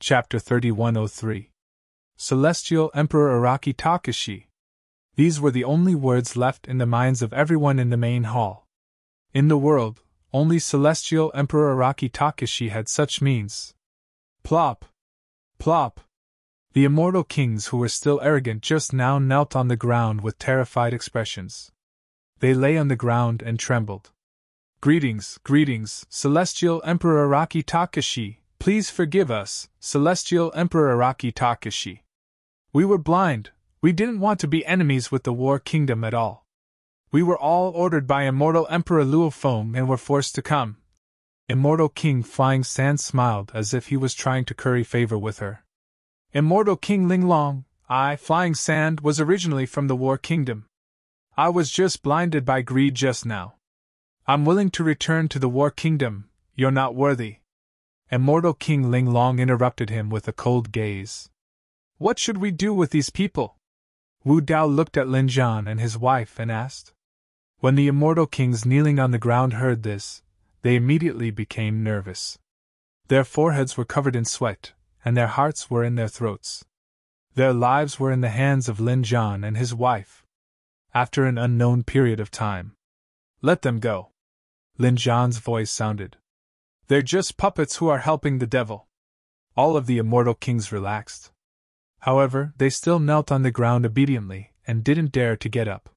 Chapter 3103. Celestial Emperor Araki Takashi. These were the only words left in the minds of everyone in the main hall. In the world, only Celestial Emperor Araki Takashi had such means. Plop! Plop! The immortal kings who were still arrogant just now knelt on the ground with terrified expressions. They lay on the ground and trembled. Greetings, greetings, Celestial Emperor Araki Takashi. Please forgive us, Celestial Emperor Araki Takashi. We were blind, we didn't want to be enemies with the War Kingdom at all. We were all ordered by Immortal Emperor Luofeng and were forced to come. Immortal King Flying Sand smiled as if he was trying to curry favor with her. Immortal King Linglong, I, Flying Sand, was originally from the War Kingdom. I was just blinded by greed just now. I'm willing to return to the War Kingdom, you're not worthy. Immortal King Linglong interrupted him with a cold gaze. What should we do with these people? Wu Dao looked at Lin Zhan and his wife and asked. When the immortal kings kneeling on the ground heard this, they immediately became nervous. Their foreheads were covered in sweat, and their hearts were in their throats. Their lives were in the hands of Lin Zhan and his wife. After an unknown period of time. Let them go. Lin Zhan's voice sounded. They're just puppets who are helping the devil. All of the immortal kings relaxed. However, they still knelt on the ground obediently and didn't dare to get up.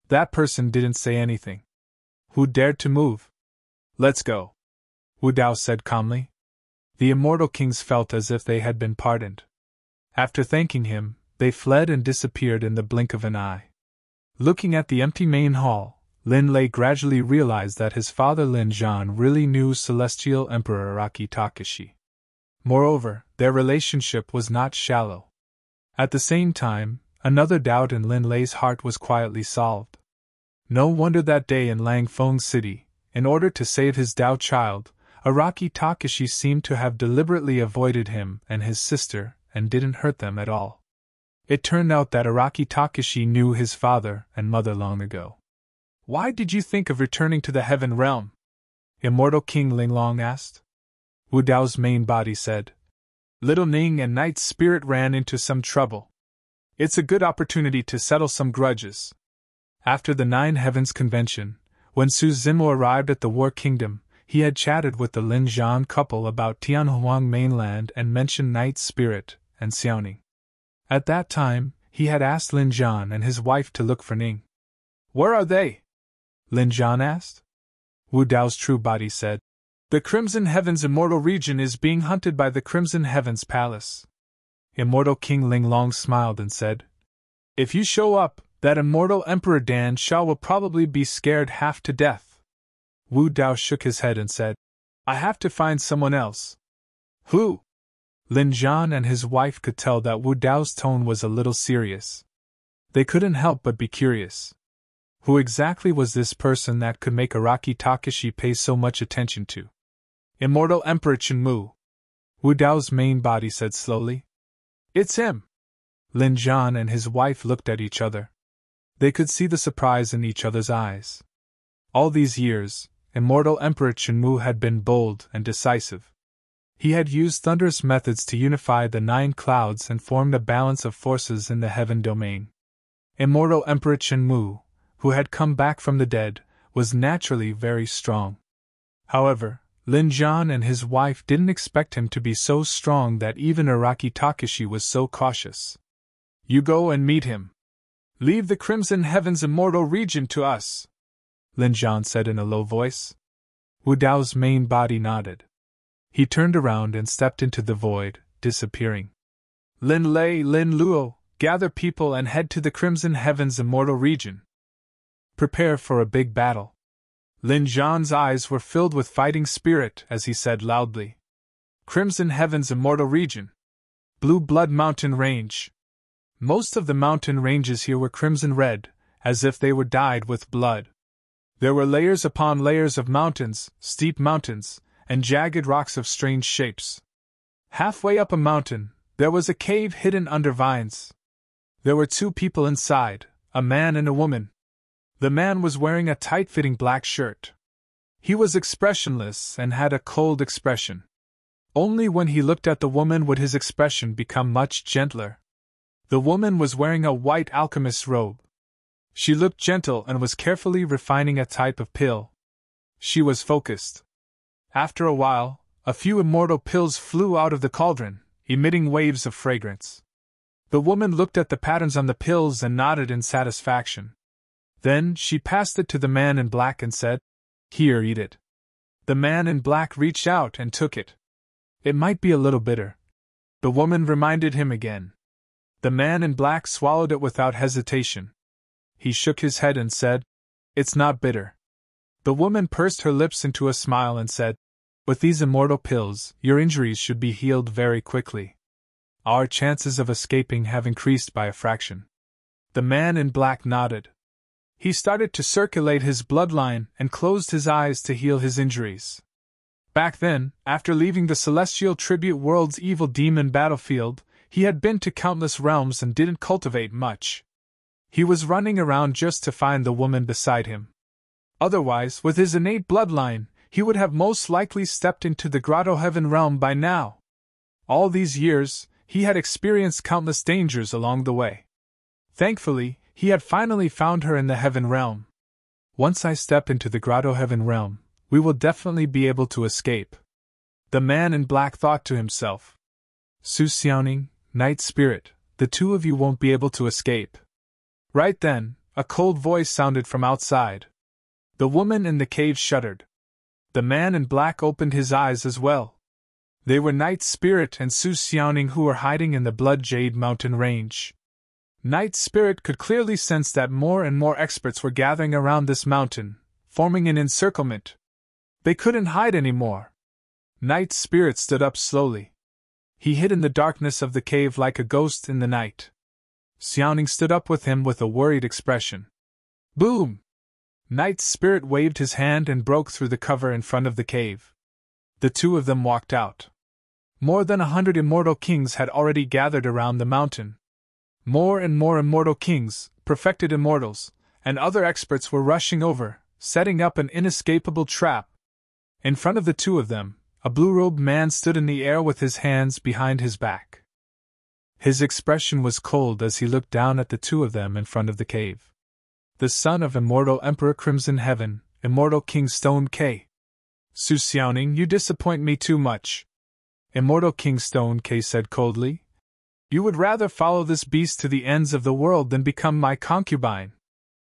That person didn't say anything. Who dared to move? Let's go. Wu Dao said calmly. The immortal kings felt as if they had been pardoned. After thanking him, they fled and disappeared in the blink of an eye. Looking at the empty main hall, Lin Lei gradually realized that his father Lin Zhan really knew Celestial Emperor Araki Takashi. Moreover, their relationship was not shallow. At the same time, another doubt in Lin Lei's heart was quietly solved. No wonder that day in Langfeng City, in order to save his Dao child, Araki Takashi seemed to have deliberately avoided him and his sister and didn't hurt them at all. It turned out that Araki Takashi knew his father and mother long ago. Why did you think of returning to the Heaven Realm? Immortal King Linglong asked. Wu Dao's main body said. Little Ning and Night Spirit ran into some trouble. It's a good opportunity to settle some grudges. After the Nine Heavens Convention, when Su Zimo arrived at the War Kingdom, he had chatted with the Lin Zhan couple about Tianhuang mainland and mentioned Night Spirit and Xiaoning. At that time, he had asked Lin Zhan and his wife to look for Ning. Where are they? Lin Zhan asked. Wu Dao's true body said. The Crimson Heavens Immortal Region is being hunted by the Crimson Heavens Palace. Immortal King Linglong smiled and said. If you show up, that Immortal Emperor Dan Shao will probably be scared half to death. Wu Dao shook his head and said. I have to find someone else. Who? Lin Zhan and his wife could tell that Wu Dao's tone was a little serious. They couldn't help but be curious. Who exactly was this person that could make Araki Takashi pay so much attention to? Immortal Emperor Chenmu. Wu Dao's main body said slowly. It's him. Lin Zhan and his wife looked at each other. They could see the surprise in each other's eyes. All these years, Immortal Emperor Chenmu had been bold and decisive. He had used thunderous methods to unify the 9 clouds and form a balance of forces in the heaven domain. Immortal Emperor Chenmu, who had come back from the dead, was naturally very strong. However, Lin Zhan and his wife didn't expect him to be so strong that even Araki Takashi was so cautious. You go and meet him. Leave the Crimson Heavens Immortal Region to us, Lin Zhan said in a low voice. Wu Dao's main body nodded. He turned around and stepped into the void, disappearing. Lin Lei, Lin Luo, gather people and head to the Crimson Heavens Immortal Region. Prepare for a big battle. Lin Zhan's eyes were filled with fighting spirit as he said loudly. Crimson Heavens Immortal Region. Blue Blood Mountain Range. Most of the mountain ranges here were crimson red, as if they were dyed with blood. There were layers upon layers of mountains, steep mountains, and jagged rocks of strange shapes. Halfway up a mountain, there was a cave hidden under vines. There were 2 people inside, a man and a woman. The man was wearing a tight-fitting black shirt. He was expressionless and had a cold expression. Only when he looked at the woman would his expression become much gentler. The woman was wearing a white alchemist's robe. She looked gentle and was carefully refining a type of pill. She was focused. After a while, a few immortal pills flew out of the cauldron, emitting waves of fragrance. The woman looked at the patterns on the pills and nodded in satisfaction. Then she passed it to the man in black and said, "Here, eat it." The man in black reached out and took it. "It might be a little bitter," the woman reminded him again. The man in black swallowed it without hesitation. He shook his head and said, "It's not bitter." The woman pursed her lips into a smile and said, "With these immortal pills, your injuries should be healed very quickly. Our chances of escaping have increased by a fraction." The man in black nodded. He started to circulate his bloodline and closed his eyes to heal his injuries. Back then, after leaving the celestial tribute world's evil demon battlefield, he had been to countless realms and didn't cultivate much. He was running around just to find the woman beside him. Otherwise, with his innate bloodline, he would have most likely stepped into the grotto heaven realm by now. All these years, he had experienced countless dangers along the way. Thankfully, he had finally found her in the heaven realm. Once I step into the grotto heaven realm, we will definitely be able to escape. The man in black thought to himself. Su Xiaoning, Night Spirit, the two of you won't be able to escape. Right then, a cold voice sounded from outside. The woman in the cave shuddered. The man in black opened his eyes as well. They were Night Spirit and Su Xiaoning, who were hiding in the Blood Jade mountain range. Night Spirit could clearly sense that more and more experts were gathering around this mountain, forming an encirclement. They couldn't hide anymore. Night Spirit stood up slowly. He hid in the darkness of the cave like a ghost in the night. Xiaoning stood up with him with a worried expression. Boom! Night Spirit waved his hand and broke through the cover in front of the cave. The two of them walked out. More than 100 immortal kings had already gathered around the mountain. More and more immortal kings, perfected immortals, and other experts were rushing over, setting up an inescapable trap. In front of the two of them, a blue-robed man stood in the air with his hands behind his back. His expression was cold as he looked down at the two of them in front of the cave. The son of Immortal Emperor Crimson Heaven, Immortal King Stone K. Su Xiaoning, you disappoint me too much. Immortal King Stone K said coldly. You would rather follow this beast to the ends of the world than become my concubine.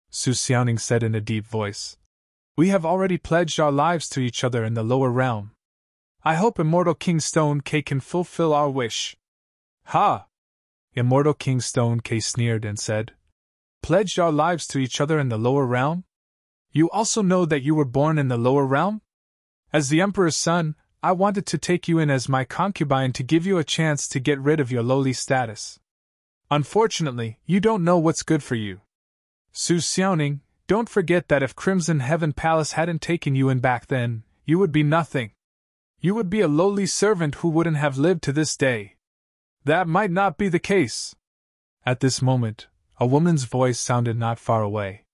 Su Xiaoning said in a deep voice. We have already pledged our lives to each other in the lower realm. I hope Immortal King Stone K can fulfill our wish. Ha! Immortal King Stone K sneered and said, Pledged our lives to each other in the lower realm? You also know that you were born in the lower realm? As the Emperor's son, I wanted to take you in as my concubine to give you a chance to get rid of your lowly status. Unfortunately, you don't know what's good for you. Su Xiaoning, don't forget that if Crimson Heaven Palace hadn't taken you in back then, you would be nothing. You would be a lowly servant who wouldn't have lived to this day. That might not be the case. At this moment, a woman's voice sounded not far away.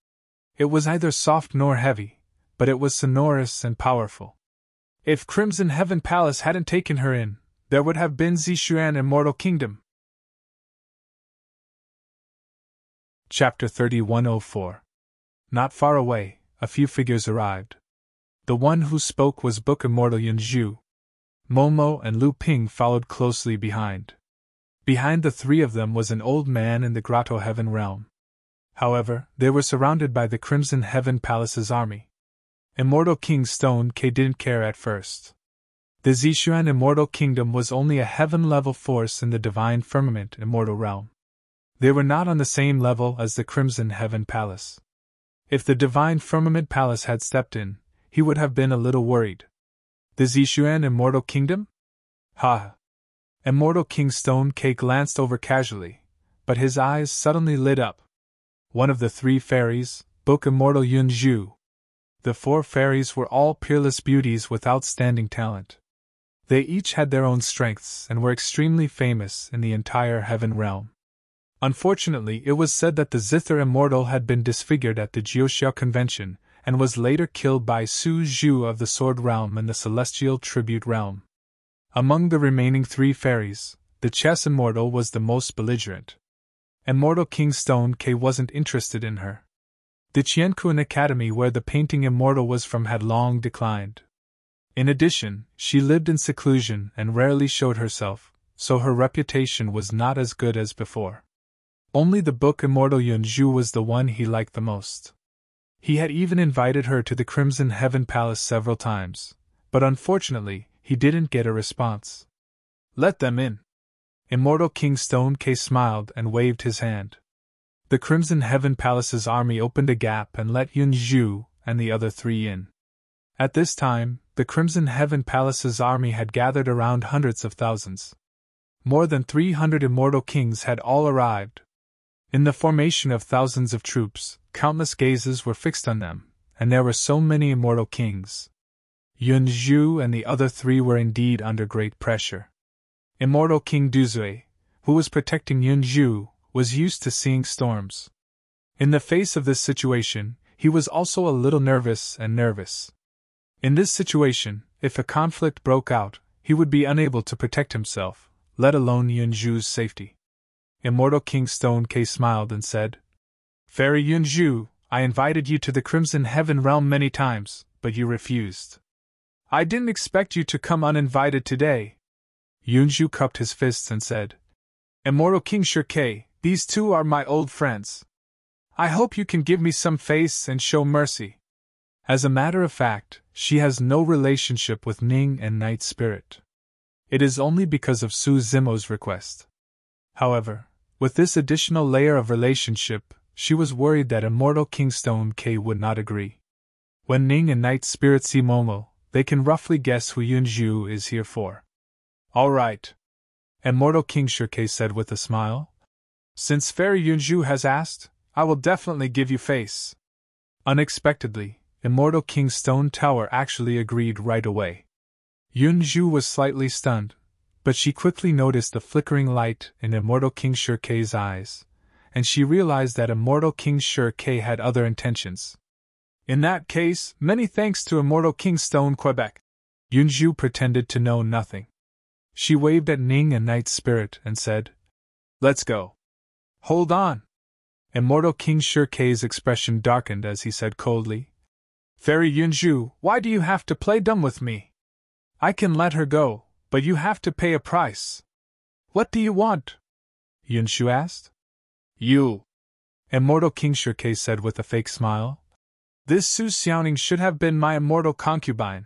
It was neither soft nor heavy, but it was sonorous and powerful. If Crimson Heaven Palace hadn't taken her in, there would have been Zishuan Immortal Kingdom. Chapter 3104. Not far away, a few figures arrived. The one who spoke was Book Immortal Yunzhu. Momo and Lu Ping followed closely behind. Behind the three of them was an old man in the Grotto Heaven realm. However, they were surrounded by the Crimson Heaven Palace's army. Immortal King Stone K didn't care at first. The Zishuan Immortal Kingdom was only a heaven-level force in the Divine Firmament Immortal Realm. They were not on the same level as the Crimson Heaven Palace. If the Divine Firmament Palace had stepped in, he would have been a little worried. The Zishuan Immortal Kingdom? Ha! Immortal King Stone K glanced over casually, but his eyes suddenly lit up. One of the three fairies, Book Immortal Yunzhu. The four fairies were all peerless beauties with outstanding talent. They each had their own strengths and were extremely famous in the entire heaven realm. Unfortunately, it was said that the Zither Immortal had been disfigured at the Jiuxiao Convention and was later killed by Su Zhu of the Sword Realm and the Celestial Tribute Realm. Among the remaining 3 fairies, the chess immortal was the most belligerent. Immortal King Stone K wasn't interested in her. The Qiankun Academy where the painting immortal was from had long declined. In addition, she lived in seclusion and rarely showed herself, so her reputation was not as good as before. Only the book immortal Yunju was the one he liked the most. He had even invited her to the Crimson Heaven Palace several times, but unfortunately, he didn't get a response. Let them in. Immortal King Stone K smiled and waved his hand. The Crimson Heaven Palace's army opened a gap and let Yunju and the other 3 in. At this time, the Crimson Heaven Palace's army had gathered around hundreds of thousands. More than 300 immortal kings had all arrived. In the formation of thousands of troops, countless gazes were fixed on them, and there were so many immortal kings. Yunju and the other 3 were indeed under great pressure. Immortal King Duzui, who was protecting Yunju, was used to seeing storms. In the face of this situation, he was also a little nervous. In this situation, if a conflict broke out, he would be unable to protect himself, let alone Yunju's safety. Immortal King Stone K smiled and said, Fairy Yunju, I invited you to the Crimson Heaven Realm many times, but you refused. I didn't expect you to come uninvited today. Yunju cupped his fists and said, Immortal King Shirke, these 2 are my old friends. I hope you can give me some face and show mercy. As a matter of fact, she has no relationship with Ning and Night Spirit. It is only because of Su Zimo's request. However, with this additional layer of relationship, she was worried that Immortal King Stone K would not agree. When Ning and Night Spirit see Momo, they can roughly guess who Yunju is here for. All right. Immortal King Shirke said with a smile. Since Fairy Yunju has asked, I will definitely give you face. Unexpectedly, Immortal King Stone Tower actually agreed right away. Yunju was slightly stunned, but she quickly noticed the flickering light in Immortal King Shirke's eyes, and she realized that Immortal King Shirke had other intentions. In that case, many thanks to Immortal King Stone Quebec. Yunju pretended to know nothing. She waved at Ning and Night Spirit and said, Let's go. Hold on. Immortal King Shirke's expression darkened as he said coldly, Fairy Yunju, why do you have to play dumb with me? I can let her go, but you have to pay a price. What do you want? Yunju asked. You. Immortal King Shirke said with a fake smile. This Su Xiaoning should have been my immortal concubine.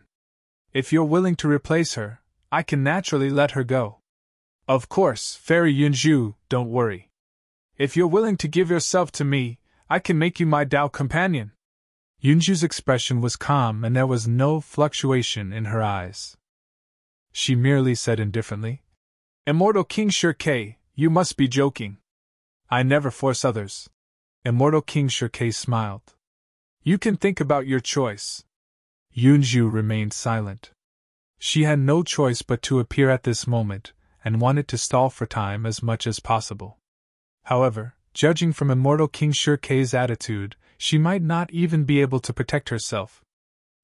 If you're willing to replace her, I can naturally let her go. Of course, Fairy Yunju, don't worry. If you're willing to give yourself to me, I can make you my Dao companion. Yunju's expression was calm and there was no fluctuation in her eyes. She merely said indifferently, Immortal King Shirke, you must be joking. I never force others. Immortal King Shirke smiled. You can think about your choice. Yunju remained silent. She had no choice but to appear at this moment, and wanted to stall for time as much as possible. However, judging from Immortal King Shirke's attitude, she might not even be able to protect herself.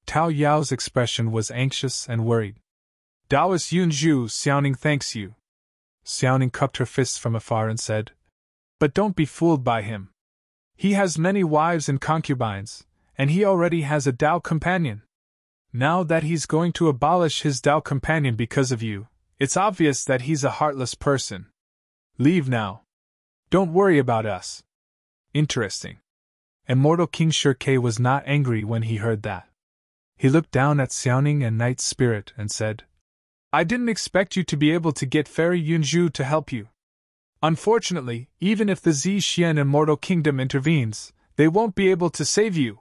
Tao Yao's expression was anxious and worried. Daoist Yunju, Xiaoning thanks you. Xiaoning cupped her fists from afar and said, But don't be fooled by him. He has many wives and concubines, and he already has a Dao companion. Now that he's going to abolish his Dao companion because of you, it's obvious that he's a heartless person. Leave now. Don't worry about us. Interesting. Immortal King Shirke was not angry when he heard that. He looked down at Xiaoning and Night Spirit and said, I didn't expect you to be able to get Fairy Yunju to help you. Unfortunately, even if the Zixian Immortal Kingdom intervenes, they won't be able to save you.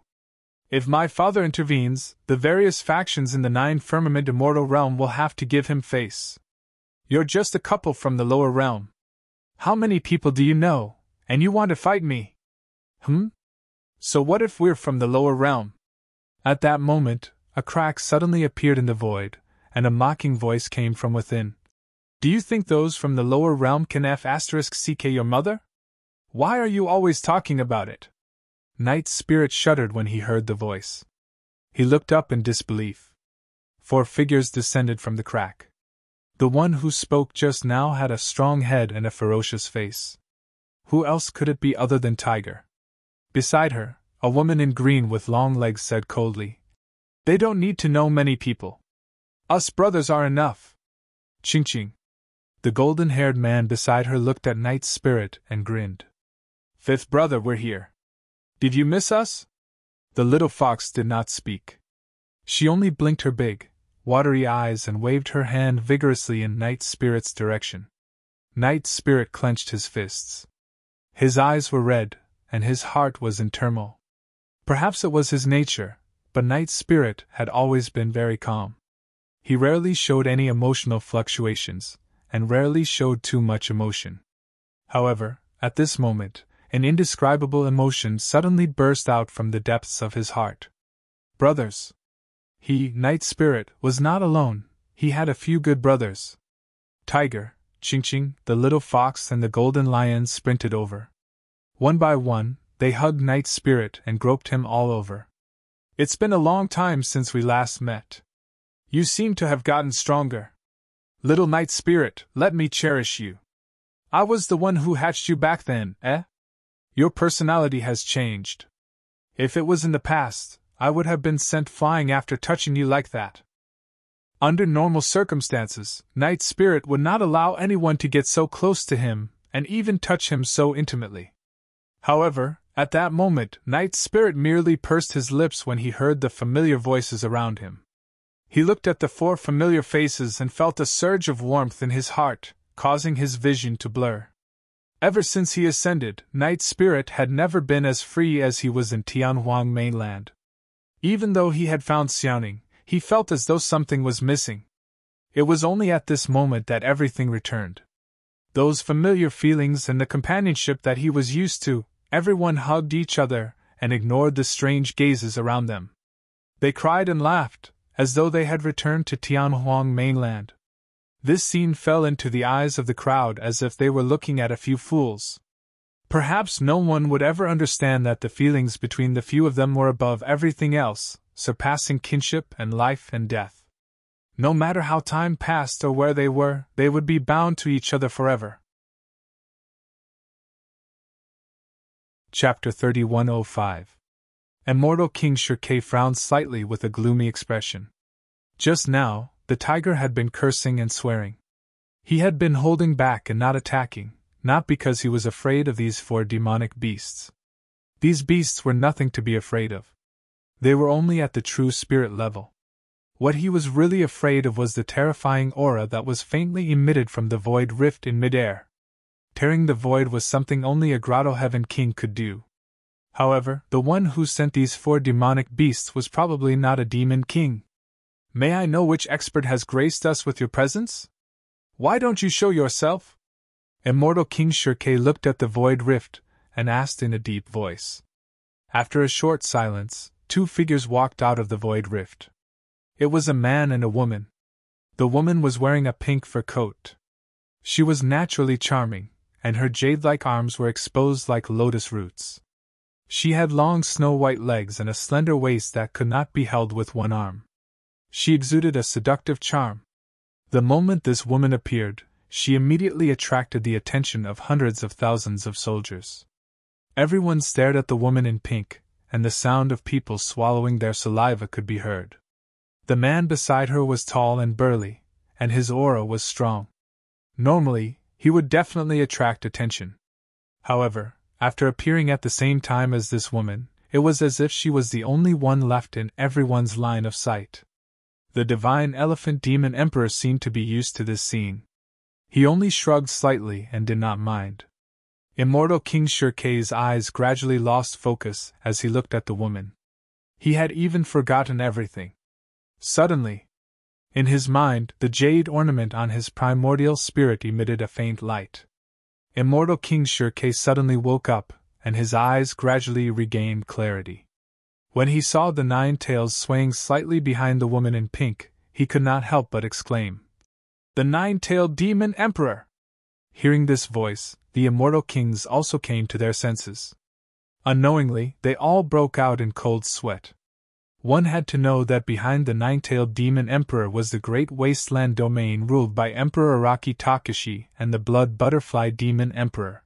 If my father intervenes, the various factions in the 9 Firmament Immortal Realm will have to give him face. You're just a couple from the lower realm. How many people do you know, and you want to fight me? So what if we're from the lower realm? At that moment, a crack suddenly appeared in the void, and a mocking voice came from within. Do you think those from the lower realm can *CK your mother? Why are you always talking about it? Night Spirit shuddered when he heard the voice. He looked up in disbelief. 4 figures descended from the crack. The one who spoke just now had a strong head and a ferocious face. Who else could it be other than Tiger? Beside her, a woman in green with long legs said coldly, "They don't need to know many people. Us brothers are enough." Ching ching. The golden-haired man beside her looked at Night Spirit and grinned. "Fifth brother, we're here. Did you miss us?" The little fox did not speak. She only blinked her big, watery eyes and waved her hand vigorously in Night Spirit's direction. Night Spirit clenched his fists. His eyes were red, and his heart was in turmoil. Perhaps it was his nature, but Night Spirit had always been very calm. He rarely showed any emotional fluctuations, and rarely showed too much emotion. However, at this moment, an indescribable emotion suddenly burst out from the depths of his heart. Brothers! He, Night Spirit, was not alone, he had a few good brothers. Tiger, Ching Ching, the little fox and the golden lion sprinted over. One by one, they hugged Night Spirit and groped him all over. "It's been a long time since we last met. You seem to have gotten stronger. Little Night Spirit, let me cherish you. I was the one who hatched you back then, eh? Your personality has changed. If it was in the past, I would have been sent flying after touching you like that." Under normal circumstances, Night Spirit would not allow anyone to get so close to him, and even touch him so intimately. However, at that moment, Night Spirit merely pursed his lips when he heard the familiar voices around him. He looked at the 4 familiar faces and felt a surge of warmth in his heart, causing his vision to blur. Ever since he ascended, Night Spirit had never been as free as he was in Tianhuang mainland. Even though he had found Xiaoning, he felt as though something was missing. It was only at this moment that everything returned. Those familiar feelings and the companionship that he was used to. Everyone hugged each other and ignored the strange gazes around them. They cried and laughed, as though they had returned to Tianhuang mainland. This scene fell into the eyes of the crowd as if they were looking at a few fools. Perhaps no one would ever understand that the feelings between the few of them were above everything else, surpassing kinship and life and death. No matter how time passed or where they were, they would be bound to each other forever. Chapter 3105. Immortal King Shirke frowned slightly with a gloomy expression. Just now, the tiger had been cursing and swearing. He had been holding back and not attacking, not because he was afraid of these 4 demonic beasts. These beasts were nothing to be afraid of. They were only at the true spirit level. What he was really afraid of was the terrifying aura that was faintly emitted from the void rift in midair. Tearing the void was something only a Grotto Heaven King could do. However, the one who sent these 4 demonic beasts was probably not a demon king. "May I know which expert has graced us with your presence? Why don't you show yourself?" Immortal King Shirke looked at the void rift and asked in a deep voice. After a short silence, 2 figures walked out of the void rift. It was a man and a woman. The woman was wearing a pink fur coat. She was naturally charming, and her jade-like arms were exposed like lotus roots. She had long snow-white legs and a slender waist that could not be held with one arm. She exuded a seductive charm. The moment this woman appeared, she immediately attracted the attention of hundreds of thousands of soldiers. Everyone stared at the woman in pink, and the sound of people swallowing their saliva could be heard. The man beside her was tall and burly, and his aura was strong. Normally, he would definitely attract attention. However, after appearing at the same time as this woman, it was as if she was the only one left in everyone's line of sight. The divine elephant demon emperor seemed to be used to this scene. He only shrugged slightly and did not mind. Immortal King Shirke's eyes gradually lost focus as he looked at the woman. He had even forgotten everything. Suddenly, in his mind, the jade ornament on his primordial spirit emitted a faint light. Immortal King Shirke suddenly woke up, and his eyes gradually regained clarity. When he saw the 9 tails swaying slightly behind the woman in pink, he could not help but exclaim, "The 9-tailed demon emperor!" Hearing this voice, the immortal kings also came to their senses. Unknowingly, they all broke out in cold sweat. One had to know that behind the nine-tailed demon emperor was the great wasteland domain ruled by Emperor Araki Takashi and the blood butterfly demon emperor.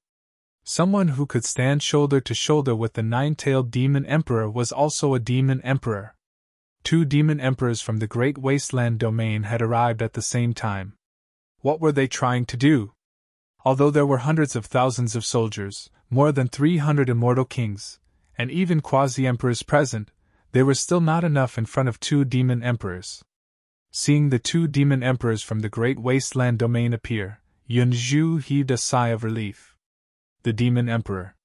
Someone who could stand shoulder to shoulder with the nine-tailed demon emperor was also a demon emperor. 2 demon emperors from the great wasteland domain had arrived at the same time. What were they trying to do? Although there were hundreds of thousands of soldiers, more than 300 immortal kings, and even quasi-emperors present, they were still not enough in front of 2 demon emperors. Seeing the 2 demon emperors from the great wasteland domain appear, Yunzhu heaved a sigh of relief. The demon emperor.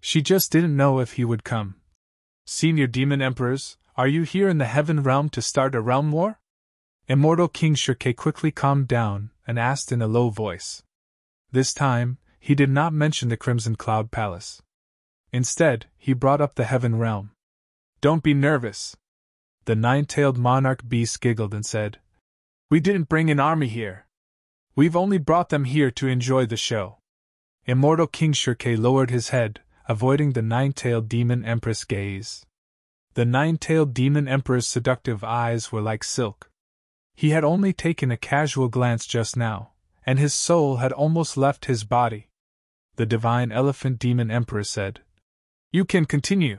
She just didn't know if he would come. Senior demon emperors, are you here in the heaven realm to start a realm war? Immortal King Shirke quickly calmed down and asked in a low voice. This time, he did not mention the Crimson Cloud Palace. Instead, he brought up the heaven realm. Don't be nervous. The nine-tailed monarch beast giggled and said, We didn't bring an army here. We've only brought them here to enjoy the show. Immortal King Shirke lowered his head, avoiding the nine-tailed demon empress gaze. The nine-tailed demon emperor's seductive eyes were like silk. He had only taken a casual glance just now, and his soul had almost left his body. The divine elephant demon emperor said, You can continue.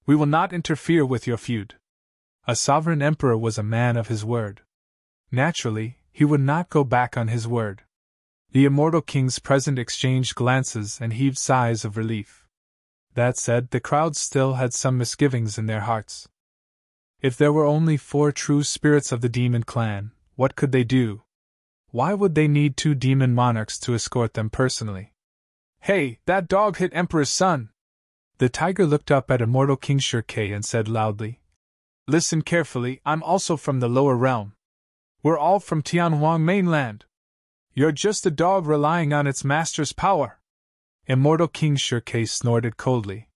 We will not interfere with your feud. A sovereign emperor was a man of his word. Naturally, he would not go back on his word. The immortal kings present exchanged glances and heaved sighs of relief. That said, the crowd still had some misgivings in their hearts. If there were only 4 true spirits of the demon clan, what could they do? Why would they need 2 demon monarchs to escort them personally? Hey, that dog hit Emperor's son! The tiger looked up at Immortal King Shirke and said loudly, Listen carefully, I'm also from the lower realm. We're all from Tianhuang mainland. You're just a dog relying on its master's power. Immortal King Shirke snorted coldly.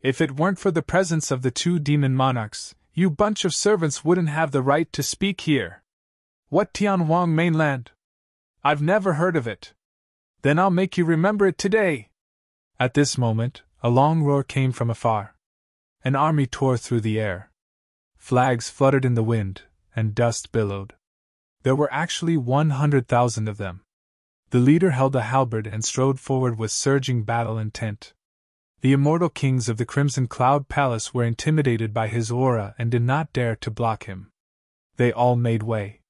If it weren't for the presence of the 2 demon monarchs, you bunch of servants wouldn't have the right to speak here. What Tianhuang mainland? I've never heard of it. Then I'll make you remember it today. At this moment, a long roar came from afar. An army tore through the air. Flags fluttered in the wind, and dust billowed. There were actually 100,000 of them. The leader held a halberd and strode forward with surging battle intent. The immortal kings of the Crimson Cloud Palace were intimidated by his aura and did not dare to block him. They all made way.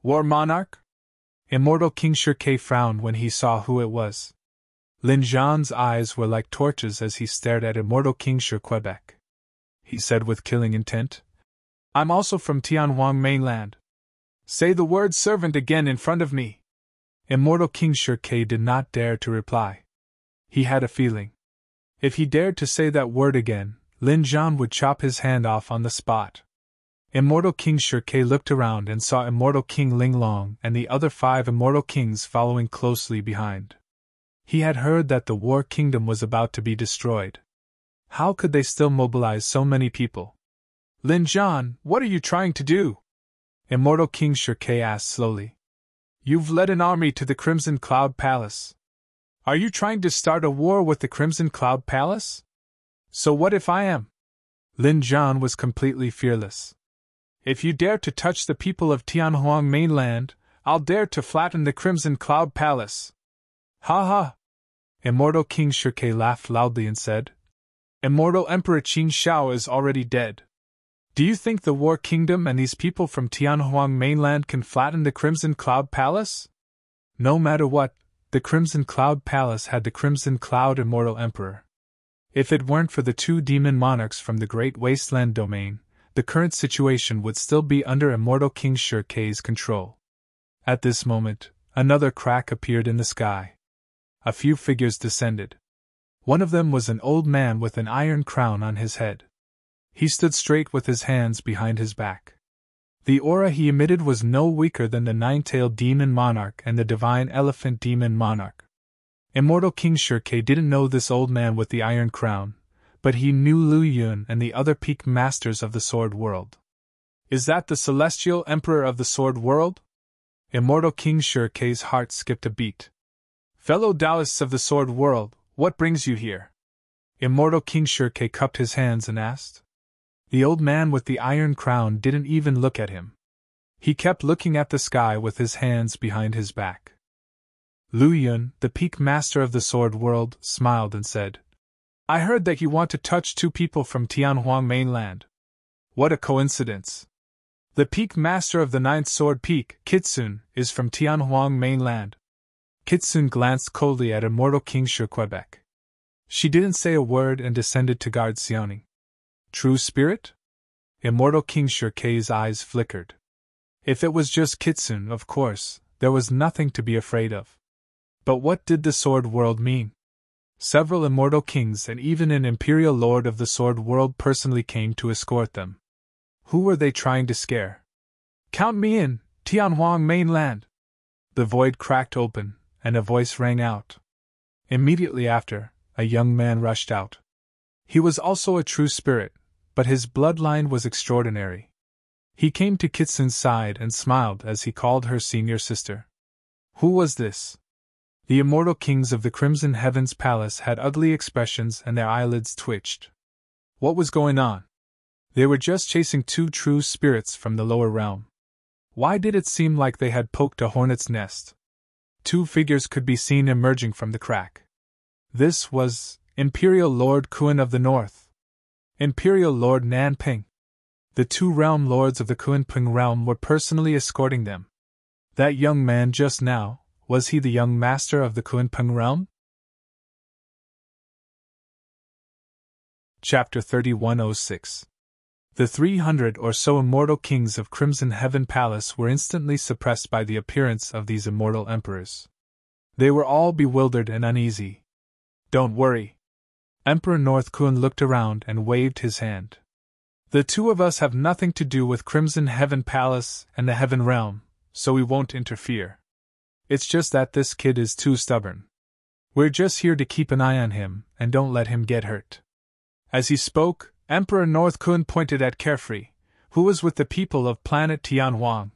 War Monarch? Immortal King Shirke frowned when he saw who it was. Lin Zhan's eyes were like torches as he stared at Immortal King Shirquebec. He said with killing intent, I'm also from Tianhuang mainland. Say the word servant again in front of me. Immortal King Shirke did not dare to reply. He had a feeling. If he dared to say that word again, Lin Zhan would chop his hand off on the spot. Immortal King Shirke looked around and saw Immortal King Linglong and the other 5 immortal kings following closely behind. He had heard that the War Kingdom was about to be destroyed. How could they still mobilize so many people? Lin Zhan, what are you trying to do? Immortal King Shirke asked slowly. You've led an army to the Crimson Cloud Palace. Are you trying to start a war with the Crimson Cloud Palace? So what if I am? Lin Zhan was completely fearless. If you dare to touch the people of Tianhuang mainland, I'll dare to flatten the Crimson Cloud Palace. Ha ha! Immortal King Shirke laughed loudly and said, Immortal Emperor Qin Shao is already dead. Do you think the War Kingdom and these people from Tianhuang mainland can flatten the Crimson Cloud Palace? No matter what, the Crimson Cloud Palace had the Crimson Cloud Immortal Emperor. If it weren't for the 2 demon monarchs from the Great Wasteland domain, the current situation would still be under Immortal King Shirke's control. At this moment, another crack appeared in the sky. A few figures descended. One of them was an old man with an iron crown on his head. He stood straight with his hands behind his back. The aura he emitted was no weaker than the 9-tailed demon monarch and the divine elephant demon monarch. Immortal King Shirke didn't know this old man with the iron crown, but he knew Lu Yun and the other peak masters of the Sword World. Is that the celestial emperor of the Sword World? Immortal King Shirke's heart skipped a beat. Fellow Taoists of the Sword World, what brings you here? Immortal King Shirke cupped his hands and asked. The old man with the iron crown didn't even look at him. He kept looking at the sky with his hands behind his back. Lu Yun, the peak master of the sword world, smiled and said, I heard that you want to touch 2 people from Tianhuang mainland. What a coincidence. The peak master of the 9th sword peak, Kitsune, is from Tianhuang mainland. Kitsune glanced coldly at Immortal King Shi Quebec. She didn't say a word and descended to guard Xiaoning. True spirit? Immortal King Shi Kei's eyes flickered. If it was just Kitsune, of course, there was nothing to be afraid of. But what did the sword world mean? Several immortal kings and even an imperial lord of the sword world personally came to escort them. Who were they trying to scare? Count me in, Tianhuang mainland! The void cracked open, and a voice rang out. Immediately after, a young man rushed out. He was also a true spirit, but his bloodline was extraordinary. He came to Kitsune's side and smiled as he called her senior sister. Who was this? The immortal kings of the Crimson Heavens Palace had ugly expressions and their eyelids twitched. What was going on? They were just chasing 2 true spirits from the lower realm. Why did it seem like they had poked a hornet's nest? 2 figures could be seen emerging from the crack. This was Imperial Lord Kuan of the North. Imperial Lord Nanping. The 2 realm lords of the Kuanping realm were personally escorting them. That young man just now, was he the young master of the Kuanping realm? Chapter 3106. The 300 or so immortal kings of Crimson Heaven Palace were instantly suppressed by the appearance of these immortal emperors. They were all bewildered and uneasy. Don't worry. Emperor North Kun looked around and waved his hand. The 2 of us have nothing to do with Crimson Heaven Palace and the Heaven Realm, so we won't interfere. It's just that this kid is too stubborn. We're just here to keep an eye on him and don't let him get hurt. As he spoke, Emperor North Kun pointed at Carefree, who was with the people of planet Tianhuang.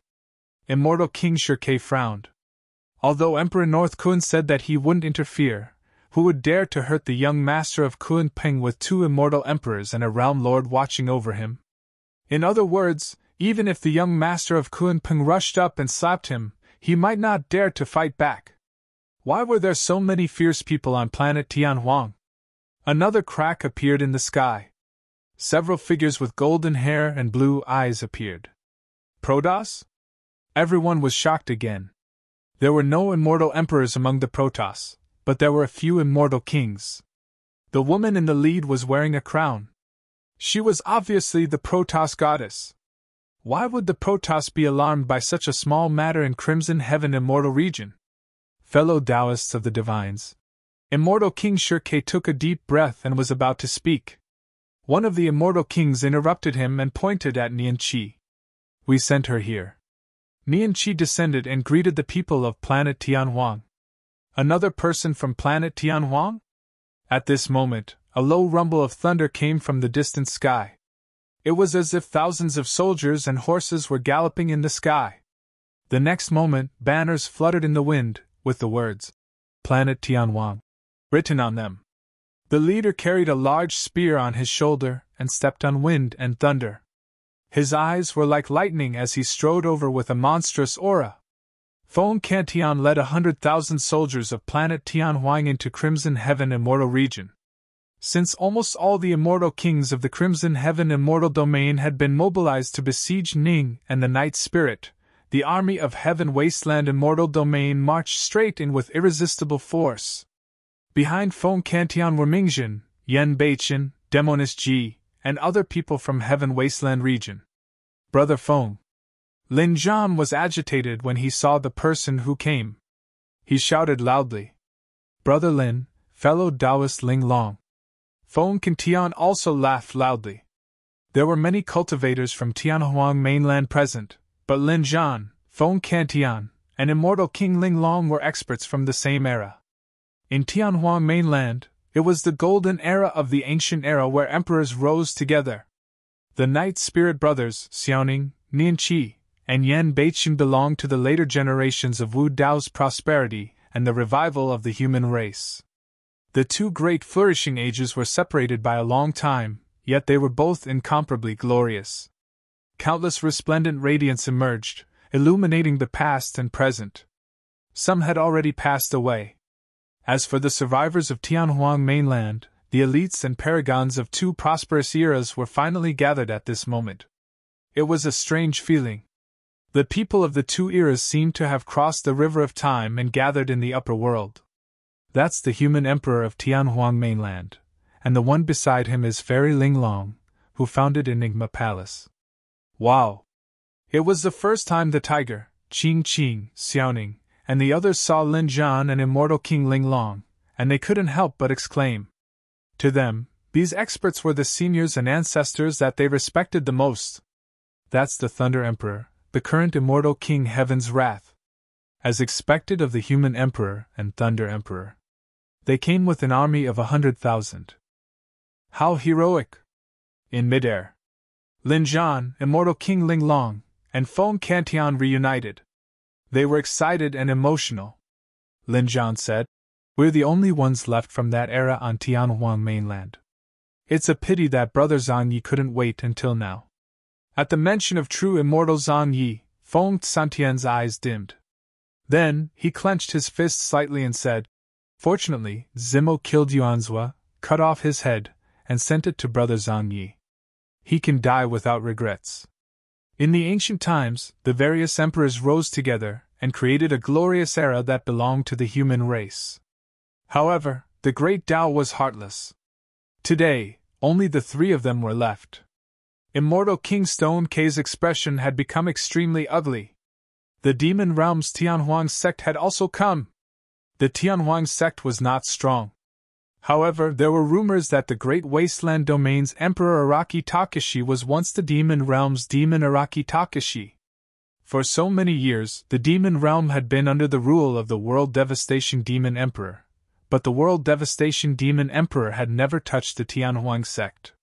Immortal King Shi Kei frowned. Although Emperor North Kun said that he wouldn't interfere, who would dare to hurt the young master of Kuanping with 2 immortal emperors and a realm lord watching over him? In other words, even if the young master of Kuanping rushed up and slapped him, he might not dare to fight back. Why were there so many fierce people on planet Tianhuang? Another crack appeared in the sky. Several figures with golden hair and blue eyes appeared. Protoss? Everyone was shocked again. There were no immortal emperors among the Protoss, but there were a few immortal kings. The woman in the lead was wearing a crown. She was obviously the Protoss goddess. Why would the Protoss be alarmed by such a small matter in Crimson Heaven Immortal Region? Fellow Taoists of the Divines. Immortal King Shi Kei took a deep breath and was about to speak. One of the immortal kings interrupted him and pointed at Nian Qi. We sent her here. Nian Qi descended and greeted the people of planet Tianhuang. Another person from planet Tianhuang? At this moment, a low rumble of thunder came from the distant sky. It was as if thousands of soldiers and horses were galloping in the sky. The next moment, banners fluttered in the wind, with the words, Planet Tianhuang, written on them. The leader carried a large spear on his shoulder and stepped on wind and thunder. His eyes were like lightning as he strode over with a monstrous aura. Feng Cantian led 100,000 soldiers of planet Tianhuang into Crimson Heaven Immortal Region. Since almost all the immortal kings of the Crimson Heaven Immortal Domain had been mobilized to besiege Ning and the Night Spirit, the army of Heaven Wasteland Immortal Domain marched straight in with irresistible force. Behind Feng Cantian were Mingjin, Yan Beichen, Demonis Ji, and other people from Heaven Wasteland region. Brother Feng. Lin Zhan was agitated when he saw the person who came. He shouted loudly. Brother Lin, fellow Taoist Ling Long. Feng Cantian also laughed loudly. There were many cultivators from Tianhuang mainland present, but Lin Zhan, Feng Cantian, and Immortal King Ling Long were experts from the same era. In Tianhuang mainland, it was the golden era of the ancient era where emperors rose together. The Night Spirit brothers, Xiaoning, Nian Qi, and Yan Beichen belonged to the later generations of Wu Dao's prosperity and the revival of the human race. The 2 great flourishing ages were separated by a long time, yet they were both incomparably glorious. Countless resplendent radiance emerged, illuminating the past and present. Some had already passed away. As for the survivors of Tianhuang mainland, the elites and paragons of two prosperous eras were finally gathered at this moment. It was a strange feeling. The people of the two eras seemed to have crossed the river of time and gathered in the upper world. That's the human emperor of Tianhuang mainland, and the one beside him is Fairy Linglong, who founded Enigma Palace. Wow! It was the first time the tiger, Qing Qing, Xiaoning, and the others saw Lin Zhan and immortal King Linglong, and they couldn't help but exclaim. To them, these experts were the seniors and ancestors that they respected the most. That's the Thunder Emperor, the current immortal King Heaven's Wrath. As expected of the human emperor and Thunder Emperor, they came with an army of 100,000. How heroic! In midair, Lin Zhan, immortal King Linglong, and Feng Cantian reunited. They were excited and emotional. Lin Zhan said, "We're the only ones left from that era on Tianhuang mainland. It's a pity that Brother Zhang Yi couldn't wait until now." At the mention of true immortal Zhang Yi, Feng Santian's eyes dimmed. Then, he clenched his fist slightly and said, "Fortunately, Zimo killed Yuanzhua, cut off his head, and sent it to Brother Zhang Yi. He can die without regrets." In the ancient times, the various emperors rose together and created a glorious era that belonged to the human race. However, the great Tao was heartless. Today, only the three of them were left. Immortal King Stone K's expression had become extremely ugly. The Demon Realm's Tianhuang sect had also come. The Tianhuang sect was not strong. However, there were rumors that the Great Wasteland Domain's Emperor Araki Takashi was once the Demon Realm's Demon Araki Takashi. For so many years, the Demon Realm had been under the rule of the World Devastation Demon Emperor, but the World Devastation Demon Emperor had never touched the Tianhuang sect.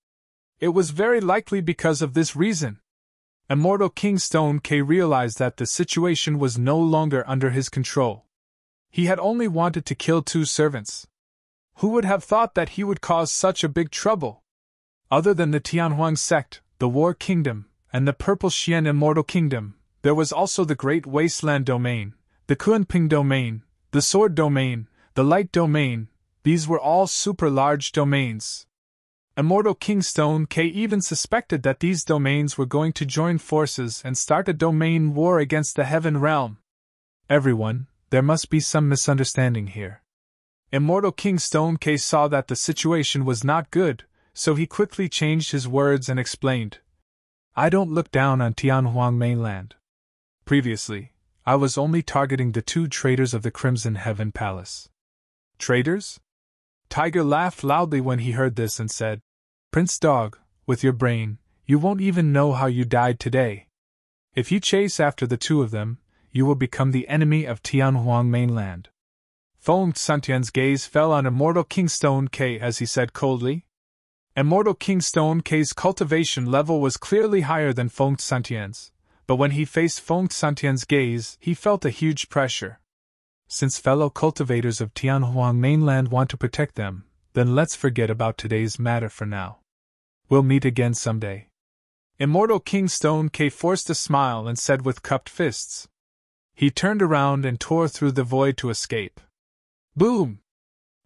It was very likely because of this reason. Immortal King Stone K realized that the situation was no longer under his control. He had only wanted to kill two servants. Who would have thought that he would cause such a big trouble? Other than the Tianhuang sect, the War Kingdom, and the Purple Xian Immortal Kingdom, there was also the Great Wasteland Domain, the Kunping Domain, the Sword Domain, the Light Domain. These were all super large domains. Immortal King Stone K even suspected that these domains were going to join forces and start a domain war against the Heaven Realm. Everyone, there must be some misunderstanding here. Immortal King Stone K saw that the situation was not good, so he quickly changed his words and explained. "I don't look down on Tianhuang mainland. Previously, I was only targeting the two traitors of the Crimson Heaven Palace." "Traitors?" Tiger laughed loudly when he heard this and said, "Prince Dog, with your brain, you won't even know how you died today. If you chase after the two of them, you will become the enemy of Tianhuang mainland." Feng Santian's gaze fell on Immortal King Stone K as he said coldly. Immortal King Stone K's cultivation level was clearly higher than Feng Santian's, but when he faced Feng Santian's gaze, he felt a huge pressure. Since fellow cultivators of Tianhuang mainland want to protect them, then let's forget about today's matter for now. We'll meet again someday. Immortal King Stone K forced a smile and said with cupped fists. He turned around and tore through the void to escape. Boom!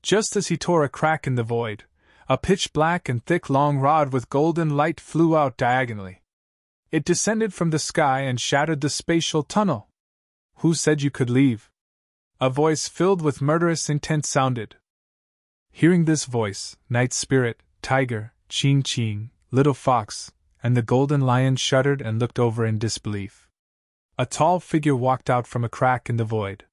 Just as he tore a crack in the void, a pitch-black and thick long rod with golden light flew out diagonally. It descended from the sky and shattered the spatial tunnel. "Who said you could leave?" A voice filled with murderous intent sounded. Hearing this voice, Night Spirit, Tiger, Qing Qing, Little Fox, and the Golden Lion shuddered and looked over in disbelief. A tall figure walked out from a crack in the void.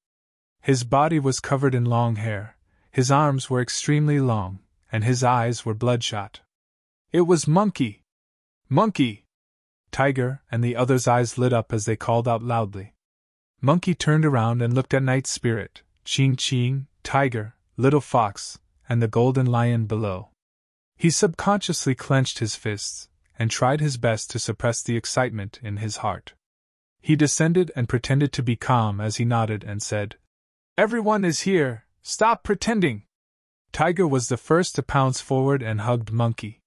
His body was covered in long hair, his arms were extremely long, and his eyes were bloodshot. It was Monkey! Monkey! Tiger and the others' eyes lit up as they called out loudly. Monkey turned around and looked at Night Spirit, Qing Qing, Tiger, Little Fox, and the Golden Lion below. He subconsciously clenched his fists, and tried his best to suppress the excitement in his heart. He descended and pretended to be calm as he nodded and said, "Everyone is here, stop pretending!" Tiger was the first to pounce forward and hugged Monkey.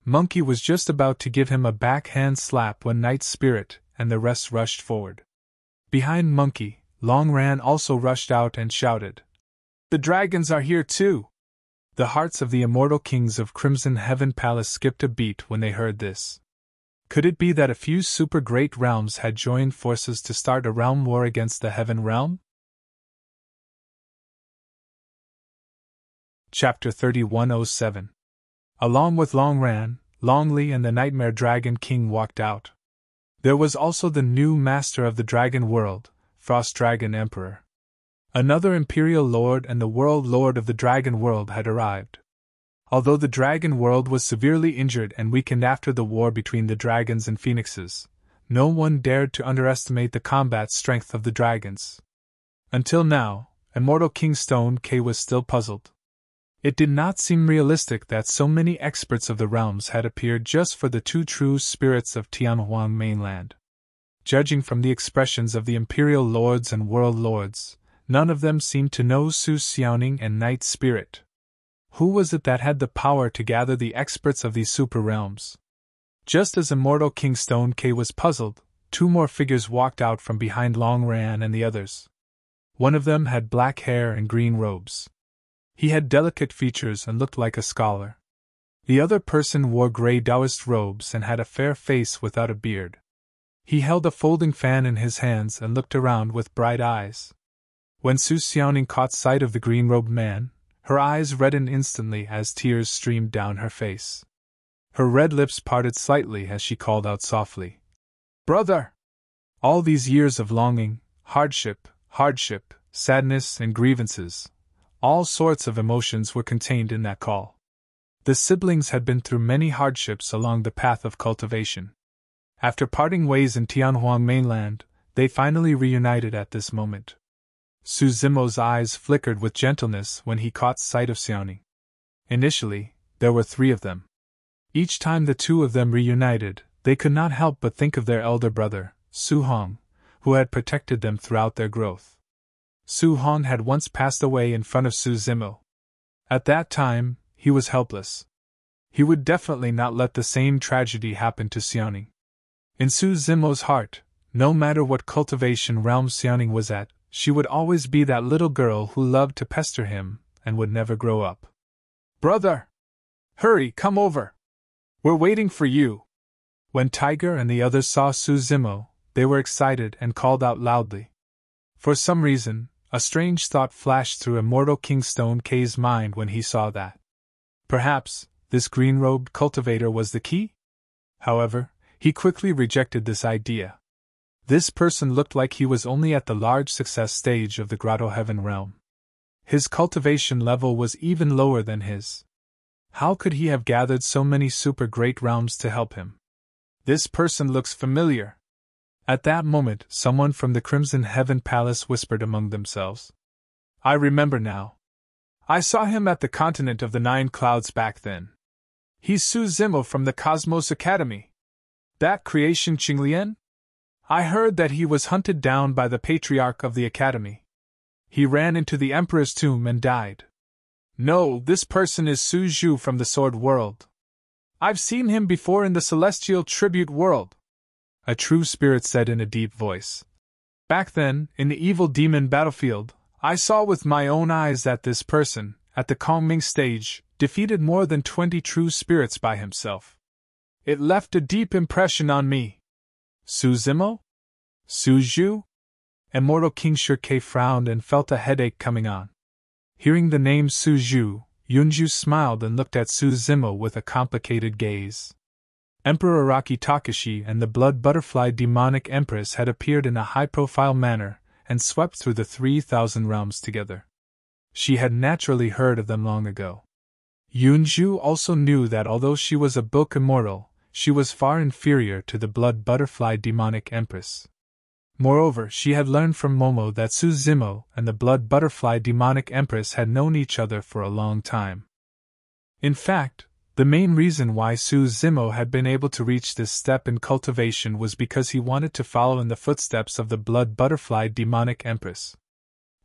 Monkey was just about to give him a backhand slap when Night Spirit and the rest rushed forward. Behind Monkey, Long Ran also rushed out and shouted, "The dragons are here too!" The hearts of the immortal kings of Crimson Heaven Palace skipped a beat when they heard this. Could it be that a few super great realms had joined forces to start a realm war against the Heaven Realm? Chapter 3107. Along with Long Ran, Longli and the Nightmare Dragon King walked out. There was also the new master of the Dragon World, Frost Dragon Emperor. Another Imperial Lord and the World Lord of the Dragon World had arrived. Although the Dragon World was severely injured and weakened after the war between the dragons and phoenixes, no one dared to underestimate the combat strength of the dragons. Until now, Immortal King Stone K was still puzzled. It did not seem realistic that so many experts of the realms had appeared just for the two true spirits of Tianhuang mainland. Judging from the expressions of the Imperial Lords and World Lords, none of them seemed to know Su Xiaoning and Night Spirit. Who was it that had the power to gather the experts of these super realms? Just as Immortal King Stone K was puzzled, two more figures walked out from behind Long Ran and the others. One of them had black hair and green robes. He had delicate features and looked like a scholar. The other person wore gray Taoist robes and had a fair face without a beard. He held a folding fan in his hands and looked around with bright eyes. When Su Xiaoning caught sight of the green-robed man, her eyes reddened instantly as tears streamed down her face. Her red lips parted slightly as she called out softly, "Brother!" All these years of longing, hardship, sadness, and grievances, all sorts of emotions were contained in that call. The siblings had been through many hardships along the path of cultivation. After parting ways in Tianhuang mainland, they finally reunited at this moment. Su Zimo's eyes flickered with gentleness when he caught sight of Xiaoning. Initially, there were three of them. Each time the two of them reunited, they could not help but think of their elder brother, Su Hong, who had protected them throughout their growth. Su Hong had once passed away in front of Su Zimo. At that time, he was helpless. He would definitely not let the same tragedy happen to Xiaoning. In Su Zimo's heart, no matter what cultivation realm Xiaoning was at, she would always be that little girl who loved to pester him and would never grow up. "Brother! Hurry, come over! We're waiting for you!" When Tiger and the others saw Su Zimo, they were excited and called out loudly. For some reason, a strange thought flashed through Immortal King Stone K's mind when he saw that. Perhaps, this green-robed cultivator was the key? However, he quickly rejected this idea. This person looked like he was only at the large success stage of the Grotto Heaven realm. His cultivation level was even lower than his. How could he have gathered so many super great realms to help him? This person looks familiar. At that moment, someone from the Crimson Heaven Palace whispered among themselves, "I remember now. I saw him at the continent of the Nine Clouds back then. He's Su Zimo from the Cosmos Academy. That creation Qinglian? I heard that he was hunted down by the Patriarch of the Academy. He ran into the Emperor's tomb and died. No, this person is Su Zhu from the Sword World. I've seen him before in the Celestial Tribute World," a true spirit said in a deep voice. "Back then, in the evil demon battlefield, I saw with my own eyes that this person, at the Kongming stage, defeated more than 20 true spirits by himself. It left a deep impression on me." Su Zimo? Su Zhu? Immortal King Shirke frowned and felt a headache coming on. Hearing the name Su Zhu, Yunju smiled and looked at Su Zimo with a complicated gaze. Emperor Araki Takashi and the Blood Butterfly Demonic Empress had appeared in a high-profile manner and swept through the 3,000 realms together. She had naturally heard of them long ago. Yunju also knew that although she was a book immortal, she was far inferior to the Blood Butterfly Demonic Empress. Moreover, she had learned from Momo that Su Zimo and the Blood Butterfly Demonic Empress had known each other for a long time. In fact, the main reason why Su Zimo had been able to reach this step in cultivation was because he wanted to follow in the footsteps of the Blood Butterfly Demonic Empress.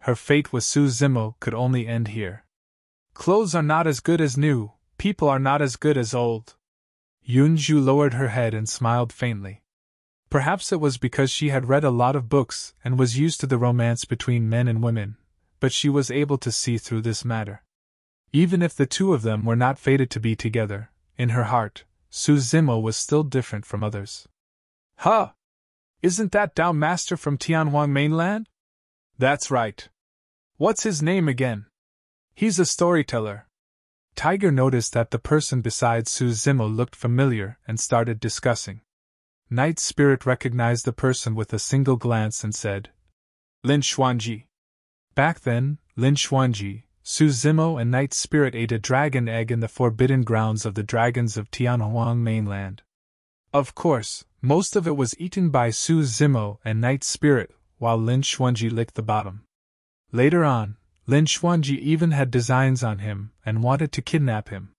Her fate with Su Zimo could only end here. Clothes are not as good as new, people are not as good as old. Yunju lowered her head and smiled faintly. Perhaps it was because she had read a lot of books and was used to the romance between men and women, but she was able to see through this matter. Even if the two of them were not fated to be together, in her heart, Su Zimo was still different from others. Huh! Isn't that Tao Master from Tianhuang mainland? That's right. What's his name again? He's a storyteller. Tiger noticed that the person beside Su Zimo looked familiar and started discussing. Night Spirit recognized the person with a single glance and said, Lin Xuanji. Back then, Lin Xuanji, Su Zimo and Night Spirit ate a dragon egg in the forbidden grounds of the dragons of Tianhuang mainland. Of course, most of it was eaten by Su Zimo and Night Spirit, while Lin Xuanji licked the bottom. Later on, Lin Xuanji even had designs on him and wanted to kidnap him.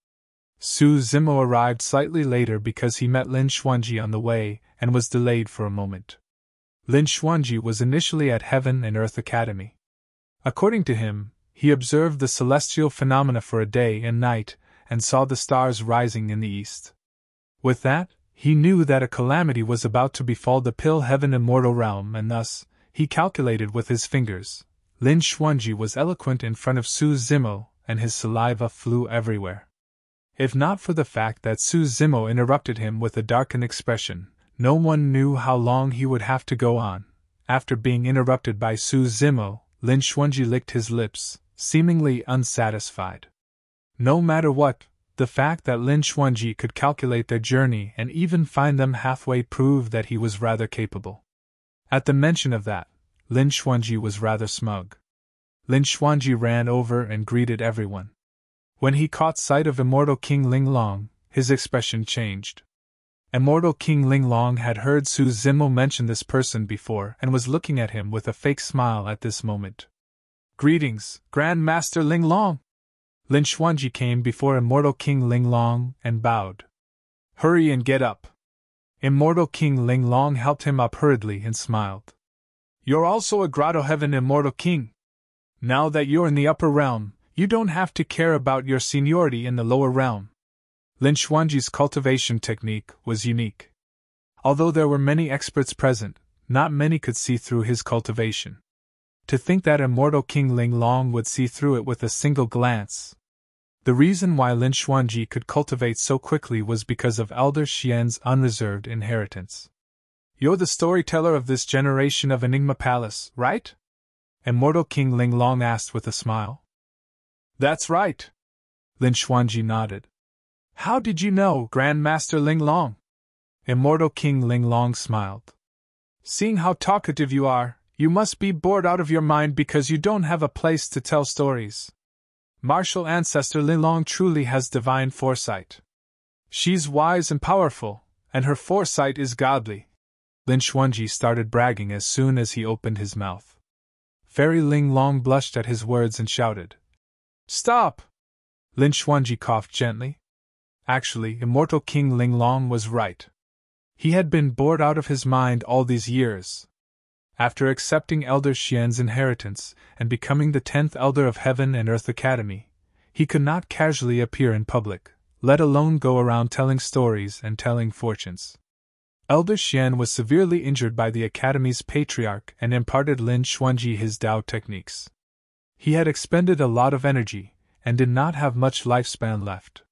Su Zimo arrived slightly later because he met Lin Xuanji on the way and was delayed for a moment. Lin Xuanji was initially at Heaven and Earth Academy. According to him, he observed the celestial phenomena for a day and night and saw the stars rising in the east. With that, he knew that a calamity was about to befall the Pill Heaven Immortal Realm, and thus, he calculated with his fingers. Lin Xuanji was eloquent in front of Su Zimo, and his saliva flew everywhere. If not for the fact that Su Zimo interrupted him with a darkened expression, no one knew how long he would have to go on. After being interrupted by Su Zimo, Lin Xuanji licked his lips, seemingly unsatisfied. No matter what, the fact that Lin Xuanji could calculate their journey and even find them halfway proved that he was rather capable. At the mention of that, Lin Xuanji was rather smug. Lin Xuanji ran over and greeted everyone. When he caught sight of Immortal King Linglong, his expression changed. Immortal King Linglong had heard Su Zimo mention this person before and was looking at him with a fake smile at this moment. Greetings, Grand Master Linglong! Lin Xuanji came before Immortal King Linglong and bowed. Hurry and get up. Immortal King Linglong helped him up hurriedly and smiled. You're also a Grotto Heaven Immortal King. Now that you're in the upper realm, you don't have to care about your seniority in the lower realm. Lin Xuanji's cultivation technique was unique. Although there were many experts present, not many could see through his cultivation. To think that Immortal King Linglong would see through it with a single glance. The reason why Lin Xuanji could cultivate so quickly was because of Elder Xian's unreserved inheritance. You're the storyteller of this generation of Enigma Palace, right? Immortal King Linglong asked with a smile. That's right. Lin Xuanji nodded. How did you know, Grand Master Linglong? Immortal King Linglong smiled. Seeing how talkative you are, you must be bored out of your mind because you don't have a place to tell stories. Martial Ancestor Linglong truly has divine foresight. She's wise and powerful, and her foresight is godly. Lin Xuanji started bragging as soon as he opened his mouth. Fairy Linglong blushed at his words and shouted. Stop! Lin Xuanji coughed gently. Actually, Immortal King Linglong was right. He had been bored out of his mind all these years. After accepting Elder Xian's inheritance and becoming the 10th Elder of Heaven and Earth Academy, he could not casually appear in public, let alone go around telling stories and telling fortunes. Elder Xian was severely injured by the Academy's patriarch and imparted Lin Xuanji his Dao techniques. He had expended a lot of energy and did not have much lifespan left.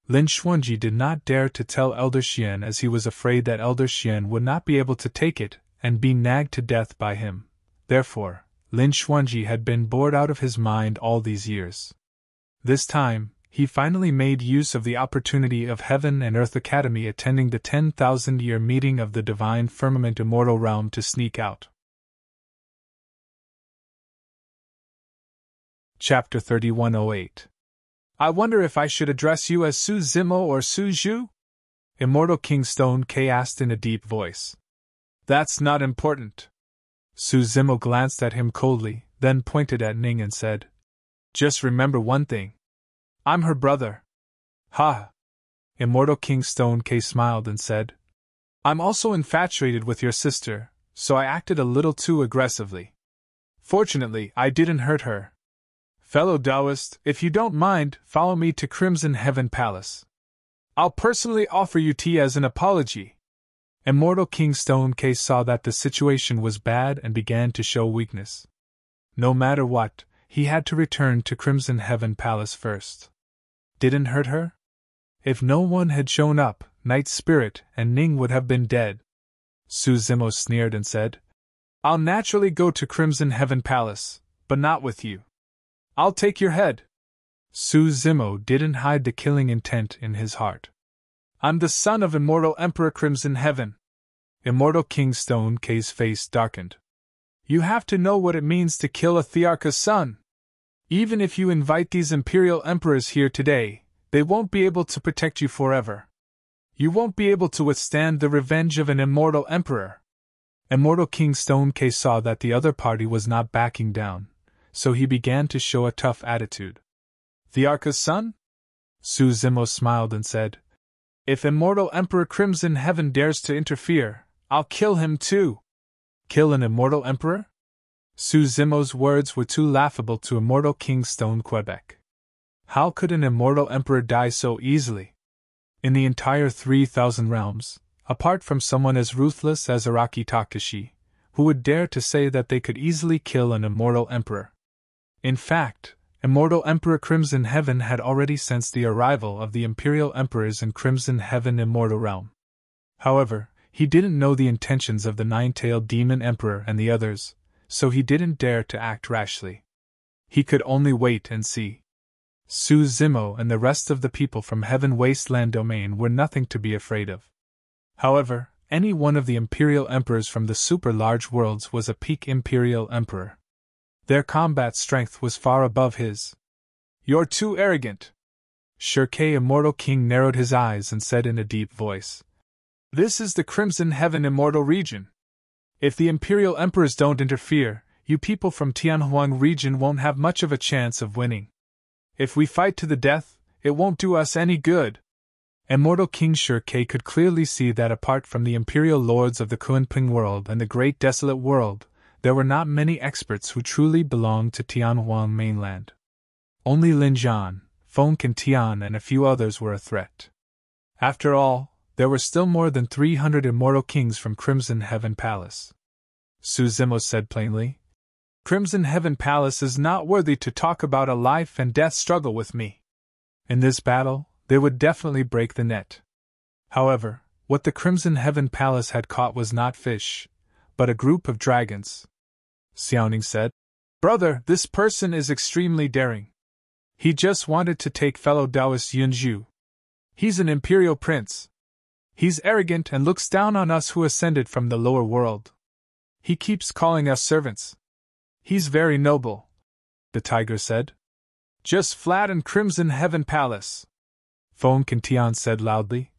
Lin Xuanji did not dare to tell Elder Xian as he was afraid that Elder Xian would not be able to take it and be nagged to death by him. Therefore, Lin Xuanji had been bored out of his mind all these years. This time, he finally made use of the opportunity of Heaven and Earth Academy attending the 10,000-year meeting of the Divine Firmament Immortal Realm to sneak out. Chapter 3108. I wonder if I should address you as Su Zimo or Su Zhu? Immortal King Stone K asked in a deep voice. That's not important. Su Zimo glanced at him coldly, then pointed at Ning and said, Just remember one thing. I'm her brother. Ha! Immortal King Stone K smiled and said, I'm also infatuated with your sister, so I acted a little too aggressively. Fortunately, I didn't hurt her. Fellow Taoist, if you don't mind, follow me to Crimson Heaven Palace. I'll personally offer you tea as an apology. Immortal King Stonecase saw that the situation was bad and began to show weakness. No matter what, he had to return to Crimson Heaven Palace first. Didn't hurt her? If no one had shown up, Night Spirit and Ning would have been dead. Suzimo sneered and said, I'll naturally go to Crimson Heaven Palace, but not with you. I'll take your head. Suzimo didn't hide the killing intent in his heart. I'm the son of Immortal Emperor Crimson Heaven. Immortal King Stonecase's face darkened. You have to know what it means to kill a Thearcha's son. Even if you invite these Imperial Emperors here today, they won't be able to protect you forever. You won't be able to withstand the revenge of an Immortal Emperor. Immortal King Stonecase saw that the other party was not backing down, so he began to show a tough attitude. Thearcha's son? Suzimo smiled and said, If Immortal Emperor Crimson Heaven dares to interfere, I'll kill him too. Kill an Immortal Emperor? Suzimo's words were too laughable to Immortal King Stone Quebec. How could an Immortal Emperor die so easily? In the entire 3,000 realms, apart from someone as ruthless as Araki Takashi, who would dare to say that they could easily kill an Immortal Emperor? In fact, Immortal Emperor Crimson Heaven had already sensed the arrival of the Imperial Emperors in Crimson Heaven Immortal Realm. However, he didn't know the intentions of the Nine-Tailed Demon Emperor and the others, so he didn't dare to act rashly. He could only wait and see. Suzimo and the rest of the people from Heaven Wasteland Domain were nothing to be afraid of. However, any one of the Imperial Emperors from the super-large worlds was a peak Imperial Emperor. Their combat strength was far above his. You're too arrogant. Shirkei Immortal King narrowed his eyes and said in a deep voice, This is the Crimson Heaven Immortal region. If the Imperial Emperors don't interfere, you people from Tianhuang region won't have much of a chance of winning. If we fight to the death, it won't do us any good. Immortal King Shirkei could clearly see that apart from the Imperial Lords of the Kunping world and the Great Desolate World, there were not many experts who truly belonged to Tianhuang mainland. Only Lin Zhan, Feng Tian and a few others were a threat. After all, there were still more than 300 immortal kings from Crimson Heaven Palace. Suzimo said plainly, Crimson Heaven Palace is not worthy to talk about a life and death struggle with me. In this battle, they would definitely break the net. However, what the Crimson Heaven Palace had caught was not fish, but a group of dragons. Xiaoning said, Brother, this person is extremely daring. He just wanted to take fellow Taoist Yunzhu. He's an imperial prince. He's arrogant and looks down on us who ascended from the lower world. He keeps calling us servants. He's very noble, the tiger said. Just flatten Crimson Heaven Palace, Feng Tian said loudly.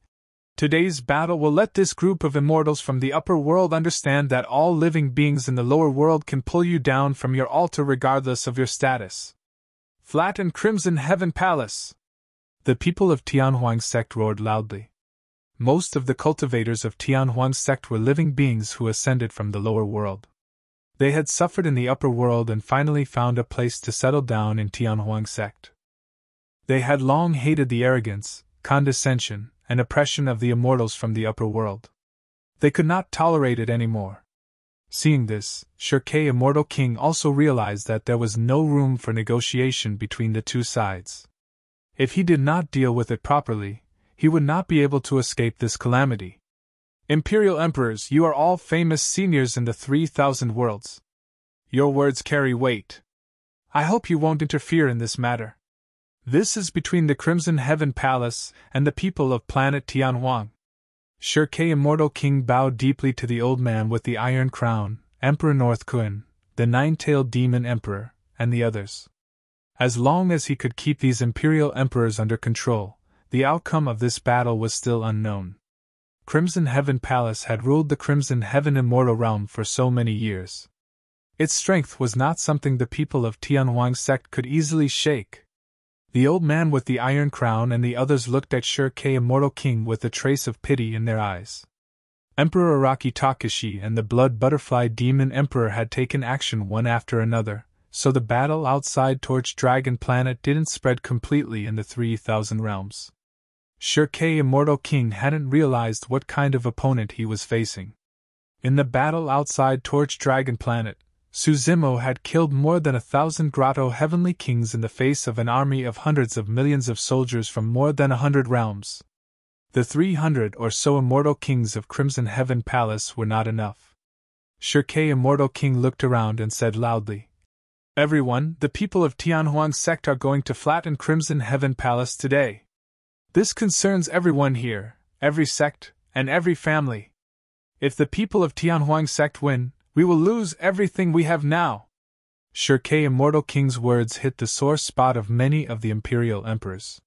Today's battle will let this group of immortals from the upper world understand that all living beings in the lower world can pull you down from your altar regardless of your status. Flatten Crimson Heaven Palace! The people of Tianhuang sect roared loudly. Most of the cultivators of Tianhuang sect were living beings who ascended from the lower world. They had suffered in the upper world and finally found a place to settle down in Tianhuang sect. They had long hated the arrogance, condescension, and oppression of the immortals from the upper world. They could not tolerate it anymore. Seeing this, Shirkei Immortal King also realized that there was no room for negotiation between the two sides. If he did not deal with it properly, he would not be able to escape this calamity. Imperial Emperors, you are all famous seniors in the 3,000 worlds. Your words carry weight. I hope you won't interfere in this matter. This is between the Crimson Heaven Palace and the people of planet Tianhuang. Shirkei Immortal King bowed deeply to the old man with the Iron Crown, Emperor North Kun, the Nine-Tailed Demon Emperor, and the others. As long as he could keep these Imperial Emperors under control, the outcome of this battle was still unknown. Crimson Heaven Palace had ruled the Crimson Heaven Immortal Realm for so many years. Its strength was not something the people of Tianhuang sect could easily shake. The old man with the Iron Crown and the others looked at Shirkei Immortal King with a trace of pity in their eyes. Emperor Araki Takashi and the Blood Butterfly Demon Emperor had taken action one after another, so the battle outside Torch Dragon Planet didn't spread completely in the 3,000 realms. Shirkei Immortal King hadn't realized what kind of opponent he was facing. In the battle outside Torch Dragon Planet, Suzimo had killed more than 1,000 Grotto Heavenly Kings in the face of an army of hundreds of millions of soldiers from more than 100 realms. The 300 or so Immortal Kings of Crimson Heaven Palace were not enough. Shirkei Immortal King looked around and said loudly, "Everyone, the people of Tianhuang sect are going to flatten Crimson Heaven Palace today. This concerns everyone here, every sect, and every family. If the people of Tianhuang sect win, we will lose everything we have now." Shirkei Immortal King's words hit the sore spot of many of the imperial emperors.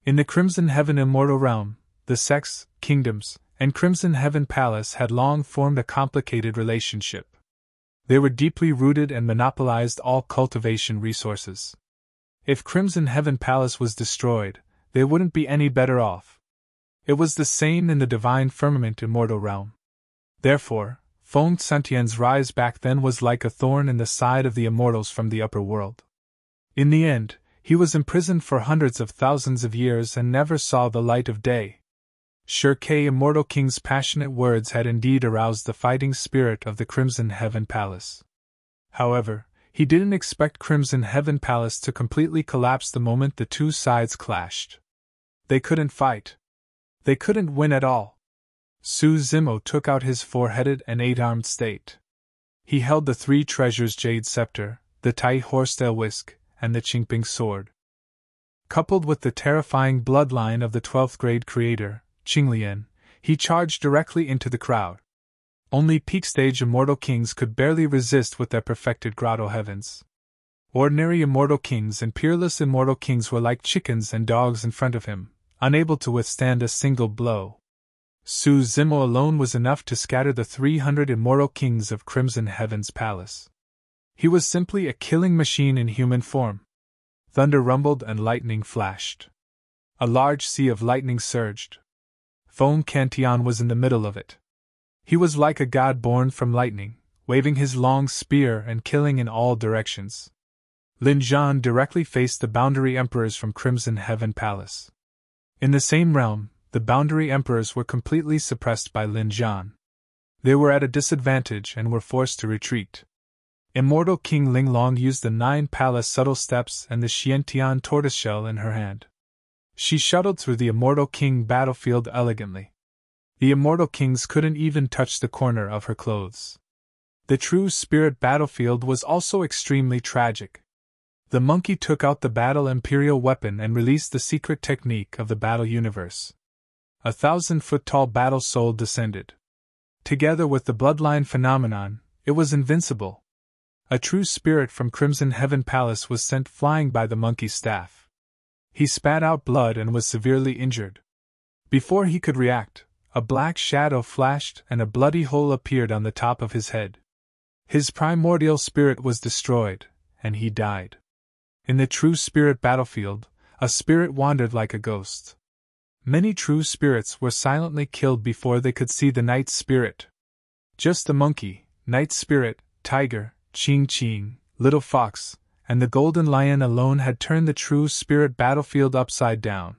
In the Crimson Heaven Immortal Realm, the sects, kingdoms, and Crimson Heaven Palace had long formed a complicated relationship. They were deeply rooted and monopolized all cultivation resources. If Crimson Heaven Palace was destroyed, they wouldn't be any better off. It was the same in the Divine Firmament Immortal Realm. Therefore, Feng Sentien's rise back then was like a thorn in the side of the immortals from the upper world. In the end, he was imprisoned for hundreds of thousands of years and never saw the light of day. Shirkei Immortal King's passionate words had indeed aroused the fighting spirit of the Crimson Heaven Palace. However, he didn't expect Crimson Heaven Palace to completely collapse the moment the two sides clashed. They couldn't fight. They couldn't win at all. Suzimo took out his four-headed and eight-armed state. He held the three treasures Jade Scepter, the Tai Horsetail Whisk, and the Qingping Sword. Coupled with the terrifying bloodline of the 12th grade creator, Qinglian, he charged directly into the crowd. Only peak-stage Immortal Kings could barely resist with their perfected Grotto Heavens. Ordinary Immortal Kings and peerless Immortal Kings were like chickens and dogs in front of him, unable to withstand a single blow. Suzimo alone was enough to scatter the 300 Immortal Kings of Crimson Heaven's Palace. He was simply a killing machine in human form. Thunder rumbled and lightning flashed. A large sea of lightning surged. Feng Cantian was in the middle of it. He was like a god born from lightning, waving his long spear and killing in all directions. Lin Zhan directly faced the Boundary Emperors from Crimson Heaven Palace. In the same realm, the Boundary Emperors were completely suppressed by Lin Zhan. They were at a disadvantage and were forced to retreat. Immortal King Linglong used the 9 palace subtle steps and the Xiantian tortoiseshell in her hand. She shuttled through the Immortal King battlefield elegantly. The Immortal Kings couldn't even touch the corner of her clothes. The True Spirit battlefield was also extremely tragic. The monkey took out the battle imperial weapon and released the secret technique of the battle universe. 1,000-foot-tall battle soul descended. Together with the bloodline phenomenon, it was invincible. A true spirit from Crimson Heaven Palace was sent flying by the monkey's staff. He spat out blood and was severely injured. Before he could react, a black shadow flashed and a bloody hole appeared on the top of his head. His primordial spirit was destroyed, and he died. In the True Spirit battlefield, a spirit wandered like a ghost. Many true spirits were silently killed before they could see the Night Spirit. Just the monkey, Night Spirit, Tiger, Qing, Little Fox, and the Golden Lion alone had turned the True Spirit battlefield upside down.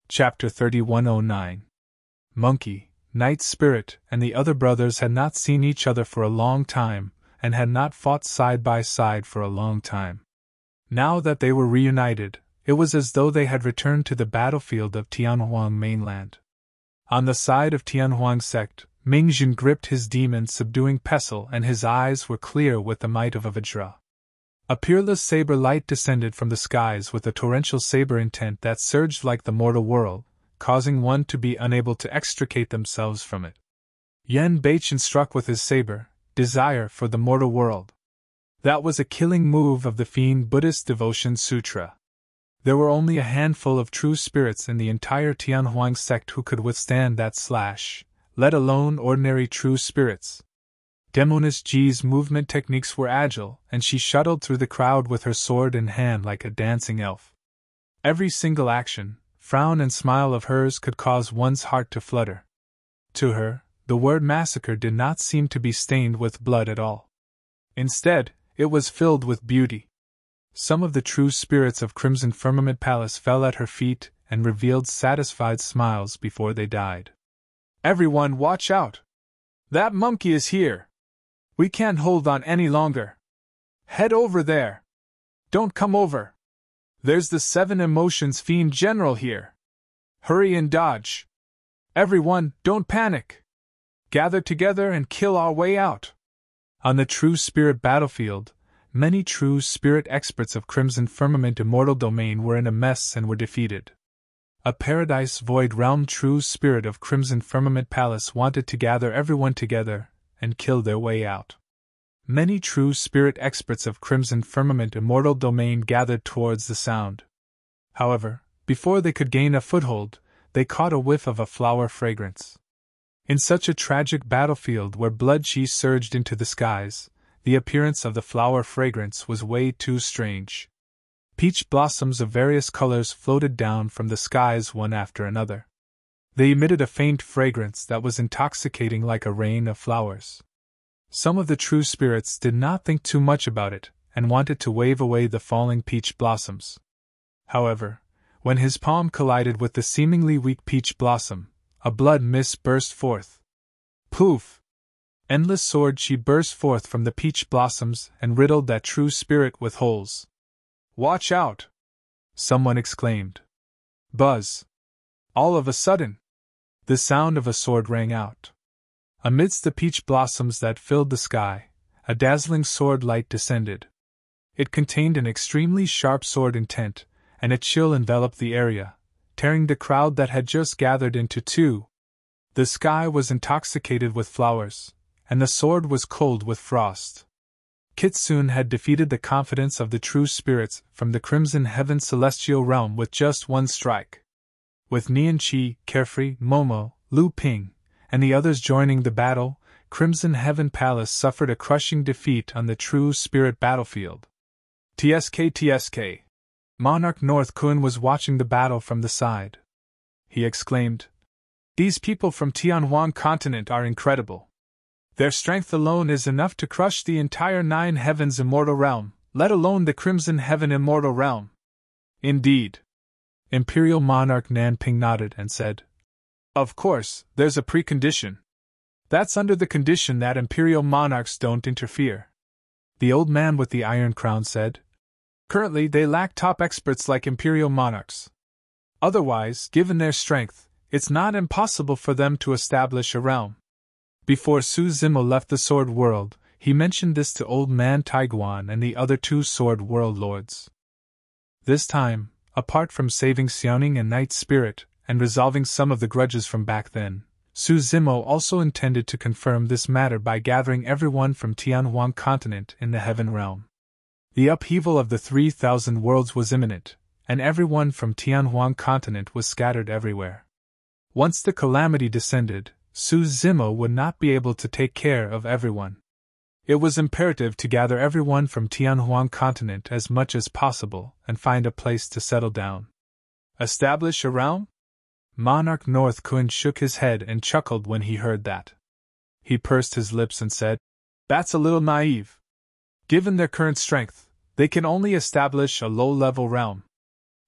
Chapter 3109. Monkey, Night Spirit, and the other brothers had not seen each other for a long time, and had not fought side by side for a long time. Now that they were reunited, it was as though they had returned to the battlefield of Tianhuang mainland. On the side of Tianhuang sect, Mingjun gripped his demon subduing pestle and his eyes were clear with the might of a Vajra. A peerless saber light descended from the skies with a torrential saber intent that surged like the mortal world, causing one to be unable to extricate themselves from it. Yen Baichen struck with his saber, desire for the mortal world. That was a killing move of the Fiend Buddhist Devotion Sutra. There were only a handful of true spirits in the entire Tianhuang sect who could withstand that slash, let alone ordinary true spirits. Demoness Ji's movement techniques were agile, and she shuttled through the crowd with her sword in hand like a dancing elf. Every single action, frown and smile of hers could cause one's heart to flutter. To her, the word massacre did not seem to be stained with blood at all. Instead, it was filled with beauty. Some of the true spirits of Crimson Firmament Palace fell at her feet and revealed satisfied smiles before they died. Everyone, watch out! That monkey is here! We can't hold on any longer! Head over there! Don't come over! There's the 7 Emotions Fiend General here! Hurry and dodge! Everyone, don't panic! Gather together and kill our way out! On the True Spirit battlefield, many true spirit experts of Crimson Firmament Immortal Domain were in a mess and were defeated. A Paradise Void Realm true spirit of Crimson Firmament Palace wanted to gather everyone together and kill their way out. Many true spirit experts of Crimson Firmament Immortal Domain gathered towards the sound. However, before they could gain a foothold, they caught a whiff of a flower fragrance. In such a tragic battlefield where blood chi surged into the skies, the appearance of the flower fragrance was way too strange. Peach blossoms of various colors floated down from the skies one after another. They emitted a faint fragrance that was intoxicating like a rain of flowers. Some of the true spirits did not think too much about it and wanted to wave away the falling peach blossoms. However, when his palm collided with the seemingly weak peach blossom, a blood mist burst forth. Poof! Endless sword chi burst forth from the peach blossoms and riddled that true spirit with holes. Watch out! Someone exclaimed. Buzz! All of a sudden, the sound of a sword rang out. Amidst the peach blossoms that filled the sky, a dazzling sword light descended. It contained an extremely sharp sword intent, and a chill enveloped the area, tearing the crowd that had just gathered into two. The sky was intoxicated with flowers, and the sword was cold with frost. Kitsune had defeated the confidence of the true spirits from the Crimson Heaven Celestial Realm with just one strike. With Nian Chi, Carefree, Momo, Lu Ping, and the others joining the battle, Crimson Heaven Palace suffered a crushing defeat on the true spirit battlefield. TSK. Monarch North Kun was watching the battle from the side. He exclaimed, "These people from Tianhuan continent are incredible. Their strength alone is enough to crush the entire 9 Heavens Immortal Realm, let alone the Crimson Heaven Immortal Realm." Indeed. Imperial Monarch Nanping nodded and said, "Of course, there's a precondition. That's under the condition that Imperial Monarchs don't interfere." The old man with the iron crown said, "Currently they lack top experts like Imperial Monarchs. Otherwise, given their strength, it's not impossible for them to establish a realm." Before Su Zimo left the Sword World, he mentioned this to Old Man Taiguan and the other 2 Sword World Lords. This time, apart from saving Xiaoning and Night Spirit, and resolving some of the grudges from back then, Su Zimo also intended to confirm this matter by gathering everyone from Tianhuan continent in the Heaven Realm. The upheaval of the 3,000 worlds was imminent, and everyone from Tianhuan continent was scattered everywhere. Once the calamity descended, Su Zimo would not be able to take care of everyone. It was imperative to gather everyone from Tianhuan continent as much as possible and find a place to settle down. Establish a realm? Monarch North Kun shook his head and chuckled when he heard that. He pursed his lips and said, "That's a little naive. Given their current strength, they can only establish a low-level realm.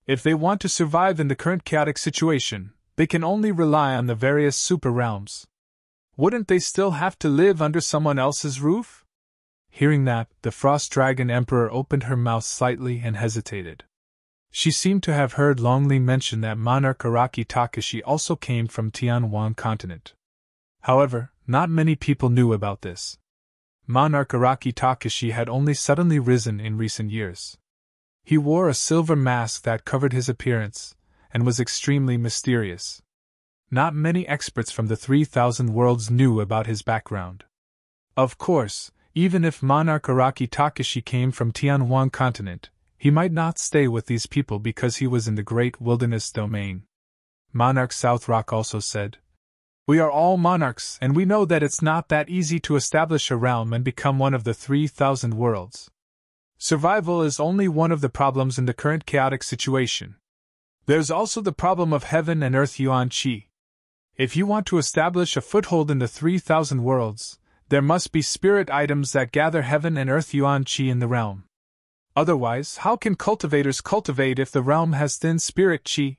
If they want to survive in the current chaotic situation, they can only rely on the various super realms. Wouldn't they still have to live under someone else's roof?" Hearing that, the Frost Dragon Emperor opened her mouth slightly and hesitated. She seemed to have heard Longli mention that Monarch Araki Takashi also came from Tianhuan continent. However, not many people knew about this. Monarch Araki Takashi had only suddenly risen in recent years. He wore a silver mask that covered his appearance, and was extremely mysterious. Not many experts from the 3,000 worlds knew about his background. Of course, even if Monarch Araki Takashi came from Tianhuan continent, he might not stay with these people because he was in the Great Wilderness Domain. Monarch Southrock also said, "We are all monarchs, and we know that it's not that easy to establish a realm and become one of the 3,000 worlds. Survival is only one of the problems in the current chaotic situation. There's also the problem of heaven and earth yuan qi. If you want to establish a foothold in the 3,000 worlds, there must be spirit items that gather heaven and earth yuan qi in the realm. Otherwise, how can cultivators cultivate if the realm has thin spirit chi?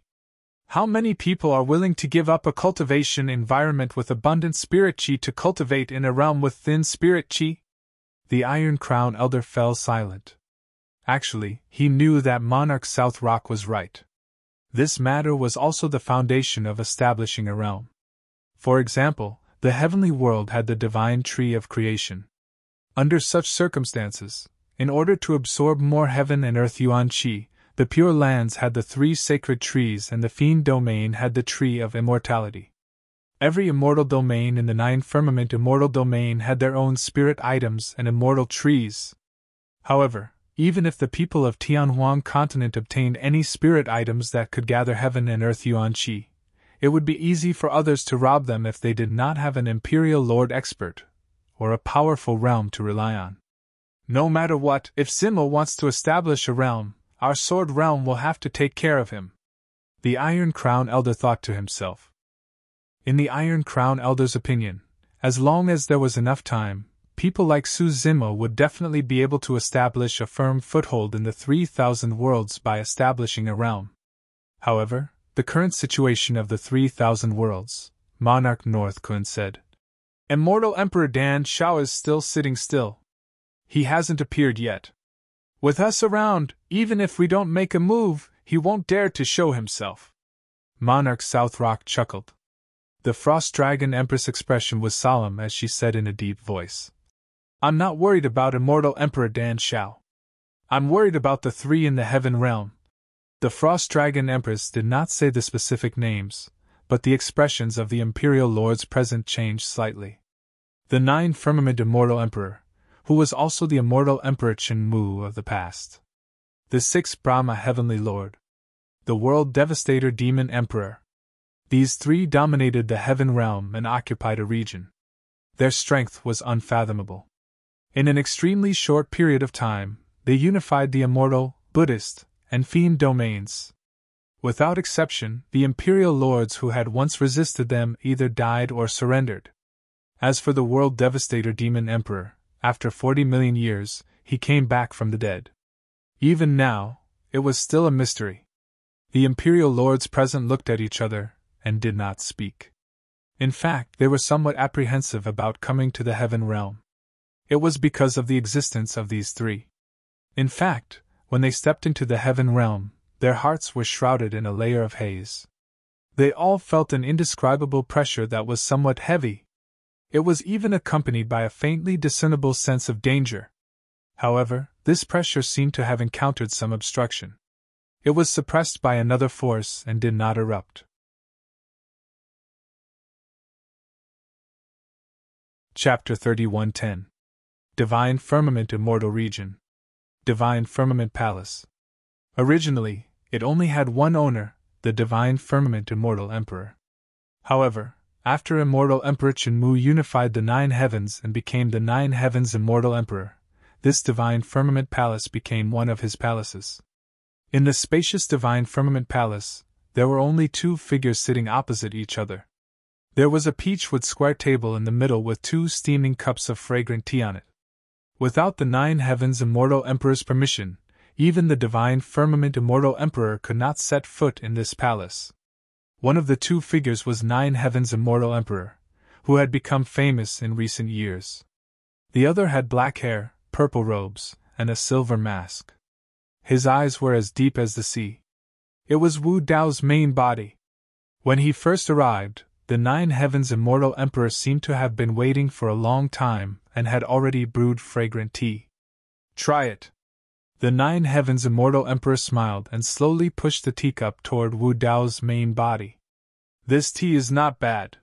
How many people are willing to give up a cultivation environment with abundant spirit chi to cultivate in a realm with thin spirit chi? The Iron Crown Elder fell silent. Actually, he knew that Monarch South Rock was right. This matter was also the foundation of establishing a realm. For example, the heavenly world had the divine tree of creation. Under such circumstances, in order to absorb more heaven and earth yuan qi, the Pure Lands had the 3 sacred trees and the Fiend domain had the tree of immortality. Every immortal domain in the 9 firmament immortal domain had their own spirit items and immortal trees. However, even if the people of Tianhuang continent obtained any spirit items that could gather heaven and earth yuan qi, it would be easy for others to rob them if they did not have an imperial lord expert, or a powerful realm to rely on. No matter what, if Simo wants to establish a realm, our sword realm will have to take care of him. The Iron Crown Elder thought to himself. In the Iron Crown Elder's opinion, as long as there was enough time, people like Su Zimo would definitely be able to establish a firm foothold in the 3,000 worlds by establishing a realm. However, the current situation of the 3,000 worlds, Monarch North Kun said. Immortal Emperor Dan Shao is still sitting still. He hasn't appeared yet. With us around, even if we don't make a move, he won't dare to show himself. Monarch South Rock chuckled. The Frost Dragon Empress expression was solemn as she said in a deep voice. I'm not worried about Immortal Emperor Dan Shao. I'm worried about the 3 in the Heaven Realm. The Frost Dragon Empress did not say the specific names, but the expressions of the Imperial Lords present changed slightly. The 9 Firmament Immortal Emperor, who was also the Immortal Emperor Chen Mu of the past. The 6 Brahma Heavenly Lord. The World Devastator Demon Emperor. These 3 dominated the Heaven Realm and occupied a region. Their strength was unfathomable. In an extremely short period of time, they unified the Immortal, Buddhist, and Fiend domains. Without exception, the Imperial Lords who had once resisted them either died or surrendered. As for the World Devastator Demon Emperor, after 40 million years, he came back from the dead. Even now, it was still a mystery. The Imperial Lords present looked at each other, and did not speak. In fact, they were somewhat apprehensive about coming to the Heaven Realm. It was because of the existence of these 3. In fact, when they stepped into the Heaven Realm, their hearts were shrouded in a layer of haze. They all felt an indescribable pressure that was somewhat heavy. It was even accompanied by a faintly discernible sense of danger. However, this pressure seemed to have encountered some obstruction. It was suppressed by another force and did not erupt. Chapter 31:10 Divine Firmament Immortal Region. Divine Firmament Palace. Originally, it only had one owner, the Divine Firmament Immortal Emperor. However, after Immortal Emperor Chenmu unified the 9 heavens and became the 9 heavens Immortal Emperor, this Divine Firmament Palace became one of his palaces. In the spacious Divine Firmament Palace, there were only 2 figures sitting opposite each other. There was a peachwood square table in the middle with 2 steaming cups of fragrant tea on it. Without the 9 heavens Immortal Emperor's permission, even the Divine Firmament Immortal Emperor could not set foot in this palace. One of the 2 figures was 9 heavens Immortal Emperor, who had become famous in recent years. The other had black hair, purple robes, and a silver mask. His eyes were as deep as the sea. It was Wu Dao's main body. When he first arrived, the 9 heavens Immortal Emperor seemed to have been waiting for a long time and had already brewed fragrant tea. Try it. The 9 heavens Immortal Emperor smiled and slowly pushed the teacup toward Wu Dao's main body. This tea is not bad.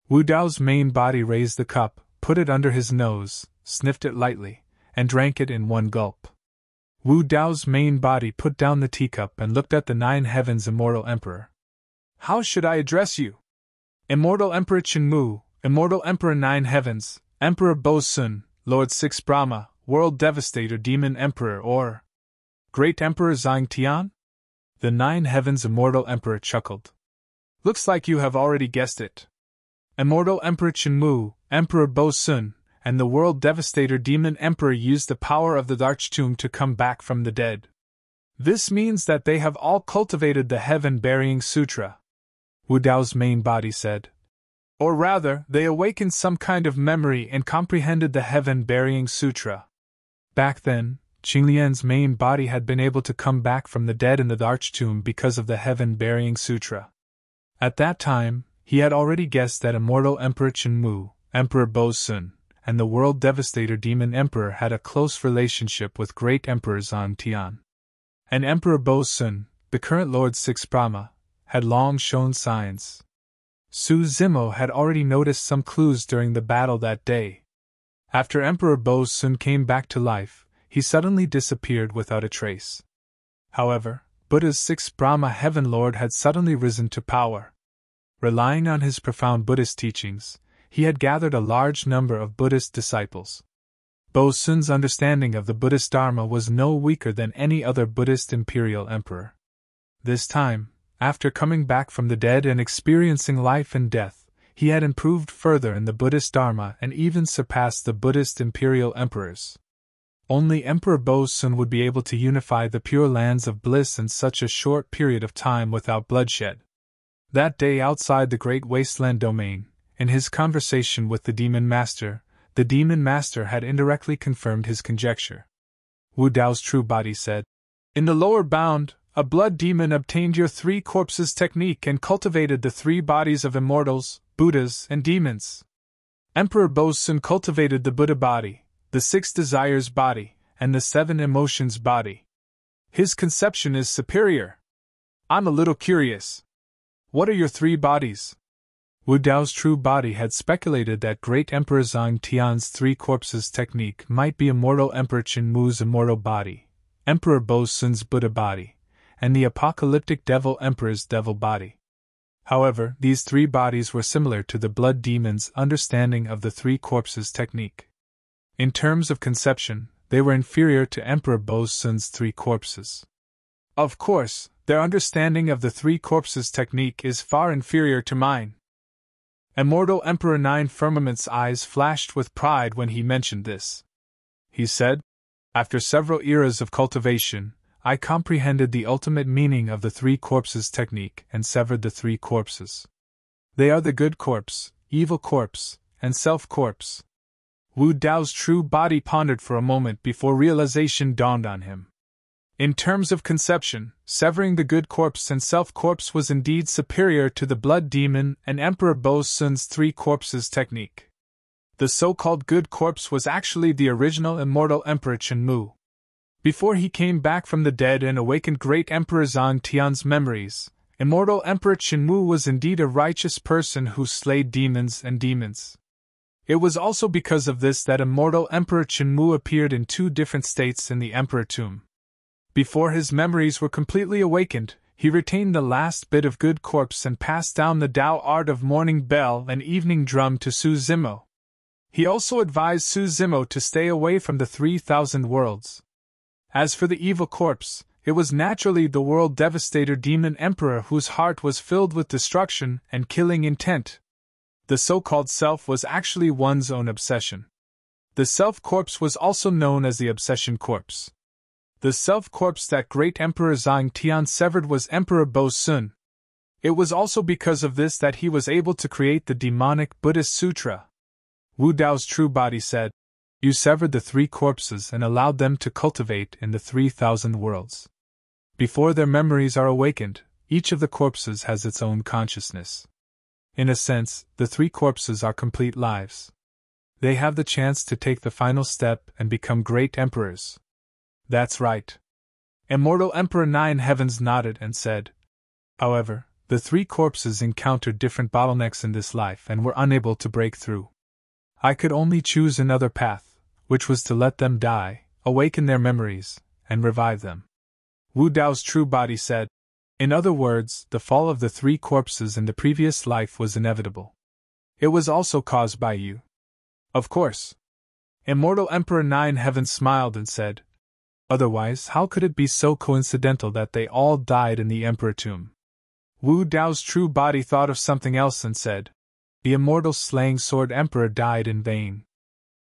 Wu Dao's main body raised the cup, put it under his nose, sniffed it lightly, and drank it in one gulp. Wu Dao's main body put down the teacup and looked at the 9 heavens Immortal Emperor. How should I address you? Immortal Emperor Chenmu, Immortal Emperor 9 heavens, Emperor Bo Sun, Lord 6 Brahma, World Devastator Demon Emperor, or Great Emperor Zhang Tian? The 9 heavens Immortal Emperor chuckled. Looks like you have already guessed it. Immortal Emperor Chenmu, Emperor Bo Sun, and the World Devastator Demon Emperor used the power of the Dark Tomb to come back from the dead. This means that they have all cultivated the Heaven-Burying Sutra, Wu Dao's main body said. Or rather, they awakened some kind of memory and comprehended the Heaven-Burying Sutra. Back then, Qinglian's main body had been able to come back from the dead in the Dark Tomb because of the Heaven-Burying Sutra. At that time, he had already guessed that immortal Emperor Qinmu, Emperor Bo Sun, and the World Devastator Demon Emperor had a close relationship with Great Emperor Zhang Tian. And Emperor Bo Sun, the current Lord Six Brahma, had long shown signs. Su Zimo had already noticed some clues during the battle that day. After Emperor Bo Sun came back to life, he suddenly disappeared without a trace. However, Buddha's Sixth Brahma Heaven Lord had suddenly risen to power. Relying on his profound Buddhist teachings, he had gathered a large number of Buddhist disciples. Bo Sun's understanding of the Buddhist Dharma was no weaker than any other Buddhist imperial emperor. This time, after coming back from the dead and experiencing life and death, he had improved further in the Buddhist Dharma and even surpassed the Buddhist imperial emperors. Only Emperor Bo Sun would be able to unify the Pure Lands of Bliss in such a short period of time without bloodshed. That day outside the Great Wasteland Domain, in his conversation with the Demon Master had indirectly confirmed his conjecture. Wu Dao's true body said, "In the lower bound, a blood demon obtained your three corpses technique and cultivated the three bodies of immortals, Buddhas, and demons. Emperor Bo Sun cultivated the Buddha body, the six desires body, and the seven emotions body. His conception is superior. I'm a little curious. What are your three bodies?" Wu Dao's true body had speculated that Great Emperor Zhang Tian's three corpses technique might be Immortal Emperor Qinmu's immortal body, Emperor Bo Sun's Buddha body, and the Apocalyptic Devil Emperor's devil body. However, these three bodies were similar to the blood demon's understanding of the three corpses technique. In terms of conception, they were inferior to Emperor Bo Sun's three corpses. Of course, their understanding of the three corpses technique is far inferior to mine. Immortal Emperor Nine Firmament's eyes flashed with pride when he mentioned this. He said, "After several eras of cultivation, I comprehended the ultimate meaning of the three corpses technique and severed the three corpses. They are the good corpse, evil corpse, and self corpse." Wu Dao's true body pondered for a moment before realization dawned on him. In terms of conception, severing the good corpse and self corpse was indeed superior to the blood demon and Emperor Bo Sun's three corpses technique. The so-called good corpse was actually the original immortal Emperor Qinmu. Before he came back from the dead and awakened Great Emperor Zhang Tian's memories, immortal Emperor Qinmu was indeed a righteous person who slayed demons and demons. It was also because of this that immortal Emperor Qinmu appeared in two different states in the Emperor Tomb. Before his memories were completely awakened, he retained the last bit of good corpse and passed down the Tao art of morning bell and evening drum to Su Zimo. He also advised Su Zimo to stay away from the 3,000 worlds. As for the evil corpse, it was naturally the World Devastator Demon Emperor whose heart was filled with destruction and killing intent. The so-called self was actually one's own obsession. The self-corpse was also known as the obsession corpse. The self-corpse that Great Emperor Zhang Tian severed was Emperor Bo Sun. It was also because of this that he was able to create the demonic Buddhist Sutra. Wu Dao's true body said, "You severed the three corpses and allowed them to cultivate in the 3,000 worlds. Before their memories are awakened, each of the corpses has its own consciousness. In a sense, the three corpses are complete lives. They have the chance to take the final step and become great emperors." "That's right." Immortal Emperor Nine Heavens nodded and said, "However, the three corpses encountered different bottlenecks in this life and were unable to break through. I could only choose another path, which was to let them die, awaken their memories, and revive them." Wu Dao's true body said, "In other words, the fall of the three corpses in the previous life was inevitable. It was also caused by you." "Of course." Immortal Emperor Nine Heavens smiled and said, "Otherwise, how could it be so coincidental that they all died in the Emperor Tomb?" Wu Dao's true body thought of something else and said, "The immortal slaying sword emperor died in vain.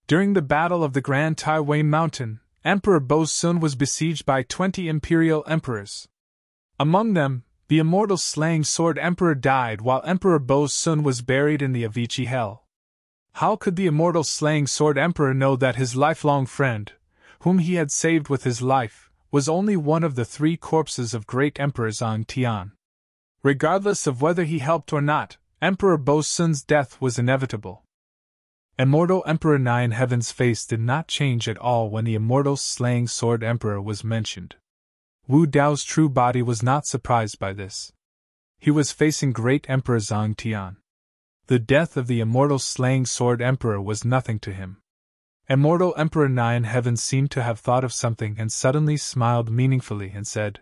During the Battle of the Grand Taiwei Mountain, Emperor Bosun was besieged by 20 imperial emperors. Among them, the immortal slaying sword emperor died while Emperor Bosun was buried in the Avicii Hell. How could the immortal slaying sword emperor know that his lifelong friend, whom he had saved with his life, was only one of the 3 corpses of great Emperor Zhang Tian? Regardless of whether he helped or not, Emperor Bosun's death was inevitable. Immortal Emperor Nine Heaven's face did not change at all when the immortal slaying sword emperor was mentioned. Wu Dao's true body was not surprised by this. He was facing great Emperor Zhang Tian. The death of the immortal slaying sword emperor was nothing to him. Immortal Emperor Nine Heavens seemed to have thought of something and suddenly smiled meaningfully and said,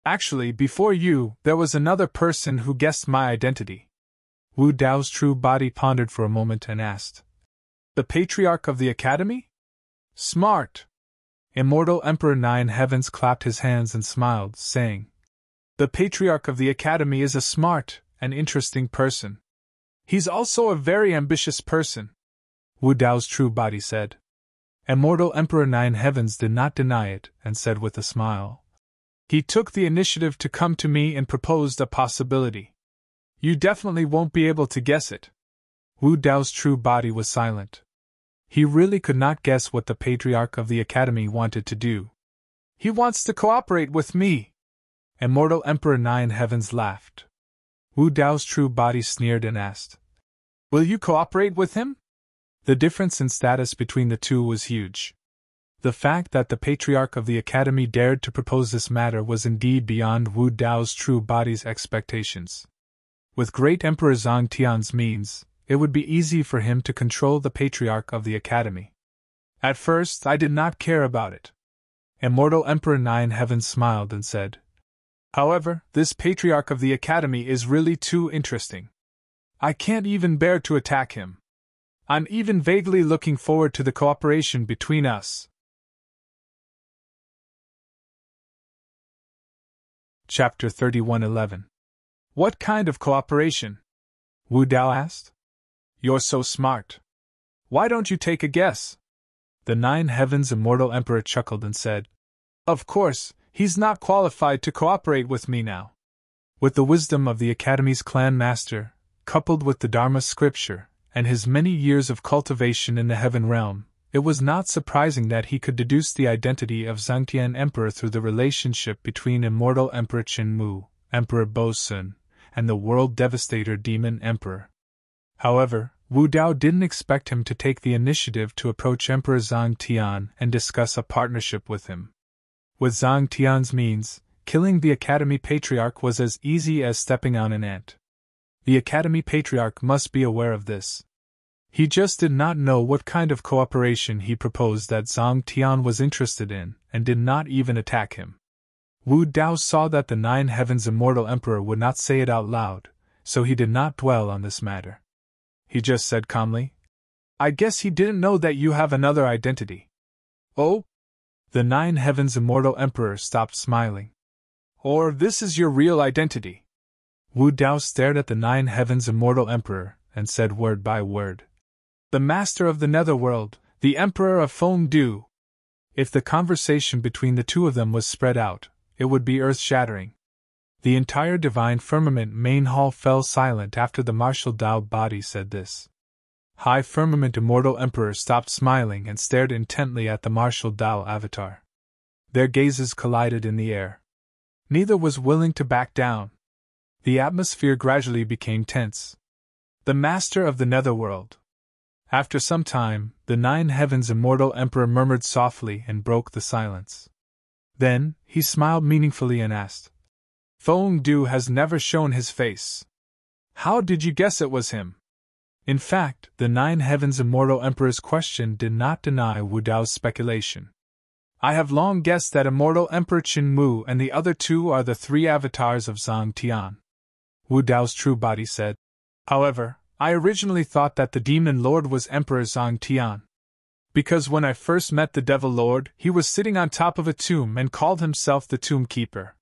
"Actually, before you, there was another person who guessed my identity." Wu Dao's true body pondered for a moment and asked, "The Patriarch of the Academy?" "Smart!" Immortal Emperor Nine Heavens clapped his hands and smiled, saying, "The Patriarch of the Academy is a smart and interesting person. He's also a very ambitious person," Wu Dao's true body said. Immortal Emperor Nine Heavens did not deny it and said with a smile, "He took the initiative to come to me and proposed a possibility. You definitely won't be able to guess it." Wu Dao's true body was silent. He really could not guess what the Patriarch of the Academy wanted to do. "He wants to cooperate with me." Immortal Emperor Nine Heavens laughed. Wu Dao's true body sneered and asked, "Will you cooperate with him?" The difference in status between the two was huge. The fact that the Patriarch of the Academy dared to propose this matter was indeed beyond Wu Dao's true body's expectations. With great Emperor Zhang Tian's means, it would be easy for him to control the Patriarch of the Academy. "At first, I did not care about it." Immortal Emperor Nine Heavens smiled and said, "However, this Patriarch of the Academy is really too interesting. I can't even bear to attack him. I'm even vaguely looking forward to the cooperation between us." Chapter 31:11. "What kind of cooperation?" Wu Dao asked. "You're so smart. Why don't you take a guess?" The Nine Heavens Immortal Emperor chuckled and said, "Of course, he's not qualified to cooperate with me now." With the wisdom of the Academy's clan master, coupled with the Dharma scripture, and his many years of cultivation in the heaven realm, it was not surprising that he could deduce the identity of Zhangtian Emperor through the relationship between Immortal Emperor Qin Mu, Emperor Bosun, and the World Devastator Demon Emperor. However, Wu Dao didn't expect him to take the initiative to approach Emperor Zhang Tian and discuss a partnership with him. With Zhang Tian's means, killing the Academy Patriarch was as easy as stepping on an ant. The Academy Patriarch must be aware of this. He just did not know what kind of cooperation he proposed that Zhang Tian was interested in, and did not even attack him. Wu Dao saw that the Nine Heavens Immortal Emperor would not say it out loud, so he did not dwell on this matter. He just said calmly, "I guess he didn't know that you have another identity." "Oh?" The Nine Heavens Immortal Emperor stopped smiling. "Or this is your real identity?" Wu Dao stared at the Nine Heavens Immortal Emperor, and said word by word, "The Master of the Netherworld, the Emperor of Fengdu." If the conversation between the two of them was spread out, it would be earth-shattering. The entire divine firmament main hall fell silent after the martial Dao body said this. High Firmament Immortal Emperor stopped smiling and stared intently at the martial Dao avatar. Their gazes collided in the air. Neither was willing to back down. The atmosphere gradually became tense. "The Master of the Netherworld." After some time, the Nine Heavens Immortal Emperor murmured softly and broke the silence. Then, he smiled meaningfully and asked, "Fengdu has never shown his face. How did you guess it was him?" In fact, the Nine Heavens Immortal Emperor's question did not deny Wu Dao's speculation. "I have long guessed that Immortal Emperor Qin Mu and the other two are the 3 avatars of Zhang Tian," Wu Dao's true body said. "However, I originally thought that the Demon Lord was Emperor Zhang Tian. Because when I first met the Devil Lord, he was sitting on top of a tomb and called himself the Tomb Keeper.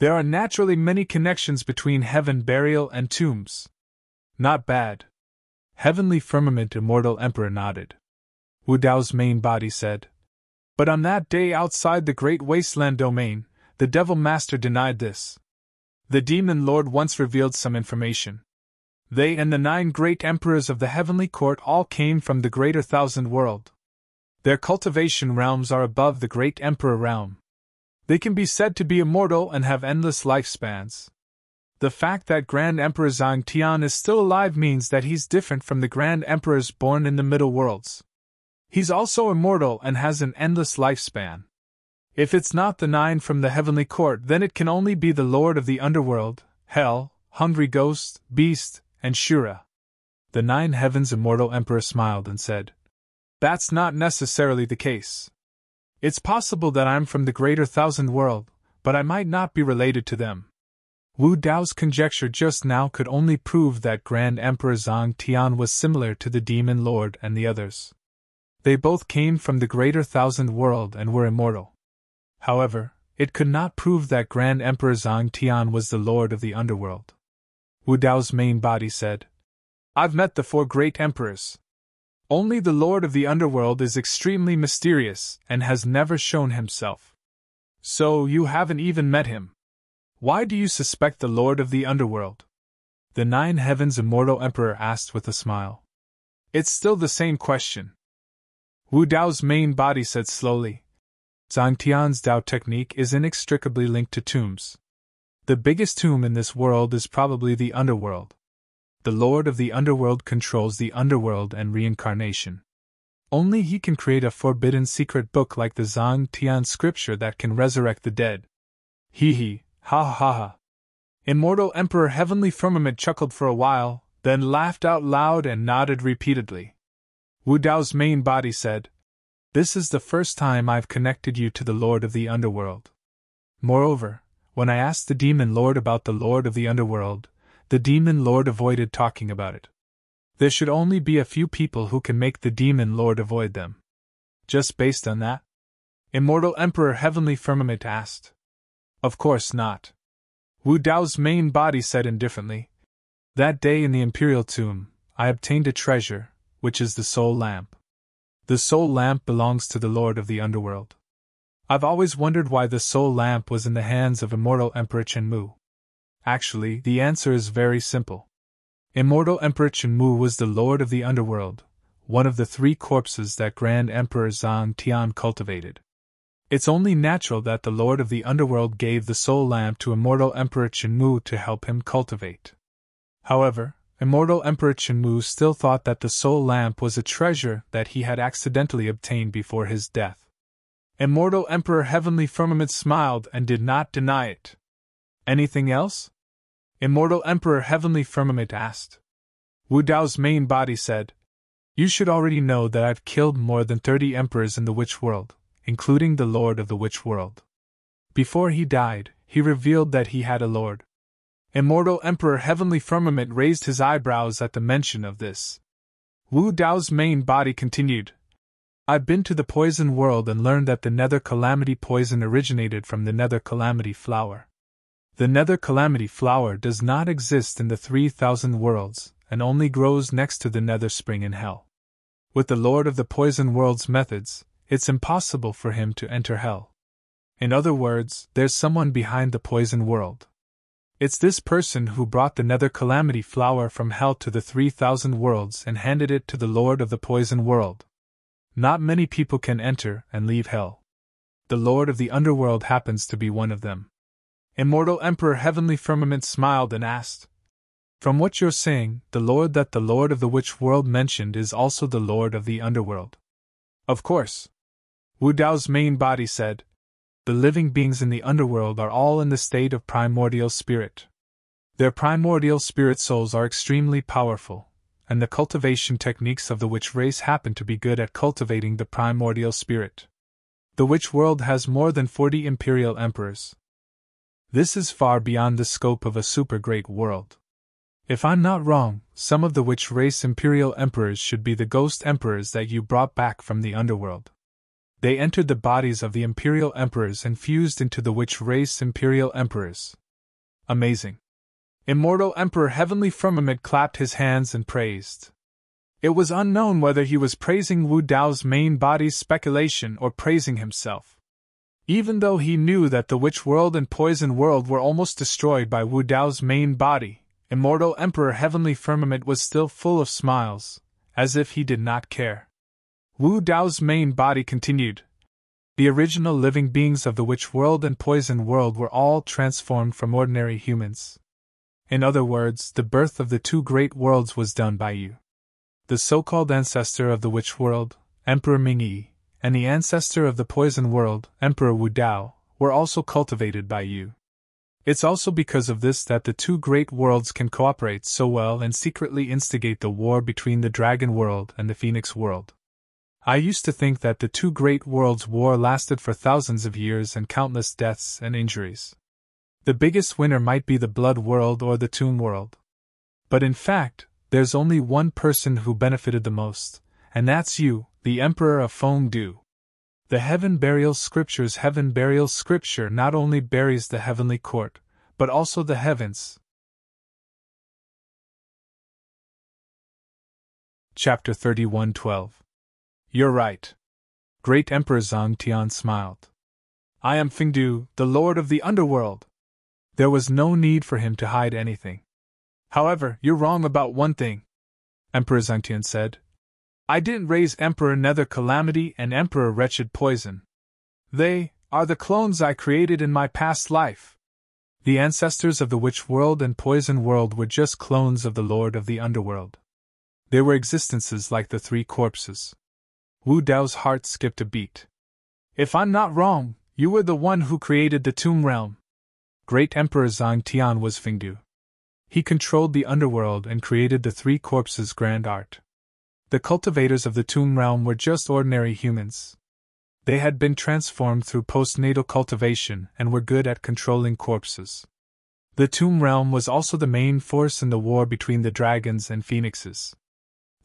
There are naturally many connections between heaven burial and tombs." "Not bad." Heavenly Firmament Immortal Emperor nodded. Wu Dao's main body said. But on that day outside the great wasteland domain, the Devil Master denied this. The Demon Lord once revealed some information. They and the 9 great emperors of the heavenly court all came from the greater thousand world. Their cultivation realms are above the great emperor realm. They can be said to be immortal and have endless lifespans. The fact that Grand Emperor Zhang Tian is still alive means that he's different from the Grand Emperors born in the Middle Worlds. He's also immortal and has an endless lifespan. If it's not the 9 from the heavenly court, then it can only be the Lord of the Underworld, Hell, Hungry Ghost, Beast, and Shura. The 9 Heavens Immortal Emperor smiled and said, That's not necessarily the case. It's possible that I'm from the greater thousand world, but I might not be related to them. Wu Dao's conjecture just now could only prove that Grand Emperor Zhang Tian was similar to the Demon Lord and the others. They both came from the greater thousand world and were immortal. However, it could not prove that Grand Emperor Zhang Tian was the Lord of the Underworld. Wu Dao's main body said, I've met the 4 great emperors. Only the Lord of the Underworld is extremely mysterious and has never shown himself. So you haven't even met him. Why do you suspect the Lord of the Underworld? The 9 Heavens Immortal Emperor asked with a smile. It's still the same question. Wu Dao's main body said slowly, Zhang Tian's Dao technique is inextricably linked to tombs. The biggest tomb in this world is probably the Underworld. The Lord of the Underworld controls the Underworld and reincarnation. Only he can create a forbidden secret book like the Zhang Tian scripture that can resurrect the dead. Hee, ha ha ha. Immortal Emperor Heavenly Firmament chuckled for a while, then laughed out loud and nodded repeatedly. Wu Dao's main body said, This is the first time I've connected you to the Lord of the Underworld. Moreover, when I asked the Demon Lord about the Lord of the Underworld, the Demon Lord avoided talking about it. There should only be a few people who can make the Demon Lord avoid them. Just based on that? Immortal Emperor Heavenly Firmament asked. Of course not. Wu Dao's main body said indifferently. That day in the Imperial Tomb, I obtained a treasure, which is the Soul Lamp. The Soul Lamp belongs to the Lord of the Underworld. I've always wondered why the Soul Lamp was in the hands of Immortal Emperor Chenmu. Actually, the answer is very simple. Immortal Emperor Chenmu was the Lord of the Underworld, one of the 3 corpses that Grand Emperor Zhang Tian cultivated. It's only natural that the Lord of the Underworld gave the Soul Lamp to Immortal Emperor Chenmu to help him cultivate. However, Immortal Emperor Chenmu still thought that the Soul Lamp was a treasure that he had accidentally obtained before his death. Immortal Emperor Heavenly Firmament smiled and did not deny it. Anything else? Immortal Emperor Heavenly Firmament asked. Wu Dao's main body said, You should already know that I've killed more than 30 emperors in the Witch World, including the Lord of the Witch World. Before he died, he revealed that he had a lord. Immortal Emperor Heavenly Firmament raised his eyebrows at the mention of this. Wu Dao's main body continued, I've been to the Poison World and learned that the Nether Calamity poison originated from the Nether Calamity flower. The Nether Calamity flower does not exist in the 3,000 worlds, and only grows next to the Nether Spring in Hell. With the Lord of the Poison World's methods, it's impossible for him to enter Hell. In other words, there's someone behind the Poison World. It's this person who brought the Nether Calamity flower from Hell to the 3,000 worlds and handed it to the Lord of the Poison World. Not many people can enter and leave Hell. The Lord of the Underworld happens to be one of them. Immortal Emperor Heavenly Firmament smiled and asked, From what you're saying, the Lord that the Lord of the Witch World mentioned is also the Lord of the Underworld. Of course. Wu Dao's main body said, The living beings in the Underworld are all in the state of primordial spirit. Their primordial spirit souls are extremely powerful, and the cultivation techniques of the witch race happen to be good at cultivating the primordial spirit. The Witch World has more than 40 imperial emperors. This is far beyond the scope of a super great world. If I'm not wrong, some of the witch race imperial emperors should be the ghost emperors that you brought back from the underworld. They entered the bodies of the imperial emperors and fused into the witch race imperial emperors. Amazing. Immortal Emperor Heavenly Firmament clapped his hands and praised. It was unknown whether he was praising Wu Dao's main body's speculation or praising himself. Even though he knew that the Witch World and Poison World were almost destroyed by Wu Dao's main body, Immortal Emperor Heavenly Firmament was still full of smiles, as if he did not care. Wu Dao's main body continued. The original living beings of the Witch World and Poison World were all transformed from ordinary humans. In other words, the birth of the two great worlds was done by you. The so-called ancestor of the Witch World, Emperor Mingyi, and the ancestor of the Poison World, Emperor Wu Dao, were also cultivated by you. It's also because of this that the two great worlds can cooperate so well and secretly instigate the war between the Dragon World and the Phoenix World. I used to think that the two great worlds' war lasted for thousands of years and countless deaths and injuries. The biggest winner might be the Blood World or the Tomb World. But in fact, there's only one person who benefited the most, and that's you, the Emperor of Fengdu. The Heaven Burial Scripture not only buries the heavenly court, but also the heavens. Chapter 31:12. You're right. Great Emperor Zhang Tian smiled. I am Fengdu, the Lord of the Underworld. There was no need for him to hide anything. However, you're wrong about one thing, Emperor Zhang Tian said. I didn't raise Emperor Nether Calamity and Emperor Wretched Poison. They are the clones I created in my past life. The ancestors of the Witch World and Poison World were just clones of the Lord of the Underworld. They were existences like the three corpses. Wu Dao's heart skipped a beat. If I'm not wrong, you were the one who created the Tomb Realm. Great Emperor Zhang Tian was Fengdu. He controlled the underworld and created the three corpses' grand art. The cultivators of the Tomb Realm were just ordinary humans. They had been transformed through postnatal cultivation and were good at controlling corpses. The Tomb Realm was also the main force in the war between the dragons and phoenixes.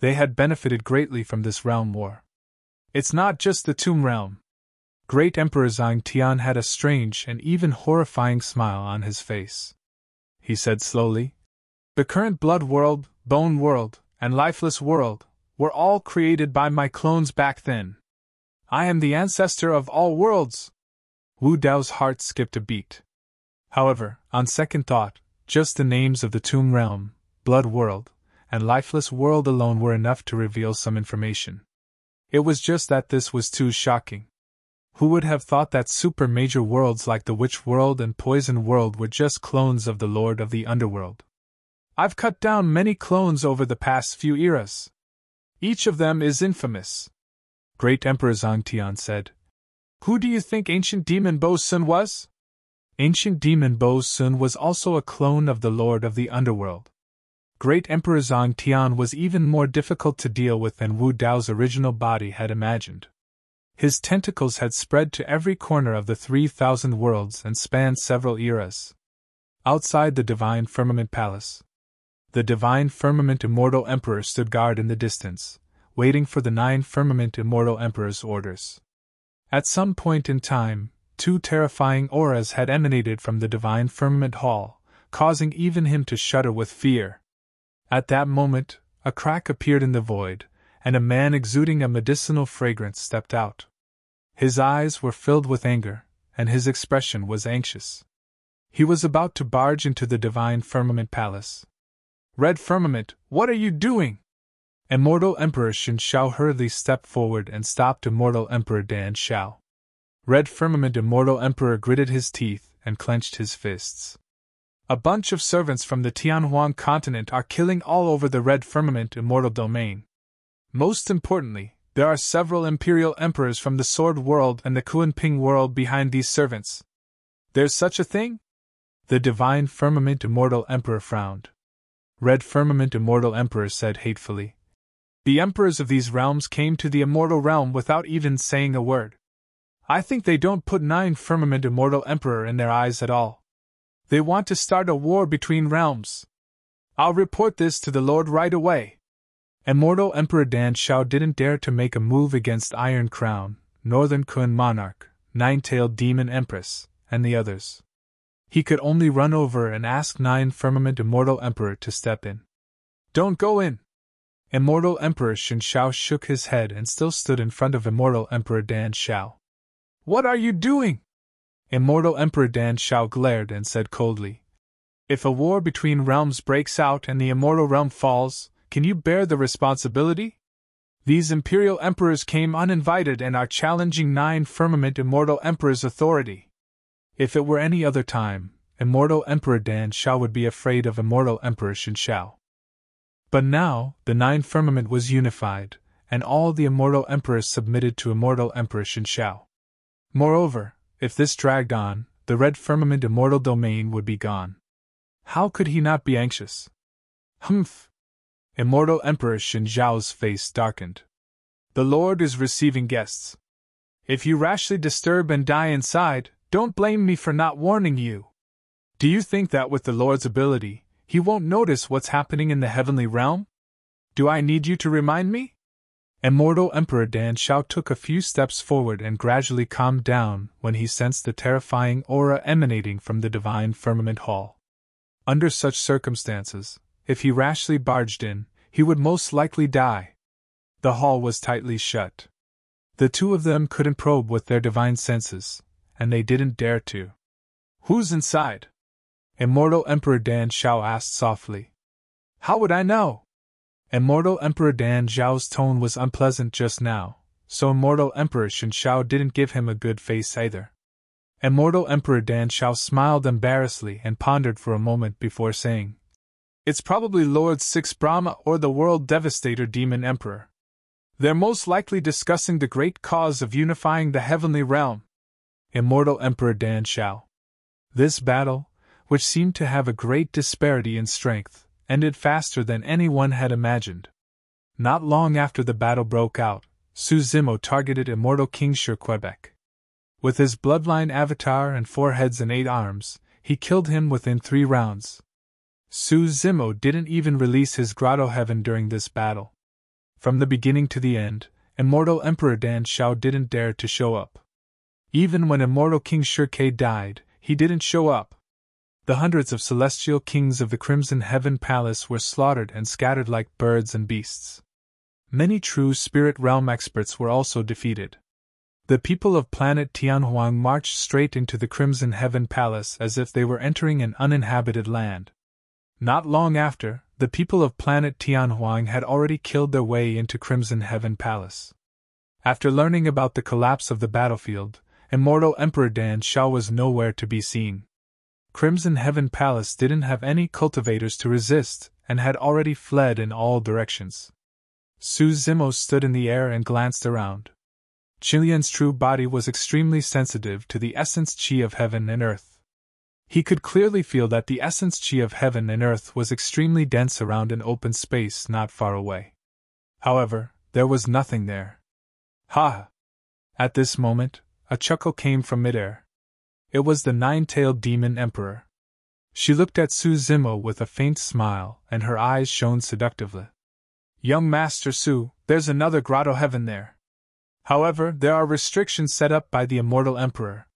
They had benefited greatly from this realm war. It's not just the Tomb Realm. Great Emperor Zhang Tian had a strange and even horrifying smile on his face. He said slowly, the current Blood World, Bone World, and Lifeless World were all created by my clones back then. I am the ancestor of all worlds. Wu Dao's heart skipped a beat. However, on second thought, just the names of the Tomb Realm, Blood World, and Lifeless World alone were enough to reveal some information. It was just that this was too shocking. Who would have thought that super major worlds like the Witch World and Poison World were just clones of the Lord of the Underworld? I've cut down many clones over the past few eras. Each of them is infamous. Great Emperor Zhang Tian said. Who do you think Ancient Demon Bo Sun was? Ancient Demon Bo Sun was also a clone of the Lord of the Underworld. Great Emperor Zhang Tian was even more difficult to deal with than Wu Dao's original body had imagined. His tentacles had spread to every corner of the 3,000 worlds and spanned several eras. Outside the Divine Firmament Palace, the Divine Firmament Immortal Emperor stood guard in the distance, waiting for the 9 Firmament Immortal Emperor's orders. At some point in time, 2 terrifying auras had emanated from the Divine Firmament Hall, causing even him to shudder with fear. At that moment, a crack appeared in the void, and a man exuding a medicinal fragrance stepped out. His eyes were filled with anger, and his expression was anxious. He was about to barge into the Divine Firmament Palace. Red Firmament, what are you doing? Immortal Emperor Shen Shao hurriedly stepped forward and stopped Immortal Emperor Dan Shao. Red Firmament Immortal Emperor gritted his teeth and clenched his fists. A bunch of servants from the Tianhuang continent are killing all over the Red Firmament Immortal Domain. Most importantly, there are several Imperial Emperors from the Sword World and the Kunping World behind these servants. There's such a thing? The Divine Firmament Immortal Emperor frowned. Red Firmament Immortal Emperor said hatefully. The emperors of these realms came to the Immortal Realm without even saying a word. I think they don't put 9 Firmament Immortal Emperor in their eyes at all. They want to start a war between realms. I'll report this to the Lord right away. Immortal Emperor Dan Shao didn't dare to make a move against Iron Crown, Northern Kun Monarch, Nine-Tailed Demon Empress, and the others. He could only run over and ask 9 Firmament Immortal Emperor to step in. Don't go in. Immortal Emperor Shen Shao shook his head and still stood in front of Immortal Emperor Dan Shao. What are you doing? Immortal Emperor Dan Shao glared and said coldly, If a war between realms breaks out and the immortal realm falls, can you bear the responsibility? These imperial emperors came uninvited and are challenging 9 firmament immortal emperors' authority. If it were any other time, Immortal Emperor Dan Shao would be afraid of Immortal Emperor Shen Shao. But now, the 9 firmament was unified, and all the immortal emperors submitted to Immortal Emperor Shen Shao. Moreover, if this dragged on, the red firmament immortal domain would be gone. How could he not be anxious? Humph! Immortal Emperor Shen Zhao's face darkened. The Lord is receiving guests. If you rashly disturb and die inside, don't blame me for not warning you. Do you think that with the Lord's ability, he won't notice what's happening in the heavenly realm? Do I need you to remind me? Immortal Emperor Dan Shao took a few steps forward and gradually calmed down when he sensed the terrifying aura emanating from the divine firmament hall. Under such circumstances, if he rashly barged in, he would most likely die. The hall was tightly shut. The 2 of them couldn't probe with their divine senses, and they didn't dare to. Who's inside? Immortal Emperor Dan Shao asked softly. How would I know? Immortal Emperor Dan Zhao's tone was unpleasant just now, so Immortal Emperor Shen Shao didn't give him a good face either. Immortal Emperor Dan Shao smiled embarrassedly and pondered for a moment before saying, It's probably Lord 6 Brahma or the World Devastator Demon Emperor. They're most likely discussing the great cause of unifying the heavenly realm. Immortal Emperor Dan Shao. This battle, which seemed to have a great disparity in strength, ended faster than anyone had imagined. Not long after the battle broke out, Su Zimo targeted Immortal King Shi Quebec. With his bloodline avatar and 4 heads and 8 arms, he killed him within 3 rounds. Su Zimo didn't even release his grotto heaven during this battle. From the beginning to the end, Immortal Emperor Dan Shao didn't dare to show up. Even when Immortal King Shi Ke died, he didn't show up. The hundreds of celestial kings of the Crimson Heaven Palace were slaughtered and scattered like birds and beasts. Many true spirit realm experts were also defeated. The people of planet Tianhuang marched straight into the Crimson Heaven Palace as if they were entering an uninhabited land. Not long after, the people of planet Tianhuang had already killed their way into Crimson Heaven Palace. After learning about the collapse of the battlefield, Immortal Emperor Dan Shao was nowhere to be seen. Crimson Heaven Palace didn't have any cultivators to resist, and had already fled in all directions. Su Zimo stood in the air and glanced around. Qilian's true body was extremely sensitive to the essence qi of heaven and earth. He could clearly feel that the essence qi of heaven and earth was extremely dense around an open space not far away. However, there was nothing there. Ha! At this moment, a chuckle came from midair. It was the 9-tailed demon emperor. She looked at Su Zimo with a faint smile, and her eyes shone seductively. Young Master Su, there's another grotto heaven there. However, there are restrictions set up by the immortal emperor.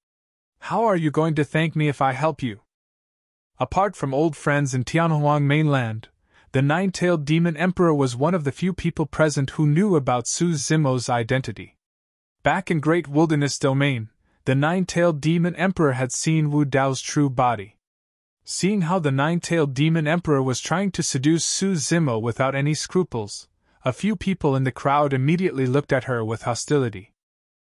How are you going to thank me if I help you? Apart from old friends in Tianhuang mainland, the 9-tailed demon emperor was one of the few people present who knew about Su Zimo's identity. Back in Great Wilderness Domain, the 9-tailed demon emperor had seen Wu Dao's true body. Seeing how the 9-tailed demon emperor was trying to seduce Su Zimo without any scruples, a few people in the crowd immediately looked at her with hostility.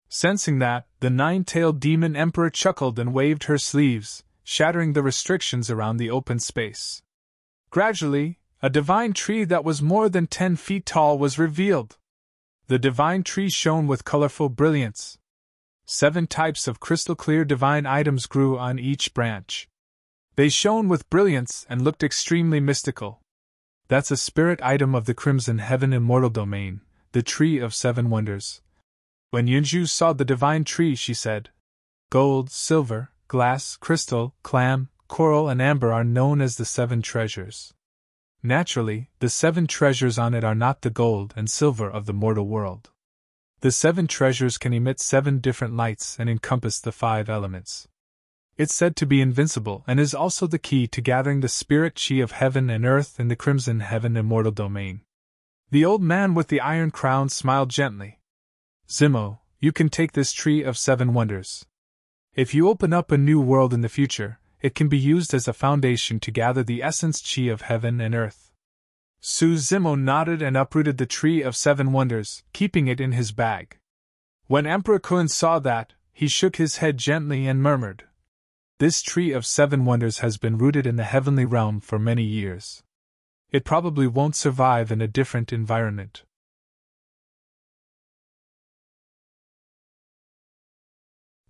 Sensing that, the 9-tailed demon emperor chuckled and waved her sleeves, shattering the restrictions around the open space. Gradually, a divine tree that was more than 10 feet tall was revealed. The divine tree shone with colorful brilliance. 7 types of crystal-clear divine items grew on each branch. They shone with brilliance and looked extremely mystical. That's a spirit item of the Crimson Heaven Immortal Domain, the Tree of 7 Wonders. When Yunju saw the divine tree, she said, Gold, silver, glass, crystal, clam, coral, and amber are known as the 7 treasures. Naturally, the 7 treasures on it are not the gold and silver of the mortal world. The 7 treasures can emit 7 different lights and encompass the 5 elements. It's said to be invincible and is also the key to gathering the spirit chi of heaven and earth in the Crimson Heaven Immortal Domain. The old man with the iron crown smiled gently. Zimo, you can take this tree of 7 wonders. If you open up a new world in the future, it can be used as a foundation to gather the essence chi of heaven and earth. Su Zimo nodded and uprooted the tree of 7 wonders, keeping it in his bag. When Emperor Kun saw that, he shook his head gently and murmured, "This tree of 7 wonders has been rooted in the heavenly realm for many years. It probably won't survive in a different environment."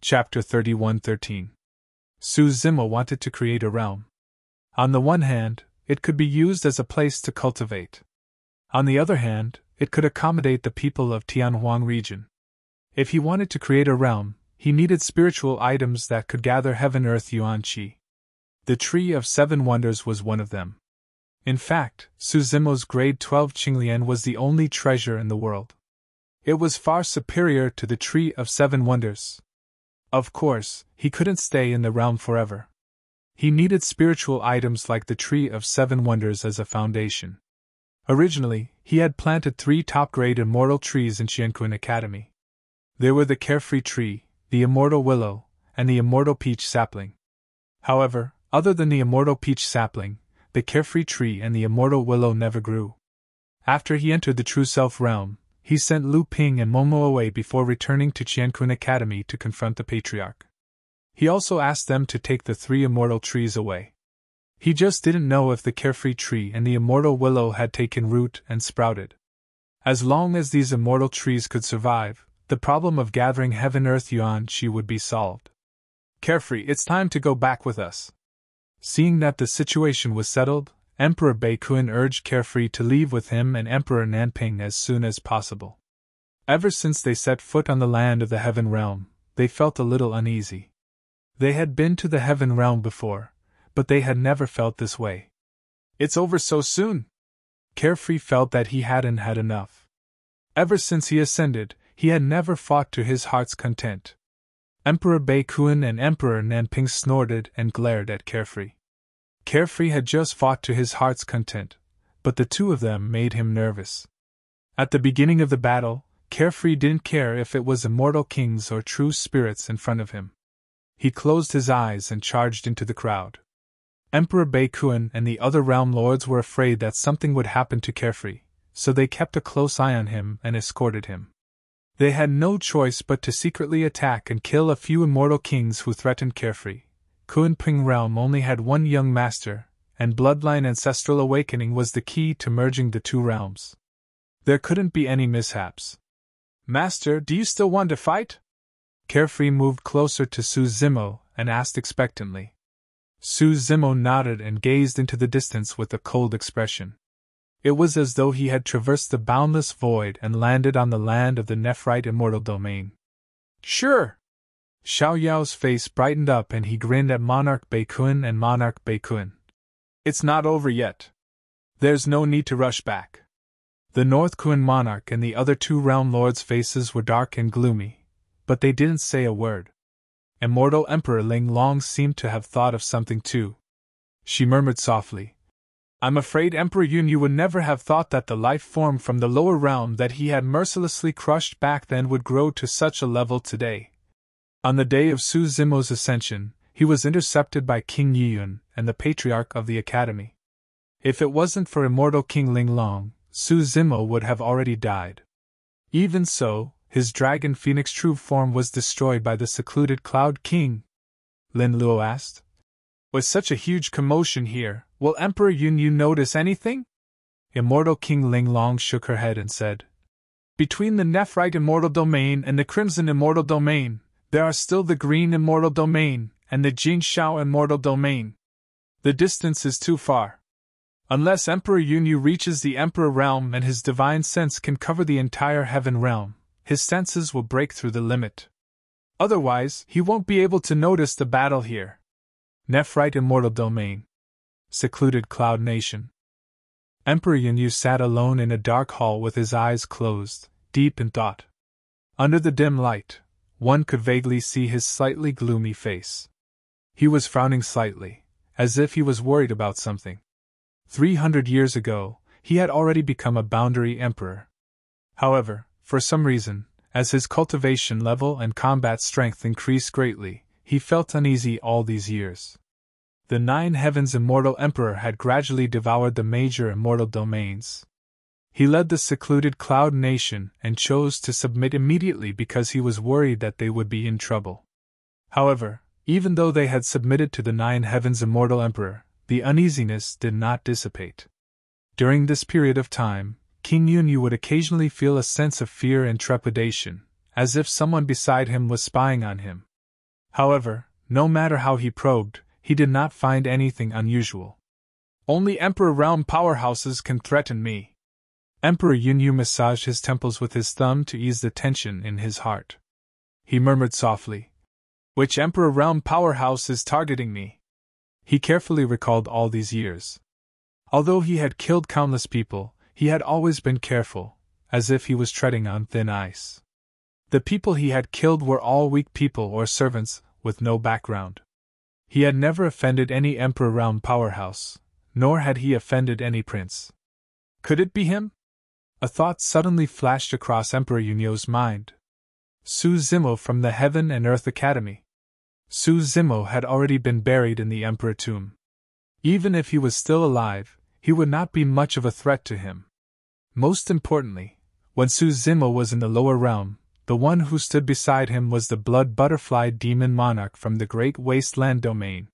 Chapter 31:13. Su Zimo wanted to create a realm. On the one hand, it could be used as a place to cultivate. On the other hand, it could accommodate the people of Tianhuang region. If he wanted to create a realm, he needed spiritual items that could gather heaven earth yuan qi. The tree of 7 wonders was one of them. In fact, Su Zimo's grade 12 Qinglian was the only treasure in the world. It was far superior to the tree of 7 wonders. Of course, he couldn't stay in the realm forever. He needed spiritual items like the tree of 7 wonders as a foundation. Originally, he had planted 3 top-grade immortal trees in Qiankun Academy. They were the carefree tree, the immortal willow, and the immortal peach sapling. However, other than the immortal peach sapling, the carefree tree and the immortal willow never grew. After he entered the True Self realm, he sent Lu Ping and Momo away before returning to Qiankun Academy to confront the patriarch. He also asked them to take the 3 immortal trees away. He just didn't know if the carefree tree and the immortal willow had taken root and sprouted. As long as these immortal trees could survive, the problem of gathering heaven earth yuan qi would be solved. "Carefree, it's time to go back with us." Seeing that the situation was settled, Emperor Beikun urged Carefree to leave with him and Emperor Nanping as soon as possible. Ever since they set foot on the land of the Heaven Realm, they felt a little uneasy. They had been to the Heaven Realm before, but they had never felt this way. "It's over so soon?" Carefree felt that he hadn't had enough. Ever since he ascended, he had never fought to his heart's content. Emperor Beikun and Emperor Nanping snorted and glared at Carefree. Carefree had just fought to his heart's content, but the two of them made him nervous. At the beginning of the battle, Carefree didn't care if it was immortal kings or true spirits in front of him. He closed his eyes and charged into the crowd. Emperor Beikun and the other realm lords were afraid that something would happen to Carefree, so they kept a close eye on him and escorted him. They had no choice but to secretly attack and kill a few immortal kings who threatened Carefree. Kunping realm only had one young master, and bloodline ancestral awakening was the key to merging the two realms. There couldn't be any mishaps. "Master, do you still want to fight?" Carefree moved closer to Su Zimo and asked expectantly. Su Zimo nodded and gazed into the distance with a cold expression. It was as though he had traversed the boundless void and landed on the land of the Nephrite immortal domain. "Sure!" Xiao Yao's face brightened up and he grinned at Monarch Beikun and Monarch Beikun. "It's not over yet. There's no need to rush back." The North Kun monarch and the other 2 realm lords' faces were dark and gloomy, but they didn't say a word. Immortal Emperor Ling Long seemed to have thought of something too. She murmured softly, "I'm afraid Emperor Yun you would never have thought that the life form from the lower realm that he had mercilessly crushed back then would grow to such a level today." On the day of Su Zimo's ascension, he was intercepted by King Yiyun and the Patriarch of the Academy. If it wasn't for immortal King Ling Long, Su Zimo would have already died. Even so, his dragon phoenix true form was destroyed by the secluded Cloud King. Lin Luo asked. "With such a huge commotion here, will Emperor Yun Yu notice anything?" Immortal King Ling Long shook her head and said, "Between the Nephrite immortal domain and the Crimson immortal domain, there are still the Green immortal domain and the Jingshao immortal domain. The distance is too far. Unless Emperor Yun Yu reaches the Emperor realm and his divine sense can cover the entire heaven realm, his senses will break through the limit. Otherwise, he won't be able to notice the battle here." Nephrite immortal domain. Secluded Cloud Nation. Emperor Yun Yu sat alone in a dark hall with his eyes closed, deep in thought. Under the dim light, one could vaguely see his slightly gloomy face. He was frowning slightly, as if he was worried about something. 300 years ago, he had already become a boundary emperor. However, for some reason, as his cultivation level and combat strength increased greatly, he felt uneasy all these years. The 9 Heavens Immortal Emperor had gradually devoured the major immortal domains. He led the secluded Cloud Nation and chose to submit immediately because he was worried that they would be in trouble. However, even though they had submitted to the 9 Heavens Immortal Emperor, the uneasiness did not dissipate. During this period of time, King Yunyu would occasionally feel a sense of fear and trepidation, as if someone beside him was spying on him. However, no matter how he probed, he did not find anything unusual. Only Emperor Realm powerhouses can threaten me. Emperor Yunyu massaged his temples with his thumb to ease the tension in his heart. He murmured softly, "Which Emperor Realm powerhouse is targeting me?" He carefully recalled all these years. Although he had killed countless people, he had always been careful, as if he was treading on thin ice. The people he had killed were all weak people or servants, with no background. He had never offended any Emperor Realm powerhouse, nor had he offended any prince. Could it be him? A thought suddenly flashed across Emperor Yunyu's mind. Su Zimo from the Heaven and Earth Academy. Su Zimo had already been buried in the Emperor Tomb. Even if he was still alive, he would not be much of a threat to him. Most importantly, when Su Zimo was in the lower realm, the one who stood beside him was the Blood Butterfly Demon Monarch from the Great Wasteland Domain.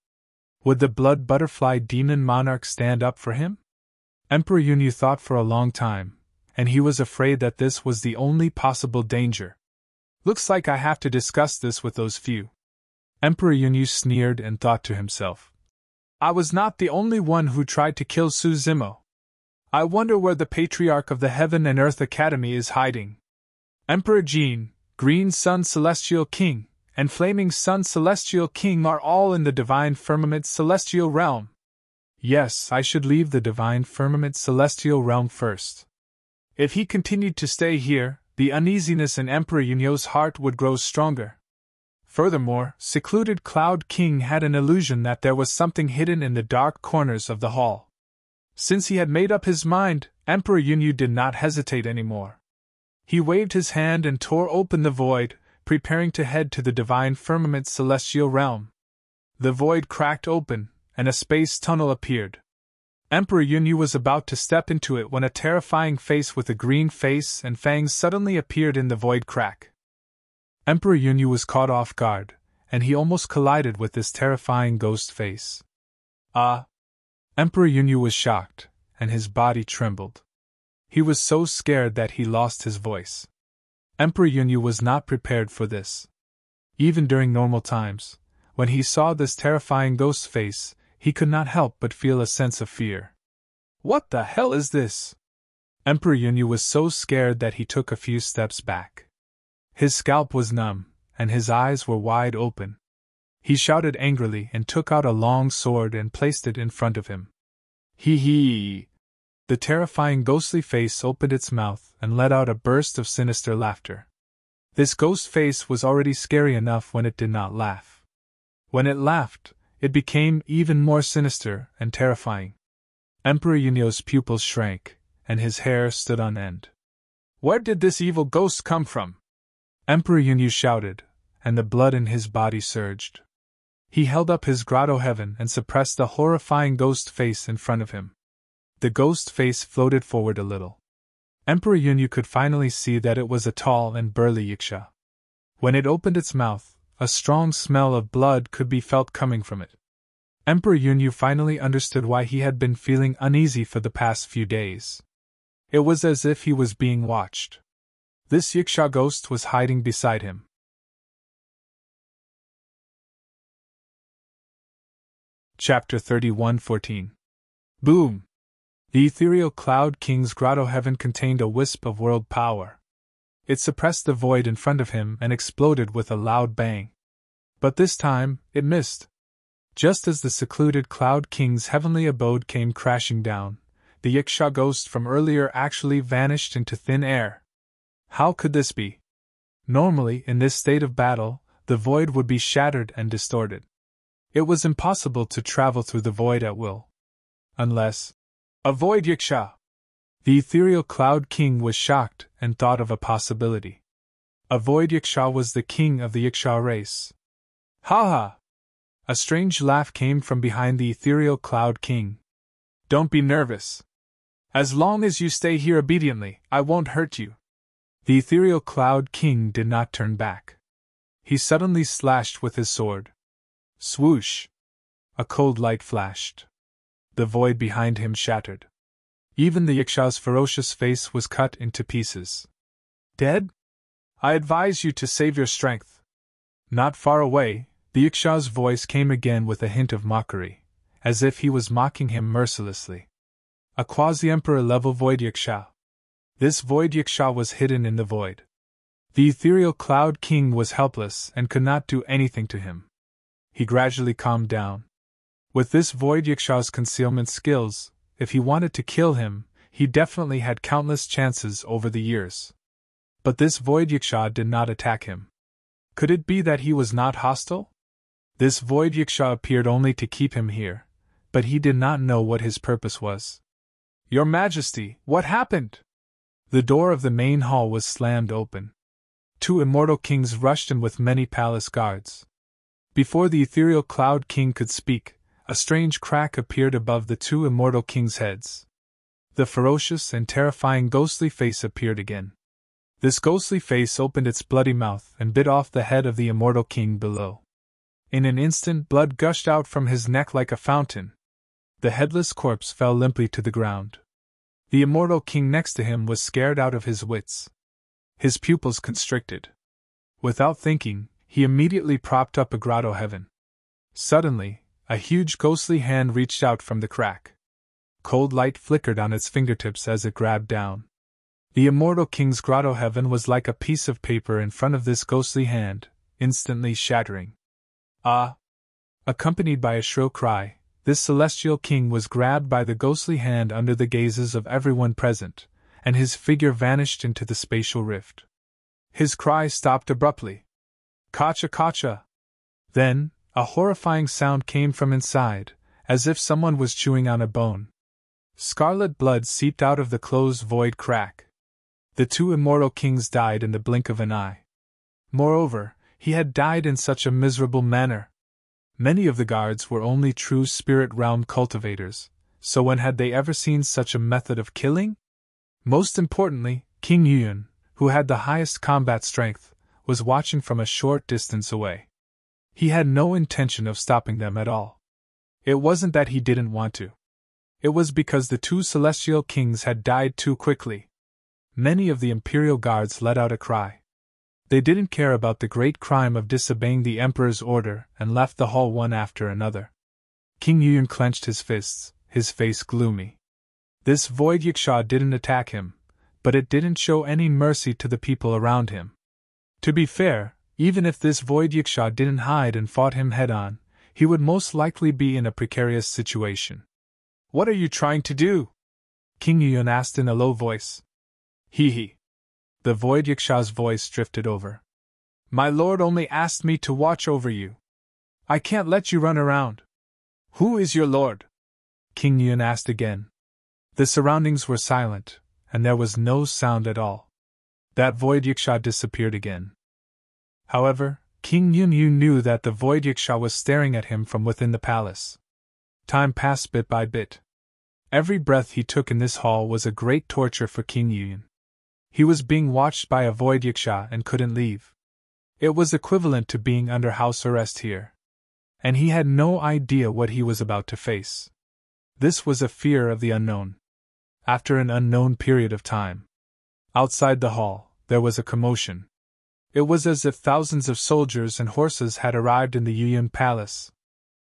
Would the Blood Butterfly Demon Monarch stand up for him? Emperor Yunyu thought for a long time, and he was afraid that this was the only possible danger. Looks like I have to discuss this with those few. Emperor Yunyu sneered and thought to himself, I was not the only one who tried to kill Su Zimo. I wonder where the Patriarch of the Heaven and Earth Academy is hiding. Emperor Jin, Green Sun Celestial King, and Flaming Sun Celestial King are all in the Divine Firmament Celestial Realm. Yes, I should leave the Divine Firmament Celestial Realm first. If he continued to stay here, the uneasiness in Emperor Yunyu's heart would grow stronger. Furthermore, Secluded Cloud King had an illusion that there was something hidden in the dark corners of the hall. Since he had made up his mind, Emperor Yunyu did not hesitate anymore. He waved his hand and tore open the void, preparing to head to the Divine Firmament Celestial Realm. The void cracked open, and a space tunnel appeared. Emperor Yunyu was about to step into it when a terrifying face with a green face and fangs suddenly appeared in the void crack. Emperor Yunyu was caught off guard, and he almost collided with this terrifying ghost face. Emperor Yunyu was shocked, and his body trembled. He was so scared that he lost his voice. Emperor Yunyu was not prepared for this. Even during normal times, when he saw this terrifying ghost face, he could not help but feel a sense of fear. What the hell is this? Emperor Yunyu was so scared that he took a few steps back. His scalp was numb, and his eyes were wide open. He shouted angrily and took out a long sword and placed it in front of him. Hee! The terrifying ghostly face opened its mouth and let out a burst of sinister laughter. This ghost face was already scary enough when it did not laugh. When it laughed, it became even more sinister and terrifying. Emperor Yunyu's pupils shrank, and his hair stood on end. Where did this evil ghost come from? Emperor Yunyu shouted, and the blood in his body surged. He held up his grotto heaven and suppressed the horrifying ghost face in front of him. The ghost face floated forward a little. Emperor Yunyu could finally see that it was a tall and burly yiksha. When it opened its mouth, a strong smell of blood could be felt coming from it. Emperor Yunyu finally understood why he had been feeling uneasy for the past few days. It was as if he was being watched. This yiksha ghost was hiding beside him. Chapter 31:14. Boom! The ethereal Cloud King's grotto heaven contained a wisp of world power. It suppressed the void in front of him and exploded with a loud bang. But this time, it missed. Just as the secluded Cloud King's heavenly abode came crashing down, the yiksha ghost from earlier actually vanished into thin air. How could this be? Normally, in this state of battle, the void would be shattered and distorted. It was impossible to travel through the void at will. Unless... A void yiksha! The ethereal Cloud King was shocked and thought of a possibility. A void Yaksha was the king of the Yaksha race. Ha ha! A strange laugh came from behind the ethereal Cloud King. Don't be nervous. As long as you stay here obediently, I won't hurt you. The ethereal Cloud King did not turn back. He suddenly slashed with his sword. Swoosh! A cold light flashed. The void behind him shattered. Even the Yaksha's ferocious face was cut into pieces. Dead? I advise you to save your strength. Not far away, the Yaksha's voice came again with a hint of mockery, as if he was mocking him mercilessly. A quasi-emperor level void Yaksha. This void Yaksha was hidden in the void. The ethereal Cloud King was helpless and could not do anything to him. He gradually calmed down. With this void Yaksha's concealment skills, if he wanted to kill him, he definitely had countless chances over the years. But this void Yaksha did not attack him. Could it be that he was not hostile? This void Yaksha appeared only to keep him here, but he did not know what his purpose was. Your Majesty, what happened? The door of the main hall was slammed open. 2 immortal kings rushed in with many palace guards. Before the ethereal Cloud King could speak, a strange crack appeared above the 2 immortal kings' heads. The ferocious and terrifying ghostly face appeared again. This ghostly face opened its bloody mouth and bit off the head of the immortal king below. In an instant, blood gushed out from his neck like a fountain. The headless corpse fell limply to the ground. The immortal king next to him was scared out of his wits. His pupils constricted. Without thinking, he immediately propped up a grotto heaven. Suddenly, a huge ghostly hand reached out from the crack. Cold light flickered on its fingertips as it grabbed down. The immortal king's grotto heaven was like a piece of paper in front of this ghostly hand, instantly shattering. Ah! Accompanied by a shrill cry, this celestial king was grabbed by the ghostly hand under the gazes of everyone present, and his figure vanished into the spatial rift. His cry stopped abruptly. Kacha kacha! Then, a horrifying sound came from inside, as if someone was chewing on a bone. Scarlet blood seeped out of the closed void crack. The 2 immortal kings died in the blink of an eye. Moreover, he had died in such a miserable manner. Many of the guards were only true spirit realm cultivators, so when had they ever seen such a method of killing? Most importantly, King Yun, who had the highest combat strength, was watching from a short distance away. He had no intention of stopping them at all. It wasn't that he didn't want to. It was because the 2 celestial kings had died too quickly. Many of the imperial guards let out a cry. They didn't care about the great crime of disobeying the emperor's order and left the hall one after another. King Yun clenched his fists, his face gloomy. This void Yaksha didn't attack him, but it didn't show any mercy to the people around him. To be fair, even if this void Yaksha didn't hide and fought him head-on, he would most likely be in a precarious situation. What are you trying to do? King Yun asked in a low voice. Hee. The void Yaksha's voice drifted over. My lord only asked me to watch over you. I can't let you run around. Who is your lord? King Yun asked again. The surroundings were silent, and there was no sound at all. That void Yaksha disappeared again. However, King Yun knew that the void Yaksha was staring at him from within the palace. Time passed bit by bit. Every breath he took in this hall was a great torture for King Yun. He was being watched by a void Yaksha and couldn't leave. It was equivalent to being under house arrest here. And he had no idea what he was about to face. This was a fear of the unknown. After an unknown period of time. Outside the hall, there was a commotion. It was as if thousands of soldiers and horses had arrived in the Yun Palace.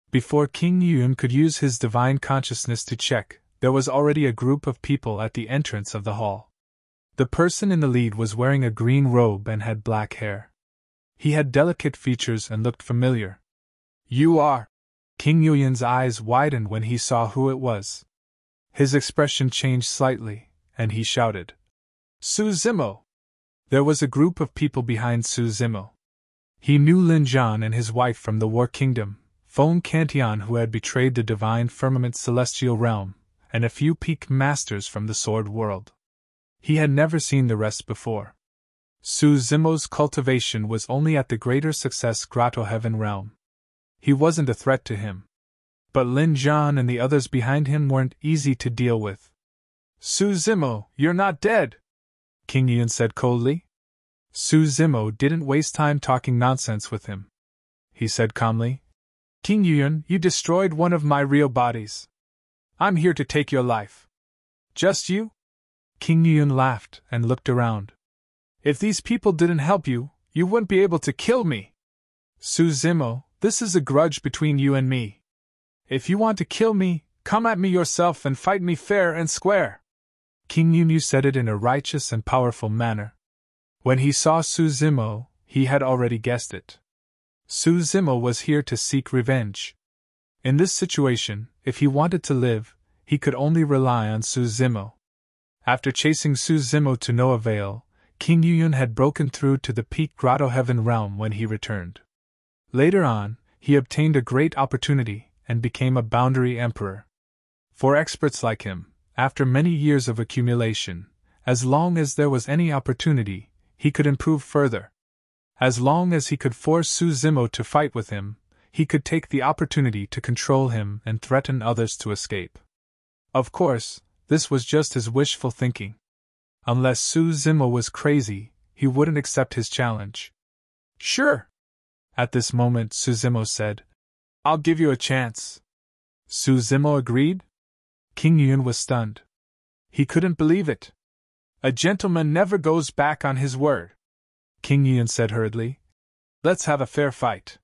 Before King Yun could use his divine consciousness to check, there was already a group of people at the entrance of the hall. The person in the lead was wearing a green robe and had black hair. He had delicate features and looked familiar. You are... King Yun's eyes widened when he saw who it was. His expression changed slightly, and he shouted, Su Zimo! There was a group of people behind Su Zimo. He knew Lin Zhan and his wife from the War Kingdom, Feng Cantian, who had betrayed the divine firmament celestial realm, and a few peak masters from the sword world. He had never seen the rest before. Su Zimo's cultivation was only at the greater success Grotto Heaven realm. He wasn't a threat to him. But Lin Jian and the others behind him weren't easy to deal with. Su Zimo, you're not dead, King Yun said coldly. Su Zimo didn't waste time talking nonsense with him. He said calmly, King Yun, you destroyed one of my real bodies. I'm here to take your life. Just you? King Yun laughed and looked around. If these people didn't help you, you wouldn't be able to kill me. Su Zimo, this is a grudge between you and me. If you want to kill me, come at me yourself and fight me fair and square. King Yun said it in a righteous and powerful manner. When he saw Su Zimo, he had already guessed it. Su Zimo was here to seek revenge. In this situation, if he wanted to live, he could only rely on Su Zimo. After chasing Su Zimo to no avail, King Yun had broken through to the peak Grotto Heaven realm when he returned. Later on, he obtained a great opportunity and became a boundary emperor. For experts like him, after many years of accumulation, as long as there was any opportunity, he could improve further. As long as he could force Su Zimo to fight with him, he could take the opportunity to control him and threaten others to escape. Of course, this was just his wishful thinking. Unless Su Zimo was crazy, he wouldn't accept his challenge. Sure. At this moment Su Zimo said, I'll give you a chance. Su Zimo agreed? King Yun was stunned. He couldn't believe it. A gentleman never goes back on his word. King Yun said hurriedly, Let's have a fair fight.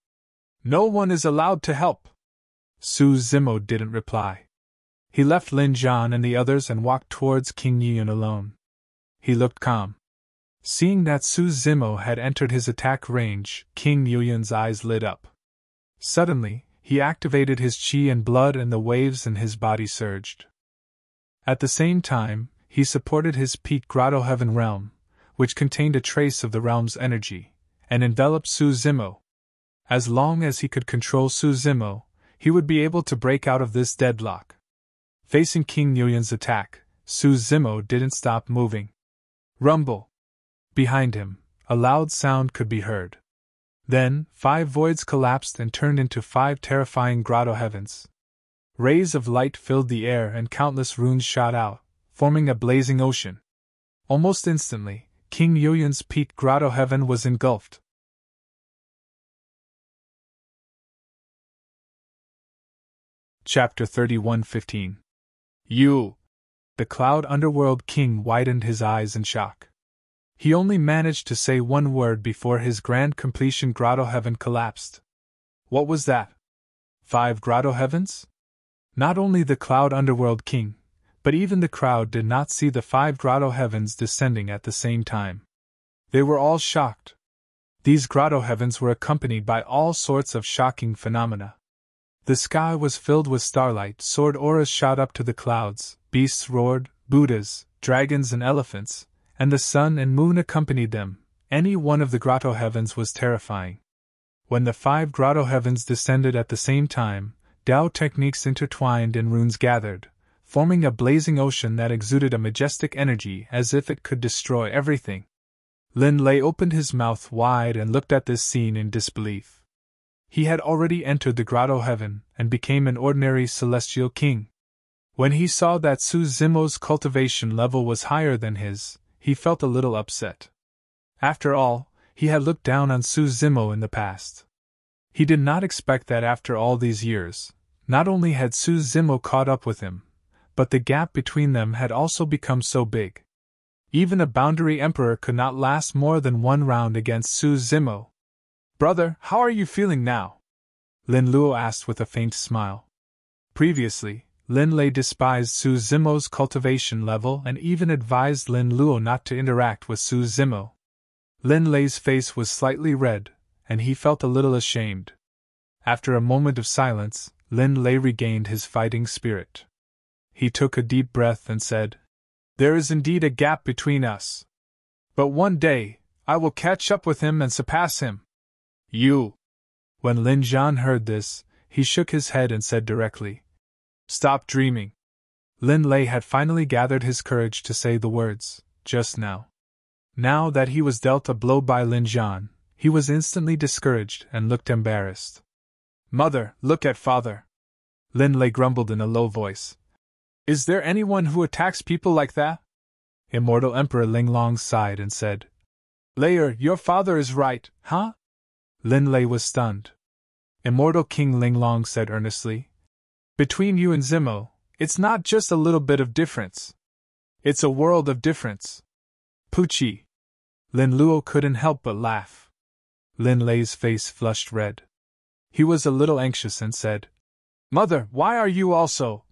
No one is allowed to help. Su Zimo didn't reply. He left Lin Jian and the others and walked towards King Yun alone. He looked calm. Seeing that Su Zimo had entered his attack range, King Yun's eyes lit up. Suddenly, he activated his qi and blood and the waves in his body surged. At the same time, he supported his peak Grotto Heaven realm, which contained a trace of the realm's energy, and enveloped Su Zimo. As long as he could control Su Zimo, he would be able to break out of this deadlock. Facing King Yun's attack, Su Zimo didn't stop moving. Rumble! Behind him, a loud sound could be heard. Then, 5 voids collapsed and turned into 5 terrifying grotto heavens. Rays of light filled the air and countless runes shot out, forming a blazing ocean. Almost instantly, King Yun's peak grotto heaven was engulfed. Chapter 31:15. You! The Cloud Underworld King widened his eyes in shock. He only managed to say one word before his grand completion grotto heaven collapsed. What was that? 5 grotto heavens? Not only the Cloud Underworld King, but even the crowd did not see the 5 grotto heavens descending at the same time. They were all shocked. These grotto heavens were accompanied by all sorts of shocking phenomena. The sky was filled with starlight, sword auras shot up to the clouds, beasts roared, Buddhas, dragons and elephants, and the sun and moon accompanied them. Any one of the grotto heavens was terrifying. When the 5 grotto heavens descended at the same time, Tao techniques intertwined and runes gathered, forming a blazing ocean that exuded a majestic energy as if it could destroy everything. Lin Lei opened his mouth wide and looked at this scene in disbelief. He had already entered the grotto heaven and became an ordinary celestial king. When he saw that Su Zimo's cultivation level was higher than his, he felt a little upset. After all, he had looked down on Su Zimo in the past. He did not expect that after all these years, not only had Su Zimo caught up with him, but the gap between them had also become so big. Even a boundary emperor could not last more than 1 round against Su Zimo. Brother, how are you feeling now? Lin Luo asked with a faint smile. Previously, Lin Lei despised Su Zimo's cultivation level and even advised Lin Luo not to interact with Su Zimo. Lin Lei's face was slightly red, and he felt a little ashamed. After a moment of silence, Lin Lei regained his fighting spirit. He took a deep breath and said, There is indeed a gap between us. But one day, I will catch up with him and surpass him. You! When Lin Jian heard this, he shook his head and said directly, Stop dreaming. Lin Lei had finally gathered his courage to say the words, just now. Now that he was dealt a blow by Lin Jian, he was instantly discouraged and looked embarrassed. Mother, look at father. Lin Lei grumbled in a low voice. Is there anyone who attacks people like that? Immortal Emperor Linglong sighed and said, Layer, your father is right, huh? Lin Lei was stunned. Immortal King Linglong said earnestly, Between you and Zimo, it's not just a little bit of difference. It's a world of difference. Pucci. Lin Luo couldn't help but laugh. Lin Lei's face flushed red. He was a little anxious and said, Mother, why are you also?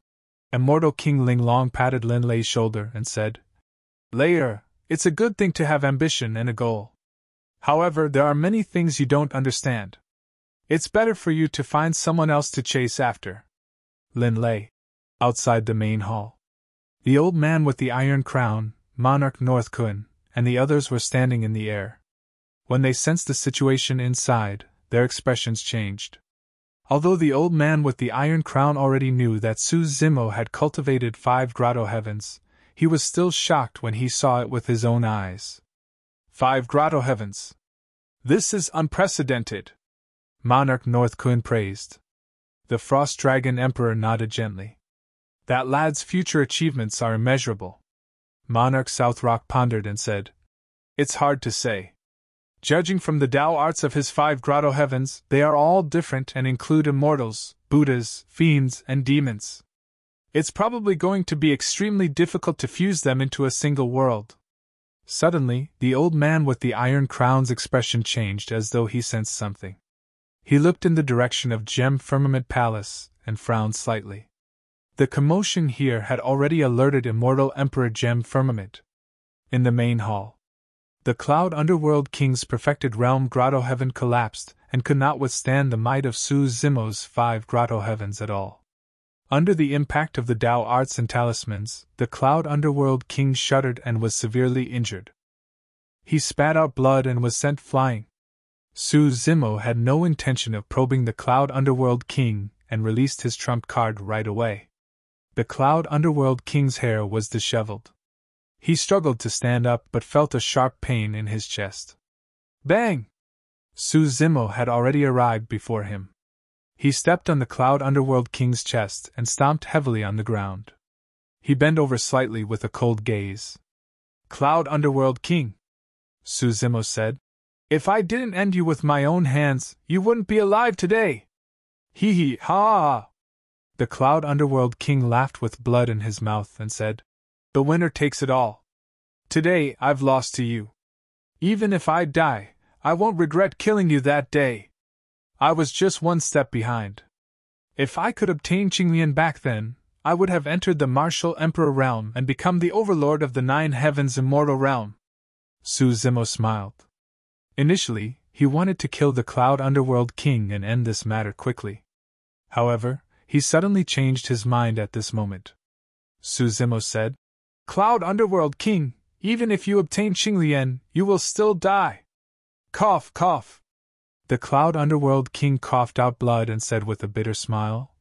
Immortal King Linglong patted Lin Lei's shoulder and said, Layer, it's a good thing to have ambition and a goal. However, there are many things you don't understand. It's better for you to find someone else to chase after. Lin Lei. Outside the main hall. The old man with the iron crown, Monarch North Kun, and the others were standing in the air. When they sensed the situation inside, their expressions changed. Although the old man with the iron crown already knew that Su Zimo had cultivated 5 grotto heavens, he was still shocked when he saw it with his own eyes. 5 grotto heavens. This is unprecedented. Monarch North Kun praised. The Frost Dragon Emperor nodded gently. That lad's future achievements are immeasurable. Monarch South Rock pondered and said, It's hard to say. Judging from the Tao arts of his 5 grotto heavens, they are all different and include immortals, Buddhas, fiends, and demons. It's probably going to be extremely difficult to fuse them into a single world. Suddenly, the old man with the iron crown's expression changed as though he sensed something. He looked in the direction of Gem Firmament Palace and frowned slightly. The commotion here had already alerted Immortal Emperor Gem Firmament. In the main hall, the Cloud Underworld King's perfected realm grotto heaven collapsed and could not withstand the might of Su Zimo's 5 grotto heavens at all. Under the impact of the Tao arts and talismans, the Cloud Underworld King shuddered and was severely injured. He spat out blood and was sent flying. Su Zimo had no intention of probing the Cloud Underworld King and released his trump card right away. The Cloud Underworld King's hair was disheveled. He struggled to stand up but felt a sharp pain in his chest. Bang! Su Zimo had already arrived before him. He stepped on the Cloud Underworld King's chest and stomped heavily on the ground. He bent over slightly with a cold gaze. Cloud Underworld King, Su Zimo said, if I didn't end you with my own hands, you wouldn't be alive today. Hee hee ha! The Cloud Underworld King laughed with blood in his mouth and said, The winner takes it all. Today I've lost to you. Even if I die, I won't regret killing you that day. I was just one step behind. If I could obtain Qinglian back then, I would have entered the Martial Emperor realm and become the overlord of the 9 heavens immortal realm. Su Zimo smiled. Initially, he wanted to kill the Cloud Underworld King and end this matter quickly. However, he suddenly changed his mind at this moment. Su Zimo said, Cloud Underworld King, even if you obtain Qinglian, you will still die. Cough, cough. The Cloud Underworld King coughed out blood and said with a bitter smile,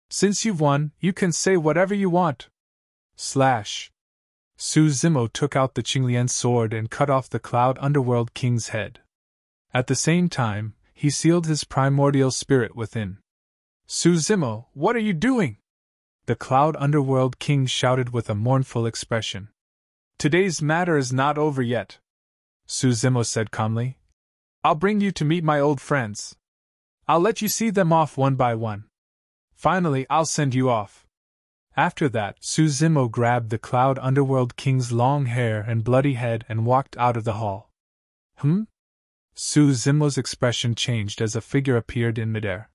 Since you've won, you can say whatever you want. Slash. Su Zimo took out the Qinglian sword and cut off the Cloud Underworld King's head. At the same time, he sealed his primordial spirit within. Su Zimo, what are you doing? The Cloud Underworld King shouted with a mournful expression. Today's matter is not over yet. Su Zimo said calmly. I'll bring you to meet my old friends. I'll let you see them off one by one. Finally, I'll send you off. After that, Su Zimo grabbed the Cloud Underworld King's long hair and bloody head and walked out of the hall. Su Zimo's expression changed as a figure appeared in midair.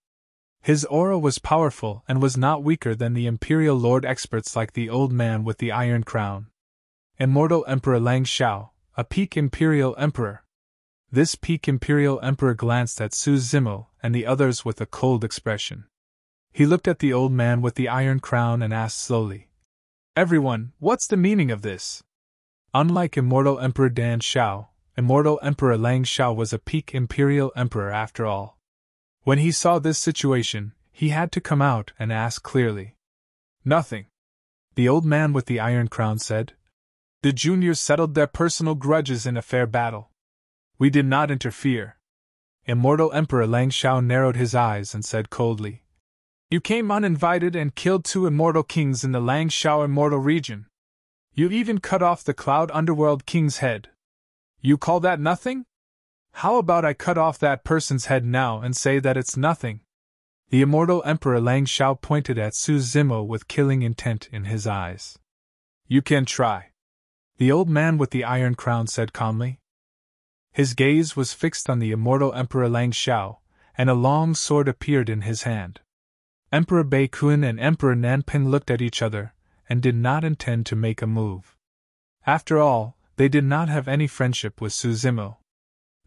His aura was powerful and was not weaker than the Imperial Lord experts like the old man with the iron crown. Immortal Emperor Lang Xiao, a peak Imperial Emperor. This peak Imperial Emperor glanced at Su Zimo and the others with a cold expression. He looked at the old man with the iron crown and asked slowly, Everyone, what's the meaning of this? Unlike Immortal Emperor Dan Xiao, Immortal Emperor Lang Xiao was a peak Imperial Emperor after all. When he saw this situation, he had to come out and ask clearly. Nothing. The old man with the iron crown said. The juniors settled their personal grudges in a fair battle. We did not interfere. Immortal Emperor Lang Shao narrowed his eyes and said coldly. You came uninvited and killed 2 immortal kings in the Lang Shao immortal region. You even cut off the Cloud Underworld King's head. You call that nothing? How about I cut off that person's head now and say that it's nothing? The immortal Emperor Lang Shao pointed at Su Zimo with killing intent in his eyes. You can try. The old man with the iron crown said calmly. His gaze was fixed on the immortal Emperor Lang Shao, and a long sword appeared in his hand. Emperor Bei Kun and Emperor Nanping looked at each other, and did not intend to make a move. After all, they did not have any friendship with Su Zimo.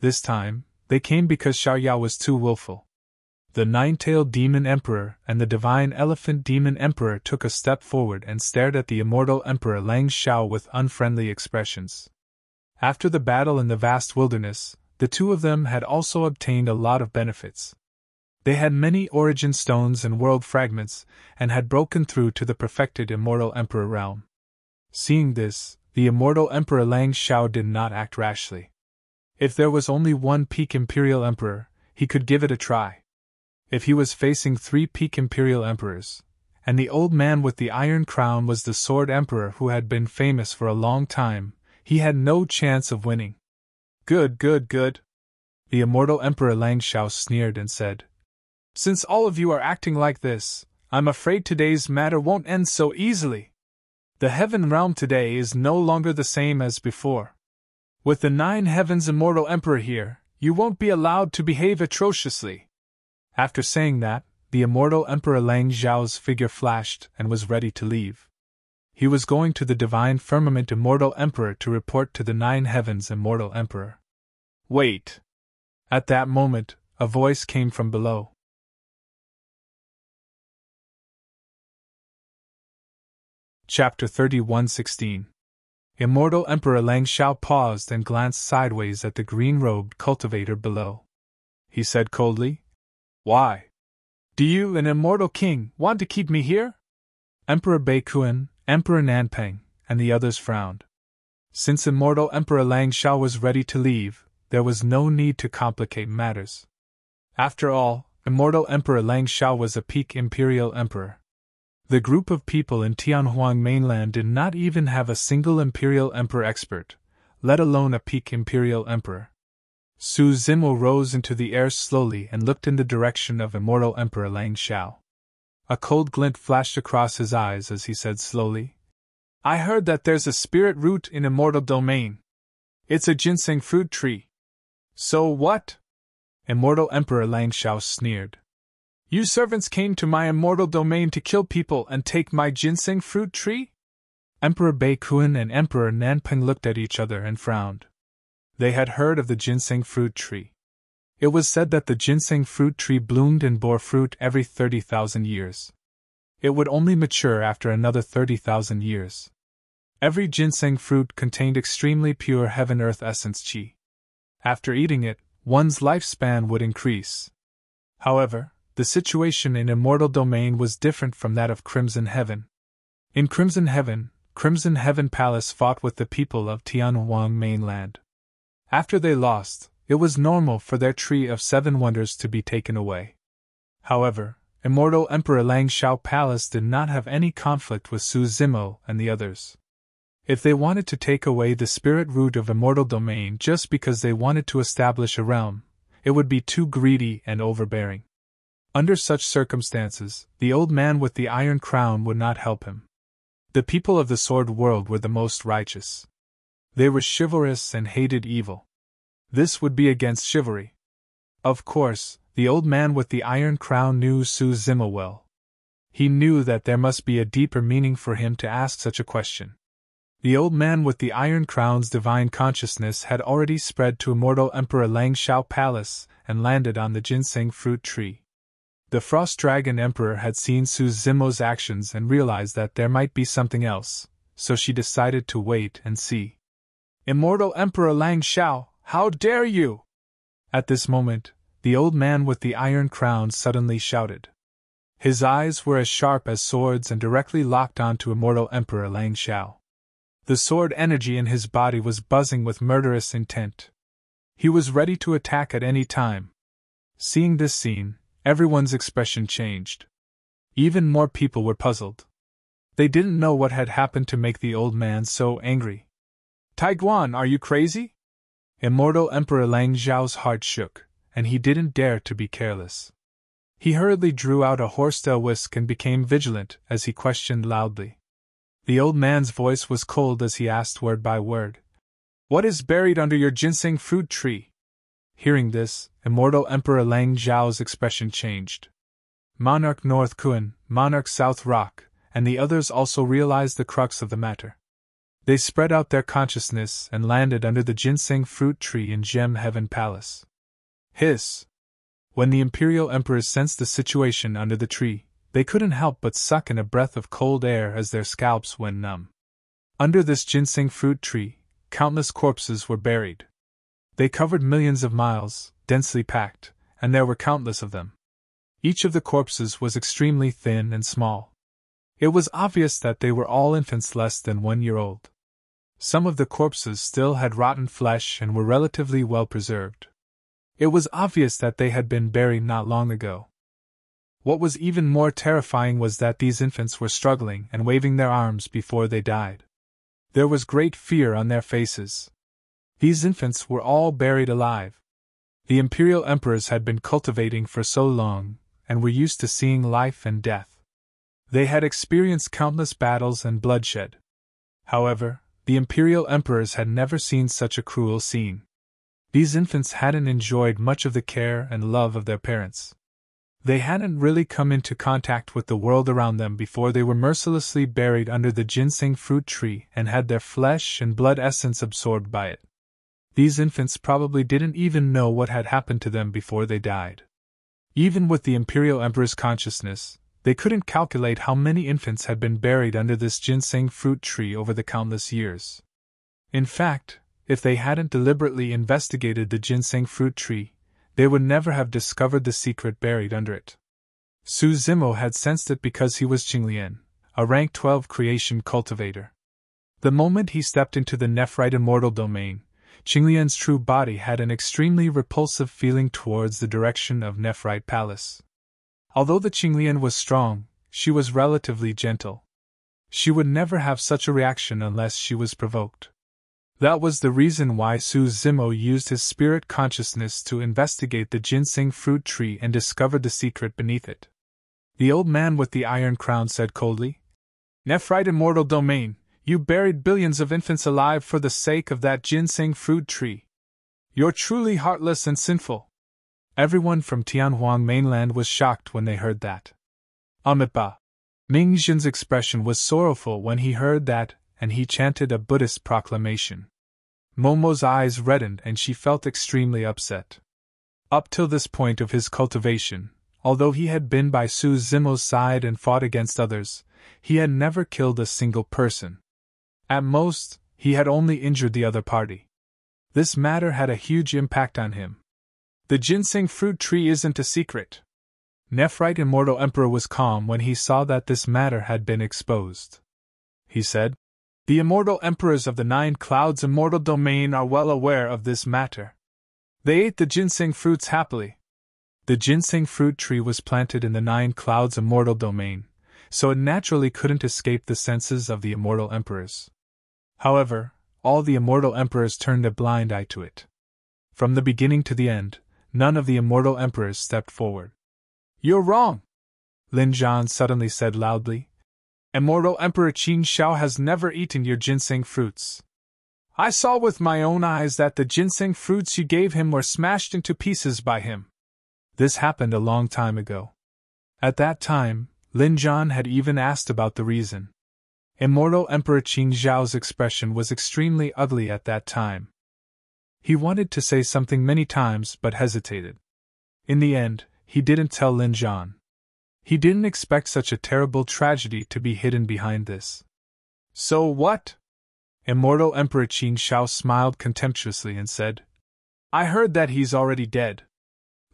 This time, they came because Xiao Yao was too willful. The nine-tailed demon emperor and the divine elephant demon emperor took a step forward and stared at the immortal Emperor Lang Shao with unfriendly expressions. After the battle in the vast wilderness, the 2 of them had also obtained a lot of benefits. They had many origin stones and world fragments, and had broken through to the perfected immortal emperor realm. Seeing this, the immortal Emperor Lang Shao did not act rashly. If there was only 1 peak imperial emperor, he could give it a try. If he was facing 3 peak imperial emperors, and the old man with the iron crown was the sword emperor who had been famous for a long time, he had no chance of winning. Good. The immortal Emperor Lang Shao sneered and said. Since all of you are acting like this, I'm afraid today's matter won't end so easily. The heaven realm today is no longer the same as before. With the 9 heavens immortal emperor here, you won't be allowed to behave atrociously. After saying that, the immortal Emperor Lang Zhao's figure flashed and was ready to leave. He was going to the divine firmament immortal emperor to report to the 9 heavens immortal emperor. Wait! At that moment, a voice came from below. Chapter 31:16. Immortal Emperor Lang Shao paused and glanced sideways at the green-robed cultivator below. He said coldly, Why? Do you, an immortal king, want to keep me here? Emperor Bei Kun, Emperor Nanping, and the others frowned. Since immortal Emperor Lang Shao was ready to leave, there was no need to complicate matters. After all, immortal Emperor Lang Shao was a peak imperial emperor. The group of people in Tianhuang mainland did not even have a single imperial emperor expert, let alone a peak imperial emperor. Su Zimo rose into the air slowly and looked in the direction of immortal Emperor Lang Shao. A cold glint flashed across his eyes as he said slowly, I heard that there's a spirit root in immortal domain. It's a ginseng fruit tree. So what? Immortal Emperor Lang Shao sneered. You servants came to my immortal domain to kill people and take my ginseng fruit tree? Emperor Bei Kun and Emperor Nanping looked at each other and frowned. They had heard of the ginseng fruit tree. It was said that the ginseng fruit tree bloomed and bore fruit every 30,000 years. It would only mature after another 30,000 years. Every ginseng fruit contained extremely pure heaven-earth essence qi. After eating it, one's lifespan would increase. However, the situation in Immortal Domain was different from that of Crimson Heaven. In Crimson Heaven Palace fought with the people of Tianhuang mainland. After they lost, it was normal for their Tree of Seven Wonders to be taken away. However, Immortal Emperor Lang Shao Palace did not have any conflict with Su Zimo and the others. If they wanted to take away the spirit root of Immortal Domain just because they wanted to establish a realm, it would be too greedy and overbearing. Under such circumstances, the old man with the iron crown would not help him. The people of the Sword World were the most righteous. They were chivalrous and hated evil. This would be against chivalry. Of course, the old man with the iron crown knew Su Zimo well. He knew that there must be a deeper meaning for him to ask such a question. The old man with the iron crown's divine consciousness had already spread to Immortal Emperor Lang Shao Palace and landed on the ginseng fruit tree. The Frost Dragon Emperor had seen Su Zimo's actions and realized that there might be something else, so she decided to wait and see. Immortal Emperor Lang Shao, how dare you! At this moment, the old man with the iron crown suddenly shouted. His eyes were as sharp as swords and directly locked onto Immortal Emperor Lang Xiao. The sword energy in his body was buzzing with murderous intent. He was ready to attack at any time. Seeing this scene, everyone's expression changed. Even more people were puzzled. They didn't know what had happened to make the old man so angry. "Taiguan, are you crazy?" Immortal Emperor Lang Xiao's heart shook, and he didn't dare to be careless. He hurriedly drew out a horsetail whisk and became vigilant as he questioned loudly. The old man's voice was cold as he asked word by word, "What is buried under your ginseng fruit tree?" Hearing this, Immortal Emperor Lang Xiao's expression changed. Monarch North Kuan, Monarch South Rock, and the others also realized the crux of the matter. They spread out their consciousness and landed under the ginseng fruit tree in Gem Heaven Palace. Hiss! When the Imperial Emperors sensed the situation under the tree, they couldn't help but suck in a breath of cold air as their scalps went numb. Under this ginseng fruit tree, countless corpses were buried. They covered millions of miles, densely packed, and there were countless of them. Each of the corpses was extremely thin and small. It was obvious that they were all infants less than 1 year old. Some of the corpses still had rotten flesh and were relatively well preserved. It was obvious that they had been buried not long ago. What was even more terrifying was that these infants were struggling and waving their arms before they died. There was great fear on their faces. These infants were all buried alive. The Imperial Emperors had been cultivating for so long, and were used to seeing life and death. They had experienced countless battles and bloodshed. However, the Imperial Emperors had never seen such a cruel scene. These infants hadn't enjoyed much of the care and love of their parents. They hadn't really come into contact with the world around them before they were mercilessly buried under the ginseng fruit tree and had their flesh and blood essence absorbed by it. These infants probably didn't even know what had happened to them before they died. Even with the Imperial Emperor's consciousness, they couldn't calculate how many infants had been buried under this ginseng fruit tree over the countless years. In fact, if they hadn't deliberately investigated the ginseng fruit tree, they would never have discovered the secret buried under it. Su Zimo had sensed it because he was Qinglian, a rank 12 creation cultivator. The moment he stepped into the Nephrite immortal domain, Qinglian's true body had an extremely repulsive feeling towards the direction of Nephrite Palace. Although the Qinglian was strong, she was relatively gentle. She would never have such a reaction unless she was provoked. That was the reason why Su Zimo used his spirit consciousness to investigate the ginseng fruit tree and discover the secret beneath it. The old man with the iron crown said coldly, "Nephrite immortal domain, you buried billions of infants alive for the sake of that ginseng fruit tree. You're truly heartless and sinful." Everyone from Tianhuang mainland was shocked when they heard that. Amipa. Ming Xin's expression was sorrowful when he heard that, and he chanted a Buddhist proclamation. Momo's eyes reddened and she felt extremely upset. Up till this point of his cultivation, although he had been by Su Zimo's side and fought against others, he had never killed a single person. At most, he had only injured the other party. This matter had a huge impact on him. "The ginseng fruit tree isn't a secret." Nephrite Immortal Emperor was calm when he saw that this matter had been exposed. He said, "The Immortal Emperors of the 9 Clouds Immortal Domain are well aware of this matter. They ate the ginseng fruits happily." The ginseng fruit tree was planted in the 9 Clouds Immortal Domain, so it naturally couldn't escape the senses of the Immortal Emperors. However, all the Immortal Emperors turned a blind eye to it. From the beginning to the end, none of the Immortal Emperors stepped forward. "You're wrong!" Lin Zhan suddenly said loudly. "Immortal Emperor Qin Shao has never eaten your ginseng fruits. I saw with my own eyes that the ginseng fruits you gave him were smashed into pieces by him." This happened a long time ago. At that time, Lin Zhan had even asked about the reason. Immortal Emperor Qin Zhao's expression was extremely ugly at that time. He wanted to say something many times but hesitated. In the end, he didn't tell Lin Zhan. He didn't expect such a terrible tragedy to be hidden behind this. "So what?" Immortal Emperor Qin Shao smiled contemptuously and said, "I heard that he's already dead."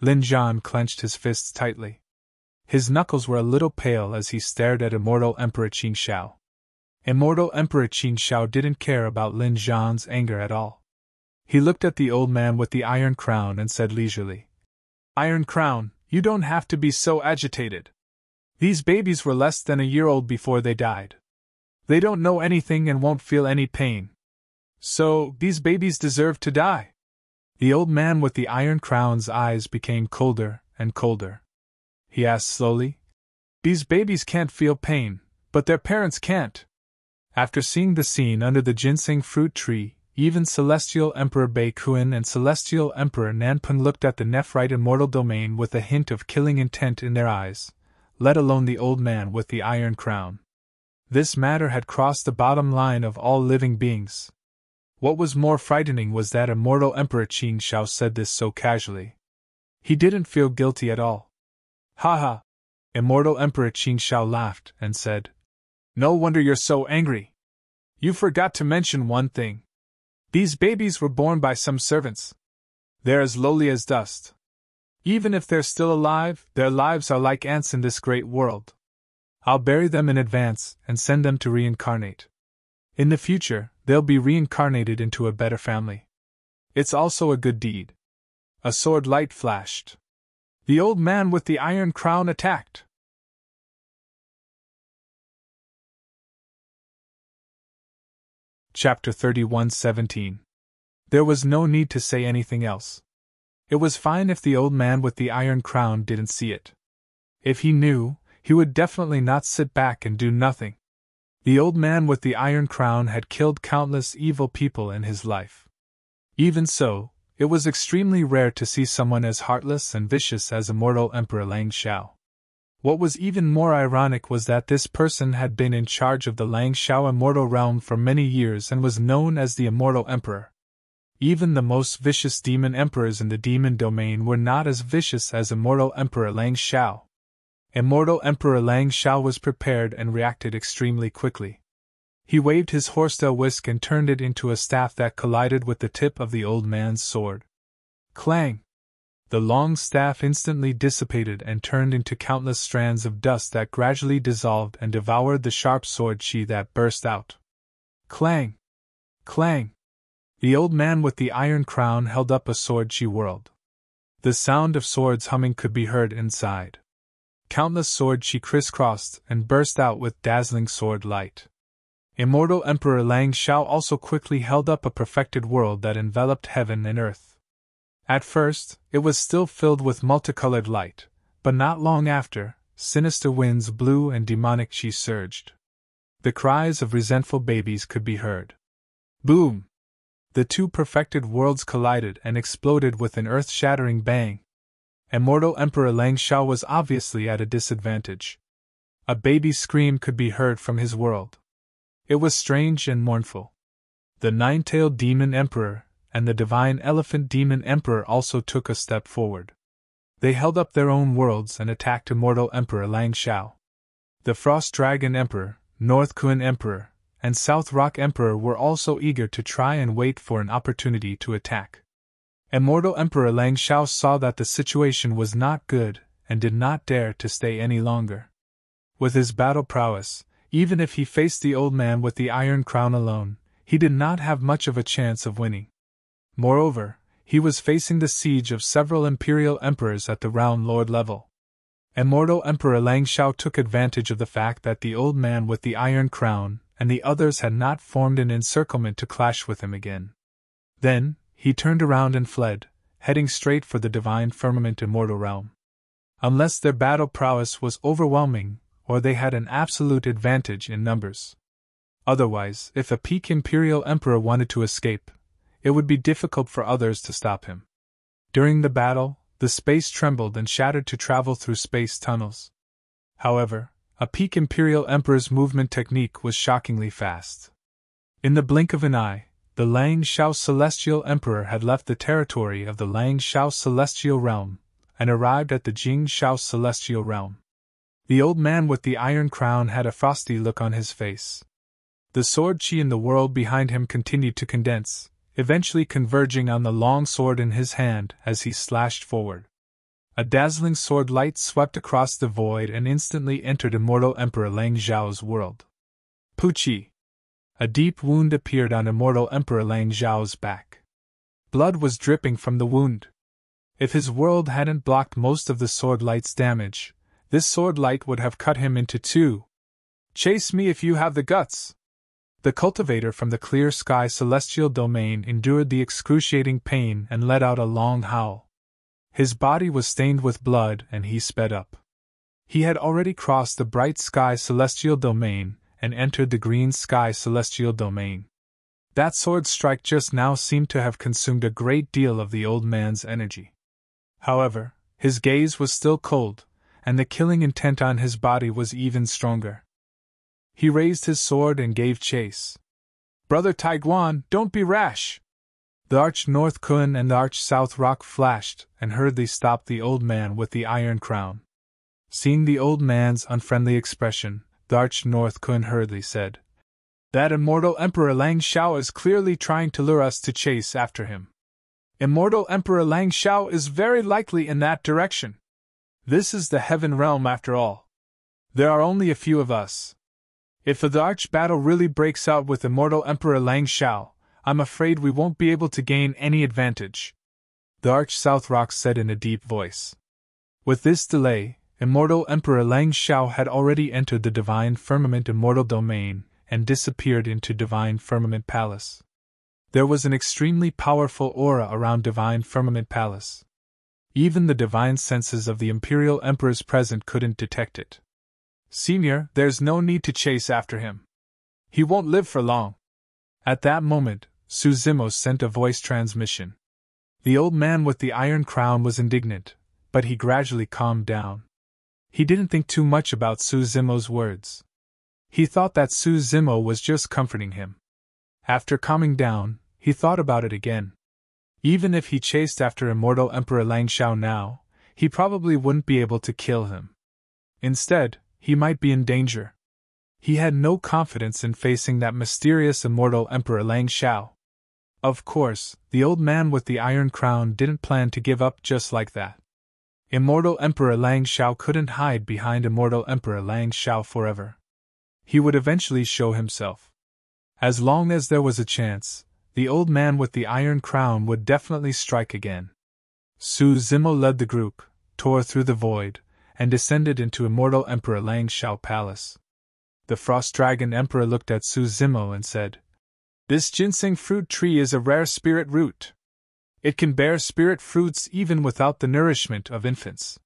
Lin Zhan clenched his fists tightly. His knuckles were a little pale as he stared at Immortal Emperor Qin Shao. Immortal Emperor Qin Shao didn't care about Lin Zhan's anger at all. He looked at the old man with the iron crown and said leisurely, "Iron Crown, you don't have to be so agitated. These babies were less than a year old before they died. They don't know anything and won't feel any pain. So, these babies deserve to die." The old man with the iron crown's eyes became colder and colder. He asked slowly, "These babies can't feel pain, but their parents can't." After seeing the scene under the ginseng fruit tree, even Celestial Emperor Beikuan and Celestial Emperor Nanpun looked at the Nephrite immortal domain with a hint of killing intent in their eyes, let alone the old man with the iron crown. This matter had crossed the bottom line of all living beings. What was more frightening was that Immortal Emperor Qin Shao said this so casually. He didn't feel guilty at all. "Ha ha!" Immortal Emperor Qin Shao laughed and said, "No wonder you're so angry. You forgot to mention one thing. These babies were born by some servants. They're as lowly as dust. Even if they're still alive, their lives are like ants in this great world. I'll bury them in advance and send them to reincarnate. In the future, they'll be reincarnated into a better family. It's also a good deed." A sword light flashed. The old man with the iron crown attacked. Chapter 31:17. There was no need to say anything else. It was fine if the old man with the iron crown didn't see it. If he knew, he would definitely not sit back and do nothing. The old man with the iron crown had killed countless evil people in his life. Even so, it was extremely rare to see someone as heartless and vicious as Immortal Emperor Lang Xiao. What was even more ironic was that this person had been in charge of the Lang Xiao immortal realm for many years and was known as the Immortal Emperor. Even the most vicious demon emperors in the demon domain were not as vicious as Immortal Emperor Lang Xiao. Immortal Emperor Lang Xiao was prepared and reacted extremely quickly. He waved his horsetail whisk and turned it into a staff that collided with the tip of the old man's sword. Clang! The long staff instantly dissipated and turned into countless strands of dust that gradually dissolved and devoured the sharp sword sheath that burst out. Clang! Clang! The old man with the iron crown held up a sword she whirled. The sound of swords humming could be heard inside. Countless swords she crisscrossed and burst out with dazzling sword light. Immortal Emperor Lang Xiao also quickly held up a perfected world that enveloped heaven and earth. At first, it was still filled with multicolored light, but not long after, sinister winds blew and demonic chi surged. The cries of resentful babies could be heard. Boom! The two perfected worlds collided and exploded with an earth-shattering bang. Immortal Emperor Lang Xiao was obviously at a disadvantage. A baby's scream could be heard from his world. It was strange and mournful. The nine-tailed demon emperor and the divine elephant demon emperor also took a step forward. They held up their own worlds and attacked Immortal Emperor Lang Xiao. The Frost Dragon Emperor, North Kun Emperor, and South Rock Emperor were also eager to try and wait for an opportunity to attack. Immortal Emperor Lang Xiao saw that the situation was not good and did not dare to stay any longer. With his battle prowess, even if he faced the old man with the iron crown alone, he did not have much of a chance of winning. Moreover, he was facing the siege of several imperial emperors at the Round Lord level. Immortal Emperor Lang Xiao took advantage of the fact that the old man with the iron crown and the others had not formed an encirclement to clash with him again. Then, he turned around and fled, heading straight for the divine firmament immortal realm. Unless their battle prowess was overwhelming, or they had an absolute advantage in numbers. Otherwise, if a peak imperial emperor wanted to escape, it would be difficult for others to stop him. During the battle, the space trembled and shattered to travel through space tunnels. However, a peak imperial emperor's movement technique was shockingly fast. In the blink of an eye, the Lang Xiao Celestial Emperor had left the territory of the Lang Xiao Celestial Realm and arrived at the Jing Xiao Celestial Realm. The old man with the iron crown had a frosty look on his face. The sword chi in the world behind him continued to condense, eventually converging on the long sword in his hand as he slashed forward. A dazzling sword light swept across the void and instantly entered immortal Emperor Lang Zhao's world. Puchi! A deep wound appeared on immortal Emperor Lang Zhao's back. Blood was dripping from the wound. If his world hadn't blocked most of the sword light's damage, this sword light would have cut him into two. Chase me if you have the guts! The cultivator from the clear sky celestial domain endured the excruciating pain and let out a long howl. His body was stained with blood and he sped up. He had already crossed the bright sky celestial domain and entered the green sky celestial domain. That sword strike just now seemed to have consumed a great deal of the old man's energy. However, his gaze was still cold, and the killing intent on his body was even stronger. He raised his sword and gave chase. Brother Taiguan, don't be rash! The Arch North Kun and the Arch South Rock flashed and hurriedly stopped the old man with the iron crown. Seeing the old man's unfriendly expression, the Arch North Kun hurriedly said, That immortal Emperor Lang Xiao is clearly trying to lure us to chase after him. Immortal Emperor Lang Xiao is very likely in that direction. This is the Heaven Realm after all. There are only a few of us. If the arch battle really breaks out with immortal Emperor Lang Xiao, I'm afraid we won't be able to gain any advantage. The Arch South Rock said in a deep voice. With this delay, immortal Emperor Lang Xiao had already entered the Divine Firmament Immortal Domain and disappeared into Divine Firmament Palace. There was an extremely powerful aura around Divine Firmament Palace. Even the divine senses of the Imperial Emperors present couldn't detect it. Senior, there's no need to chase after him. He won't live for long. At that moment, Su Zimo sent a voice transmission. The old man with the iron crown was indignant, but he gradually calmed down. He didn't think too much about Su Zimo's words. He thought that Su Zimo was just comforting him. After calming down, he thought about it again. Even if he chased after immortal Emperor Lang Xiao now, he probably wouldn't be able to kill him. Instead, he might be in danger. He had no confidence in facing that mysterious immortal Emperor Lang Xiao. Of course, the old man with the iron crown didn't plan to give up just like that. Immortal Emperor Lang Xiao couldn't hide behind immortal Emperor Lang Xiao forever. He would eventually show himself. As long as there was a chance, the old man with the iron crown would definitely strike again. Su Zimo led the group, tore through the void, and descended into immortal Emperor Lang Xiao Palace. The Frost Dragon Emperor looked at Su Zimo and said, This ginseng fruit tree is a rare spirit root. It can bear spirit fruits even without the nourishment of infants.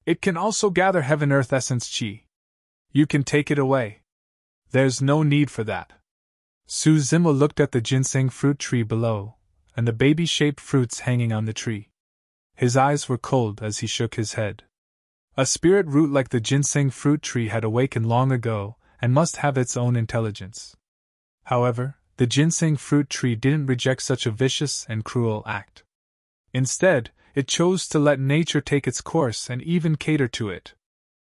It can also gather heaven-earth essence qi. You can take it away. There's no need for that. Su Zimo looked at the ginseng fruit tree below, and the baby-shaped fruits hanging on the tree. His eyes were cold as he shook his head. A spirit root like the ginseng fruit tree had awakened long ago, and must have its own intelligence. However, the ginseng fruit tree didn't reject such a vicious and cruel act. Instead, it chose to let nature take its course and even cater to it.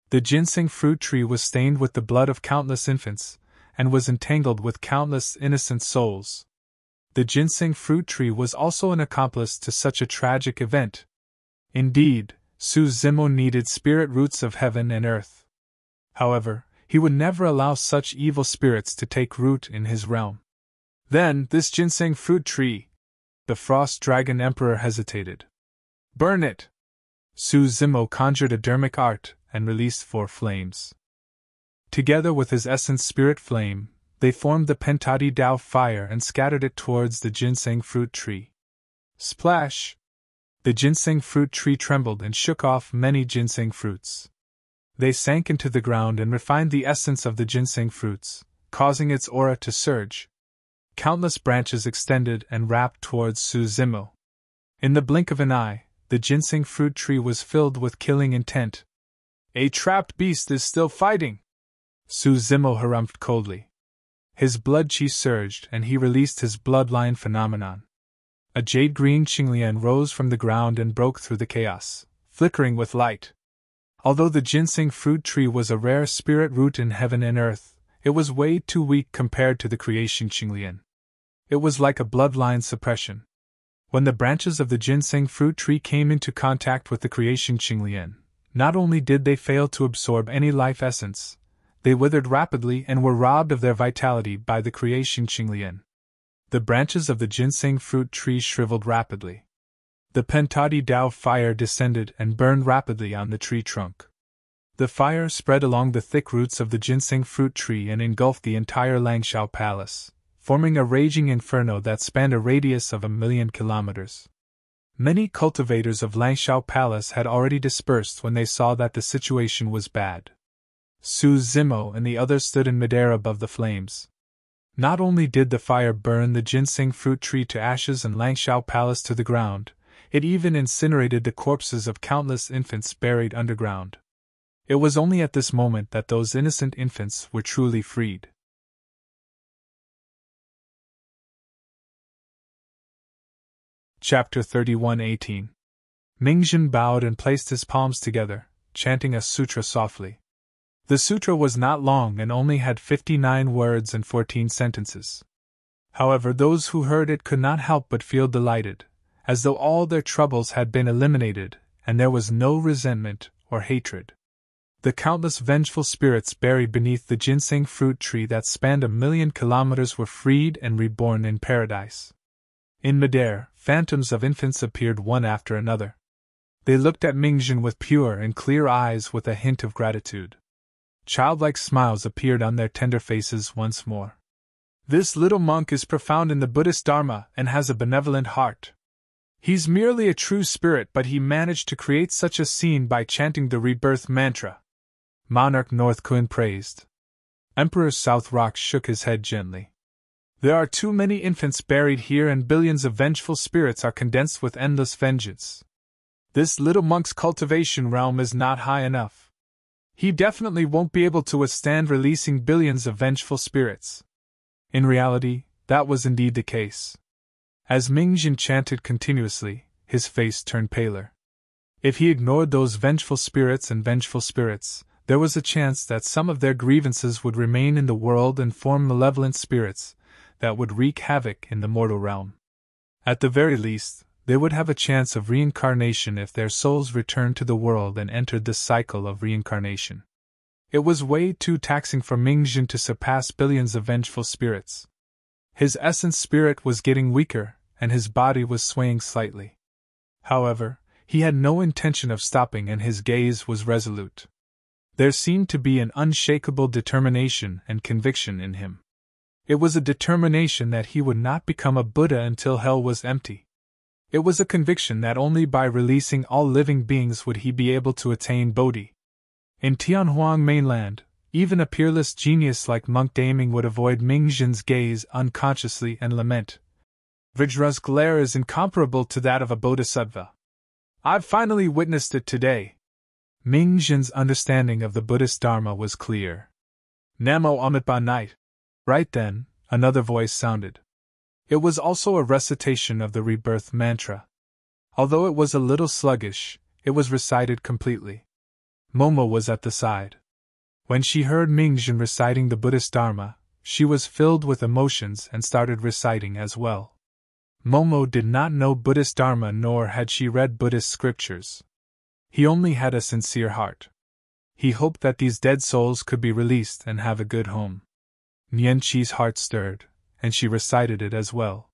The ginseng fruit tree was stained with the blood of countless infants, and was entangled with countless innocent souls. The ginseng fruit tree was also an accomplice to such a tragic event. Indeed, Su Zimo needed spirit roots of heaven and earth. However, he would never allow such evil spirits to take root in his realm. Then, this ginseng fruit tree. The Frost Dragon Emperor hesitated. Burn it! Su Zimo conjured a dermic art and released 4 flames. Together with his essence spirit flame, they formed the Pentati Dao fire and scattered it towards the ginseng fruit tree. Splash! The ginseng fruit tree trembled and shook off many ginseng fruits. They sank into the ground and refined the essence of the ginseng fruits, causing its aura to surge. Countless branches extended and wrapped towards Su Zimo. In the blink of an eye, the ginseng fruit tree was filled with killing intent. A trapped beast is still fighting! Su Zimo harumphed coldly. His blood qi surged and he released his bloodline phenomenon. A jade-green Qinglian rose from the ground and broke through the chaos, flickering with light. Although the ginseng fruit tree was a rare spirit root in heaven and earth, it was way too weak compared to the creation Qinglian. It was like a bloodline suppression. When the branches of the ginseng fruit tree came into contact with the creation Qinglian, not only did they fail to absorb any life essence, they withered rapidly and were robbed of their vitality by the creation Qinglian. The branches of the ginseng fruit tree shriveled rapidly. The Pentadi Dao fire descended and burned rapidly on the tree trunk. The fire spread along the thick roots of the ginseng fruit tree and engulfed the entire Langshao Palace, forming a raging inferno that spanned a radius of 1,000,000 kilometers. Many cultivators of Langshao Palace had already dispersed when they saw that the situation was bad. Su Zimo and the others stood in midair above the flames. Not only did the fire burn the ginseng fruit tree to ashes and Langshao Palace to the ground, it even incinerated the corpses of countless infants buried underground. It was only at this moment that those innocent infants were truly freed. Chapter 31:18. Mingjin bowed and placed his palms together, chanting a sutra softly. The sutra was not long and only had 59 words and 14 sentences. However, those who heard it could not help but feel delighted, as though all their troubles had been eliminated, and there was no resentment or hatred. The countless vengeful spirits buried beneath the ginseng fruit tree that spanned 1,000,000 kilometers were freed and reborn in paradise. In midair, phantoms of infants appeared one after another. They looked at Mingjin with pure and clear eyes with a hint of gratitude. Childlike smiles appeared on their tender faces once more. This little monk is profound in the Buddhist Dharma and has a benevolent heart. He's merely a true spirit, but he managed to create such a scene by chanting the rebirth mantra. Monarch North Kun praised. Emperor South Rock shook his head gently. There are too many infants buried here and billions of vengeful spirits are condensed with endless vengeance. This little monk's cultivation realm is not high enough. He definitely won't be able to withstand releasing billions of vengeful spirits. In reality, that was indeed the case. As Mingjin chanted continuously, his face turned paler. If he ignored those vengeful spirits, there was a chance that some of their grievances would remain in the world and form malevolent spirits that would wreak havoc in the mortal realm. At the very least, they would have a chance of reincarnation if their souls returned to the world and entered the cycle of reincarnation. It was way too taxing for Mingjin to surpass billions of vengeful spirits. His essence spirit was getting weaker, and his body was swaying slightly. However, he had no intention of stopping and his gaze was resolute. There seemed to be an unshakable determination and conviction in him. It was a determination that he would not become a Buddha until hell was empty. It was a conviction that only by releasing all living beings would he be able to attain Bodhi. In Tianhuang mainland, even a peerless genius like Monk Daming would avoid Mingjin's gaze unconsciously and lament. Vajra's glare is incomparable to that of a bodhisattva. I've finally witnessed it today. Mingjin's understanding of the Buddhist Dharma was clear. Namo Amitabha Night. Right then, another voice sounded. It was also a recitation of the rebirth mantra. Although it was a little sluggish, it was recited completely. Momo was at the side. When she heard Mingjin reciting the Buddhist Dharma, she was filled with emotions and started reciting as well. Momo did not know Buddhist Dharma nor had she read Buddhist scriptures. He only had a sincere heart. He hoped that these dead souls could be released and have a good home. Nianqi's heart stirred, and she recited it as well.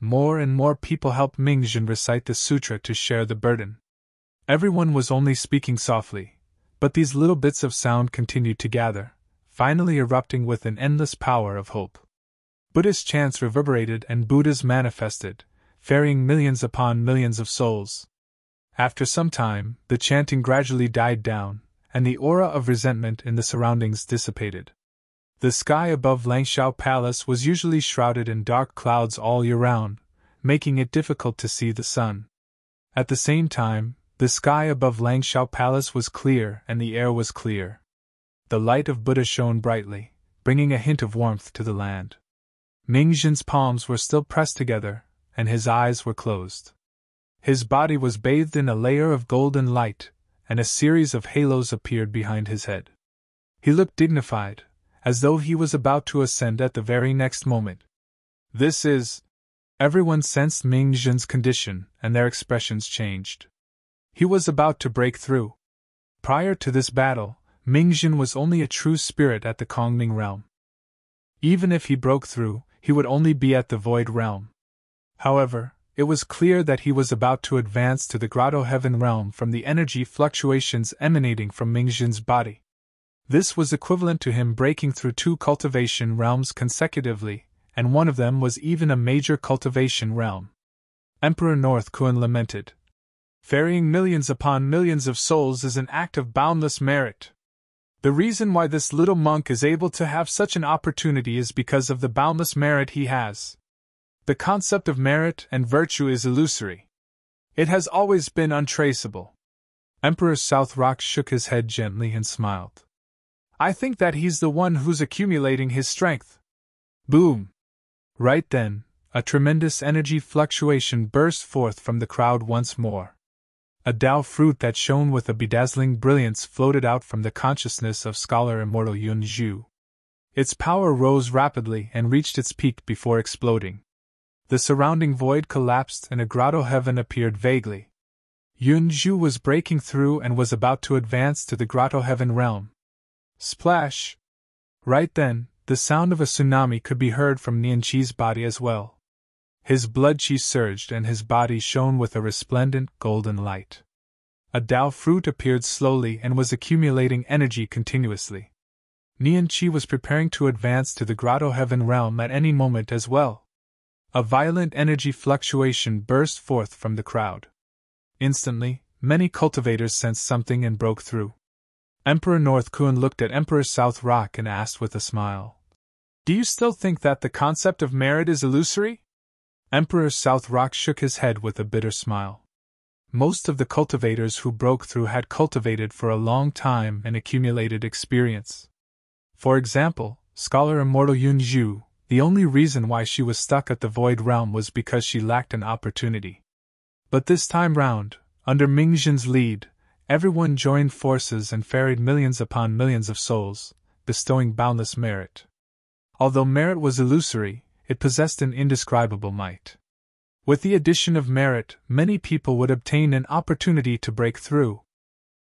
More and more people helped Mingjin recite the sutra to share the burden. Everyone was only speaking softly, but these little bits of sound continued to gather, finally erupting with an endless power of hope. Buddhist chants reverberated and Buddhas manifested, ferrying millions upon millions of souls. After some time, the chanting gradually died down, and the aura of resentment in the surroundings dissipated. The sky above Langshao Palace was usually shrouded in dark clouds all year round, making it difficult to see the sun. At the same time, the sky above Langshao Palace was clear and the air was clear. The light of Buddha shone brightly, bringing a hint of warmth to the land. Mingjin's palms were still pressed together, and his eyes were closed. His body was bathed in a layer of golden light, and a series of halos appeared behind his head. He looked dignified, as though he was about to ascend at the very next moment. This is Everyone sensed Ming Jin's condition, and their expressions changed. He was about to break through. Prior to this battle, Ming Jin was only a true spirit at the Kongming realm. Even if he broke through, he would only be at the Void realm. However, it was clear that he was about to advance to the Grotto Heaven realm from the energy fluctuations emanating from Ming Jin's body. This was equivalent to him breaking through 2 cultivation realms consecutively, and one of them was even a major cultivation realm. Emperor North Kun lamented. Ferrying millions upon millions of souls is an act of boundless merit. The reason why this little monk is able to have such an opportunity is because of the boundless merit he has. The concept of merit and virtue is illusory. It has always been untraceable. Emperor South Rock shook his head gently and smiled. I think that he's the one who's accumulating his strength. Boom! Right then, a tremendous energy fluctuation burst forth from the crowd once more. A Tao fruit that shone with a bedazzling brilliance floated out from the consciousness of scholar immortal Yun Zhu. Its power rose rapidly and reached its peak before exploding. The surrounding void collapsed and a grotto heaven appeared vaguely. Yun Zhu was breaking through and was about to advance to the grotto heaven realm. Splash! Right then, the sound of a tsunami could be heard from Nian Qi's body as well. His blood qi surged and his body shone with a resplendent golden light. A Tao fruit appeared slowly and was accumulating energy continuously. Nian Qi was preparing to advance to the grotto heaven realm at any moment as well. A violent energy fluctuation burst forth from the crowd. Instantly, many cultivators sensed something and broke through. Emperor North Kun looked at Emperor South Rock and asked with a smile, Do you still think that the concept of merit is illusory? Emperor South Rock shook his head with a bitter smile. Most of the cultivators who broke through had cultivated for a long time and accumulated experience. For example, scholar immortal Yun Zhu, the only reason why she was stuck at the Void realm was because she lacked an opportunity. But this time round, under Ming Jin's lead, everyone joined forces and ferried millions upon millions of souls, bestowing boundless merit. Although merit was illusory, it possessed an indescribable might. With the addition of merit, many people would obtain an opportunity to break through.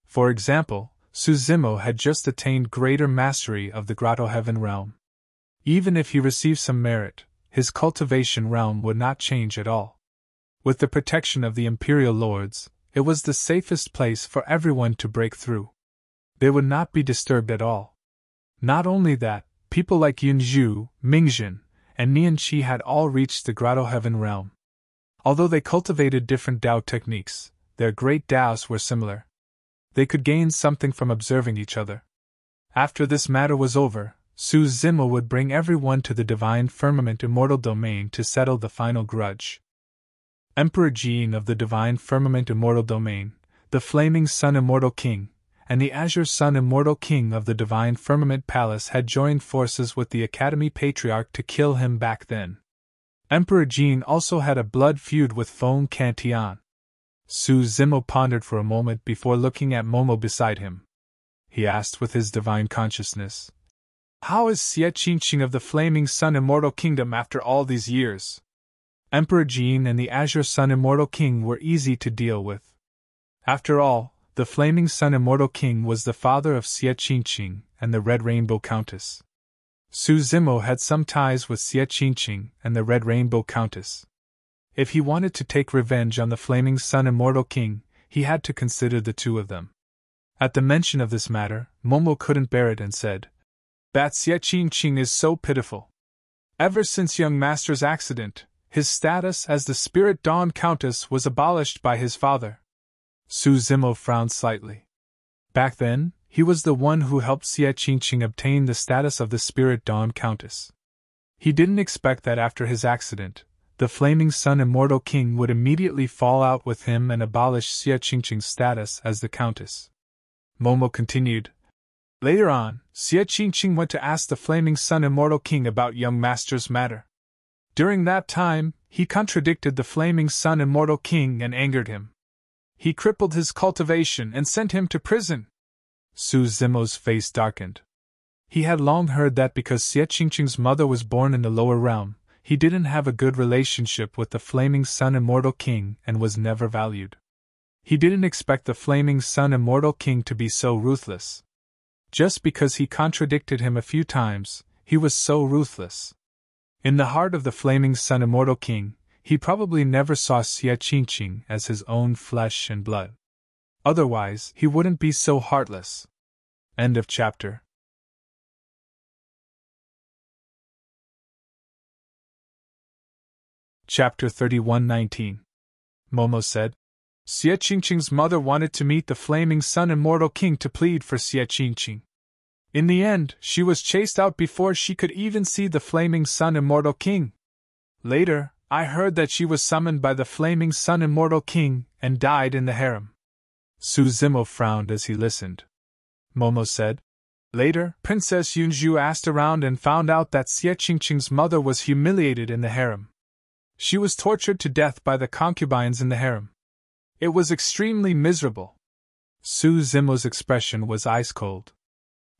For example, Su Zimo had just attained greater mastery of the Grotto Heaven realm. Even if he received some merit, his cultivation realm would not change at all. With the protection of the Imperial Lords, it was the safest place for everyone to break through. They would not be disturbed at all. Not only that, people like Yun Zhu, Ming Jin, and Nian Qi had all reached the Grotto Heaven realm. Although they cultivated different Tao techniques, their great Taos were similar. They could gain something from observing each other. After this matter was over, Su Zimo would bring everyone to the Divine Firmament Immortal Domain to settle the final grudge. Emperor Jin of the Divine Firmament Immortal Domain, the Flaming Sun Immortal King, and the Azure Sun Immortal King of the Divine Firmament Palace had joined forces with the Academy Patriarch to kill him back then. Emperor Jin also had a blood feud with Feng Cantian. Su Zimo pondered for a moment before looking at Momo beside him. He asked with his divine consciousness, How is Xie Qingqing of the Flaming Sun Immortal Kingdom after all these years? Emperor Jin and the Azure Sun Immortal King were easy to deal with. After all, the Flaming Sun Immortal King was the father of Xie Qingqing and the Red Rainbow Countess. Su Zimo had some ties with Xie Qingqing and the Red Rainbow Countess. If he wanted to take revenge on the Flaming Sun Immortal King, he had to consider the two of them. At the mention of this matter, Momo couldn't bear it and said, That Xie Qingqing is so pitiful. Ever since young master's accident, his status as the Spirit Dawn Countess was abolished by his father. Su Zimo frowned slightly. Back then, he was the one who helped Xie Qingqing obtain the status of the Spirit Dawn Countess. He didn't expect that after his accident, the Flaming Sun Immortal King would immediately fall out with him and abolish Xie Qingqing's status as the Countess. Momo continued. Later on, Xie Qingqing went to ask the Flaming Sun Immortal King about young master's matter. During that time, he contradicted the Flaming Sun Immortal King and angered him. He crippled his cultivation and sent him to prison. Su Zimo's face darkened. He had long heard that because Xie Qingqing's mother was born in the lower realm, he didn't have a good relationship with the Flaming Sun Immortal King and was never valued. He didn't expect the Flaming Sun Immortal King to be so ruthless. Just because he contradicted him a few times, he was so ruthless. In the heart of the Flaming Sun Immortal King, he probably never saw Xie Qingqing as his own flesh and blood. Otherwise, he wouldn't be so heartless. End of chapter. Chapter 31:19. Momo said, Xie Qingqing's mother wanted to meet the Flaming Sun Immortal King to plead for Xie Qingqing. In the end, she was chased out before she could even see the Flaming Sun Immortal King. Later, I heard that she was summoned by the Flaming Sun Immortal King and died in the harem. Su Zimo frowned as he listened. Momo said, Later, Princess Yunju asked around and found out that Xie Qingqing's mother was humiliated in the harem. She was tortured to death by the concubines in the harem. It was extremely miserable. Su Zimo's expression was ice-cold.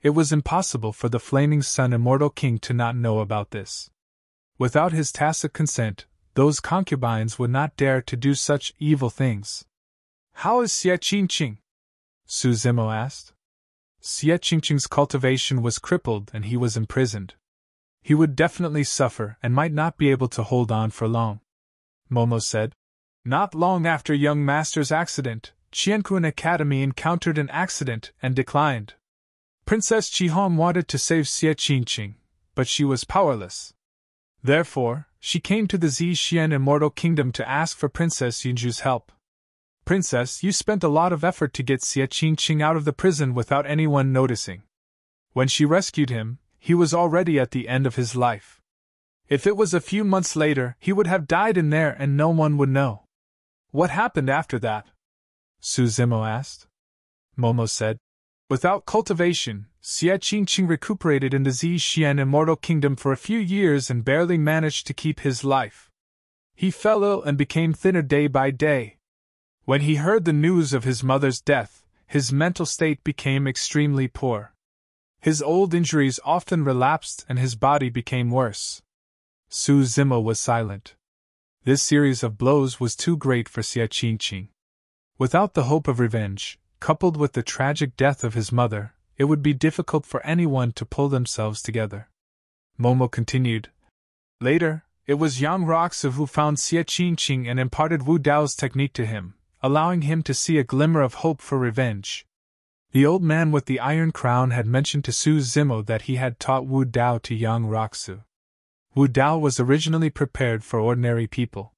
It was impossible for the Flaming Sun Immortal King to not know about this. Without his tacit consent, those concubines would not dare to do such evil things. How is Xie Qingqing? Su Zimo asked. Xie Qingqing's cultivation was crippled and he was imprisoned. He would definitely suffer and might not be able to hold on for long. Momo said. Not long after young master's accident, Qiankun Academy encountered an accident and declined. Princess Qihong wanted to save Xie Qingqing, but she was powerless. Therefore, she came to the Zhixian Immortal Kingdom to ask for Princess Yunju's help. Princess, you spent a lot of effort to get Xie Qingqing out of the prison without anyone noticing. When she rescued him, he was already at the end of his life. If it was a few months later, he would have died in there and no one would know. What happened after that? Su Zimo asked. Momo said, Without cultivation, Xie Qingqing recuperated in the Zhixian Immortal Kingdom for a few years and barely managed to keep his life. He fell ill and became thinner day by day. When he heard the news of his mother's death, his mental state became extremely poor. His old injuries often relapsed and his body became worse. Su Zimo was silent. This series of blows was too great for Xie Qingqing. Without the hope of revenge, coupled with the tragic death of his mother, it would be difficult for anyone to pull themselves together. Momo continued. Later, it was Yang Roxu who found Xie Qingqing and imparted Wu Dao's technique to him, allowing him to see a glimmer of hope for revenge. The old man with the iron crown had mentioned to Su Zimo that he had taught Wu Dao to Yang Roxu. Wu Dao was originally prepared for ordinary people.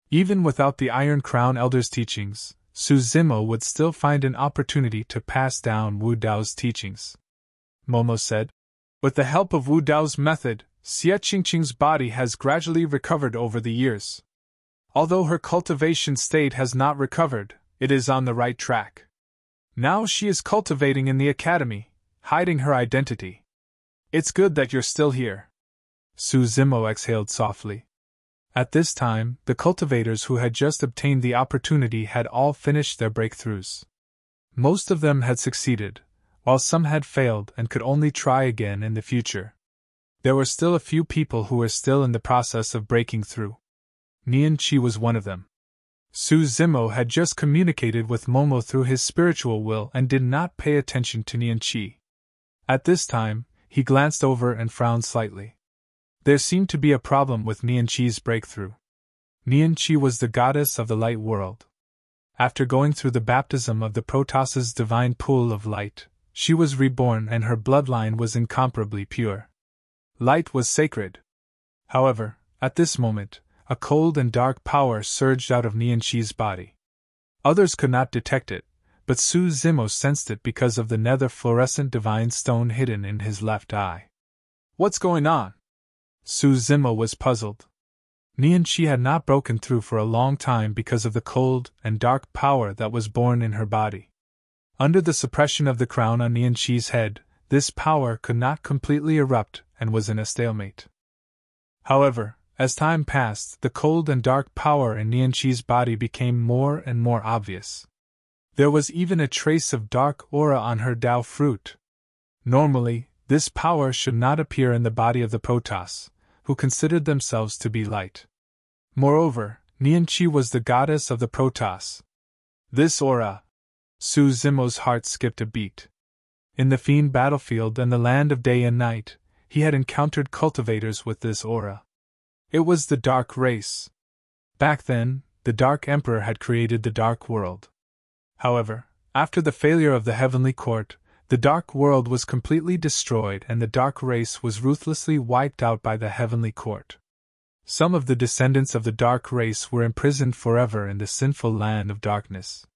Even without the Iron Crown Elder's teachings, Su Zimo would still find an opportunity to pass down Wu Dao's teachings. Momo said, With the help of Wu Dao's method, Xie Qingqing's body has gradually recovered over the years. Although her cultivation state has not recovered, it is on the right track. Now she is cultivating in the academy, hiding her identity. It's good that you're still here. Su Zimo exhaled softly. At this time, the cultivators who had just obtained the opportunity had all finished their breakthroughs. Most of them had succeeded, while some had failed and could only try again in the future. There were still a few people who were still in the process of breaking through. Nian Qi was one of them. Su Zimo had just communicated with Momo through his spiritual will and did not pay attention to Nian Qi. At this time, he glanced over and frowned slightly. There seemed to be a problem with Nian Qi's breakthrough. Nian Qi was the goddess of the light world. After going through the baptism of the Protoss's divine pool of light, she was reborn and her bloodline was incomparably pure. Light was sacred. However, at this moment, a cold and dark power surged out of Nian Qi's body. Others could not detect it, but Su Zimo sensed it because of the nether fluorescent divine stone hidden in his left eye. What's going on? Su Zimo was puzzled. Nian Qi had not broken through for a long time because of the cold and dark power that was born in her body. Under the suppression of the crown on Nian Qi's head, this power could not completely erupt and was in a stalemate. However, as time passed, the cold and dark power in Nian Qi's body became more and more obvious. There was even a trace of dark aura on her Dao fruit. Normally, this power should not appear in the body of the Protoss, who considered themselves to be light. Moreover, Nianqi was the goddess of the Protoss. This aura. Su Zimo's heart skipped a beat. In the Fiend battlefield and the land of day and night, he had encountered cultivators with this aura. It was the Dark Race. Back then, the Dark Emperor had created the Dark World. However, after the failure of the Heavenly Court, the Dark World was completely destroyed and the Dark Race was ruthlessly wiped out by the Heavenly Court. Some of the descendants of the Dark Race were imprisoned forever in the sinful land of darkness.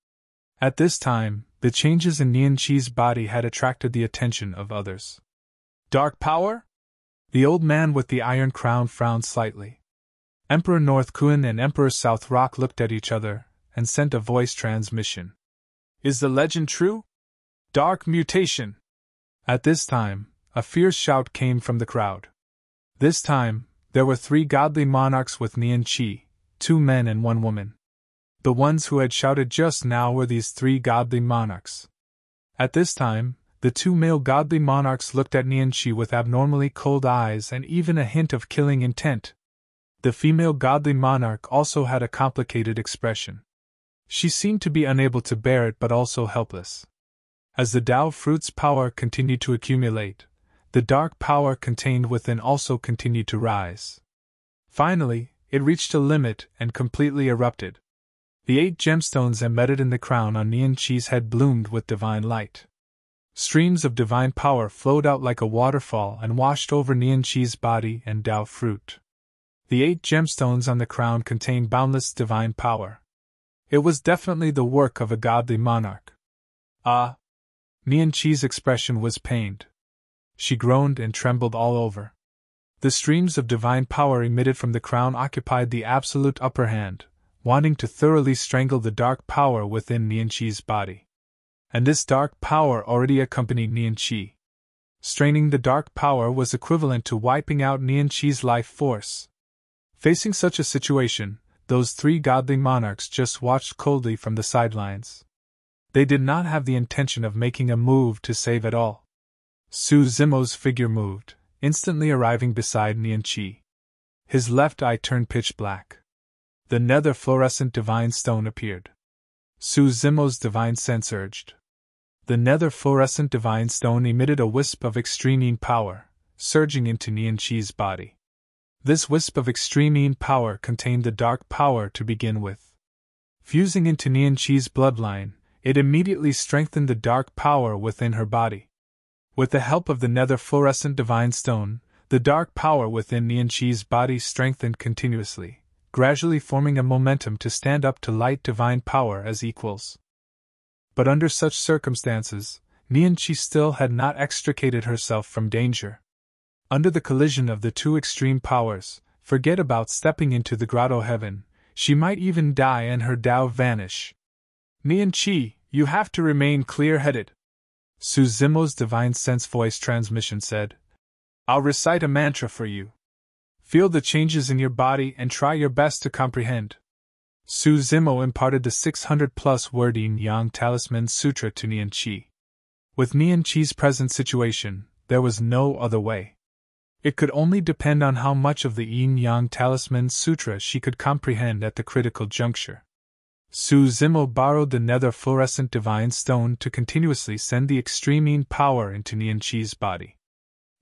At this time, the changes in Nianqi's body had attracted the attention of others. Dark power? The old man with the iron crown frowned slightly. Emperor North Kuan and Emperor South Rock looked at each other and sent a voice transmission. Is the legend true? Dark mutation! At this time, a fierce shout came from the crowd. This time, there were 3 godly monarchs with Nianqi, 2 men and 1 woman. The ones who had shouted just now were these 3 godly monarchs. At this time, the 2 male godly monarchs looked at Nianqi with abnormally cold eyes and even a hint of killing intent. The female godly monarch also had a complicated expression. She seemed to be unable to bear it but also helpless. As the Tao fruit's power continued to accumulate, the dark power contained within also continued to rise. Finally, it reached a limit and completely erupted. The 8 gemstones embedded in the crown on Nianqi's head bloomed with divine light. Streams of divine power flowed out like a waterfall and washed over Nianqi's body and Tao fruit. The 8 gemstones on the crown contained boundless divine power. It was definitely the work of a godly monarch. Ah! Nianqi's expression was pained. She groaned and trembled all over. The streams of divine power emitted from the crown occupied the absolute upper hand, wanting to thoroughly strangle the dark power within Nianqi's body. And this dark power already accompanied Nianqi. Straining the dark power was equivalent to wiping out Nianqi's life force. Facing such a situation, those 3 godly monarchs just watched coldly from the sidelines. They did not have the intention of making a move to save at all. Su Zimo's figure moved, instantly arriving beside Nianqi. His left eye turned pitch black. The nether fluorescent divine stone appeared. Su Zimo's divine sense urged. The nether fluorescent divine stone emitted a wisp of extreme power, surging into Nianqi's body. This wisp of extreme power contained the dark power to begin with. Fusing into Nianqi's bloodline, it immediately strengthened the dark power within her body. With the help of the nether fluorescent divine stone, the dark power within Nianqi's body strengthened continuously, gradually forming a momentum to stand up to light divine power as equals. But under such circumstances, Nianqi still had not extricated herself from danger. Under the collision of the 2 extreme powers, forget about stepping into the grotto heaven, she might even die and her Tao vanish. Nianqi, you have to remain clear-headed. Su Zimo's divine sense voice transmission said. I'll recite a mantra for you. Feel the changes in your body and try your best to comprehend. Su Zimo imparted the 600-plus word Yin-Yang Talisman Sutra to Nianqi. With Nianqi's present situation, there was no other way. It could only depend on how much of the Yin-Yang Talisman Sutra she could comprehend at the critical juncture. Su Zimo borrowed the nether fluorescent divine stone to continuously send the extreme power into Nianqi's body.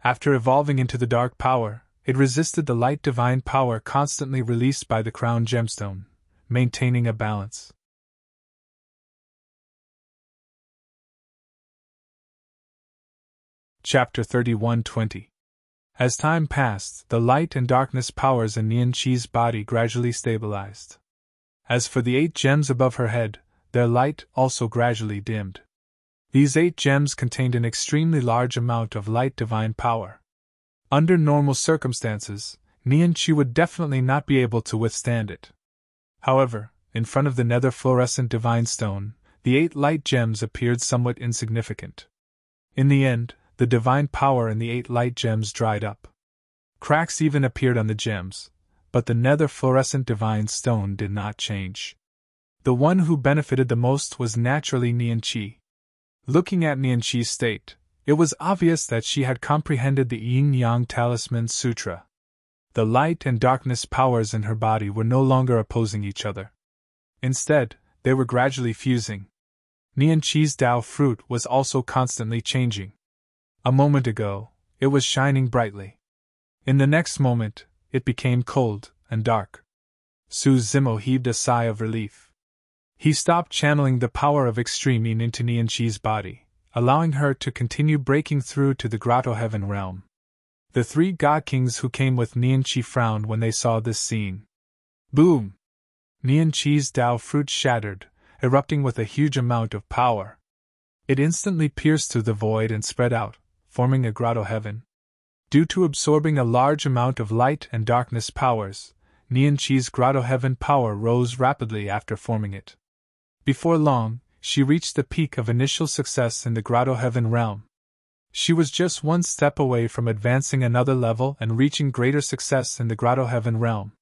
After evolving into the dark power, it resisted the light divine power constantly released by the crown gemstone, maintaining a balance. Chapter 31:20. As time passed, the light and darkness powers in Nianqi's body gradually stabilized. As for the 8 gems above her head, their light also gradually dimmed. These 8 gems contained an extremely large amount of light divine power. Under normal circumstances, Nianqi would definitely not be able to withstand it. However, in front of the nether fluorescent divine stone, the 8 light gems appeared somewhat insignificant. In the end, the divine power in the 8 light gems dried up. Cracks even appeared on the gems, but the nether fluorescent divine stone did not change. The one who benefited the most was naturally Nianqi. Looking at Nianqi's state, it was obvious that she had comprehended the Yin-Yang Talisman Sutra. The light and darkness powers in her body were no longer opposing each other. Instead, they were gradually fusing. Nianqi's Dao fruit was also constantly changing. A moment ago, it was shining brightly. In the next moment, it became cold and dark. Su Zimo heaved a sigh of relief. He stopped channeling the power of extreme yin into Nianqi's body, allowing her to continue breaking through to the Grotto Heaven realm. The three God Kings who came with Nianqi frowned when they saw this scene. Boom! Nianqi's Dao fruit shattered, erupting with a huge amount of power. It instantly pierced through the void and spread out, forming a Grotto Heaven. Due to absorbing a large amount of light and darkness powers, Nianqi's Grotto Heaven power rose rapidly after forming it. Before long, she reached the peak of initial success in the Grotto Heaven realm. She was just one step away from advancing another level and reaching greater success in the Grotto Heaven realm.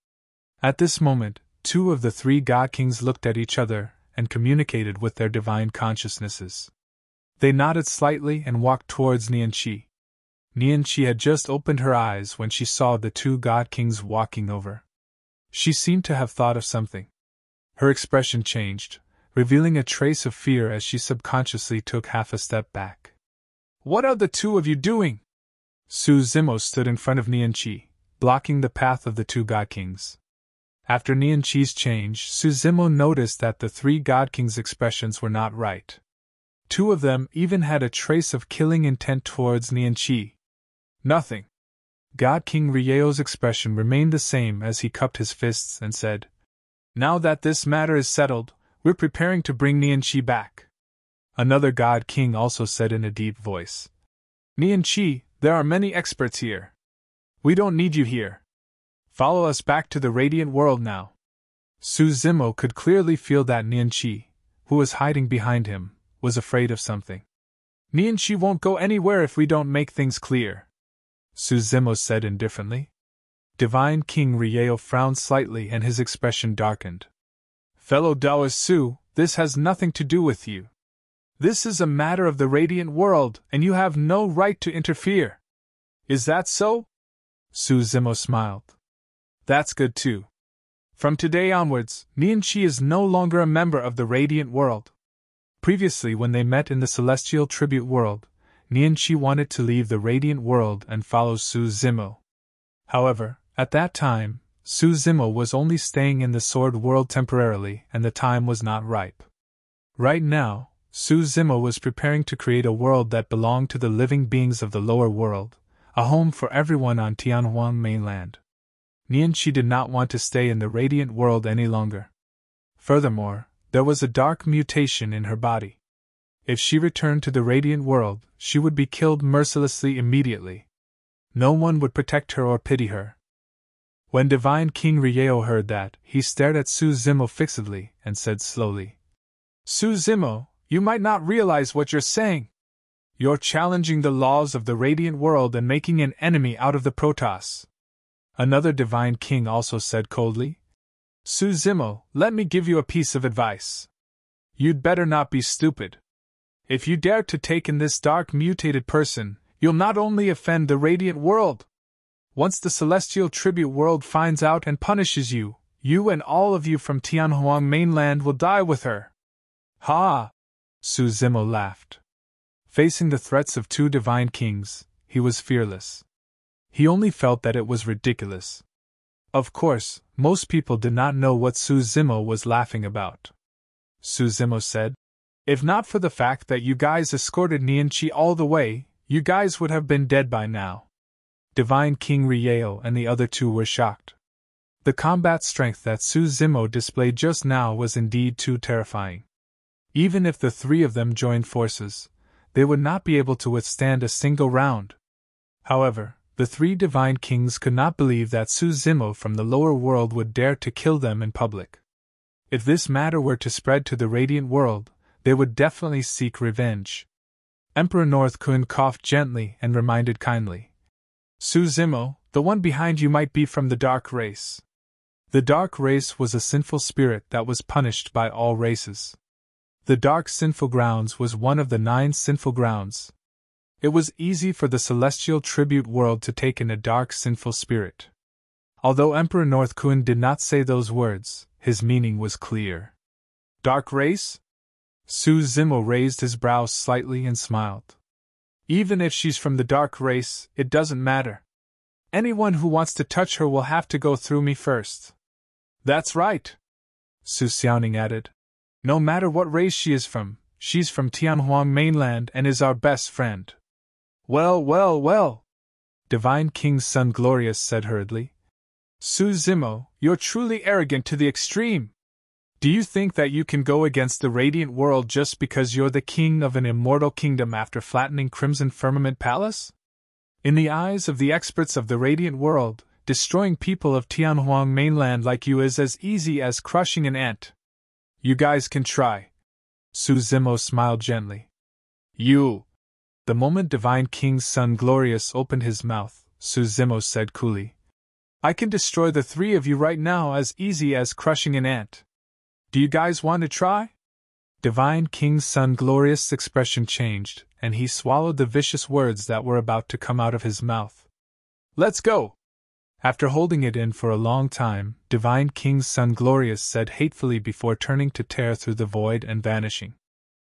At this moment, two of the three God Kings looked at each other and communicated with their divine consciousnesses. They nodded slightly and walked towards Nianqi. Nianqi had just opened her eyes when she saw the two God Kings walking over. She seemed to have thought of something. Her expression changed, revealing a trace of fear as she subconsciously took half a step back. What are the two of you doing? Su Zimo stood in front of Nianqi, blocking the path of the two God Kings. After Nianqi's change, Su Zimo noticed that the three God Kings' expressions were not right. Two of them even had a trace of killing intent towards Nianqi. Nothing. God King Rieo's expression remained the same as he cupped his fists and said, "Now that this matter is settled, we're preparing to bring Nianqi back." Another God King also said in a deep voice, "Nianqi, there are many experts here. We don't need you here. Follow us back to the radiant world now." Su Zimo could clearly feel that Nianqi, who was hiding behind him, was afraid of something. "Nianqi won't go anywhere if we don't make things clear," Su Zimo said indifferently. Divine King Rieo frowned slightly and his expression darkened. "Fellow Taoist Su, this has nothing to do with you. This is a matter of the radiant world, and you have no right to interfere. Is that so?" Su Zimo smiled. "That's good too. From today onwards, Nianqi is no longer a member of the radiant world." Previously, when they met in the celestial tribute world, Nianqi wanted to leave the radiant world and follow Su Zimo. However, at that time, Su Zimo was only staying in the sword world temporarily and the time was not ripe. Right now, Su Zimo was preparing to create a world that belonged to the living beings of the lower world, a home for everyone on Tianhuan mainland. Nianqi did not want to stay in the radiant world any longer. Furthermore, there was a dark mutation in her body. If she returned to the radiant world, she would be killed mercilessly immediately. No one would protect her or pity her. When Divine King Rieo heard that, he stared at Su Zimo fixedly and said slowly, "Su Zimo, you might not realize what you're saying. You're challenging the laws of the radiant world and making an enemy out of the Protoss." Another Divine King also said coldly, "Su Zimo, let me give you a piece of advice. You'd better not be stupid. If you dare to take in this dark mutated person, you'll not only offend the radiant world. Once the celestial tribute world finds out and punishes you, you and all of you from Tianhuang mainland will die with her." "Ha!" Su Zimo laughed. Facing the threats of two divine kings, he was fearless. He only felt that it was ridiculous. Of course, most people did not know what Su Zimo was laughing about. Su Zimo said, "If not for the fact that you guys escorted Nianqi all the way, you guys would have been dead by now." Divine King Rieo and the other two were shocked. The combat strength that Su Zimo displayed just now was indeed too terrifying. Even if the three of them joined forces, they would not be able to withstand a single round. However, the three divine kings could not believe that Su Zimo from the lower world would dare to kill them in public. If this matter were to spread to the radiant world, they would definitely seek revenge. Emperor North Kun coughed gently and reminded kindly, "Su Zimo, the one behind you might be from the dark race." The dark race was a sinful spirit that was punished by all races. The dark sinful grounds was one of the 9 sinful grounds. It was easy for the celestial tribute world to take in a dark sinful spirit. Although Emperor Northkun did not say those words, his meaning was clear. Dark race? Su Zimo raised his brows slightly and smiled. Even if she's from the dark race, it doesn't matter. Anyone who wants to touch her will have to go through me first. That's right, Su Xiaoning added. No matter what race she is from, she's from Tianhuang mainland and is our best friend. Well, well, well, Divine King's Son Glorious said hurriedly. Su Zimo, you're truly arrogant to the extreme. Do you think that you can go against the radiant world just because you're the king of an immortal kingdom after flattening Crimson Firmament Palace? In the eyes of the experts of the radiant world, destroying people of Tianhuang mainland like you is as easy as crushing an ant. You guys can try. Su Zimo smiled gently. You! The moment Divine King's Son Glorious opened his mouth, Su Zimo said coolly. I can destroy the three of you right now as easy as crushing an ant. Do you guys want to try? Divine King's Son Glorious' expression changed, and he swallowed the vicious words that were about to come out of his mouth. Let's go! After holding it in for a long time, Divine King's Son Glorious said hatefully before turning to tear through the void and vanishing.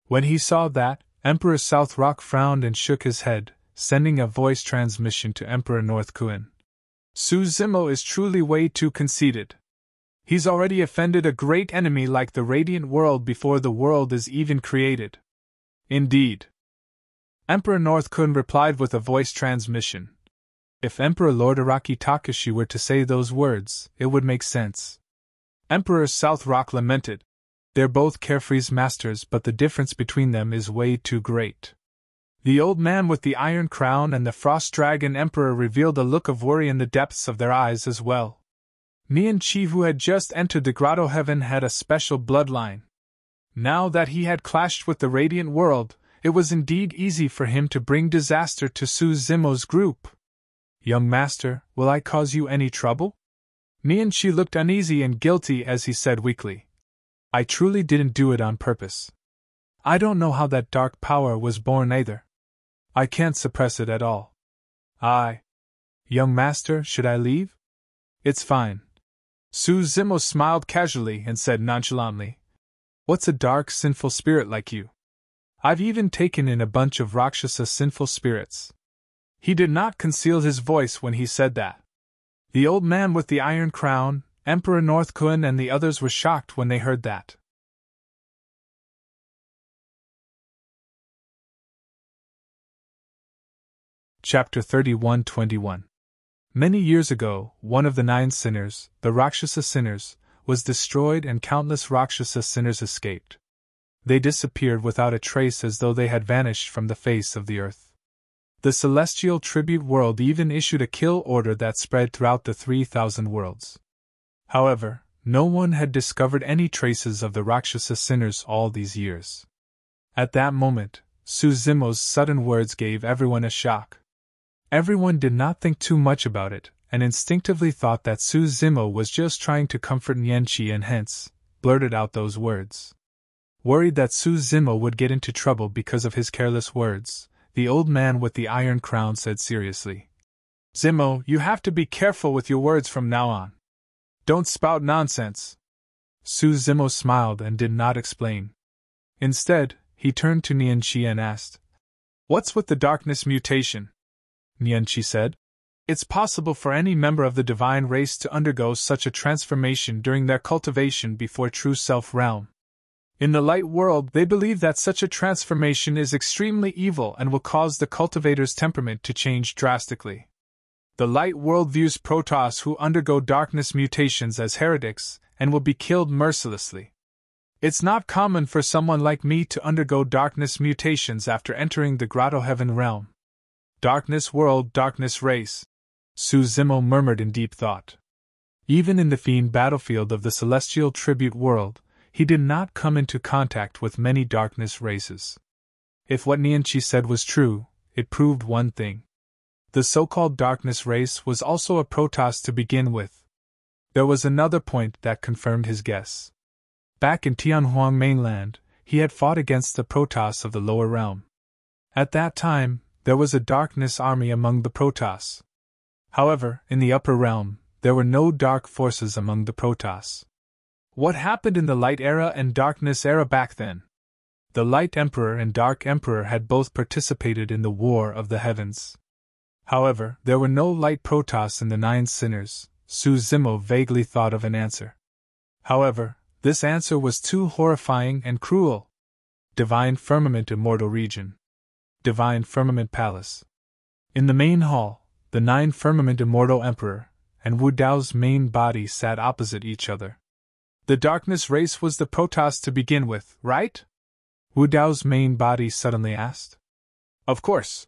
When he saw that, Emperor South Rock frowned and shook his head, sending a voice transmission to Emperor North Kuan. Su Zimo is truly way too conceited. He's already offended a great enemy like the Radiant World before the world is even created. Indeed. Emperor North Kuan replied with a voice transmission. If Emperor Lord Araki Takashi were to say those words, it would make sense. Emperor South Rock lamented. They're both Carefree's masters, but the difference between them is way too great. The old man with the iron crown and the Frost Dragon Emperor revealed a look of worry in the depths of their eyes as well. Nian Chi, who had just entered the Grotto Heaven, had a special bloodline. Now that he had clashed with the Radiant World, it was indeed easy for him to bring disaster to Su Zimo's group. Young master, will I cause you any trouble? Nian Chi looked uneasy and guilty as he said weakly. I truly didn't do it on purpose. I don't know how that dark power was born either. I can't suppress it at all. Young master, should I leave? It's fine. Su Zimo smiled casually and said nonchalantly, What's a dark, sinful spirit like you? I've even taken in a bunch of Rakshasa sinful spirits. He did not conceal his voice when he said that. The old man with the iron crown, Emperor North Kuan, and the others were shocked when they heard that. Chapter 31-21. Many years ago, one of the 9 sinners, the Rakshasa sinners, was destroyed and countless Rakshasa sinners escaped. They disappeared without a trace as though they had vanished from the face of the earth. The celestial tribute world even issued a kill order that spread throughout the 3,000 worlds. However, no one had discovered any traces of the Rakshasa sinners all these years. At that moment, Su Zimo's sudden words gave everyone a shock. Everyone did not think too much about it, and instinctively thought that Su Zimo was just trying to comfort Nian Chi and hence, blurted out those words. Worried that Su Zimo would get into trouble because of his careless words, the old man with the iron crown said seriously, Zimo, you have to be careful with your words from now on. Don't spout nonsense. Su Zimo smiled and did not explain. Instead, he turned to Nian Chi and asked, What's with the darkness mutation? Nian Chi said, It's possible for any member of the divine race to undergo such a transformation during their cultivation before true self-realm. In the light world, they believe that such a transformation is extremely evil and will cause the cultivator's temperament to change drastically. The light world views Protoss who undergo darkness mutations as heretics and will be killed mercilessly. It's not common for someone like me to undergo darkness mutations after entering the Grotto Heaven realm. Darkness world, darkness race, Su Zimo murmured in deep thought. Even in the fiend battlefield of the celestial tribute world, he did not come into contact with many darkness races. If what Nian Chi said was true, it proved one thing. The so-called darkness race was also a Protoss to begin with. There was another point that confirmed his guess. Back in Tianhuang mainland, he had fought against the Protoss of the lower realm. At that time, there was a darkness army among the Protoss. However, in the upper realm, there were no dark forces among the Protoss. What happened in the Light Era and Darkness Era back then? The Light Emperor and Dark Emperor had both participated in the War of the Heavens. However, there were no Light Protoss in the Nine Sinners. Su Zimo vaguely thought of an answer. However, this answer was too horrifying and cruel. Divine Firmament Immortal Region. Divine Firmament Palace. In the main hall, the Nine Firmament Immortal Emperor and Wu Dao's main body sat opposite each other. The darkness race was the Protoss to begin with, right? Wu Dao's main body suddenly asked. Of course.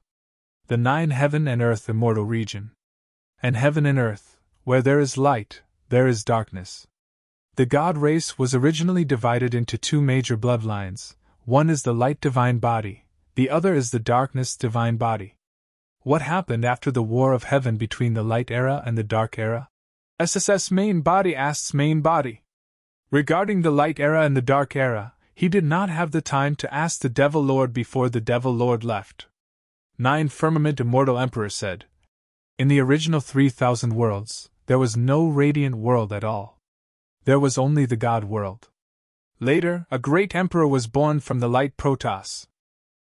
The Nine Heaven and Earth Immortal Region. And heaven and earth, where there is light, there is darkness. The god race was originally divided into two major bloodlines. One is the light divine body, the other is the darkness divine body. What happened after the War of Heaven between the Light Era and the Dark Era? SSS main body asks main body. Regarding the Light Era and the Dark Era, he did not have the time to ask the Devil Lord before the Devil Lord left. Nine Firmament Immortal Emperor said. In the original 3,000 worlds, there was no radiant world at all. There was only the God world. Later, a great emperor was born from the Light Protoss.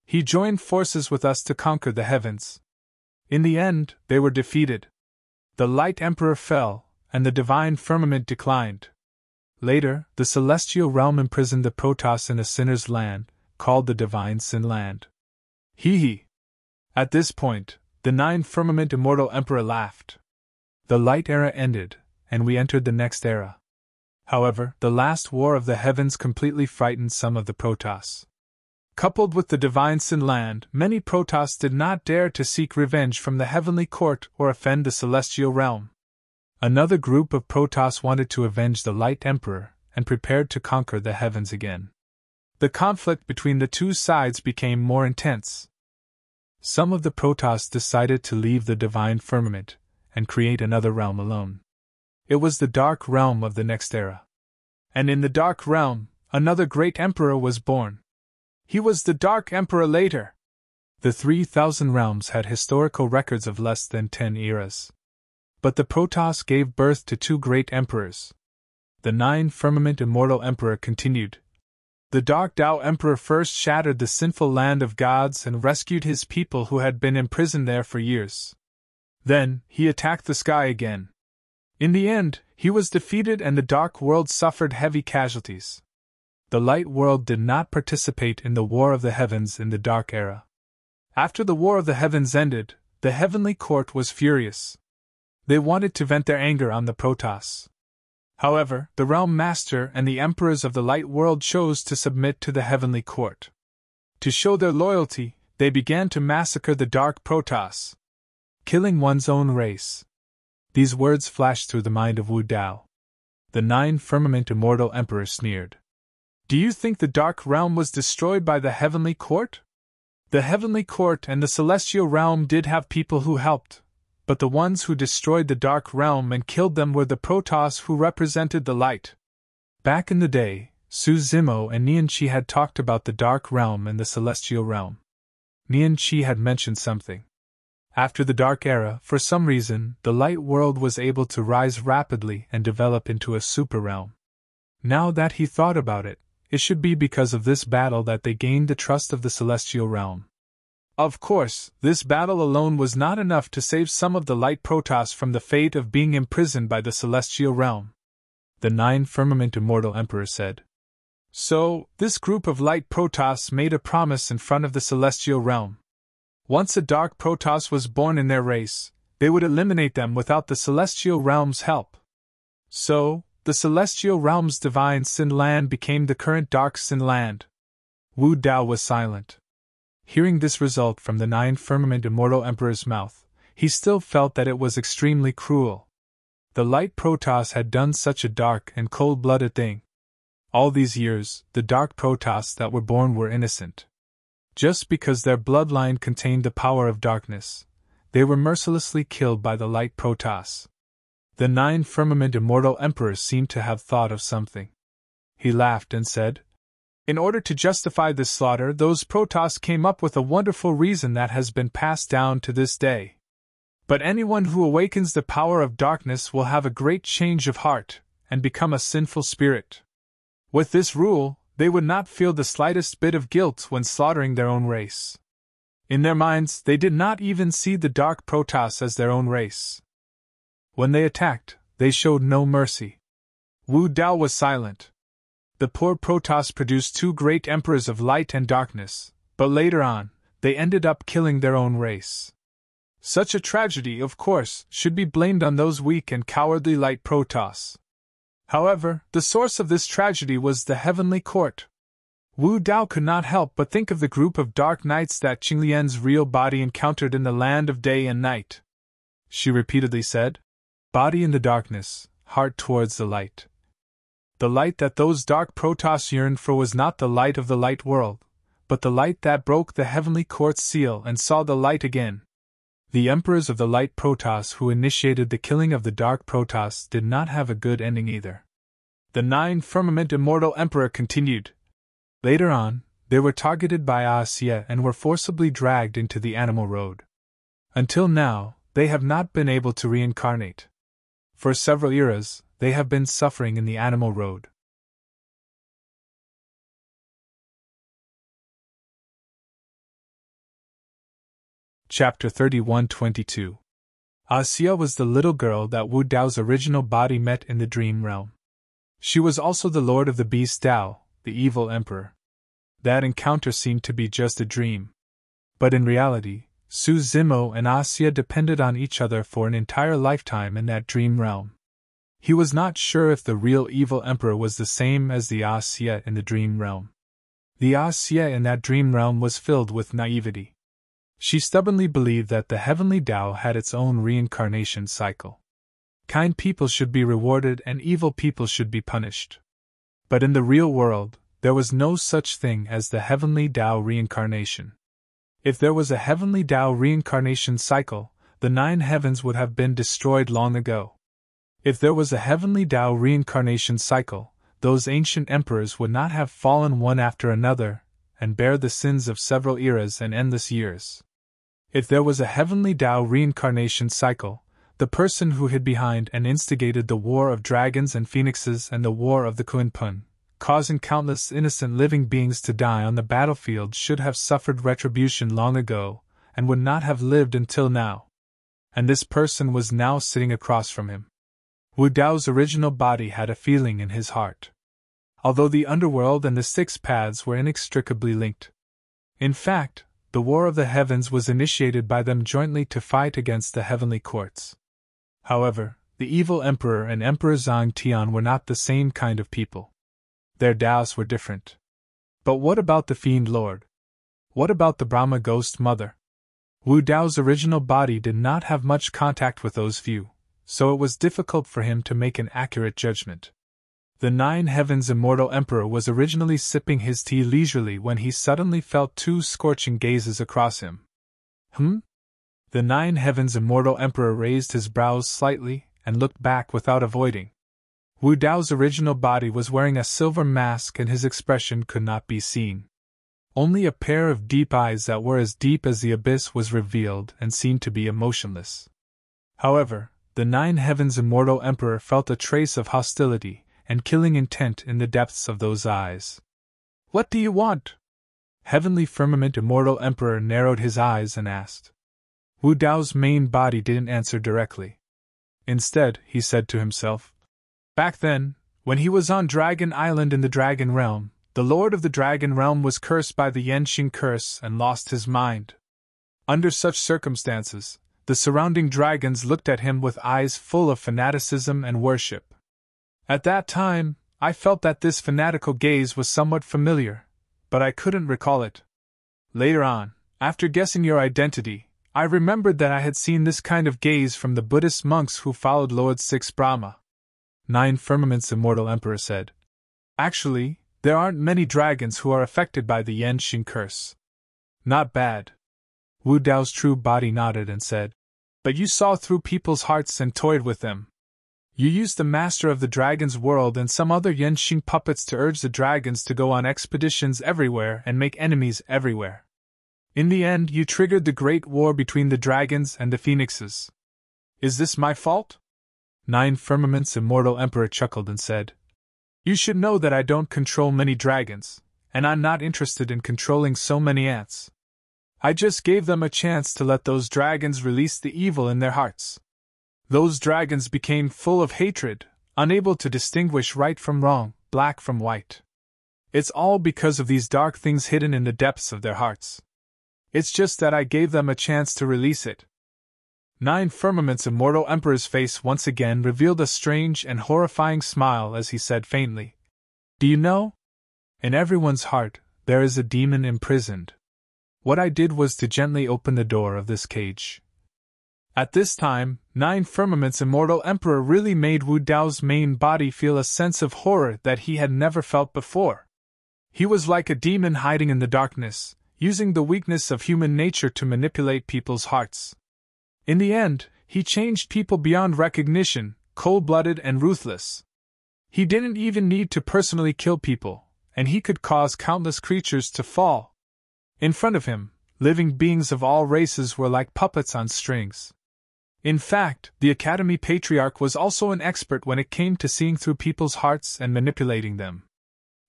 He joined forces with us to conquer the heavens. In the end, they were defeated. The Light Emperor fell, and the divine firmament declined. Later, the celestial realm imprisoned the Protoss in a sinner's land, called the Divine Sin Land. Hee hee. At this point, the Nine Firmament Immortal Emperor laughed. The Light Era ended, and we entered the next era. However, the last War of the Heavens completely frightened some of the Protoss. Coupled with the Divine Sin Land, many Protoss did not dare to seek revenge from the Heavenly Court or offend the Celestial Realm. Another group of Protoss wanted to avenge the Light Emperor and prepared to conquer the heavens again. The conflict between the two sides became more intense. Some of the Protoss decided to leave the Divine Firmament and create another realm alone. It was the Dark Realm of the next era. And in the Dark Realm, another great emperor was born. He was the Dark Emperor later. The 3,000 realms had historical records of less than 10 eras. But the Protoss gave birth to two great emperors. The Nine Firmament Immortal Emperor continued. The Dark Tao Emperor first shattered the sinful land of gods and rescued his people who had been imprisoned there for years. Then, he attacked the sky again. In the end, he was defeated and the Dark World suffered heavy casualties. The Light World did not participate in the War of the Heavens in the Dark Era. After the War of the Heavens ended, the Heavenly Court was furious. They wanted to vent their anger on the Protoss. However, the Realm Master and the Emperors of the Light World chose to submit to the Heavenly Court. To show their loyalty, they began to massacre the Dark Protoss, killing one's own race. These words flashed through the mind of Wu Dao. The Nine Firmament Immortal Emperor sneered. Do you think the Dark Realm was destroyed by the Heavenly Court? The Heavenly Court and the Celestial Realm did have people who helped, but the ones who destroyed the Dark Realm and killed them were the Protoss who represented the light. Back in the day, Su Zimo and Nian Qi had talked about the Dark Realm and the Celestial Realm. Nian Qi had mentioned something. After the Dark Era, for some reason, the Light World was able to rise rapidly and develop into a super realm. Now that he thought about it, it should be because of this battle that they gained the trust of the Celestial Realm. Of course, this battle alone was not enough to save some of the Light Protoss from the fate of being imprisoned by the Celestial Realm. The Nine Firmament Immortal Emperor said. So, this group of Light Protoss made a promise in front of the Celestial Realm. Once a Dark Protoss was born in their race, they would eliminate them without the Celestial Realm's help. So, the Celestial Realm's Divine Sin Land became the current Dark Sin Land. Wu Dao was silent. Hearing this result from the Nine Firmament Immortal Emperor's mouth, he still felt that it was extremely cruel. The Light Protoss had done such a dark and cold-blooded thing. All these years, the Dark Protoss that were born were innocent. Just because their bloodline contained the power of darkness, they were mercilessly killed by the Light Protoss. The Nine Firmament Immortal Emperor seemed to have thought of something. He laughed and said, in order to justify this slaughter, those Protoss came up with a wonderful reason that has been passed down to this day. But anyone who awakens the power of darkness will have a great change of heart, and become a sinful spirit. With this rule, they would not feel the slightest bit of guilt when slaughtering their own race. In their minds, they did not even see the dark Protoss as their own race. When they attacked, they showed no mercy. Wu Dao was silent. The poor Protoss produced two great emperors of light and darkness, but later on, they ended up killing their own race. Such a tragedy, of course, should be blamed on those weak and cowardly light Protoss. However, the source of this tragedy was the heavenly court. Wu Dao could not help but think of the group of dark knights that Qinglian's real body encountered in the land of day and night. She repeatedly said, "Body in the darkness, heart towards the light." The light that those dark Protoss yearned for was not the light of the light world, but the light that broke the heavenly court's seal and saw the light again. The emperors of the light Protoss who initiated the killing of the dark Protoss did not have a good ending either. The Nine Firmament Immortal Emperor continued. Later on, they were targeted by Asia and were forcibly dragged into the animal road. Until now, they have not been able to reincarnate. For several eras, they have been suffering in the animal road. Chapter 31-22. Asia was the little girl that Wu Dao's original body met in the dream realm. She was also the lord of the beast Dao, the evil emperor. That encounter seemed to be just a dream. But in reality, Su Zimo and Asia depended on each other for an entire lifetime in that dream realm. He was not sure if the real evil emperor was the same as the Asia in the dream realm. The Asia in that dream realm was filled with naivety. She stubbornly believed that the heavenly Tao had its own reincarnation cycle. Kind people should be rewarded and evil people should be punished. But in the real world, there was no such thing as the heavenly Tao reincarnation. If there was a heavenly Tao reincarnation cycle, the 9 heavens would have been destroyed long ago. If there was a heavenly Tao reincarnation cycle, those ancient emperors would not have fallen one after another, and bear the sins of several eras and endless years. If there was a heavenly Tao reincarnation cycle, the person who hid behind and instigated the war of dragons and phoenixes and the war of the Kunpun, causing countless innocent living beings to die on the battlefield, should have suffered retribution long ago, and would not have lived until now. And this person was now sitting across from him. Wu Dao's original body had a feeling in his heart. Although the underworld and the 6 paths were inextricably linked. In fact, the war of the heavens was initiated by them jointly to fight against the heavenly courts. However, the evil emperor and Emperor Zhang Tian were not the same kind of people. Their Daos were different. But what about the Fiend Lord? What about the Brahma Ghost Mother? Wu Dao's original body did not have much contact with those few, so it was difficult for him to make an accurate judgment. The 9 heavens immortal emperor was originally sipping his tea leisurely when he suddenly felt 2 scorching gazes across him. The 9 heavens immortal emperor raised his brows slightly and looked back without avoiding. Wu Dao's original body was wearing a silver mask and his expression could not be seen. Only a pair of deep eyes that were as deep as the abyss was revealed and seemed to be emotionless. However, the 9 heavens immortal emperor felt a trace of hostility and killing intent in the depths of those eyes. "What do you want?" Heavenly Firmament Immortal Emperor narrowed his eyes and asked. Wu Dao's main body didn't answer directly. Instead, he said to himself, "Back then, when he was on Dragon Island in the Dragon Realm, the Lord of the Dragon Realm was cursed by the Yenxing curse and lost his mind. Under such circumstances, the surrounding dragons looked at him with eyes full of fanaticism and worship. At that time, I felt that this fanatical gaze was somewhat familiar, but I couldn't recall it. Later on, after guessing your identity, I remembered that I had seen this kind of gaze from the Buddhist monks who followed Lord 6 Brahma." 9 Firmament's Immortal Emperor said. "Actually, there aren't many dragons who are affected by the Yenxing curse." "Not bad." Wu Dao's true body nodded and said, "But you saw through people's hearts and toyed with them. You used the Master of the Dragon's World and some other Yenxing puppets to urge the dragons to go on expeditions everywhere and make enemies everywhere. In the end, you triggered the great war between the dragons and the phoenixes, Is this my fault? Nine Firmament's immortal emperor chuckled and said, You should know that I don't control many dragons, and I'm not interested in controlling so many ants. I just gave them a chance to let those dragons release the evil in their hearts. Those dragons became full of hatred, unable to distinguish right from wrong, black from white. It's all because of these dark things hidden in the depths of their hearts. It's just that I gave them a chance to release it. Nine Firmament's immortal emperor's face once again revealed a strange and horrifying smile as he said faintly, Do you know? In everyone's heart, there is a demon imprisoned. What I did was to gently open the door of this cage. At this time, Nine Firmament's immortal emperor really made Wu Dao's main body feel a sense of horror that he had never felt before. He was like a demon hiding in the darkness, using the weakness of human nature to manipulate people's hearts. In the end, he changed people beyond recognition, cold-blooded and ruthless. He didn't even need to personally kill people, and he could cause countless creatures to fall. In front of him, living beings of all races were like puppets on strings. In fact, the Academy Patriarch was also an expert when it came to seeing through people's hearts and manipulating them.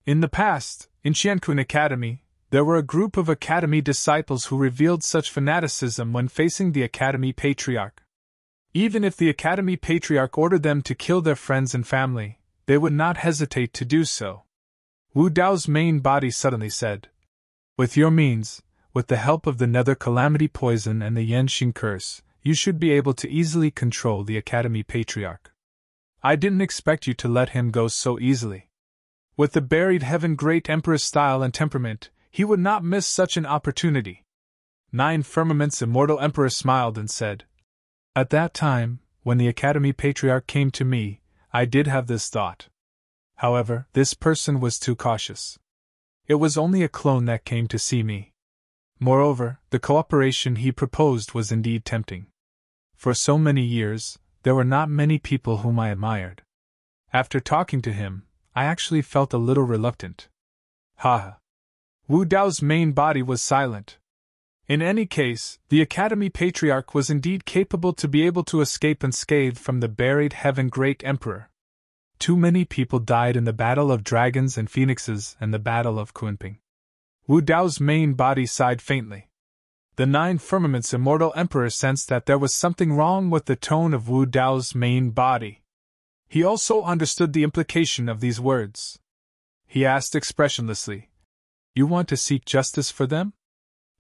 In the past, in Qiankun Academy, there were a group of Academy disciples who revealed such fanaticism when facing the Academy Patriarch. Even if the Academy Patriarch ordered them to kill their friends and family, they would not hesitate to do so. Wu Dao's main body suddenly said, With your means, with the help of the Nether Calamity Poison and the Yenxing Curse, you should be able to easily control the Academy Patriarch. I didn't expect you to let him go so easily. With the buried heaven great emperor's style and temperament, he would not miss such an opportunity. Nine Firmament's immortal emperor smiled and said, At that time, when the Academy Patriarch came to me, I did have this thought. However, this person was too cautious. It was only a clone that came to see me. Moreover, the cooperation he proposed was indeed tempting. For so many years, there were not many people whom I admired. After talking to him, I actually felt a little reluctant. Ha! Wu Dao's main body was silent. In any case, the Academy Patriarch was indeed capable to be able to escape unscathed from the buried heaven great emperor. Too many people died in the Battle of Dragons and Phoenixes and the Battle of Kunping. Wu Dao's main body sighed faintly. The Nine Firmament's immortal emperor sensed that there was something wrong with the tone of Wu Dao's main body. He also understood the implication of these words. He asked expressionlessly, You want to seek justice for them?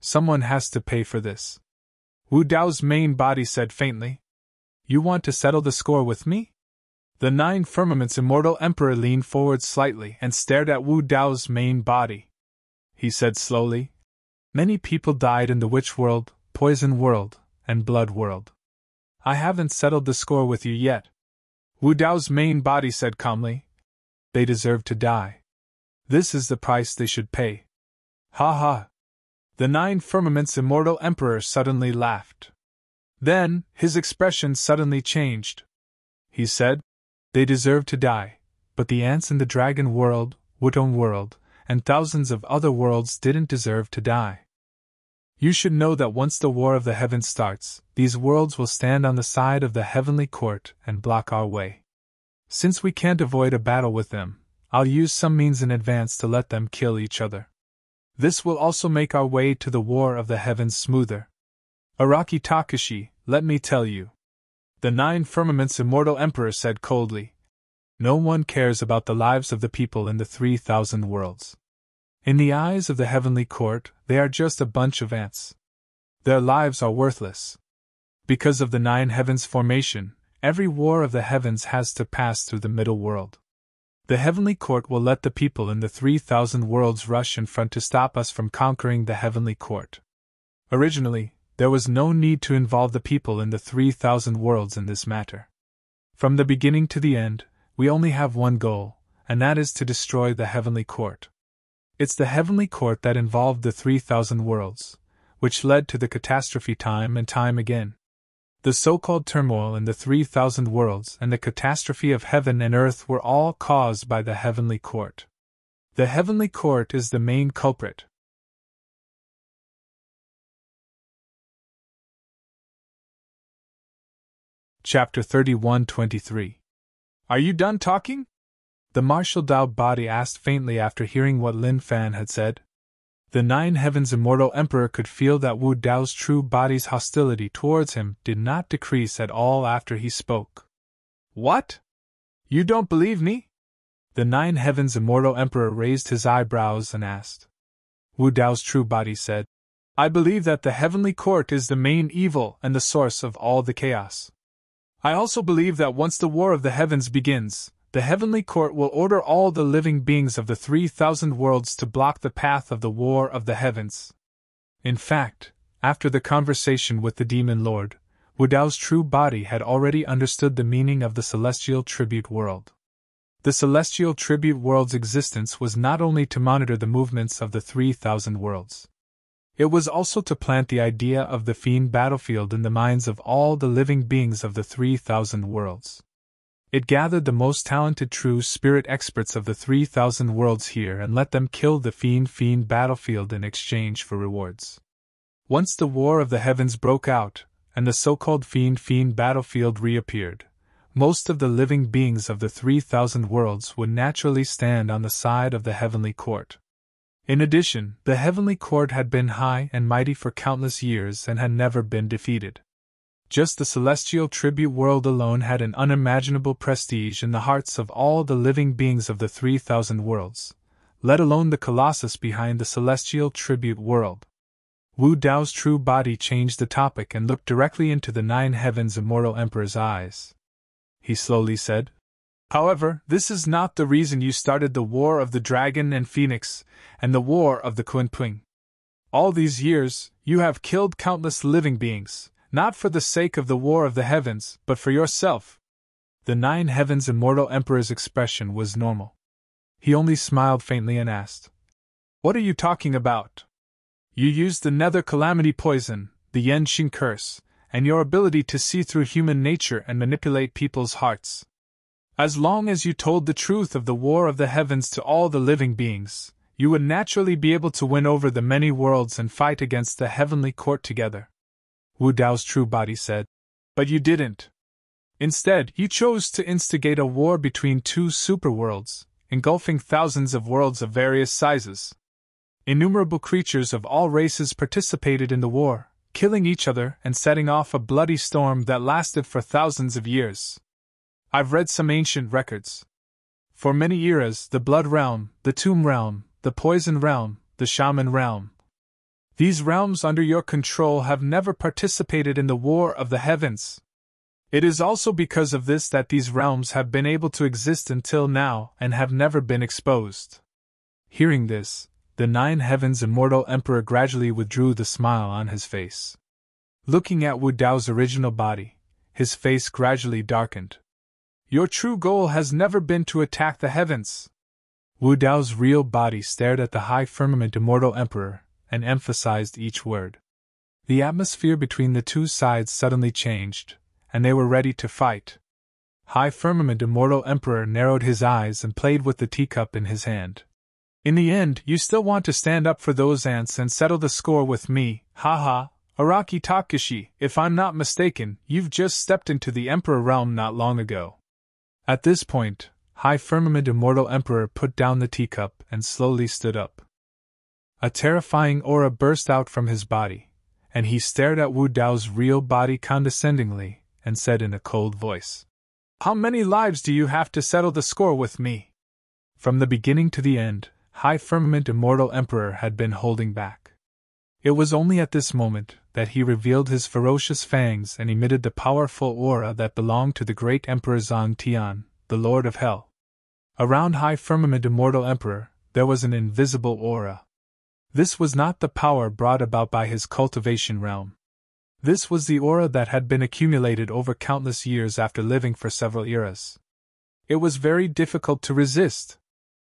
Someone has to pay for this. Wu Dao's main body said faintly, You want to settle the score with me? The Nine Firmament's immortal emperor leaned forward slightly and stared at Wu Dao's main body. He said slowly, Many people died in the Witch World, Poison World, and Blood World. I haven't settled the score with you yet. Wu Dao's main body said calmly, They deserve to die. This is the price they should pay. Ha ha! The Nine Firmament's immortal emperor suddenly laughed. Then, his expression suddenly changed. He said, They deserve to die, but the ants in the Dragon World, Wutong World, and thousands of other worlds didn't deserve to die. You should know that once the War of the Heavens starts, these worlds will stand on the side of the Heavenly Court and block our way. Since we can't avoid a battle with them, I'll use some means in advance to let them kill each other. This will also make our way to the War of the Heavens smoother. Araki Takashi, let me tell you. The Nine Firmament's immortal emperor said coldly, No one cares about the lives of the people in the 3,000 worlds. In the eyes of the Heavenly Court, they are just a bunch of ants. Their lives are worthless. Because of the Nine Heavens formation, every war of the heavens has to pass through the middle world. The Heavenly Court will let the people in the 3,000 worlds rush in front to stop us from conquering the Heavenly Court. Originally, there was no need to involve the people in the 3,000 worlds in this matter. From the beginning to the end, we only have one goal, and that is to destroy the Heavenly Court. It's the Heavenly Court that involved the 3,000 worlds, which led to the catastrophe time and time again. The so-called turmoil in the 3,000 worlds and the catastrophe of heaven and earth were all caused by the Heavenly Court. The Heavenly Court is the main culprit. Chapter 31-23. Are you done talking? The martial Dao body asked faintly after hearing what Lin Fan had said. The Nine Heavens' immortal emperor could feel that Wu Dao's true body's hostility towards him did not decrease at all after he spoke. What? You don't believe me? The Nine Heavens' immortal emperor raised his eyebrows and asked. Wu Dao's true body said, I believe that the heavenly court is the main evil and the source of all the chaos. I also believe that once the war of the heavens begins, the heavenly court will order all the living beings of the 3,000 worlds to block the path of the war of the heavens. In fact, after the conversation with the demon lord, Wu Dao's true body had already understood the meaning of the celestial tribute world. The celestial tribute world's existence was not only to monitor the movements of the 3,000 worlds. It was also to plant the idea of the fiend battlefield in the minds of all the living beings of the 3,000 worlds. It gathered the most talented true spirit experts of the 3,000 worlds here and let them kill the fiend battlefield in exchange for rewards. Once the war of the heavens broke out, and the so-called fiend battlefield reappeared, most of the living beings of the 3,000 worlds would naturally stand on the side of the heavenly court. In addition, the heavenly court had been high and mighty for countless years and had never been defeated. Just the celestial tribute world alone had an unimaginable prestige in the hearts of all the living beings of the 3,000 worlds, let alone the colossus behind the celestial tribute world. Wu Dao's true body changed the topic and looked directly into the Nine Heavens' immortal emperor's eyes. He slowly said, However, this is not the reason you started the war of the dragon and phoenix, and the war of the Kunping. All these years, you have killed countless living beings, not for the sake of the war of the heavens, but for yourself. The Nine Heavens' immortal emperor's expression was normal. He only smiled faintly and asked, What are you talking about? You used the nether calamity poison, the Yenxing curse, and your ability to see through human nature and manipulate people's hearts. As long as you told the truth of the war of the heavens to all the living beings, you would naturally be able to win over the many worlds and fight against the heavenly court together. Wu Dao's true body said, But you didn't. Instead, you chose to instigate a war between two superworlds, engulfing thousands of worlds of various sizes. Innumerable creatures of all races participated in the war, killing each other and setting off a bloody storm that lasted for thousands of years. I've read some ancient records. For many eras, the Blood Realm, the Tomb Realm, the Poison Realm, the Shaman Realm. These realms under your control have never participated in the war of the heavens. It is also because of this that these realms have been able to exist until now and have never been exposed. Hearing this, the Nine Heavens' immortal emperor gradually withdrew the smile on his face. Looking at Wu Dao's original body, his face gradually darkened. Your true goal has never been to attack the heavens. Wu Dao's real body stared at the high firmament immortal emperor and emphasized each word. The atmosphere between the two sides suddenly changed, and they were ready to fight. High firmament immortal emperor narrowed his eyes and played with the teacup in his hand. In the end, you still want to stand up for those ants and settle the score with me, haha, Araki Takeshi. If I'm not mistaken, you've just stepped into the Emperor realm not long ago. At this point, High Firmament Immortal Emperor put down the teacup and slowly stood up. A terrifying aura burst out from his body, and he stared at Wu Dao's real body condescendingly and said in a cold voice, How many lives do you have to settle the score with me? From the beginning to the end, High Firmament Immortal Emperor had been holding back. It was only at this moment that he revealed his ferocious fangs and emitted the powerful aura that belonged to the great Emperor Zhang Tian, the Lord of Hell. Around High Firmament Immortal Emperor, there was an invisible aura. This was not the power brought about by his cultivation realm. This was the aura that had been accumulated over countless years after living for several eras. It was very difficult to resist.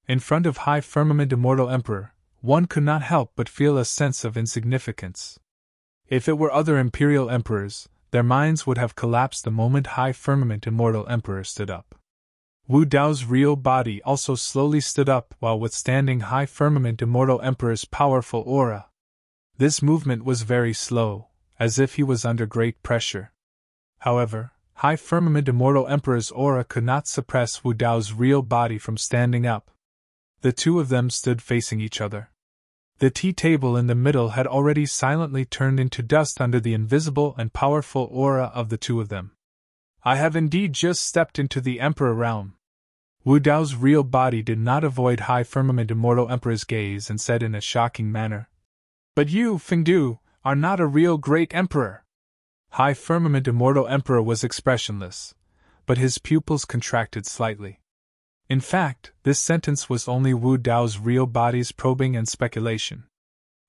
In front of High Firmament Immortal Emperor, one could not help but feel a sense of insignificance. If it were other imperial emperors, their minds would have collapsed the moment High Firmament Immortal Emperor stood up. Wu Dao's real body also slowly stood up while withstanding High Firmament Immortal Emperor's powerful aura. This movement was very slow, as if he was under great pressure. However, High Firmament Immortal Emperor's aura could not suppress Wu Dao's real body from standing up. The two of them stood facing each other. The tea table in the middle had already silently turned into dust under the invisible and powerful aura of the two of them. I have indeed just stepped into the Emperor realm. Wu Dao's real body did not avoid High Firmament Immortal Emperor's gaze and said in a shocking manner, "But you, Fengdu, are not a real great emperor." High Firmament Immortal Emperor was expressionless, but his pupils contracted slightly. In fact, this sentence was only Wu Dao's real body's probing and speculation.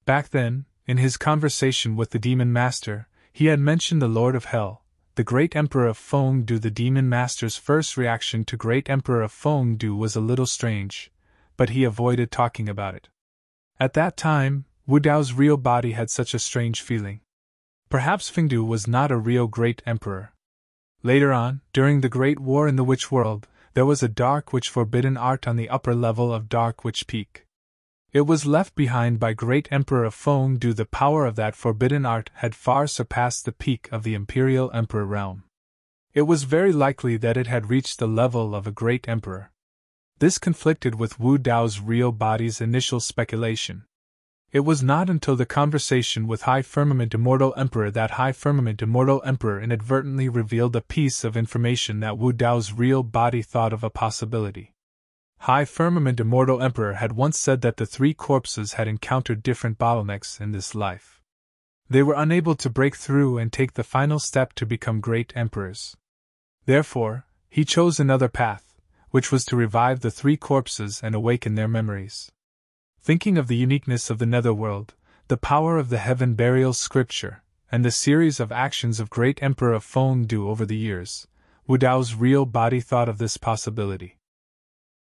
Back then, in his conversation with the Demon Master, he had mentioned the Lord of Hell, the Great Emperor of Fengdu. The Demon Master's first reaction to Great Emperor of Fengdu was a little strange, but he avoided talking about it. At that time, Wu Dao's real body had such a strange feeling. Perhaps Fengdu was not a real great emperor. Later on, during the Great War in the Witch World, there was a Dark Witch forbidden art on the upper level of Dark Witch Peak. It was left behind by Great Emperor of Fengdu. The power of that forbidden art had far surpassed the peak of the Imperial Emperor realm. It was very likely that it had reached the level of a great emperor. This conflicted with Wu Dao's real body's initial speculation. It was not until the conversation with High Firmament Immortal Emperor that High Firmament Immortal Emperor inadvertently revealed a piece of information that Wu Dao's real body thought of a possibility. High Firmament Immortal Emperor had once said that the three corpses had encountered different bottlenecks in this life. They were unable to break through and take the final step to become great emperors. Therefore, he chose another path, which was to revive the three corpses and awaken their memories. Thinking of the uniqueness of the netherworld, the power of the heaven burial scripture, and the series of actions of Great Emperor of Fengdu over the years, Wu Dao's real body thought of this possibility.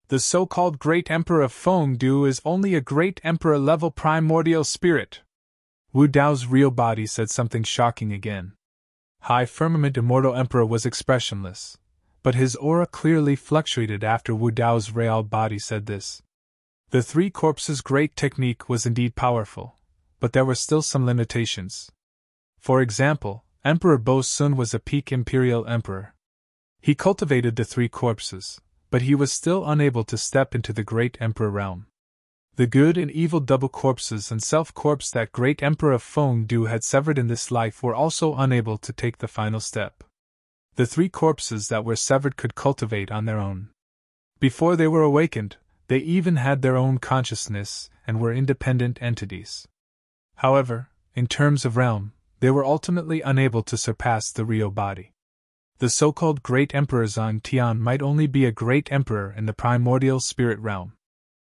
The so-called Great Emperor of Fengdu is only a Great Emperor-level primordial spirit. Wu Dao's real body said something shocking again. High Firmament Immortal Emperor was expressionless, but his aura clearly fluctuated after Wu Dao's real body said this. The three corpses' great technique was indeed powerful, but there were still some limitations. For example, Emperor Bo Sun was a peak imperial emperor. He cultivated the three corpses, but he was still unable to step into the great emperor realm. The good and evil double corpses and self-corpse that Great Emperor of Fengdu had severed in this life were also unable to take the final step. The three corpses that were severed could cultivate on their own. Before they were awakened, they even had their own consciousness and were independent entities. However, in terms of realm, they were ultimately unable to surpass the real body. The so-called Great Emperor Zhang Tian might only be a great emperor in the primordial spirit realm.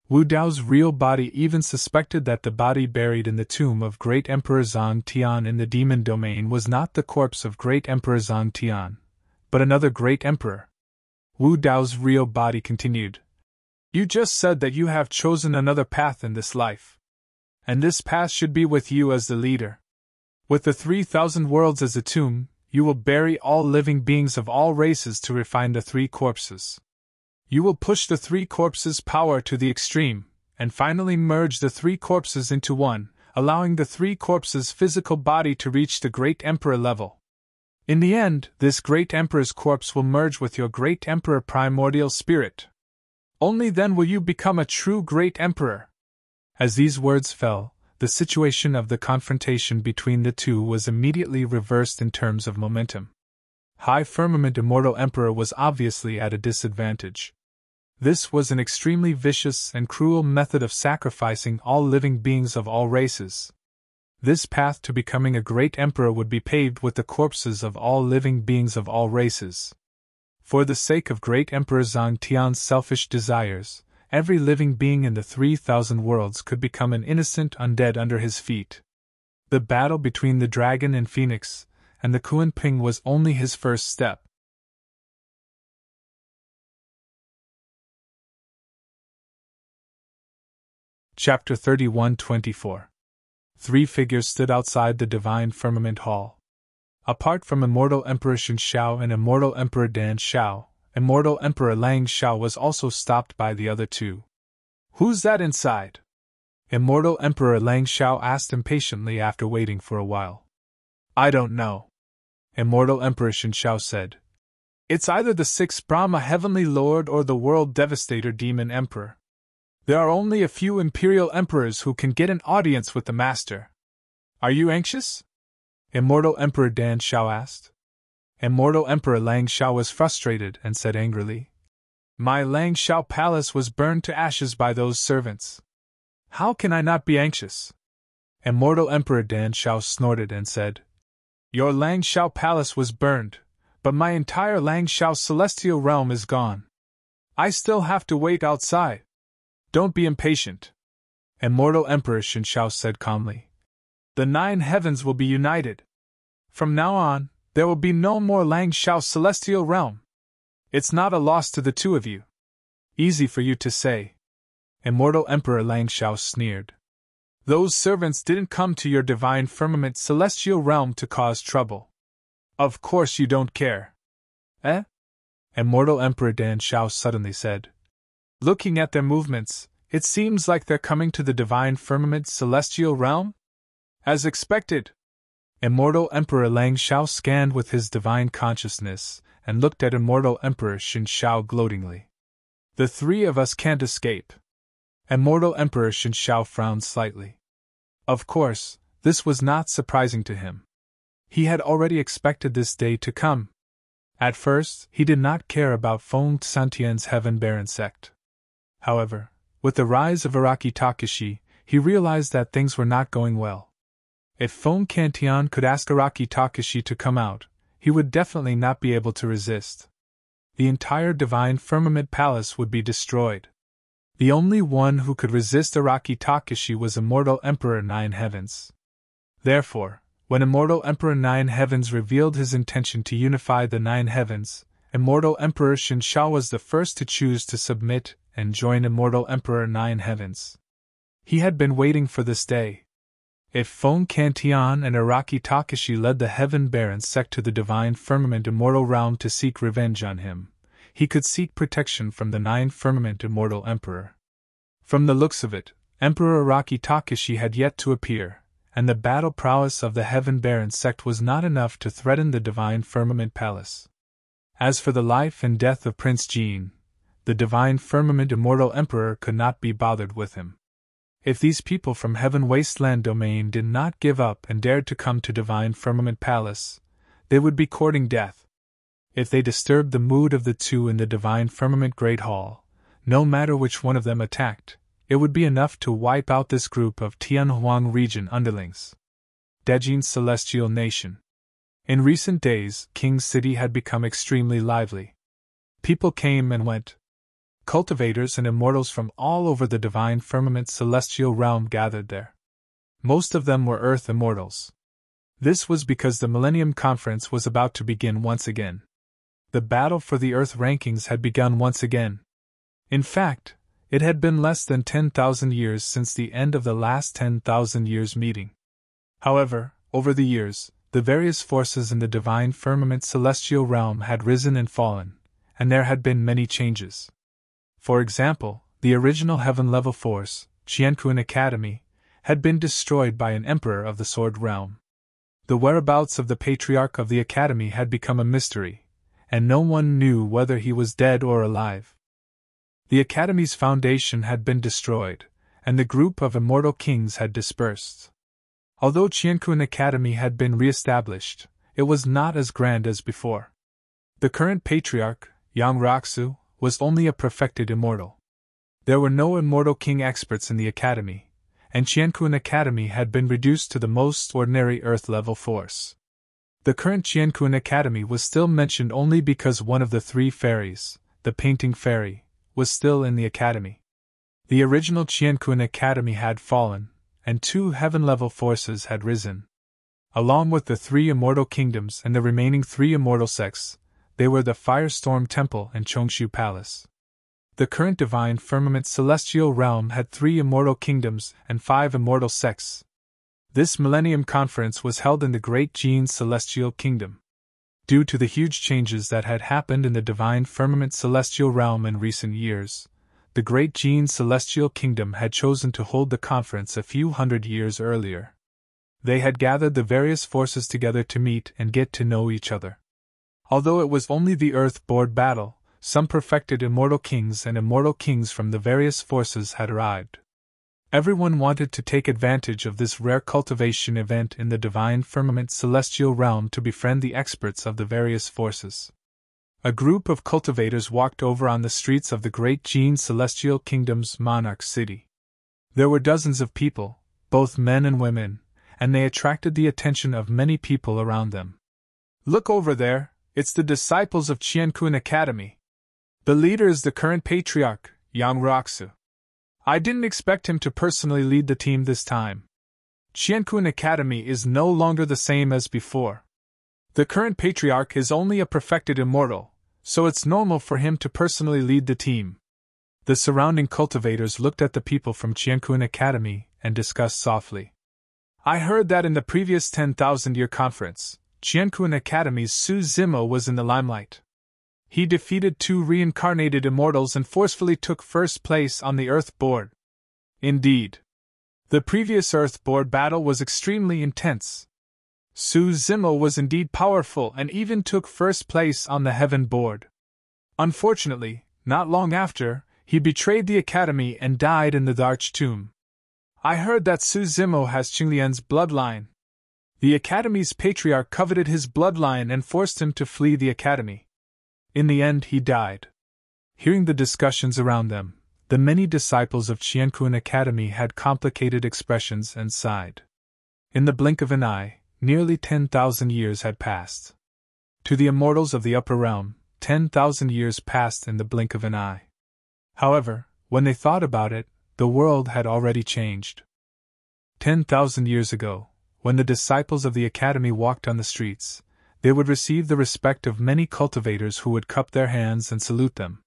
Wu Dao's real body even suspected that the body buried in the tomb of Great Emperor Zhang Tian in the demon domain was not the corpse of Great Emperor Zhang Tian, but another great emperor. Wu Dao's real body continued. You just said that you have chosen another path in this life. And this path should be with you as the leader. With the 3,000 worlds as a tomb, you will bury all living beings of all races to refine the three corpses. You will push the three corpses' power to the extreme, and finally merge the three corpses into one, allowing the three corpses' physical body to reach the Great Emperor level. In the end, this Great Emperor's corpse will merge with your Great Emperor primordial spirit. Only then will you become a true Great Emperor. As these words fell, the situation of the confrontation between the two was immediately reversed in terms of momentum. High Firmament Immortal Emperor was obviously at a disadvantage. This was an extremely vicious and cruel method of sacrificing all living beings of all races. This path to becoming a great emperor would be paved with the corpses of all living beings of all races. For the sake of Great Emperor Zhang Tian's selfish desires, every living being in the 3,000 worlds could become an innocent undead under his feet. The battle between the dragon and phoenix and the Kunping was only his first step. Chapter 31-24. Three figures stood outside the Divine Firmament Hall. Apart from Immortal Emperor Shen Xiao and Immortal Emperor Dan Xiao, Immortal Emperor Lang Xiao was also stopped by the other two. Who's that inside? Immortal Emperor Lang Xiao asked impatiently after waiting for a while. I don't know. Immortal Emperor Shen Xiao said. It's either the sixth Brahma Heavenly Lord or the World Devastator Demon Emperor. There are only a few Imperial Emperors who can get an audience with the Master. Are you anxious? Immortal Emperor Dan Shao asked. Immortal Emperor Lang Shao was frustrated and said angrily, My Lang Shao palace was burned to ashes by those servants. How can I not be anxious? Immortal Emperor Dan Shao snorted and said, Your Lang Shao palace was burned, but my entire Lang Shao celestial realm is gone. I still have to wait outside. Don't be impatient. Immortal Emperor Shen Shao said calmly. The 9 heavens will be united. From now on, there will be no more Lang Shao celestial realm. It's not a loss to the two of you. Easy for you to say. Immortal Emperor Lang Shao sneered. Those servants didn't come to your divine firmament celestial realm to cause trouble. Of course you don't care. Eh? Immortal Emperor Dan Shao suddenly said. Looking at their movements, it seems like they're coming to the divine firmament celestial realm? As expected. Immortal Emperor Lang Shao scanned with his divine consciousness and looked at Immortal Emperor Shen Shao gloatingly. The 3 of us can't escape. Immortal Emperor Shen Shao frowned slightly. Of course, this was not surprising to him. He had already expected this day to come. At first, he did not care about Feng Santian's Heaven Baron sect. However, with the rise of Araki Takashi, he realized that things were not going well. If Feng Santian could ask Araki Takashi to come out, he would definitely not be able to resist. The entire Divine Firmament Palace would be destroyed. The only one who could resist Araki Takashi was Immortal Emperor 9 Heavens. Therefore, when Immortal Emperor 9 Heavens revealed his intention to unify the 9 Heavens, Immortal Emperor Shen Shao was the first to choose to submit and join Immortal Emperor 9 Heavens. He had been waiting for this day. If Feng Santian and Araki Takashi led the Heaven Baron sect to the Divine Firmament Immortal Realm to seek revenge on him, he could seek protection from the 9 Firmament Immortal Emperor. From the looks of it, Emperor Araki Takashi had yet to appear, and the battle prowess of the Heaven Baron sect was not enough to threaten the Divine Firmament Palace. As for the life and death of Prince Jean, the Divine Firmament Immortal Emperor could not be bothered with him. If these people from Heaven Wasteland Domain did not give up and dared to come to Divine Firmament Palace, they would be courting death. If they disturbed the mood of the 2 in the Divine Firmament Great Hall, no matter which one of them attacked, it would be enough to wipe out this group of Tianhuang region underlings. Dejin's Celestial Nation. In recent days, King's City had become extremely lively. People came and went. Cultivators and immortals from all over the Divine Firmament Celestial Realm gathered there. Most of them were Earth immortals. This was because the Millennium Conference was about to begin once again. The battle for the Earth rankings had begun once again. In fact, it had been less than 10,000 years since the end of the last 10,000 years meeting. However, over the years, the various forces in the Divine Firmament Celestial Realm had risen and fallen, and there had been many changes. For example, the original heaven-level force, Qiankun Academy, had been destroyed by an emperor of the Sword Realm. The whereabouts of the Patriarch of the Academy had become a mystery, and no one knew whether he was dead or alive. The Academy's foundation had been destroyed, and the group of immortal kings had dispersed. Although Qiankun Academy had been re-established, it was not as grand as before. The current Patriarch, Yang Raksu, was only a perfected immortal. There were no immortal king experts in the Academy, and Qiankun Academy had been reduced to the most ordinary Earth-level force. The current Qiankun Academy was still mentioned only because one of the 3 fairies, the Painting Fairy, was still in the Academy. The original Qiankun Academy had fallen, and 2 heaven-level forces had risen. Along with the 3 immortal kingdoms and the remaining 3 immortal sects, they were the Firestorm Temple and Chongshu Palace. The current Divine Firmament Celestial Realm had 3 immortal kingdoms and 5 immortal sects. This Millennium Conference was held in the Great Jean Celestial Kingdom. Due to the huge changes that had happened in the Divine Firmament Celestial Realm in recent years, the Great Jean Celestial Kingdom had chosen to hold the conference a few hundred years earlier. They had gathered the various forces together to meet and get to know each other. Although it was only the Earth-board battle, some perfected immortal kings and immortal kings from the various forces had arrived. Everyone wanted to take advantage of this rare cultivation event in the divine firmament celestial realm to befriend the experts of the various forces. A group of cultivators walked over on the streets of the great Gene Celestial Kingdom's monarch city. There were dozens of people, both men and women, and they attracted the attention of many people around them. "Look over there, it's the disciples of Qiankun Academy. The leader is the current patriarch, Yang Roxu. I didn't expect him to personally lead the team this time. Qiankun Academy is no longer the same as before. The current patriarch is only a perfected immortal, so it's normal for him to personally lead the team." The surrounding cultivators looked at the people from Qiankun Academy and discussed softly. "I heard that in the previous 10,000-year conference, Qiankun Academy's Su Zimo was in the limelight. He defeated 2 reincarnated immortals and forcefully took first place on the Earth board." "Indeed. The previous Earth board battle was extremely intense. Su Zimo was indeed powerful and even took first place on the Heaven board. Unfortunately, not long after, he betrayed the Academy and died in the Darch tomb. I heard that Su Zimo has Qinglian's bloodline. The Academy's patriarch coveted his bloodline and forced him to flee the Academy. In the end, he died." Hearing the discussions around them, the many disciples of Qiankun Academy had complicated expressions and sighed. In the blink of an eye, nearly 10,000 years had passed. To the immortals of the upper realm, 10,000 years passed in the blink of an eye. However, when they thought about it, the world had already changed. 10,000 years ago, when the disciples of the Academy walked on the streets, they would receive the respect of many cultivators who would cup their hands and salute them.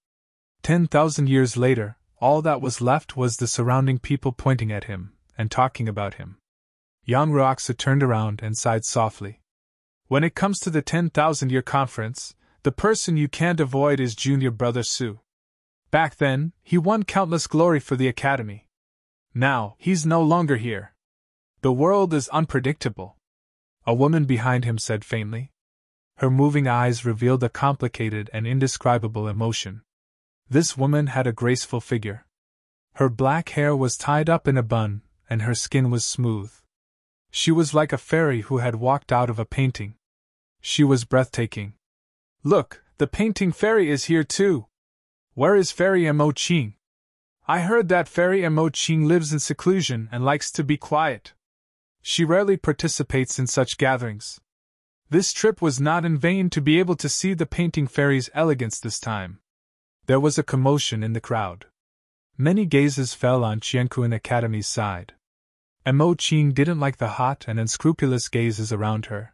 10,000 years later, all that was left was the surrounding people pointing at him and talking about him. Yang Roxa turned around and sighed softly. "When it comes to the 10,000-year conference, the person you can't avoid is junior brother Su. Back then, he won countless glory for the Academy. Now, he's no longer here. The world is unpredictable," a woman behind him said faintly. Her moving eyes revealed a complicated and indescribable emotion. This woman had a graceful figure. Her black hair was tied up in a bun, and her skin was smooth. She was like a fairy who had walked out of a painting. She was breathtaking. "Look, the painting fairy is here too. Where is Fairy Mo Qing? I heard that Fairy Mo Qing lives in seclusion and likes to be quiet. She rarely participates in such gatherings. This trip was not in vain to be able to see the painting fairy's elegance this time." There was a commotion in the crowd. Many gazes fell on Qiankun Academy's side. Mo Qing didn't like the hot and unscrupulous gazes around her.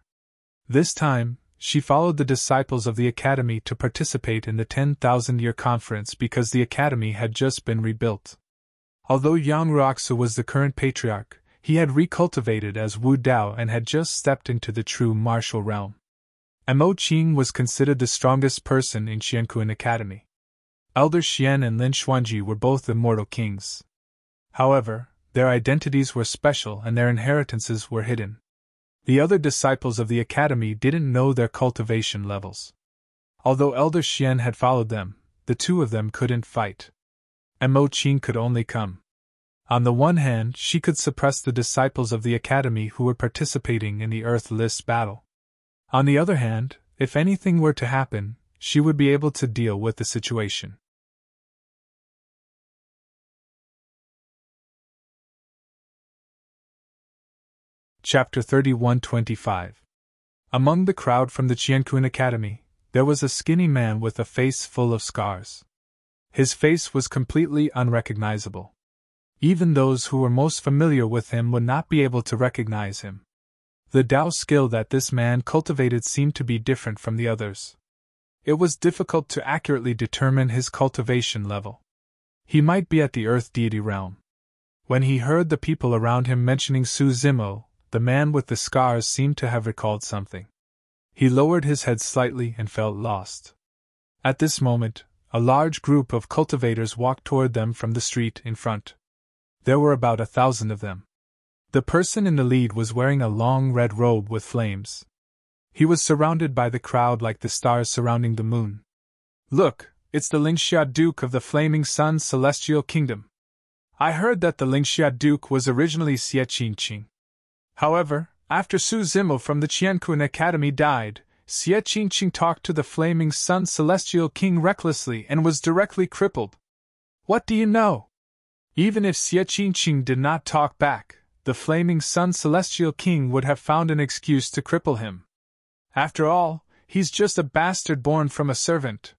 This time, she followed the disciples of the Academy to participate in the 10,000-year conference because the Academy had just been rebuilt. Although Yang Roxa was the current patriarch, he had recultivated as Wu Dao and had just stepped into the true martial realm. Mo Qing was considered the strongest person in Qiankun Academy. Elder Xian and Lin Xuanji were both immortal kings. However, their identities were special and their inheritances were hidden. The other disciples of the Academy didn't know their cultivation levels. Although Elder Xian had followed them, the two of them couldn't fight. Mo Qing could only come. On the one hand, she could suppress the disciples of the Academy who were participating in the Earth List battle. On the other hand, if anything were to happen, she would be able to deal with the situation. Chapter 31-25. Among the crowd from the Qiankun Academy, there was a skinny man with a face full of scars. His face was completely unrecognizable. Even those who were most familiar with him would not be able to recognize him. The Dao skill that this man cultivated seemed to be different from the others. It was difficult to accurately determine his cultivation level. He might be at the Earth deity realm. When he heard the people around him mentioning Su Zimo, the man with the scars seemed to have recalled something. He lowered his head slightly and felt lost. At this moment, a large group of cultivators walked toward them from the street in front. There were about 1,000 of them. The person in the lead was wearing a long red robe with flames. He was surrounded by the crowd like the stars surrounding the moon. "Look, it's the Lingxia Duke of the Flaming Sun's Celestial Kingdom. I heard that the Lingxia Duke was originally Xie Qingqing. However, after Su Zimo from the Qiankun Academy died, Xie Qingqing talked to the Flaming Sun's Celestial King recklessly and was directly crippled. What do you know? Even if Xie Qingqing did not talk back, the Flaming Sun's Celestial King would have found an excuse to cripple him. After all, he's just a bastard born from a servant.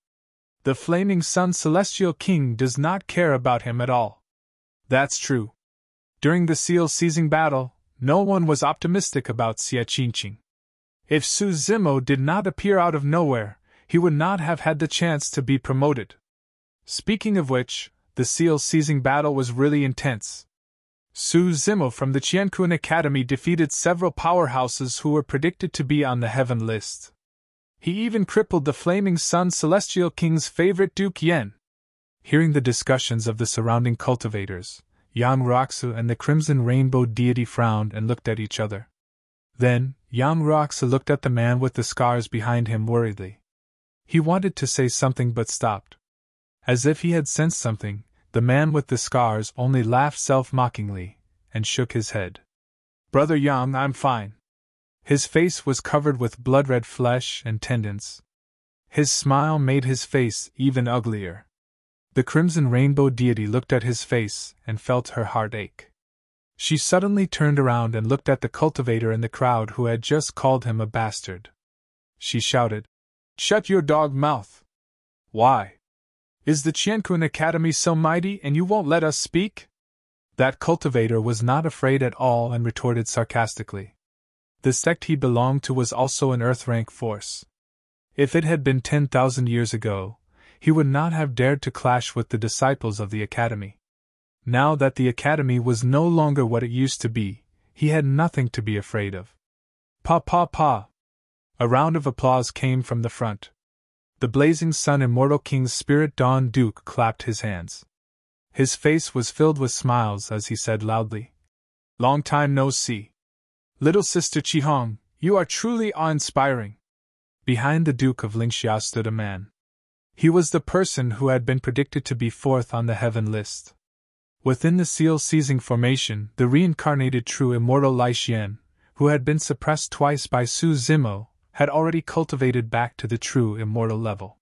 The Flaming Sun's Celestial King does not care about him at all." That's true. During the seal seizing battle, no one was optimistic about Xie Qingqing. If Su Zimo did not appear out of nowhere, he would not have had the chance to be promoted. Speaking of which, the seal seizing battle was really intense. Su Zimo from the Qiankun Academy defeated several powerhouses who were predicted to be on the heaven list. He even crippled the Flaming Sun Celestial King's favorite Duke Yen. Hearing the discussions of the surrounding cultivators, Yang Roxu and the Crimson Rainbow deity frowned and looked at each other. Then, Yang Roxu looked at the man with the scars behind him worriedly. He wanted to say something but stopped. As if he had sensed something, the man with the scars only laughed self-mockingly and shook his head. "Brother Yang, I'm fine." His face was covered with blood-red flesh and tendons. His smile made his face even uglier. The Crimson Rainbow deity looked at his face and felt her heart ache. She suddenly turned around and looked at the cultivator in the crowd who had just called him a bastard. She shouted, "Shut your dog mouth! Why? Is the Qiankun Academy so mighty and you won't let us speak?" That cultivator was not afraid at all and retorted sarcastically. The sect he belonged to was also an Earth-rank force. If it had been 10,000 years ago, he would not have dared to clash with the disciples of the Academy. Now that the Academy was no longer what it used to be, he had nothing to be afraid of. "Pa pa pa!" A round of applause came from the front. The Blazing Sun Immortal King's Spirit Dawn Duke clapped his hands. His face was filled with smiles as he said loudly, "Long time no see. Little Sister Qihong, you are truly awe-inspiring." Behind the Duke of Lingxia stood a man. He was the person who had been predicted to be fourth on the heaven list. Within the seal-seizing formation, the reincarnated true immortal Lai Xian, who had been suppressed twice by Su Zimo, had already cultivated back to the true immortal level.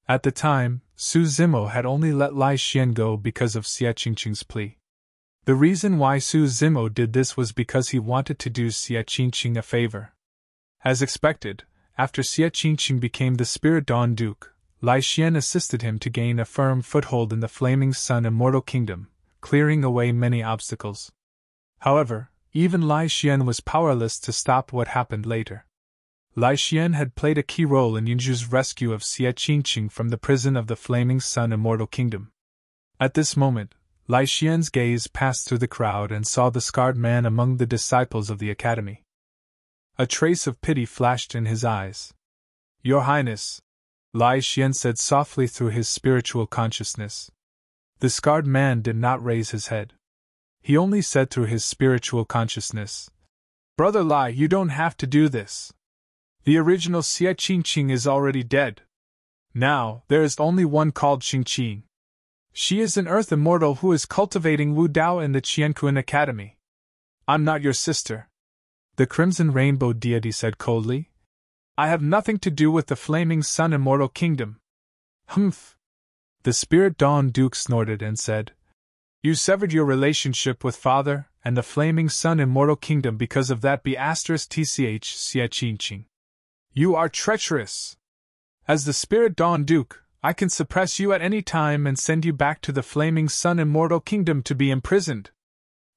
At the time, Su Zimo had only let Lai Xian go because of Xie Qingqing's plea. The reason why Su Zimo did this was because he wanted to do Xie Qingqing a favor. As expected, after Xie Qingqing became the Spirit Dawn Duke, Lai Xian assisted him to gain a firm foothold in the Flaming Sun Immortal Kingdom, clearing away many obstacles. However, even Lai Xian was powerless to stop what happened later. Lai Xian had played a key role in Yunju's rescue of Xie Qingqing from the prison of the Flaming Sun Immortal Kingdom. At this moment, Lai Xian's gaze passed through the crowd and saw the scarred man among the disciples of the Academy. A trace of pity flashed in his eyes. "Your Highness," Lai Xian said softly through his spiritual consciousness. The scarred man did not raise his head. He only said through his spiritual consciousness, "Brother Lai, you don't have to do this. The original Xie Qingqing is already dead. Now, there is only one called Qingqing. She is an earth immortal who is cultivating Wu Dao in the Qiankun Academy. I'm not your sister," the Crimson Rainbow deity said coldly. "I have nothing to do with the Flaming Sun Immortal Kingdom." "Humph!" The Spirit Dawn Duke snorted and said, "You severed your relationship with Father and the Flaming Sun Immortal Kingdom because of that B***tch Xie Qingqing. You are treacherous. As the Spirit Dawn Duke, I can suppress you at any time and send you back to the Flaming Sun Immortal Kingdom to be imprisoned."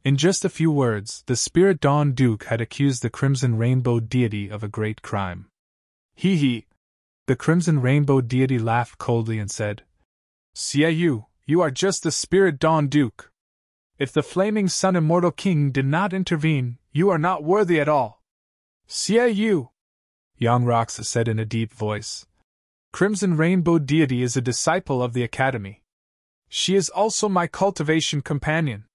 In just a few words, the Spirit Dawn Duke had accused the Crimson Rainbow deity of a great crime. "Hee hee." The Crimson Rainbow deity laughed coldly and said, "Xie, you are just the Spirit Dawn Duke. If the Flaming Sun Immortal King did not intervene, you are not worthy at all." "Xie," Yang Roxa said in a deep voice. "Crimson Rainbow deity is a disciple of the Academy. She is also my cultivation companion.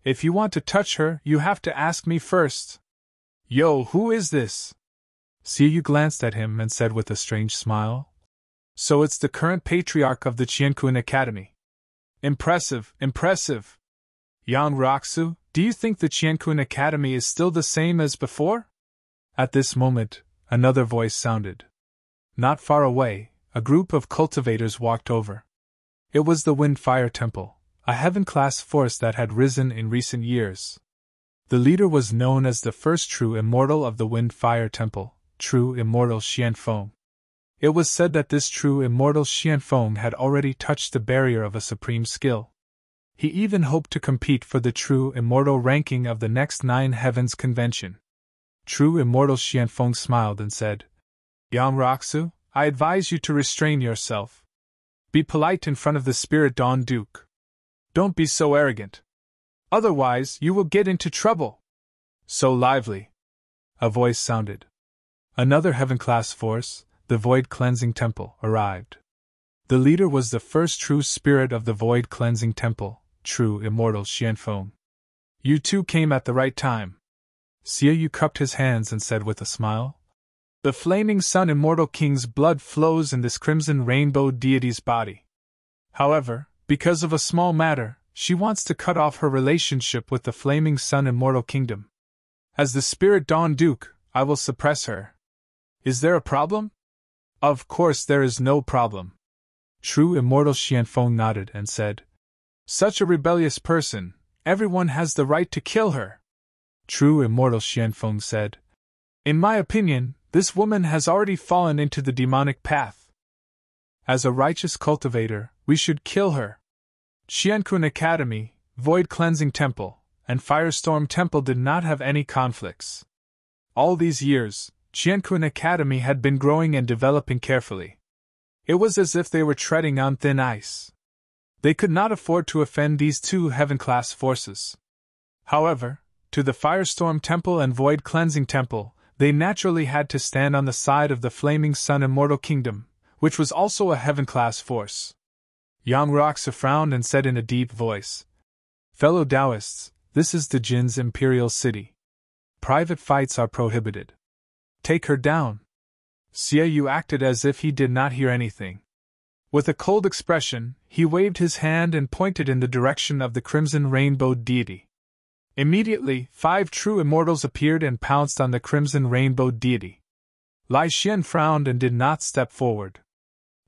If you want to touch her, you have to ask me first." "Yo, who is this?" Xiaoyu glanced at him and said with a strange smile, "So it's the current patriarch of the Qiankun Academy. Impressive, impressive. Yang Roxu, do you think the Qiankun Academy is still the same as before?" At this moment, another voice sounded. Not far away, a group of cultivators walked over. It was the Wind-Fire Temple, a heaven-class force that had risen in recent years. The leader was known as the first true immortal of the Wind-Fire Temple, true immortal Xianfeng. It was said that this true immortal Xianfeng had already touched the barrier of a supreme skill. He even hoped to compete for the true immortal ranking of the next 9 Heavens Convention. True immortal Xianfeng smiled and said, "Yang Roxu, I advise you to restrain yourself. Be polite in front of the Spirit Dawn Duke. Don't be so arrogant. Otherwise, you will get into trouble." "So lively," a voice sounded. Another heaven-class force, the Void Cleansing Temple, arrived. The leader was the first true spirit of the Void Cleansing Temple, true immortal Xianfeng. "You two came at the right time." Xiaoyu cupped his hands and said with a smile, "The Flaming Sun Immortal King's blood flows in this Crimson Rainbow deity's body. However, because of a small matter, she wants to cut off her relationship with the Flaming Sun Immortal Kingdom. As the Spirit Dawn Duke, I will suppress her. Is there a problem?" "Of course there is no problem." True immortal Xianfeng nodded and said, "Such a rebellious person, everyone has the right to kill her." True immortal Xianfeng said, "In my opinion, this woman has already fallen into the demonic path. As a righteous cultivator, we should kill her." Qiankun Academy, Void Cleansing Temple, and Firestorm Temple did not have any conflicts. All these years, Qiankun Academy had been growing and developing carefully. It was as if they were treading on thin ice. They could not afford to offend these two heaven-class forces. However, to the Firestorm Temple and Void Cleansing Temple, they naturally had to stand on the side of the Flaming Sun Immortal Kingdom, which was also a heaven-class force. Yang Roxa frowned and said in a deep voice, "Fellow Taoists, this is the Jin's imperial city. Private fights are prohibited. Take her down." Xiaoyu acted as if he did not hear anything. With a cold expression, he waved his hand and pointed in the direction of the Crimson Rainbow deity. Immediately, 5 true immortals appeared and pounced on the Crimson Rainbow deity. Lai Xian frowned and did not step forward.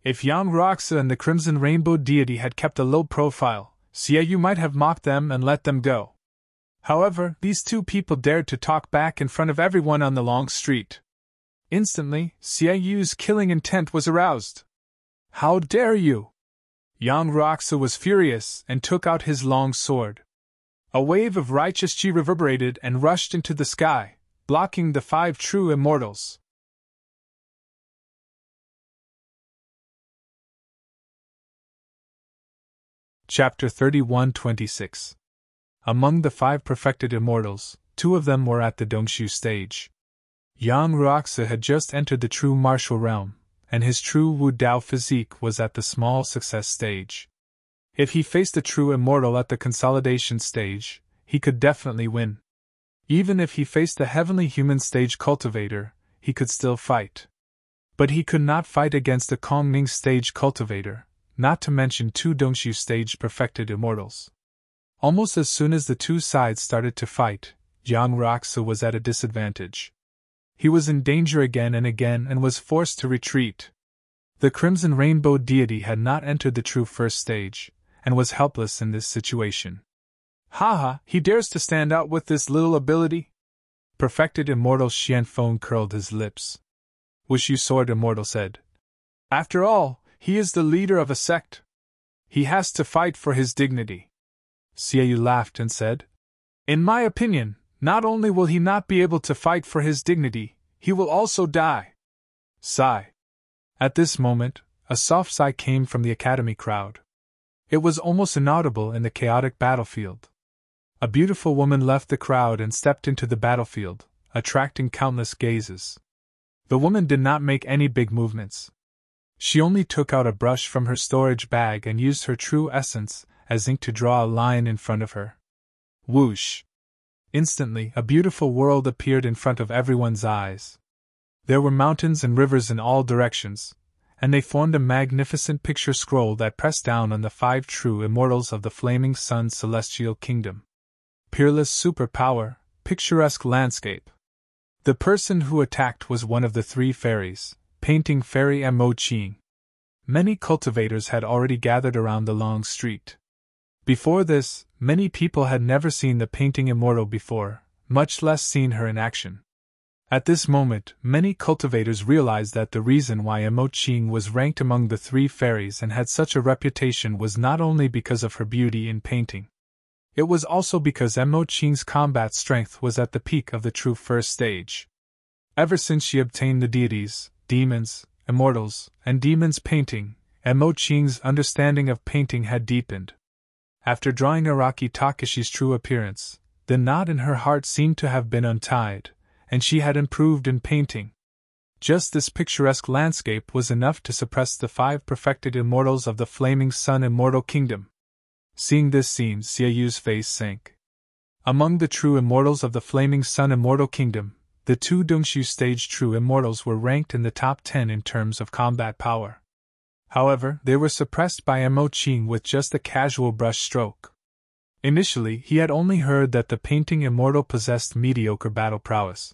If Yang Roxa and the Crimson Rainbow deity had kept a low profile, Xiaoyu might have mocked them and let them go. However, these two people dared to talk back in front of everyone on the long street. Instantly, Xiaoyu's killing intent was aroused. "How dare you!" Yang Roxa was furious and took out his long sword. A wave of righteous chi reverberated and rushed into the sky, blocking the 5 true immortals. Chapter 31-26. Among the 5 perfected immortals, 2 of them were at the Dongshu stage. Yang Roxa had just entered the true martial realm, and his true Wu Dao physique was at the small success stage. If he faced a true immortal at the consolidation stage, he could definitely win. Even if he faced the heavenly human stage cultivator, he could still fight. But he could not fight against a Kongming stage cultivator, not to mention 2 Dongshu stage perfected immortals. Almost as soon as the 2 sides started to fight, Yang Roxa was at a disadvantage. He was in danger again and was forced to retreat. The Crimson Rainbow deity had not entered the true first stage, and was helpless in this situation. "Haha, he dares to stand out with this little ability?" Perfected immortal Xianfeng curled his lips. Wushu Sword Immortal said, "After all, he is the leader of a sect. He has to fight for his dignity." Xiaoyu laughed and said, "In my opinion, not only will he not be able to fight for his dignity, he will also die." Sigh. At this moment, a soft sigh came from the academy crowd. It was almost inaudible in the chaotic battlefield. A beautiful woman left the crowd and stepped into the battlefield, attracting countless gazes. The woman did not make any big movements. She only took out a brush from her storage bag and used her true essence as ink to draw a line in front of her. Whoosh! Instantly, a beautiful world appeared in front of everyone's eyes. There were mountains and rivers in all directions, and they formed a magnificent picture scroll that pressed down on the 5 true immortals of the Flaming Sun's celestial kingdom. Peerless superpower, picturesque landscape. The person who attacked was one of the 3 fairies, painting fairy Mo Ching. Many cultivators had already gathered around the long street. Before this, many people had never seen the painting immortal before, much less seen her in action. At this moment, many cultivators realized that the reason why Mo Ching was ranked among the 3 fairies and had such a reputation was not only because of her beauty in painting. It was also because Mo Ching's combat strength was at the peak of the true first stage. Ever since she obtained the deities, demons, immortals, and demons painting, Mo Ching's understanding of painting had deepened. After drawing Araki Takashi's true appearance, the knot in her heart seemed to have been untied, and she had improved in painting. Just this picturesque landscape was enough to suppress the 5 perfected immortals of the Flaming Sun Immortal Kingdom. Seeing this scene, Xiaoyu's face sank. Among the true immortals of the Flaming Sun Immortal Kingdom, the 2 Dongshu stage true immortals were ranked in the top 10 in terms of combat power. However, they were suppressed by Mo Ching with just a casual brush stroke. Initially, he had only heard that the painting immortal possessed mediocre battle prowess.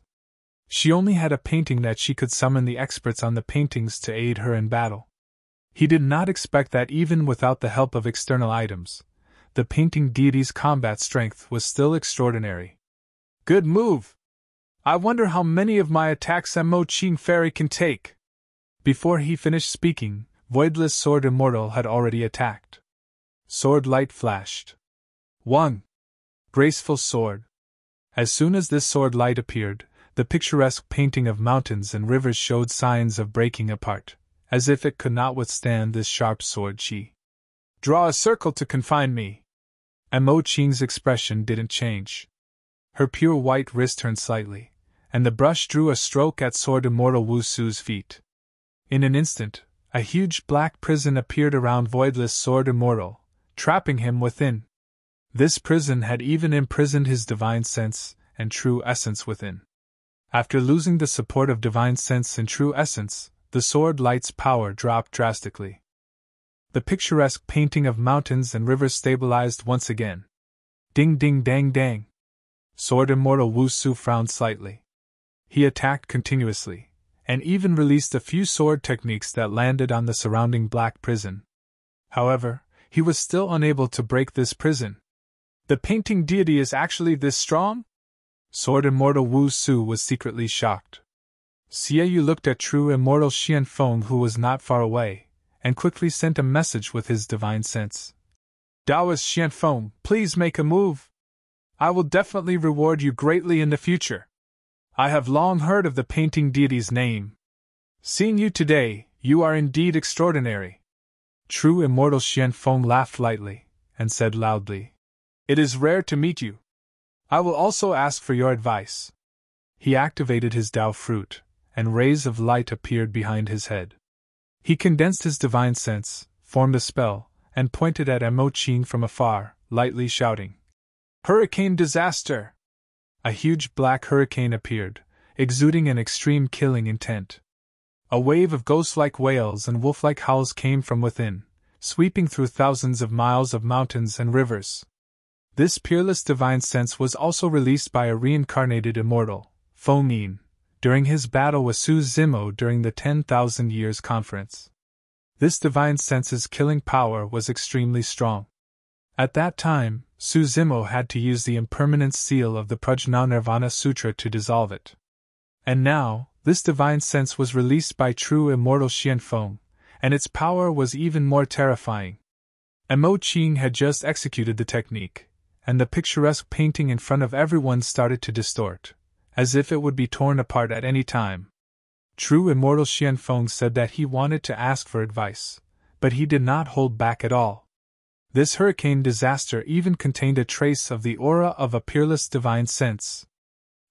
She only had a painting that she could summon the experts on the paintings to aid her in battle. He did not expect that even without the help of external items, the painting deity's combat strength was still extraordinary. Good move! I wonder how many of my attacks Mo Ching Fairy can take. Before he finished speaking, Voidless Sword Immortal had already attacked. Sword light flashed. 1. Graceful sword. As soon as this sword light appeared, the picturesque painting of mountains and rivers showed signs of breaking apart, as if it could not withstand this sharp sword chi. Draw a circle to confine me. Mo Ching's expression didn't change. Her pure white wrist turned slightly, and the brush drew a stroke at Sword Immortal Wu Su's feet. In an instant, a huge black prison appeared around Voidless Sword Immortal, trapping him within. This prison had even imprisoned his divine sense and true essence within. After losing the support of divine sense and true essence, the sword light's power dropped drastically. The picturesque painting of mountains and rivers stabilized once again. Ding ding dang dang. Sword Immortal Wu Su frowned slightly. He attacked continuously, and even released a few sword techniques that landed on the surrounding black prison. However, he was still unable to break this prison. The painting deity is actually this strong? Sword Immortal Wu Su was secretly shocked. Xiaoyu looked at true immortal Xianfeng, who was not far away, and quickly sent a message with his divine sense. Taoist Xianfeng, please make a move. I will definitely reward you greatly in the future. I have long heard of the painting deity's name. Seeing you today, you are indeed extraordinary. True immortal Xianfeng laughed lightly, and said loudly, It is rare to meet you. I will also ask for your advice. He activated his Tao fruit, and rays of light appeared behind his head. He condensed his divine sense, formed a spell, and pointed at Mo Ching from afar, lightly shouting, Hurricane disaster! A huge black hurricane appeared, exuding an extreme killing intent. A wave of ghost-like wails and wolf-like howls came from within, sweeping through thousands of miles of mountains and rivers. This peerless divine sense was also released by a reincarnated immortal, Feng Yin, during his battle with Su Zimo during the 10,000 Years Conference. This divine sense's killing power was extremely strong. At that time, Su Zimo had to use the impermanence seal of the Prajna Nirvana Sutra to dissolve it. And now, this divine sense was released by true immortal Xianfeng, and its power was even more terrifying. Mo Ching had just executed the technique, and the picturesque painting in front of everyone started to distort, as if it would be torn apart at any time. True immortal Xianfeng said that he wanted to ask for advice, but he did not hold back at all. This hurricane disaster even contained a trace of the aura of a peerless divine sense.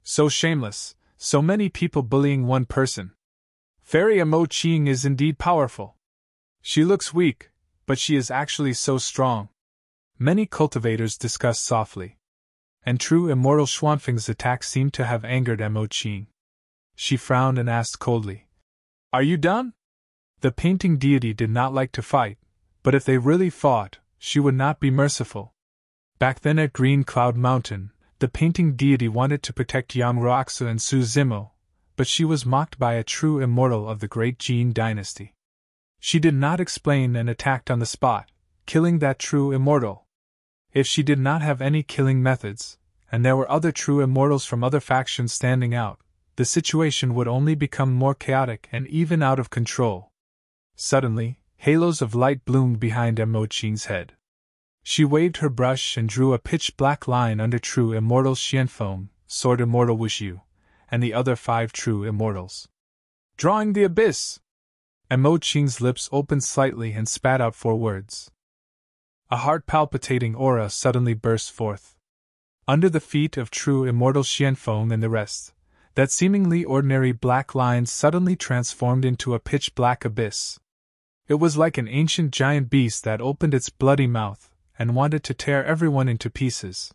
So shameless, so many people bullying one person. Fairy Mo Ching is indeed powerful. She looks weak, but she is actually so strong. Many cultivators discussed softly. And true immortal Xuanfeng's attack seemed to have angered Mo Ching. She frowned and asked coldly, "Are you done?" The painting deity did not like to fight, but if they really fought, she would not be merciful. Back then at Green Cloud Mountain, the painting deity wanted to protect Yang Roaxa and Su Zimo, but she was mocked by a true immortal of the great Jin dynasty. She did not explain and attacked on the spot, killing that true immortal. If she did not have any killing methods, and there were other true immortals from other factions standing out, the situation would only become more chaotic and even out of control. Suddenly, halos of light bloomed behind Mo Qing's head. She waved her brush and drew a pitch-black line under True Immortal Xianfeng, Sword Immortal Wushu, and the other 5 True Immortals. "Drawing the abyss!" Mo Qing's lips opened slightly and spat out 4 words. A heart-palpitating aura suddenly burst forth. Under the feet of True Immortal Xianfeng and the rest, that seemingly ordinary black line suddenly transformed into a pitch-black abyss. It was like an ancient giant beast that opened its bloody mouth and wanted to tear everyone into pieces.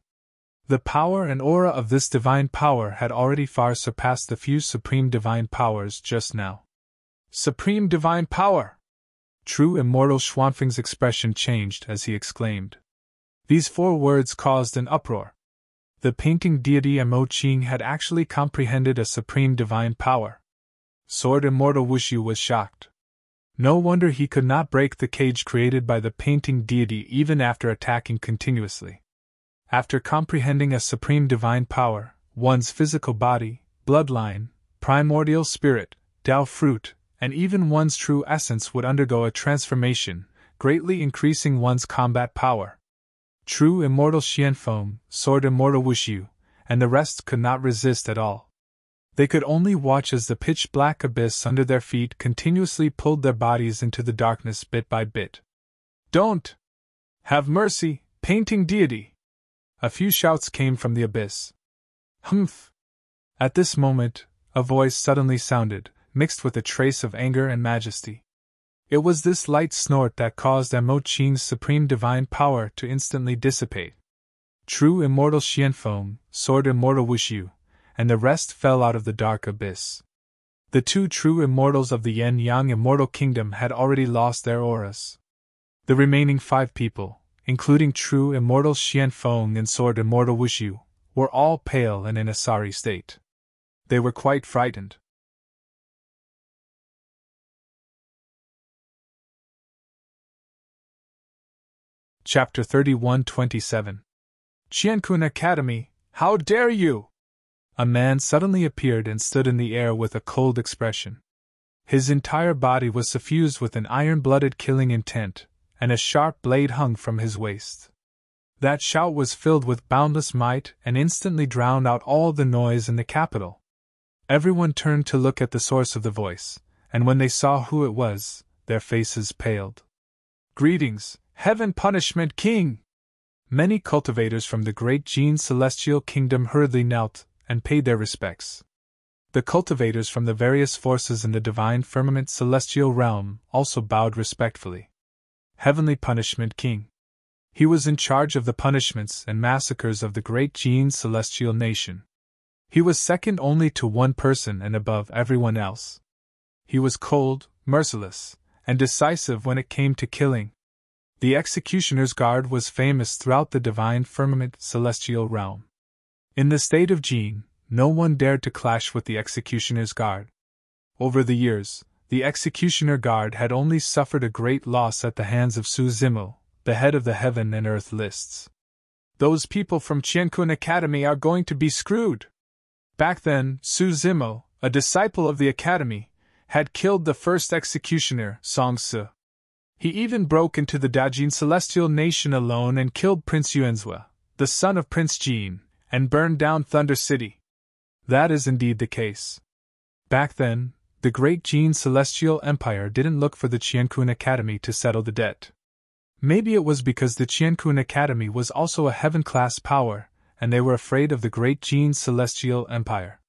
The power and aura of this divine power had already far surpassed the few supreme divine powers just now. "Supreme divine power!" True Immortal Xuanfeng's expression changed as he exclaimed. These 4 words caused an uproar. The painting deity Mo Qing had actually comprehended a supreme divine power. Sword Immortal Wushu was shocked. No wonder he could not break the cage created by the painting deity even after attacking continuously. After comprehending a supreme divine power, one's physical body, bloodline, primordial spirit, Tao fruit, and even one's true essence would undergo a transformation, greatly increasing one's combat power. True Immortal Xianfeng, Sword Immortal Wushu, and the rest could not resist at all. They could only watch as the pitch-black abyss under their feet continuously pulled their bodies into the darkness bit by bit. "Don't! Have mercy, painting deity!" A few shouts came from the abyss. "Humph!" At this moment, a voice suddenly sounded, mixed with a trace of anger and majesty. It was this light snort that caused Mo Qing's supreme divine power to instantly dissipate. True Immortal Xianfeng, Sword Immortal Wushu, and the rest fell out of the dark abyss. The 2 true immortals of the Yin-Yang Immortal Kingdom had already lost their auras. The remaining 5 people, including True Immortal Xianfeng and Sword Immortal Wushu, were all pale and in a sorry state. They were quite frightened. Chapter 31-27. Qiankun Academy, how dare you! A man suddenly appeared and stood in the air with a cold expression. His entire body was suffused with an iron-blooded killing intent, and a sharp blade hung from his waist. That shout was filled with boundless might and instantly drowned out all the noise in the capital. Everyone turned to look at the source of the voice, and when they saw who it was, their faces paled. "Greetings, Heaven Punishment King!" Many cultivators from the great Jin Celestial Kingdom hurriedly knelt and paid their respects. The cultivators from the various forces in the divine firmament celestial realm also bowed respectfully. Heavenly Punishment King. He was in charge of the punishments and massacres of the great Jin celestial nation. He was second only to one person and above everyone else. He was cold, merciless, and decisive when it came to killing. The Executioner's Guard was famous throughout the divine firmament celestial realm. In the state of Jin, no one dared to clash with the Executioner's Guard. Over the years, the Executioner Guard had only suffered a great loss at the hands of Su Zimo, the head of the Heaven and Earth lists. "Those people from Qiankun Academy are going to be screwed." Back then, Su Zimo, a disciple of the Academy, had killed the first executioner, Song Se. He even broke into the Dajin celestial nation alone and killed Prince Yuanzhua, the son of Prince Jin, and burned down Thunder City. That is indeed the case. Back then, the great Jin Celestial Empire didn't look for the Qiankun Academy to settle the debt. Maybe it was because the Qiankun Academy was also a heaven-class power, and they were afraid of the great Jin Celestial Empire.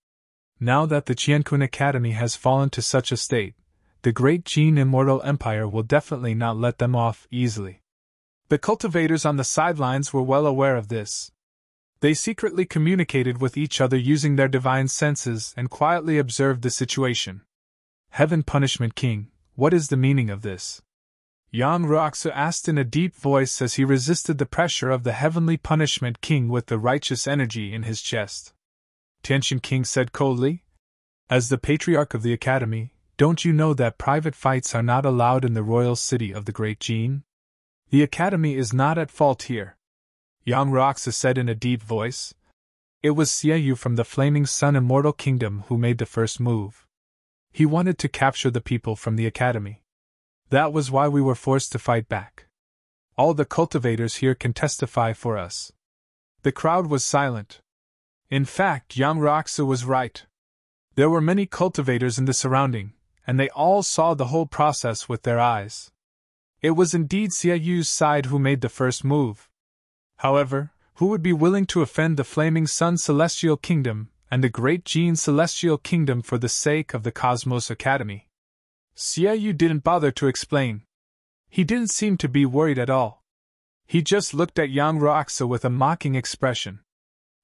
Now that the Qiankun Academy has fallen to such a state, the great Jin Immortal Empire will definitely not let them off easily. The cultivators on the sidelines were well aware of this. They secretly communicated with each other using their divine senses and quietly observed the situation. Heaven Punishment King, what is the meaning of this? Yang Ruoxu asked in a deep voice as he resisted the pressure of the Heavenly Punishment King with the righteous energy in his chest. Tianqian King said coldly, "As the Patriarch of the Academy, don't you know that private fights are not allowed in the royal city of the Great Jin? The Academy is not at fault here." Yang Ruoxu said in a deep voice, "It was Xiaoyu from the Flaming Sun Immortal Kingdom who made the first move. He wanted to capture the people from the Academy. That was why we were forced to fight back. All the cultivators here can testify for us." The crowd was silent. In fact, Yang Ruoxu was right. There were many cultivators in the surrounding, and they all saw the whole process with their eyes. It was indeed Xiaoyu's side who made the first move. However, who would be willing to offend the Flaming Sun Celestial Kingdom and the Great Jin Celestial Kingdom for the sake of the Cosmos Academy? Xiaoyu didn't bother to explain. He didn't seem to be worried at all. He just looked at Yang Ruoxu with a mocking expression.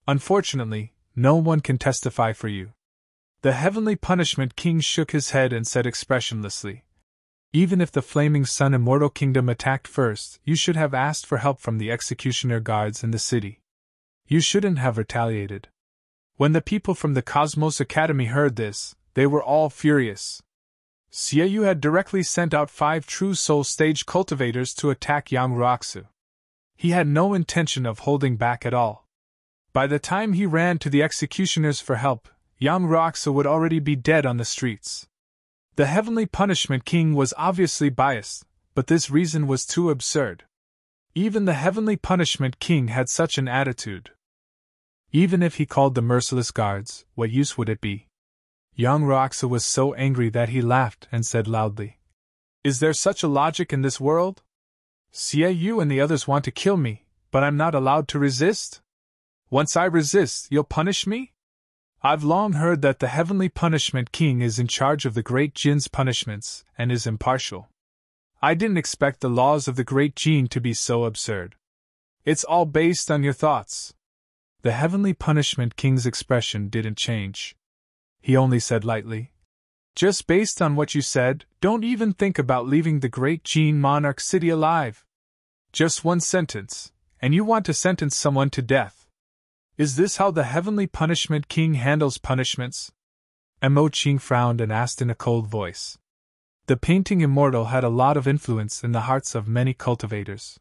"Unfortunately, no one can testify for you." The Heavenly Punishment King shook his head and said expressionlessly, "Even if the Flaming Sun Immortal Kingdom attacked first, you should have asked for help from the executioner guards in the city. You shouldn't have retaliated." When the people from the Cosmos Academy heard this, they were all furious. Xiaoyu had directly sent out 5 true soul stage cultivators to attack Yang Ruoxu. He had no intention of holding back at all. By the time he ran to the executioners for help, Yang Ruoxu would already be dead on the streets. The Heavenly Punishment King was obviously biased, but this reason was too absurd. Even the Heavenly Punishment King had such an attitude. Even if he called the merciless guards, what use would it be? Yang Ruoxu was so angry that he laughed and said loudly, "Is there such a logic in this world? Xiaoyu and the others want to kill me, but I'm not allowed to resist? Once I resist, you'll punish me? I've long heard that the Heavenly Punishment King is in charge of the Great Jin's punishments and is impartial. I didn't expect the laws of the Great Jin to be so absurd. It's all based on your thoughts." The Heavenly Punishment King's expression didn't change. He only said lightly, "Just based on what you said, don't even think about leaving the Great Jin Monarch City alive. Just one sentence, and you want to sentence someone to death. Is this how the Heavenly Punishment King handles punishments?" Mo Qing frowned and asked in a cold voice. The painting immortal had a lot of influence in the hearts of many cultivators.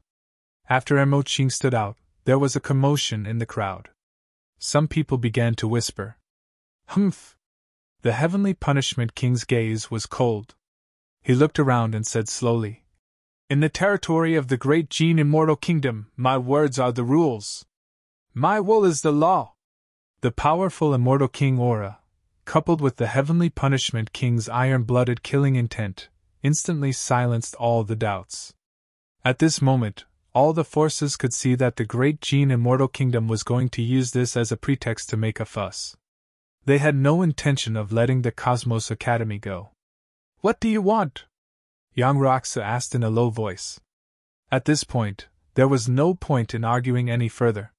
After Mo Qing stood out, there was a commotion in the crowd. Some people began to whisper, "Humph." The Heavenly Punishment King's gaze was cold. He looked around and said slowly, "In the territory of the Great Jin Immortal Kingdom, my words are the rules. My will is the law." The powerful Immortal King aura, coupled with the Heavenly Punishment King's iron-blooded killing intent, instantly silenced all the doubts. At this moment, all the forces could see that the Great Jin Immortal Kingdom was going to use this as a pretext to make a fuss. They had no intention of letting the Cosmos Academy go. "What do you want?" Yang Ruoxu asked in a low voice. At this point, there was no point in arguing any further.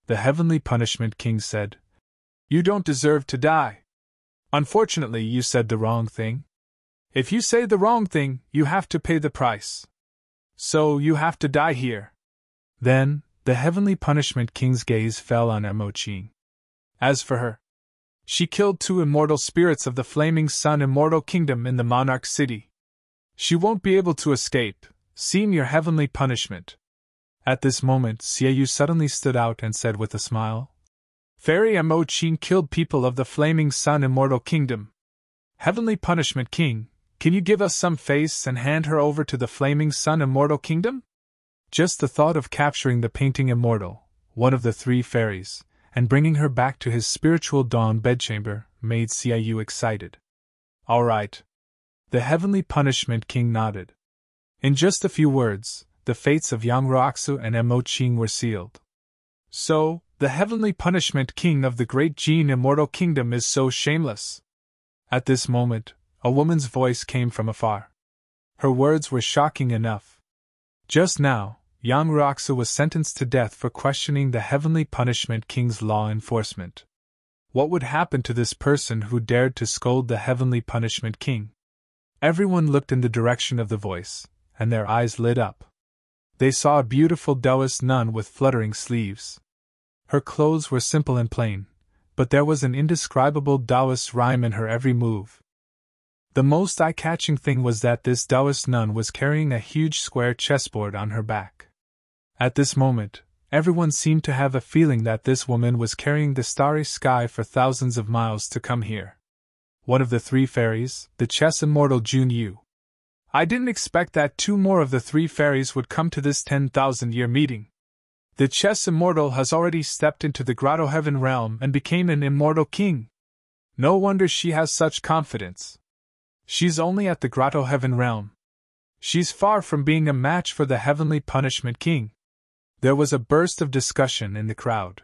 The Heavenly Punishment King said, "You don't deserve to die. Unfortunately, you said the wrong thing. If you say the wrong thing, you have to pay the price. So you have to die here." Then, the Heavenly Punishment King's gaze fell on Mo Qing. As for her, she killed 2 immortal spirits of the Flaming Sun Immortal Kingdom in the Monarch City. She won't be able to escape, seeing your heavenly punishment. At this moment, Xiaoyu suddenly stood out and said with a smile, "Fairy Mo Qing killed people of the Flaming Sun Immortal Kingdom. Heavenly Punishment King, can you give us some face and hand her over to the Flaming Sun Immortal Kingdom?" Just the thought of capturing the painting immortal, one of the 3 fairies, and bringing her back to his spiritual dawn bedchamber, made Xiaoyu excited. "All right." The Heavenly Punishment King nodded. In just a few words, the fates of Yang Ruoxu and Mo Qing were sealed. So, the Heavenly Punishment King of the Great Jin Immortal Kingdom is so shameless. At this moment, a woman's voice came from afar. Her words were shocking enough. Just now, Yang Roxu was sentenced to death for questioning the Heavenly Punishment King's law enforcement. What would happen to this person who dared to scold the Heavenly Punishment King? Everyone looked in the direction of the voice, and their eyes lit up. They saw a beautiful Taoist nun with fluttering sleeves. Her clothes were simple and plain, but there was an indescribable Taoist rhyme in her every move. The most eye-catching thing was that this Taoist nun was carrying a huge square chessboard on her back. At this moment, everyone seemed to have a feeling that this woman was carrying the starry sky for thousands of miles to come here. One of the three fairies, the chess immortal Jun Yu. I didn't expect that two more of the three fairies would come to this 10,000-year meeting. The chess immortal has already stepped into the Grotto Heaven realm and became an immortal king. No wonder she has such confidence. She's only at the Grotto Heaven realm. She's far from being a match for the Heavenly Punishment King. There was a burst of discussion in the crowd.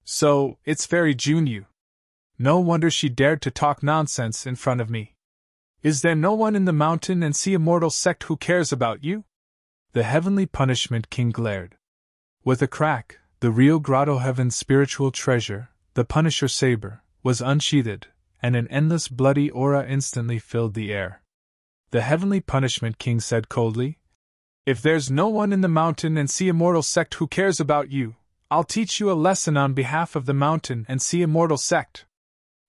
So, it's Fairy Jun Yu. No wonder she dared to talk nonsense in front of me. Is there no one in the Mountain and Sea Immortal sect who cares about you? The Heavenly Punishment King glared. With a crack, the real Grotto Heaven spiritual treasure, the Punisher Saber, was unsheathed, and an endless bloody aura instantly filled the air. The Heavenly Punishment King said coldly, "If there's no one in the Mountain and Sea Immortal sect who cares about you, I'll teach you a lesson on behalf of the Mountain and Sea Immortal sect."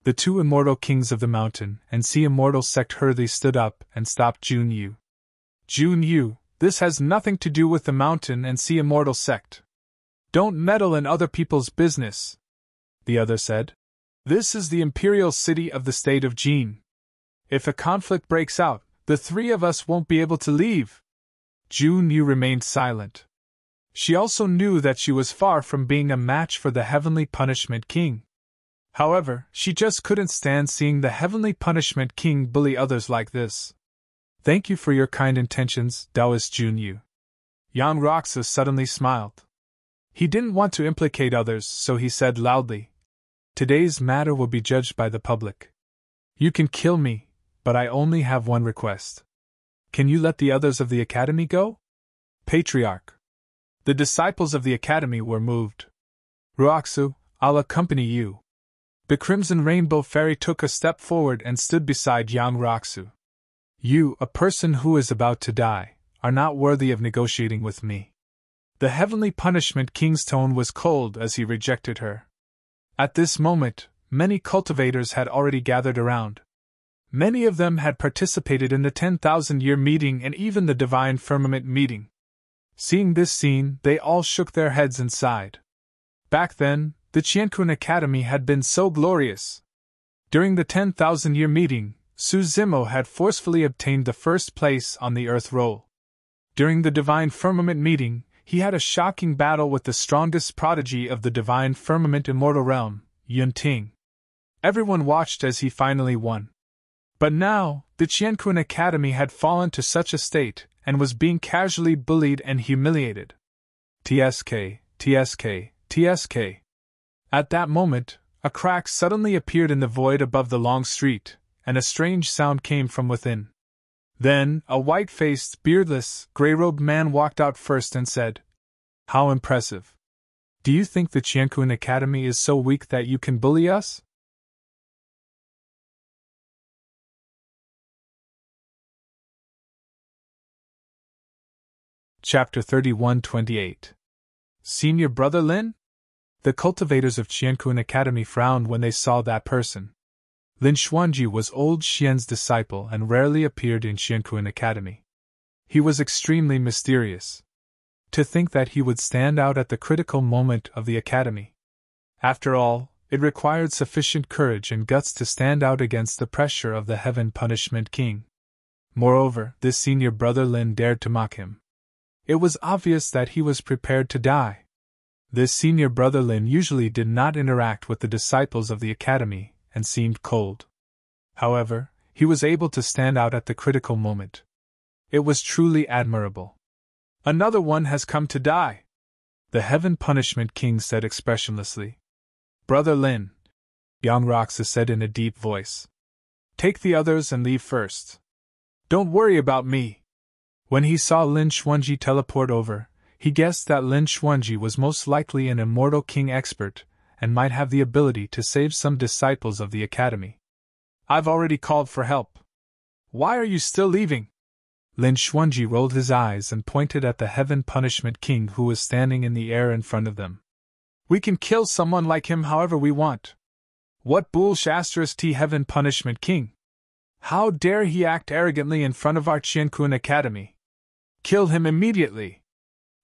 The two immortal kings of the Mountain and Sea Immortal sect hurriedly stood up and stopped Jun Yu. "Jun Yu, this has nothing to do with the Mountain and Sea Immortal sect. Don't meddle in other people's business," the other said. "This is the imperial city of the state of Jin. If a conflict breaks out, the three of us won't be able to leave." Jun Yu remained silent. She also knew that she was far from being a match for the Heavenly Punishment King. However, she just couldn't stand seeing the Heavenly Punishment King bully others like this. "Thank you for your kind intentions, Taoist Jun Yu." Yang Roxas suddenly smiled. He didn't want to implicate others, so he said loudly, "Today's matter will be judged by the public. You can kill me, but I only have one request. Can you let the others of the Academy go?" Patriarch. The disciples of the Academy were moved. "Roxu, I'll accompany you." The Crimson Rainbow Fairy took a step forward and stood beside Yang Roxu. "You, a person who is about to die, are not worthy of negotiating with me." The Heavenly Punishment King's tone was cold as he rejected her. At this moment, many cultivators had already gathered around. Many of them had participated in the 10,000-year meeting and even the Divine Firmament meeting. Seeing this scene, they all shook their heads and sighed. Back then, the Qiankun Academy had been so glorious. During the 10,000-year meeting, Su Zimo had forcefully obtained the first place on the Earth roll. During the Divine Firmament meeting, he had a shocking battle with the strongest prodigy of the Divine Firmament Immortal Realm, Yun Ting. Everyone watched as he finally won. But now, the Qiankun Academy had fallen to such a state, and was being casually bullied and humiliated. TSK, TSK, TSK. At that moment, a crack suddenly appeared in the void above the long street, and a strange sound came from within. Then, a white-faced, beardless, gray-robed man walked out first and said, "How impressive. Do you think the Qiankun Academy is so weak that you can bully us?" Chapter 31-28. Senior Brother Lin? The cultivators of Qiankun Academy frowned when they saw that person. Lin Xuanji was old Xian's disciple and rarely appeared in Qiankun Academy. He was extremely mysterious. To think that he would stand out at the critical moment of the academy. After all, it required sufficient courage and guts to stand out against the pressure of the Heaven Punishment King. Moreover, this senior brother Lin dared to mock him. It was obvious that he was prepared to die. This senior brother Lin usually did not interact with the disciples of the academy, and seemed cold. However, he was able to stand out at the critical moment. It was truly admirable. "Another one has come to die," the Heaven Punishment King said expressionlessly. "Brother Lin," Yang Roxa said in a deep voice, "take the others and leave first. Don't worry about me." When he saw Lin Xuanji teleport over, He guessed that Lin Xuanji was most likely an immortal king expert, and might have the ability to save some disciples of the academy. I've already called for help. Why are you still leaving? Lin Xuanji rolled his eyes and pointed at the Heaven Punishment King who was standing in the air in front of them. We can kill someone like him however we want. What bullshit, Heaven Punishment King? How dare he act arrogantly in front of our Qiankun Academy? Kill him immediately!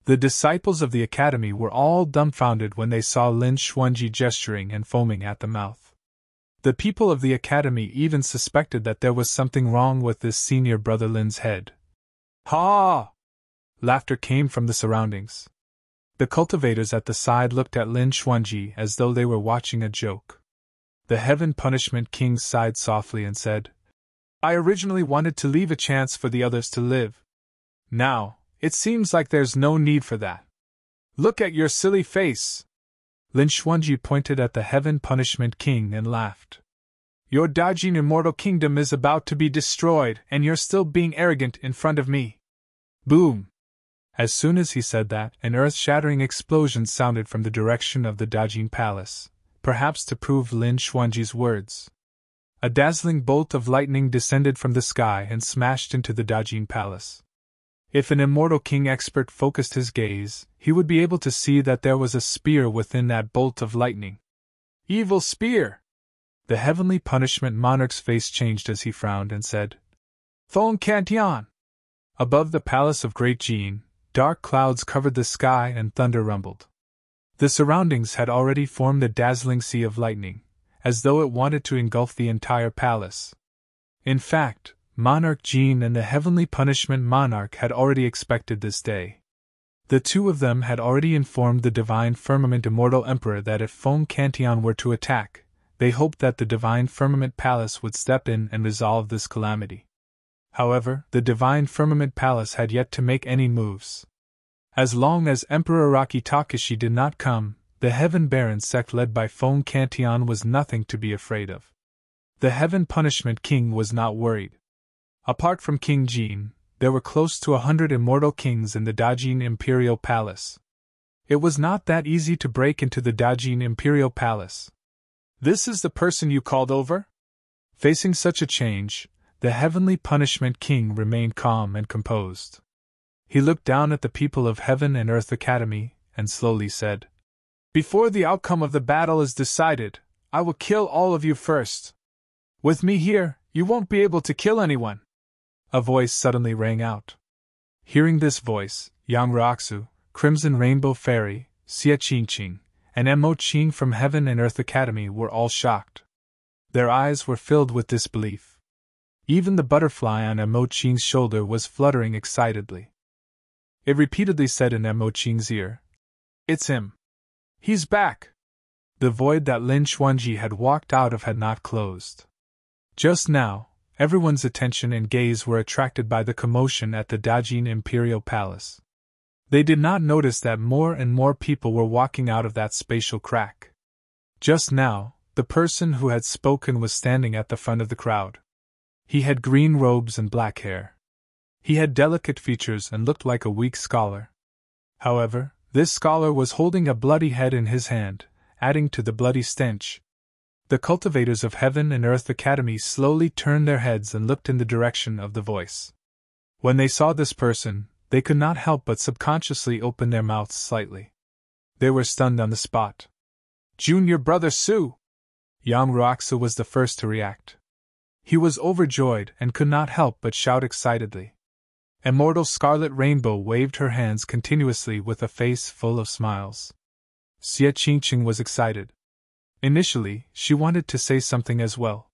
The disciples of the academy were all dumbfounded when they saw Lin Xuanji gesturing and foaming at the mouth. The people of the academy even suspected that there was something wrong with this senior brother Lin's head. Ha! Laughter came from the surroundings. The cultivators at the side looked at Lin Xuanji as though they were watching a joke. The Heaven Punishment King sighed softly and said, I originally wanted to leave a chance for the others to live. Now, it seems like there's no need for that. Look at your silly face! Lin Xuanji pointed at the Heaven Punishment King and laughed. Your Dajin immortal kingdom is about to be destroyed, and you're still being arrogant in front of me. Boom! As soon as he said that, an earth-shattering explosion sounded from the direction of the Dajin Palace, perhaps to prove Lin Xuanji's words. A dazzling bolt of lightning descended from the sky and smashed into the Dajin Palace. If an immortal king expert focused his gaze, he would be able to see that there was a spear within that bolt of lightning. Evil spear! The heavenly punishment monarch's face changed as he frowned and said, Thong Kantian! Above the palace of Great Jin, dark clouds covered the sky and thunder rumbled. The surroundings had already formed a dazzling sea of lightning, as though it wanted to engulf the entire palace. In fact, Monarch Jin and the Heavenly Punishment Monarch had already expected this day. The two of them had already informed the Divine Firmament Immortal Emperor that if Feng Kantian were to attack, they hoped that the Divine Firmament Palace would step in and resolve this calamity. However, the Divine Firmament Palace had yet to make any moves. As long as Emperor Araki Takashi did not come, the Heaven Baron sect led by Feng Kantian was nothing to be afraid of. The Heaven Punishment King was not worried. Apart from King Jin, there were close to 100 immortal kings in the Dajin Imperial Palace. It was not that easy to break into the Dajin Imperial Palace. This is the person you called over? Facing such a change, the Heavenly Punishment King remained calm and composed. He looked down at the people of Heaven and Earth Academy, and slowly said, Before the outcome of the battle is decided, I will kill all of you first. With me here, you won't be able to kill anyone. A voice suddenly rang out. Hearing this voice, Yang Roxu, Crimson Rainbow Fairy, Xie Qingqing, and Mo Qing from Heaven and Earth Academy were all shocked. Their eyes were filled with disbelief. Even the butterfly on Mo Qing's shoulder was fluttering excitedly. It repeatedly said in Mo Qing's ear, It's him. He's back. The void that Lin Xuanji had walked out of had not closed. Just now, everyone's attention and gaze were attracted by the commotion at the Dajin Imperial Palace. They did not notice that more and more people were walking out of that spatial crack. Just now, the person who had spoken was standing at the front of the crowd. He had green robes and black hair. He had delicate features and looked like a weak scholar. However, this scholar was holding a bloody head in his hand, adding to the bloody stench. The cultivators of Heaven and Earth Academy slowly turned their heads and looked in the direction of the voice. When they saw this person, they could not help but subconsciously open their mouths slightly. They were stunned on the spot. Junior Brother Su! Yang Roxu was the first to react. He was overjoyed and could not help but shout excitedly. Immortal Scarlet Rainbow waved her hands continuously with a face full of smiles. Xie Qingqing was excited. Initially, she wanted to say something as well.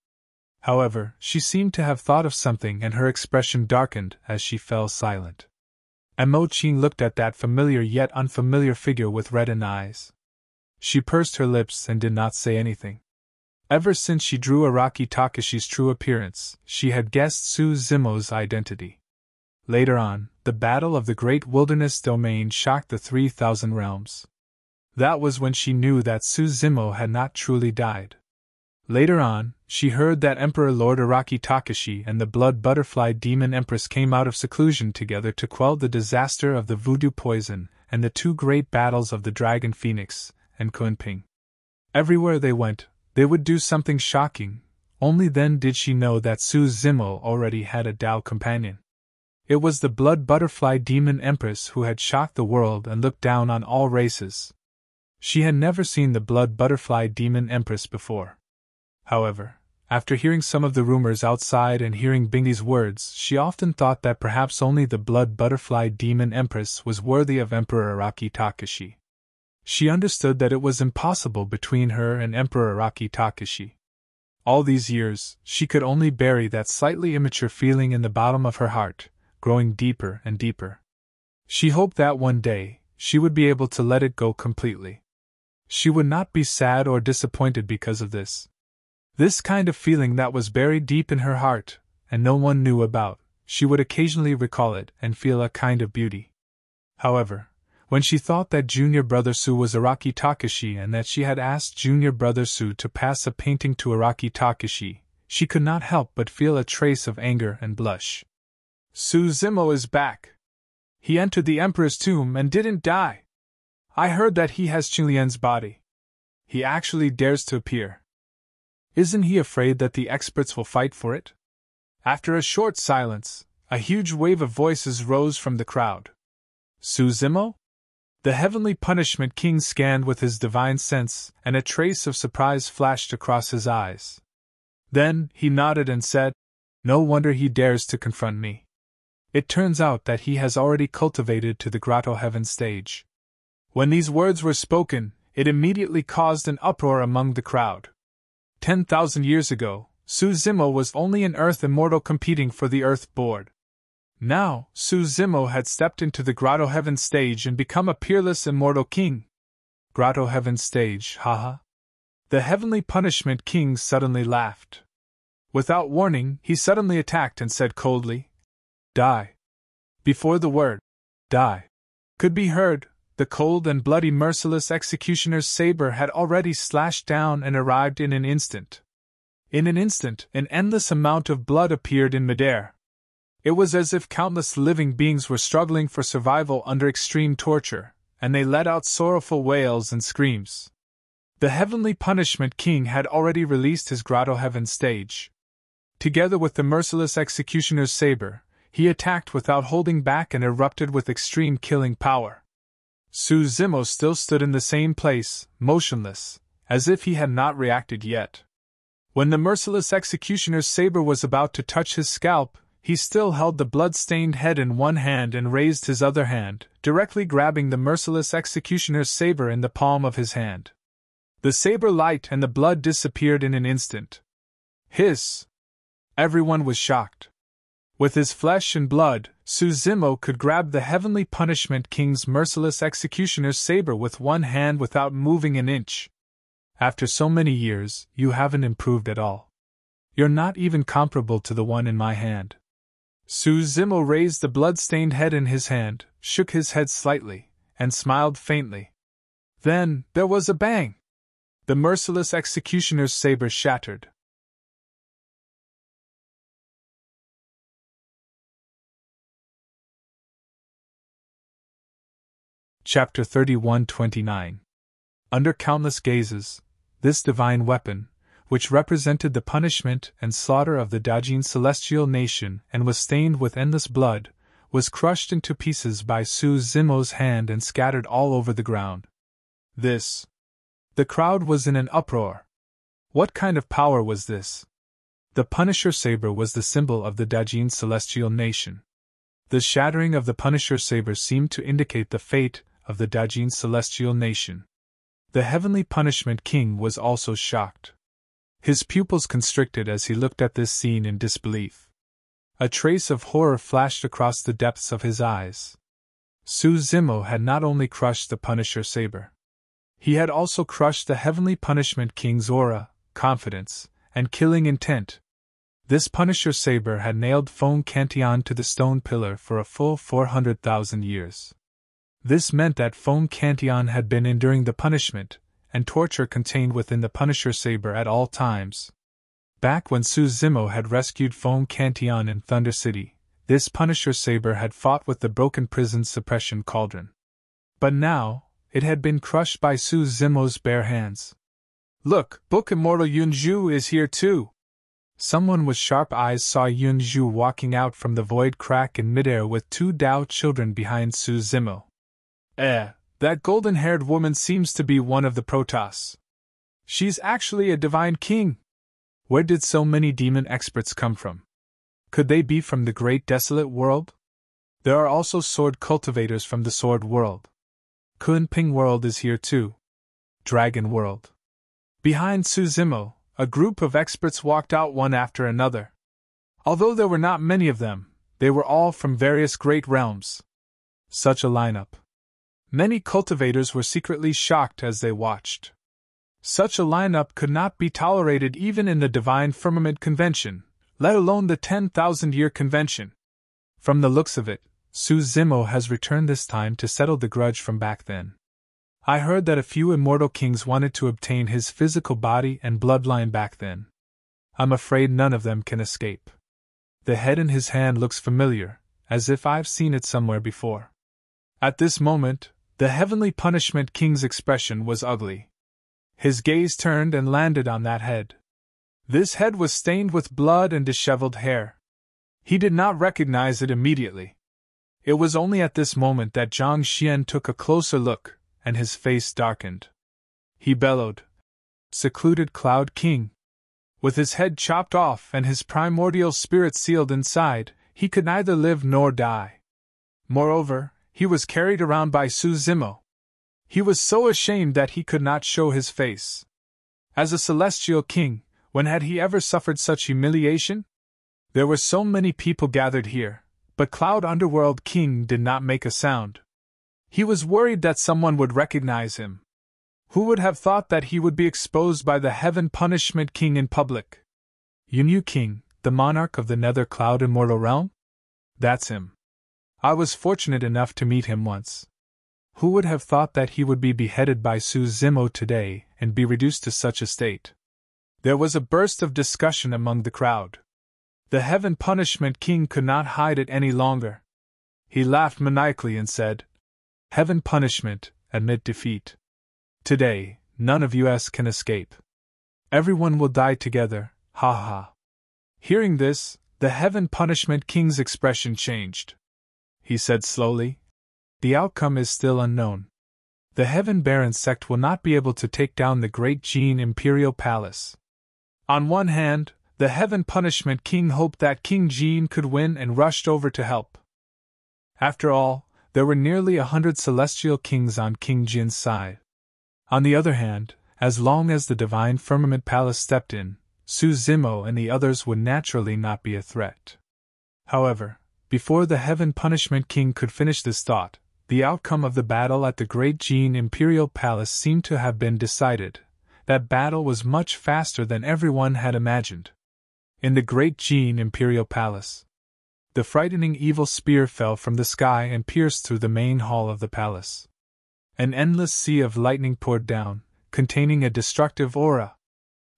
However, she seemed to have thought of something and her expression darkened as she fell silent. Mo Qing looked at that familiar yet unfamiliar figure with reddened eyes. She pursed her lips and did not say anything. Ever since she drew Araki Takashi's true appearance, she had guessed Su Zimo's identity. Later on, the battle of the Great Wilderness Domain shocked the 3,000 realms. That was when she knew that Su Zimo had not truly died. Later on, she heard that Emperor Lord Araki Takashi and the Blood Butterfly Demon Empress came out of seclusion together to quell the disaster of the voodoo poison, and the two great battles of the Dragon Phoenix and Kunping. Everywhere they went, they would do something shocking. Only then did she know that Su Zimo already had a Tao companion. It was the Blood Butterfly Demon Empress who had shocked the world and looked down on all races. She had never seen the Blood Butterfly Demon Empress before. However, after hearing some of the rumors outside and hearing Bingy's words, she often thought that perhaps only the Blood Butterfly Demon Empress was worthy of Emperor Araki Takashi. She understood that it was impossible between her and Emperor Araki Takashi. All these years, she could only bury that slightly immature feeling in the bottom of her heart, growing deeper and deeper. She hoped that one day, she would be able to let it go completely. She would not be sad or disappointed because of this. This kind of feeling that was buried deep in her heart, and no one knew about, she would occasionally recall it and feel a kind of beauty. However, when she thought that Junior Brother Su was Araki Takashi and that she had asked Junior Brother Su to pass a painting to Araki Takashi, she could not help but feel a trace of anger and blush. Su Zimo is back. He entered the Emperor's tomb and didn't die. I heard that he has Qinglian's body. He actually dares to appear. Isn't he afraid that the experts will fight for it? After a short silence, a huge wave of voices rose from the crowd. Su Zimo? The Heavenly Punishment King scanned with his divine sense, and a trace of surprise flashed across his eyes. Then, he nodded and said, "No wonder he dares to confront me. It turns out that he has already cultivated to the Grotto Heaven stage." When these words were spoken, it immediately caused an uproar among the crowd. 10,000 years ago, Su Zimo was only an Earth immortal competing for the Earth board. Now, Su Zimo had stepped into the Grotto Heaven stage and become a peerless immortal king. Grotto Heaven stage, haha. The Heavenly Punishment King suddenly laughed. Without warning, he suddenly attacked and said coldly, "Die." Before the word, "die," could be heard, the cold and bloody merciless executioner's saber had already slashed down and arrived in an instant. In an instant, an endless amount of blood appeared in midair. It was as if countless living beings were struggling for survival under extreme torture, and they let out sorrowful wails and screams. The Heavenly Punishment King had already released his Grotto Heaven stage. Together with the merciless executioner's saber, he attacked without holding back and erupted with extreme killing power. Su Zimo still stood in the same place, motionless, as if he had not reacted yet. When the merciless executioner's saber was about to touch his scalp, he still held the blood-stained head in one hand and raised his other hand, directly grabbing the merciless executioner's saber in the palm of his hand. The saber light and the blood disappeared in an instant. Hiss! Everyone was shocked. With his flesh and blood, Su Zimo could grab the Heavenly Punishment King's merciless executioner's saber with one hand without moving an inch. After so many years, you haven't improved at all. You're not even comparable to the one in my hand. Su Zimo raised the blood-stained head in his hand, shook his head slightly, and smiled faintly. Then, there was a bang! The merciless executioner's saber shattered. Chapter 31-29. Under countless gazes, this divine weapon, which represented the punishment and slaughter of the Dajin celestial nation and was stained with endless blood, was crushed into pieces by Su Zimo's hand and scattered all over the ground. This. The crowd was in an uproar. What kind of power was this? The Punisher saber was the symbol of the Dajin celestial nation. The shattering of the Punisher saber seemed to indicate the fate of the Dajin celestial nation. The Heavenly Punishment King was also shocked. His pupils constricted as he looked at this scene in disbelief. A trace of horror flashed across the depths of his eyes. Su Zimo had not only crushed the Punisher saber. He had also crushed the Heavenly Punishment King's aura, confidence, and killing intent. This Punisher saber had nailed Feng Cantian to the stone pillar for a full 400,000 years. This meant that Feng Cantian had been enduring the punishment and torture contained within the Punisher saber at all times. Back when Su Zimo had rescued Feng Cantian in Thunder City, this Punisher saber had fought with the broken prison suppression cauldron. But now, it had been crushed by Su Zimo's bare hands. "Look, Book Immortal Yunju is here too!" Someone with sharp eyes saw Yunju walking out from the void crack in midair with 2 Dao children behind Su Zimo. That golden-haired woman seems to be one of the Protoss. She's actually a divine king! Where did so many demon experts come from? Could they be from the great desolate world? There are also sword cultivators from the sword world. Kunping world is here too. Dragon world. Behind Su Zimo, a group of experts walked out one after another. Although there were not many of them, they were all from various great realms. Such a lineup. Many cultivators were secretly shocked as they watched. Such a lineup could not be tolerated even in the Divine Firmament Convention, let alone the 10,000-year convention. From the looks of it, Su Zimo has returned this time to settle the grudge from back then. I heard that a few immortal kings wanted to obtain his physical body and bloodline back then. I'm afraid none of them can escape. The head in his hand looks familiar, as if I've seen it somewhere before. At this moment, the Heavenly Punishment King's expression was ugly. His gaze turned and landed on that head. This head was stained with blood and disheveled hair. He did not recognize it immediately. It was only at this moment that Zhang Xian took a closer look, and his face darkened. He bellowed, "Secluded Cloud King!" With his head chopped off and his primordial spirit sealed inside, he could neither live nor die. Moreover, he was carried around by Su Zimo. He was so ashamed that he could not show his face. As a celestial king, when had he ever suffered such humiliation? There were so many people gathered here, but Cloud Underworld King did not make a sound. He was worried that someone would recognize him. Who would have thought that he would be exposed by the Heaven Punishment King in public? Yunyu King, the monarch of the Nether Cloud Immortal Realm? That's him. I was fortunate enough to meet him once. Who would have thought that he would be beheaded by Su Zimo today and be reduced to such a state? There was a burst of discussion among the crowd. The Heaven Punishment King could not hide it any longer. He laughed maniacally and said, "Heaven Punishment, admit defeat. Today, none of us can escape. Everyone will die together, ha ha." Hearing this, the Heaven Punishment King's expression changed. He said slowly, "The outcome is still unknown. The Heaven Baron sect will not be able to take down the Great Jin Imperial Palace. On one hand, the Heaven Punishment King hoped that King Jin could win and rushed over to help. After all, there were nearly 100 celestial kings on King Jin's side. On the other hand, as long as the Divine Firmament Palace stepped in, Su Zimo and the others would naturally not be a threat. However, before the Heaven Punishment King could finish this thought, the outcome of the battle at the Great Jin Imperial Palace seemed to have been decided. That battle was much faster than everyone had imagined. In the Great Jin Imperial Palace, the frightening evil spear fell from the sky and pierced through the main hall of the palace. An endless sea of lightning poured down, containing a destructive aura.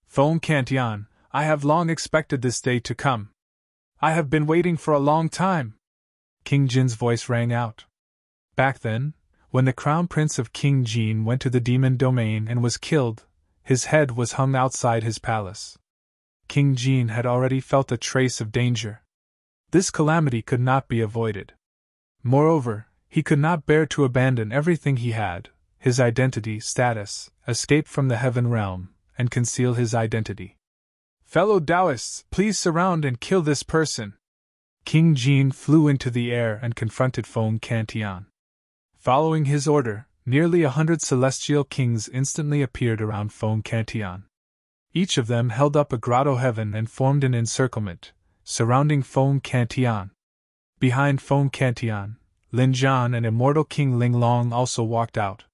"Feng Cantian, I have long expected this day to come. I have been waiting for a long time." King Jin's voice rang out. Back then, when the Crown Prince of King Jin went to the demon domain and was killed, his head was hung outside his palace. King Jin had already felt a trace of danger. This calamity could not be avoided. Moreover, he could not bear to abandon everything he had, his identity, status, escape from the heaven realm, and conceal his identity. "Fellow Taoists, please surround and kill this person." King Jin flew into the air and confronted Feng Cantian. Following his order, nearly 100 celestial kings instantly appeared around Feng Cantian. Each of them held up a grotto heaven and formed an encirclement, surrounding Feng Cantian. Behind Feng Cantian, Lin Zhan and immortal King Ling Long also walked out.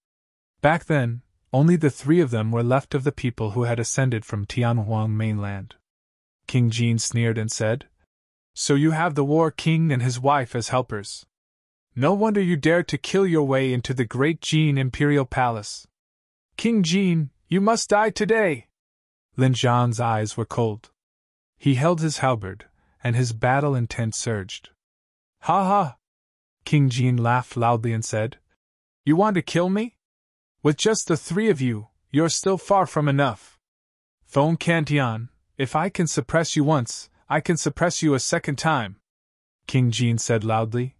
Back then, only the 3 of them were left of the people who had ascended from Tianhuang mainland. King Jin sneered and said, "So you have the War King and his wife as helpers. No wonder you dared to kill your way into the Great Jin Imperial Palace. King Jin, you must die today!" Lin Zhan's eyes were cold. He held his halberd, and his battle intent surged. "Ha ha!" King Jin laughed loudly and said, You want to kill me? With just the three of you, you're still far from enough. Phone Cantillon, if I can suppress you once, I can suppress you a second time, King Jean said loudly.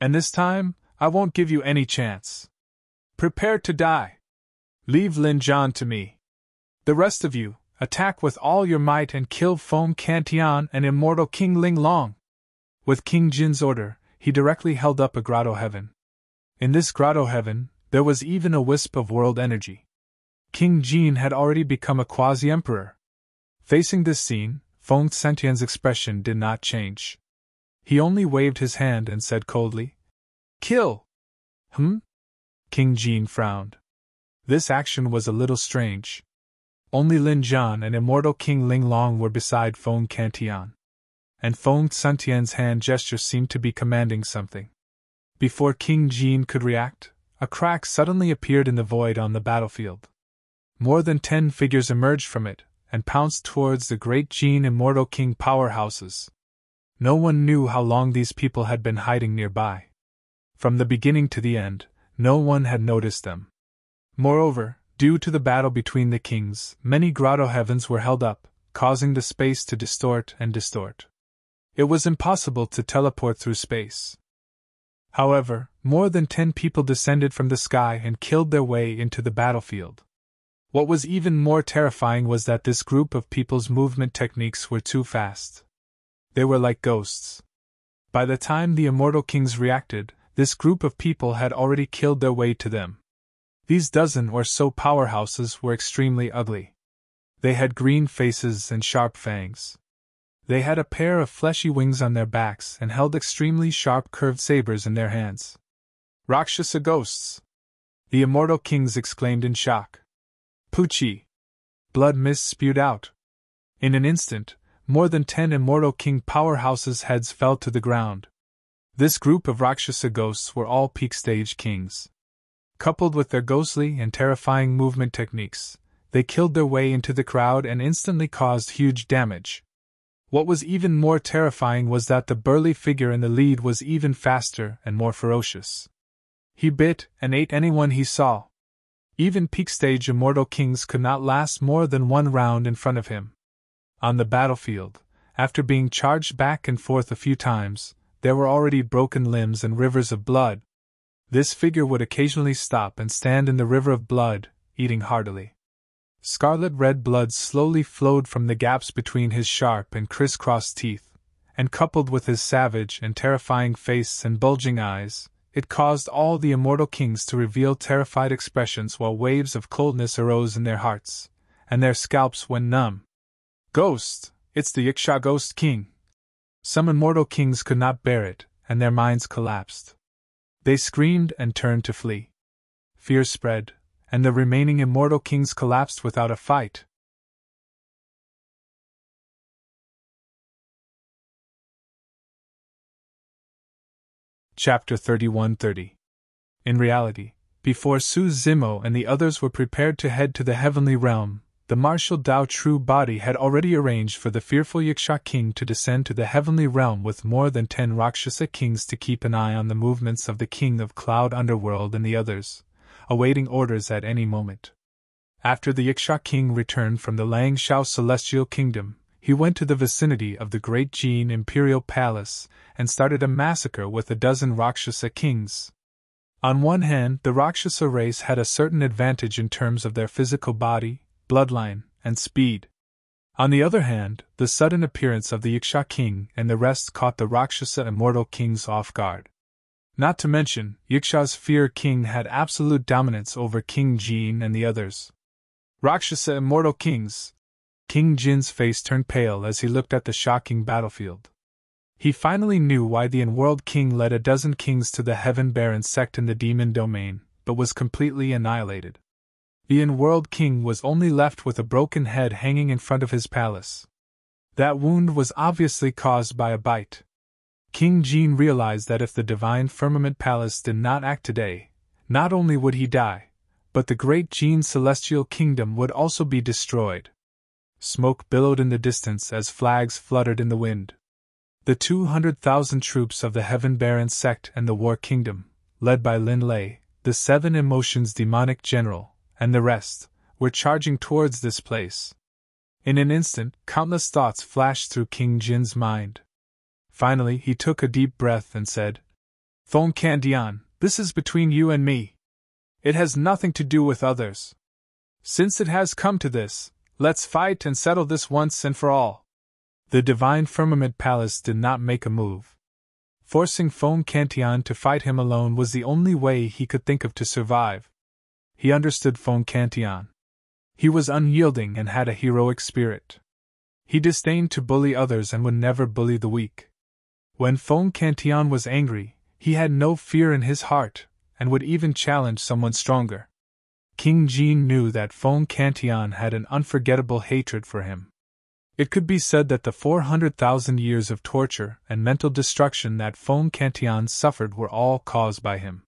And this time, I won't give you any chance. Prepare to die. Leave Lin Zhan to me. The rest of you, attack with all your might and kill Phone Cantillon and immortal King Ling Long. With King Jin's order, he directly held up a grotto heaven. In this grotto heaven, there was even a wisp of world energy. King Jean had already become a quasi-emperor. Facing this scene, Phone Cantillon's expression did not change. He only waved his hand and said coldly, "Kill!" King Jean frowned. This action was a little strange. Only Lin Zhan and immortal King Ling Long were beside Phone Cantillon. And Phone Cantillon's hand gesture seemed to be commanding something. Before King Jean could react, a crack suddenly appeared in the void on the battlefield. More than 10 figures emerged from it, and pounced towards the great Jean immortal king powerhouses. No one knew how long these people had been hiding nearby. From the beginning to the end, no one had noticed them. Moreover, due to the battle between the kings, many grotto heavens were held up, causing the space to distort and distort. It was impossible to teleport through space. However, more than 10 people descended from the sky and killed their way into the battlefield. What was even more terrifying was that this group of people's movement techniques were too fast. They were like ghosts. By the time the immortal kings reacted, this group of people had already killed their way to them. These dozen or so powerhouses were extremely ugly. They had green faces and sharp fangs. They had a pair of fleshy wings on their backs and held extremely sharp curved sabers in their hands. Rakshasa ghosts! The immortal kings exclaimed in shock. Poochie! Blood mist spewed out. In an instant, more than 10 immortal king powerhouses' heads fell to the ground. This group of Rakshasa ghosts were all peak stage kings. Coupled with their ghostly and terrifying movement techniques, they killed their way into the crowd and instantly caused huge damage. What was even more terrifying was that the burly figure in the lead was even faster and more ferocious. He bit and ate anyone he saw. Even peak-stage immortal kings could not last more than one round in front of him. On the battlefield, after being charged back and forth a few times, there were already broken limbs and rivers of blood. This figure would occasionally stop and stand in the river of blood, eating heartily. Scarlet-red blood slowly flowed from the gaps between his sharp and crisscrossed teeth, and coupled with his savage and terrifying face and bulging eyes, it caused all the immortal kings to reveal terrified expressions while waves of coldness arose in their hearts, and their scalps went numb. Ghost! It's the Yaksha Ghost King! Some immortal kings could not bear it, and their minds collapsed. They screamed and turned to flee. Fear spread, and the remaining immortal kings collapsed without a fight. Chapter 31:30. In reality, before Su Zimo and the others were prepared to head to the heavenly realm, the martial Tao True Body had already arranged for the fearful Yaksha king to descend to the heavenly realm with more than 10 Rakshasa kings to keep an eye on the movements of the king of Cloud Underworld and the others, awaiting orders at any moment. After the Yaksha king returned from the Langshao Celestial Kingdom, he went to the vicinity of the Great Jin Imperial Palace and started a massacre with a dozen Rakshasa kings. On one hand, the Rakshasa race had a certain advantage in terms of their physical body, bloodline, and speed. On the other hand, the sudden appearance of the Yaksha king and the rest caught the Rakshasa immortal kings off guard. Not to mention, Yaksha's Fear King had absolute dominance over King Jin and the others. Rakshasa immortal kings! King Jin's face turned pale as he looked at the shocking battlefield. He finally knew why the in-world king led a dozen kings to the heaven-barren sect in the demon domain, but was completely annihilated. The in-world king was only left with a broken head hanging in front of his palace. That wound was obviously caused by a bite. King Jin realized that if the Divine Firmament Palace did not act today, not only would he die, but the great Jin Celestial Kingdom would also be destroyed. Smoke billowed in the distance as flags fluttered in the wind. The 200,000 troops of the Heaven Baron sect and the War Kingdom, led by Lin Lei, the 7 emotions demonic general, and the rest, were charging towards this place. In an instant, countless thoughts flashed through King Jin's mind. Finally, he took a deep breath and said, "Fong Cantian, this is between you and me. It has nothing to do with others. Since it has come to this, let's fight and settle this once and for all." The divine firmament palace did not make a move. Forcing Fong Cantian to fight him alone was the only way he could think of to survive. He understood Fong Cantian. He was unyielding and had a heroic spirit. He disdained to bully others and would never bully the weak. When Fong Cantian was angry, he had no fear in his heart, and would even challenge someone stronger. King Jin knew that Fong Cantian had an unforgettable hatred for him. It could be said that the 400,000 years of torture and mental destruction that Fong Cantian suffered were all caused by him.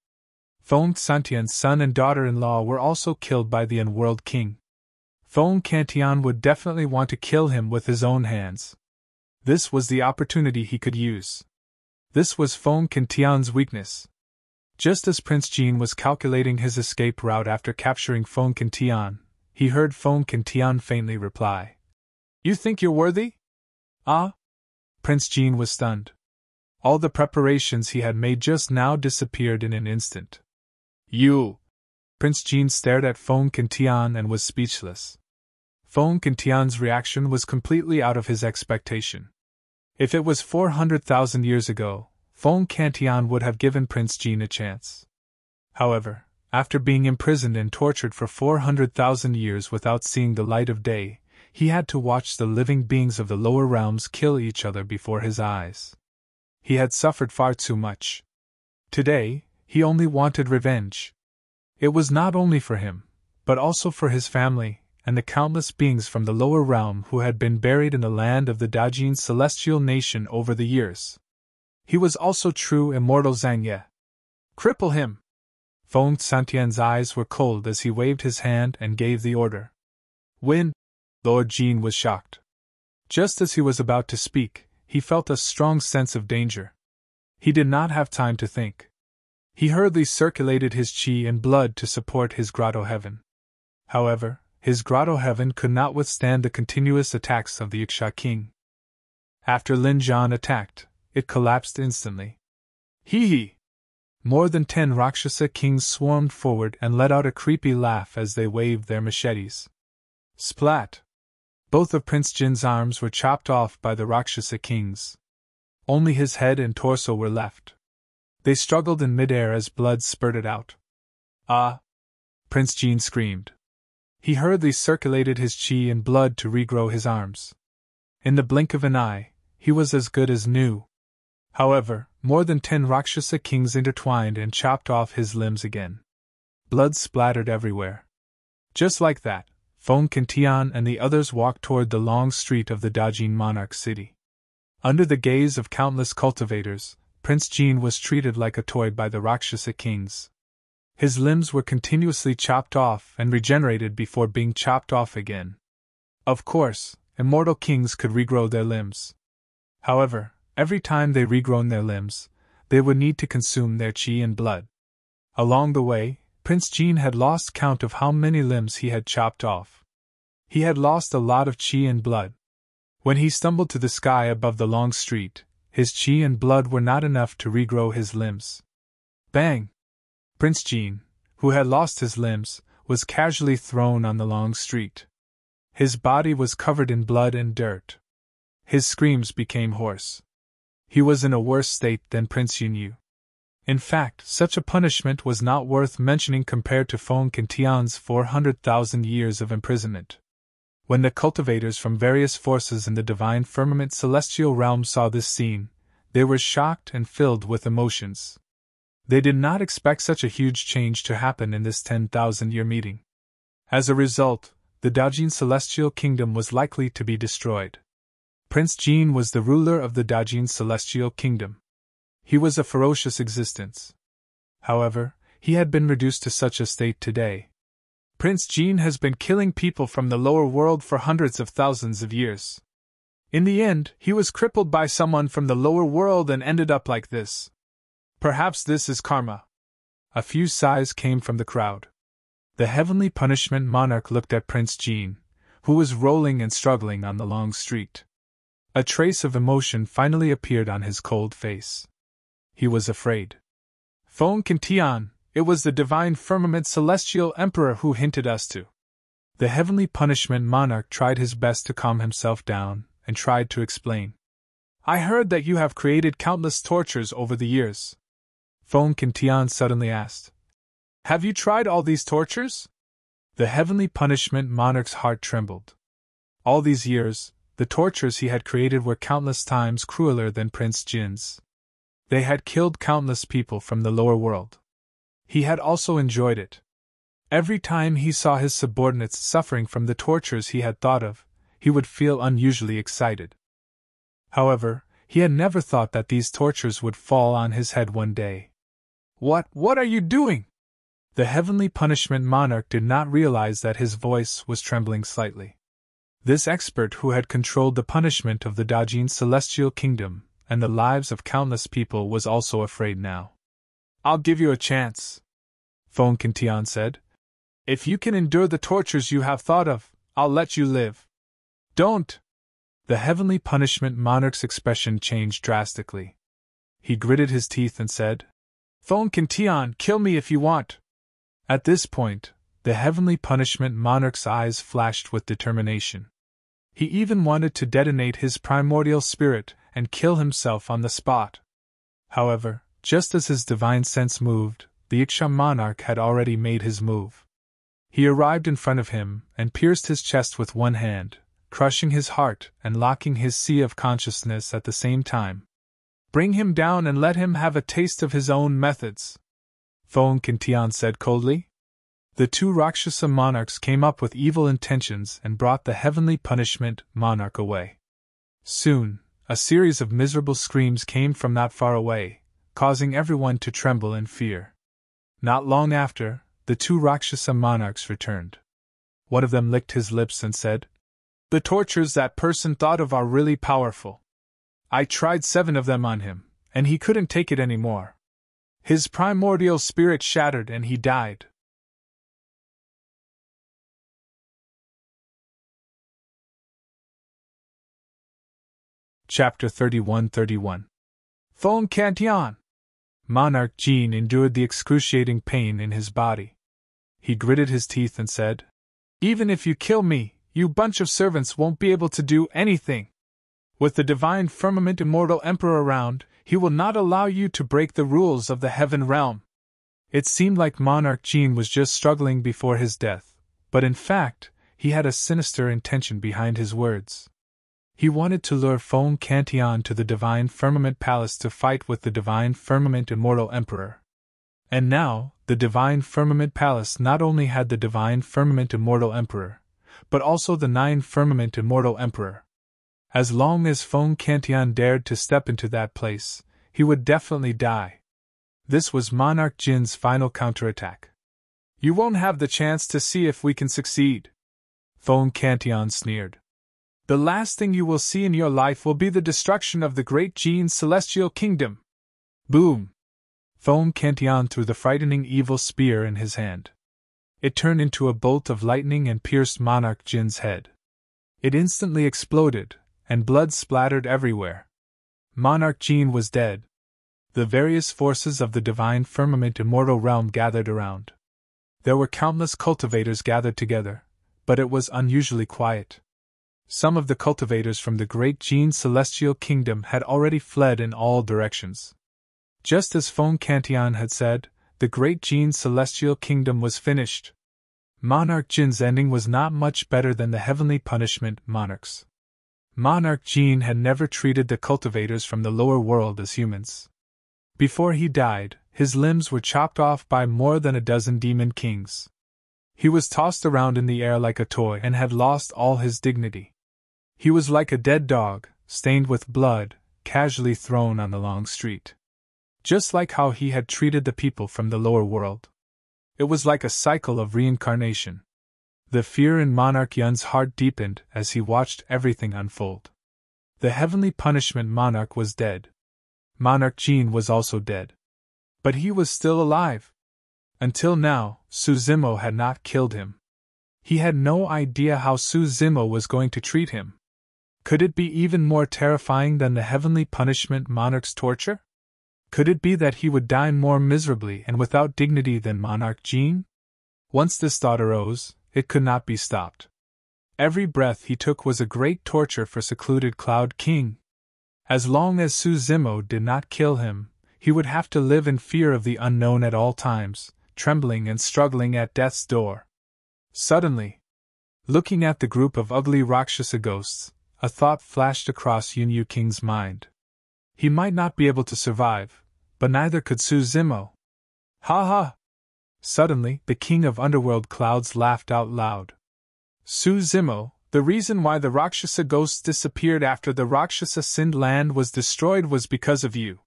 Fong Santian's son and daughter-in-law were also killed by the Unworld King. Fong Cantian would definitely want to kill him with his own hands. This was the opportunity he could use. This was Fong Cantian's weakness. Just as Prince Jin was calculating his escape route after capturing Fong Cantian, he heard Fong Cantian faintly reply, "You think you're worthy?" "Ah?" Prince Jin was stunned. All the preparations he had made just now disappeared in an instant. "You!" Prince Jin stared at Fong Cantian and was speechless. Fong Cantian's reaction was completely out of his expectation. If it was 400,000 years ago, Fong Cantian would have given Prince Jin a chance. However, after being imprisoned and tortured for 400,000 years without seeing the light of day, he had to watch the living beings of the lower realms kill each other before his eyes. He had suffered far too much. Today, he only wanted revenge. It was not only for him, but also for his family, and the countless beings from the lower realm who had been buried in the land of the Dajin celestial nation over the years. He was also true immortal Zhang Ye. "Cripple him!" Fong Santian's eyes were cold as he waved his hand and gave the order. "Win!" Lord Jin was shocked. Just as he was about to speak, he felt a strong sense of danger. He did not have time to think. He hurriedly circulated his qi and blood to support his grotto heaven. However, his grotto heaven could not withstand the continuous attacks of the Yaksha king. After Lin Zhan attacked, it collapsed instantly. Hee! More than 10 Rakshasa kings swarmed forward and let out a creepy laugh as they waved their machetes. Splat! Both of Prince Jin's arms were chopped off by the Rakshasa kings. Only his head and torso were left. They struggled in midair as blood spurted out. "Ah!" Prince Jin screamed. He hurriedly circulated his qi and blood to regrow his arms. In the blink of an eye, he was as good as new. However, more than 10 Rakshasa kings intertwined and chopped off his limbs again. Blood splattered everywhere. Just like that, Fong Cantian and the others walked toward the long street of the Dajin monarch city. Under the gaze of countless cultivators, Prince Jin was treated like a toy by the Rakshasa kings. His limbs were continuously chopped off and regenerated before being chopped off again. Of course, immortal kings could regrow their limbs. However, every time they regrown their limbs, they would need to consume their qi and blood. Along the way, Prince Jin had lost count of how many limbs he had chopped off. He had lost a lot of qi and blood. When he stumbled to the sky above the long street, his qi and blood were not enough to regrow his limbs. Bang! Prince Jin, who had lost his limbs, was casually thrown on the long street. His body was covered in blood and dirt. His screams became hoarse. He was in a worse state than Prince Yunyu. In fact, such a punishment was not worth mentioning compared to Fong Cantian's 400,000 years of imprisonment. When the cultivators from various forces in the divine firmament celestial realm saw this scene, they were shocked and filled with emotions. They did not expect such a huge change to happen in this 10,000-year meeting. As a result, the Dajin celestial kingdom was likely to be destroyed. Prince Jin was the ruler of the Dajin celestial kingdom. He was a ferocious existence. However, he had been reduced to such a state today. Prince Jin has been killing people from the lower world for hundreds of thousands of years. In the end, he was crippled by someone from the lower world and ended up like this. Perhaps this is karma. A few sighs came from the crowd. The heavenly punishment monarch looked at Prince Jean, who was rolling and struggling on the long street. A trace of emotion finally appeared on his cold face. He was afraid. Confrontations, it was the divine firmament celestial emperor who hinted us to. The heavenly punishment monarch tried his best to calm himself down, and tried to explain. I heard that you have created countless tortures over the years. Confrontations suddenly asked. Have you tried all these tortures? The heavenly punishment monarch's heart trembled. All these years, the tortures he had created were countless times crueler than Prince Jin's. They had killed countless people from the lower world. He had also enjoyed it. Every time he saw his subordinates suffering from the tortures he had thought of, he would feel unusually excited. However, he had never thought that these tortures would fall on his head one day. What are you doing? The heavenly punishment monarch did not realize that his voice was trembling slightly. This expert who had controlled the punishment of the Dajin celestial kingdom and the lives of countless people was also afraid now. I'll give you a chance, Confrontations said. If you can endure the tortures you have thought of, I'll let you live. Don't! The heavenly punishment monarch's expression changed drastically. He gritted his teeth and said, Confrontations, kill me if you want. At this point, the heavenly punishment monarch's eyes flashed with determination. He even wanted to detonate his primordial spirit and kill himself on the spot. However, just as his divine sense moved, the Iksha monarch had already made his move. He arrived in front of him and pierced his chest with one hand, crushing his heart and locking his sea of consciousness at the same time. Bring him down and let him have a taste of his own methods, Confrontations said coldly. The two Rakshasa monarchs came up with evil intentions and brought the heavenly punishment monarch away. Soon, a series of miserable screams came from not far away, causing everyone to tremble in fear. Not long after, the two Rakshasa monarchs returned. One of them licked his lips and said, The tortures that person thought of are really powerful. I tried 7 of them on him, and he couldn't take it anymore. His primordial spirit shattered and he died. Chapter 31-31. Confrontations. Monarch Jean endured the excruciating pain in his body. He gritted his teeth and said, Even if you kill me, you bunch of servants won't be able to do anything. With the divine firmament immortal emperor around, he will not allow you to break the rules of the heaven realm. It seemed like Monarch Jean was just struggling before his death, but in fact, he had a sinister intention behind his words. He wanted to lure Confrontations to the divine firmament palace to fight with the divine firmament immortal emperor. And now, the divine firmament palace not only had the divine firmament immortal emperor, but also the 9 firmament immortal emperor. As long as Confrontations dared to step into that place, he would definitely die. This was Monarch Jin's final counterattack. You won't have the chance to see if we can succeed, Confrontations sneered. The last thing you will see in your life will be the destruction of the great Jin's celestial kingdom. Boom! Confrontations threw the frightening evil spear in his hand. It turned into a bolt of lightning and pierced Monarch Jin's head. It instantly exploded, and blood splattered everywhere. Monarch Jin was dead. The various forces of the divine firmament immortal realm gathered around. There were countless cultivators gathered together, but it was unusually quiet. Some of the cultivators from the great Jin celestial kingdom had already fled in all directions. Just as Confrontations had said, the great Jin celestial kingdom was finished. Monarch Jin's ending was not much better than the heavenly punishment monarchs. Monarch Jin had never treated the cultivators from the lower world as humans. Before he died, his limbs were chopped off by more than a dozen demon kings. He was tossed around in the air like a toy and had lost all his dignity. He was like a dead dog, stained with blood, casually thrown on the long street. Just like how he had treated the people from the lower world. It was like a cycle of reincarnation. The fear in Monarch Yun's heart deepened as he watched everything unfold. The heavenly punishment monarch was dead. Monarch Jin was also dead. But he was still alive. Until now, Su Zimo had not killed him. He had no idea how Su Zimo was going to treat him. Could it be even more terrifying than the heavenly punishment monarch's torture? Could it be that he would die more miserably and without dignity than Monarch Jin? Once this thought arose, it could not be stopped. Every breath he took was a great torture for secluded Cloud King. As long as Su Zimo did not kill him, he would have to live in fear of the unknown at all times, trembling and struggling at death's door. Suddenly, looking at the group of ugly Rakshasa ghosts, a thought flashed across Yun Yu King's mind. He might not be able to survive, but neither could Su Zimo. Ha ha! Suddenly, the king of underworld clouds laughed out loud. Su Zimo, the reason why the Rakshasa ghosts disappeared after the Rakshasa Sind land was destroyed was because of you.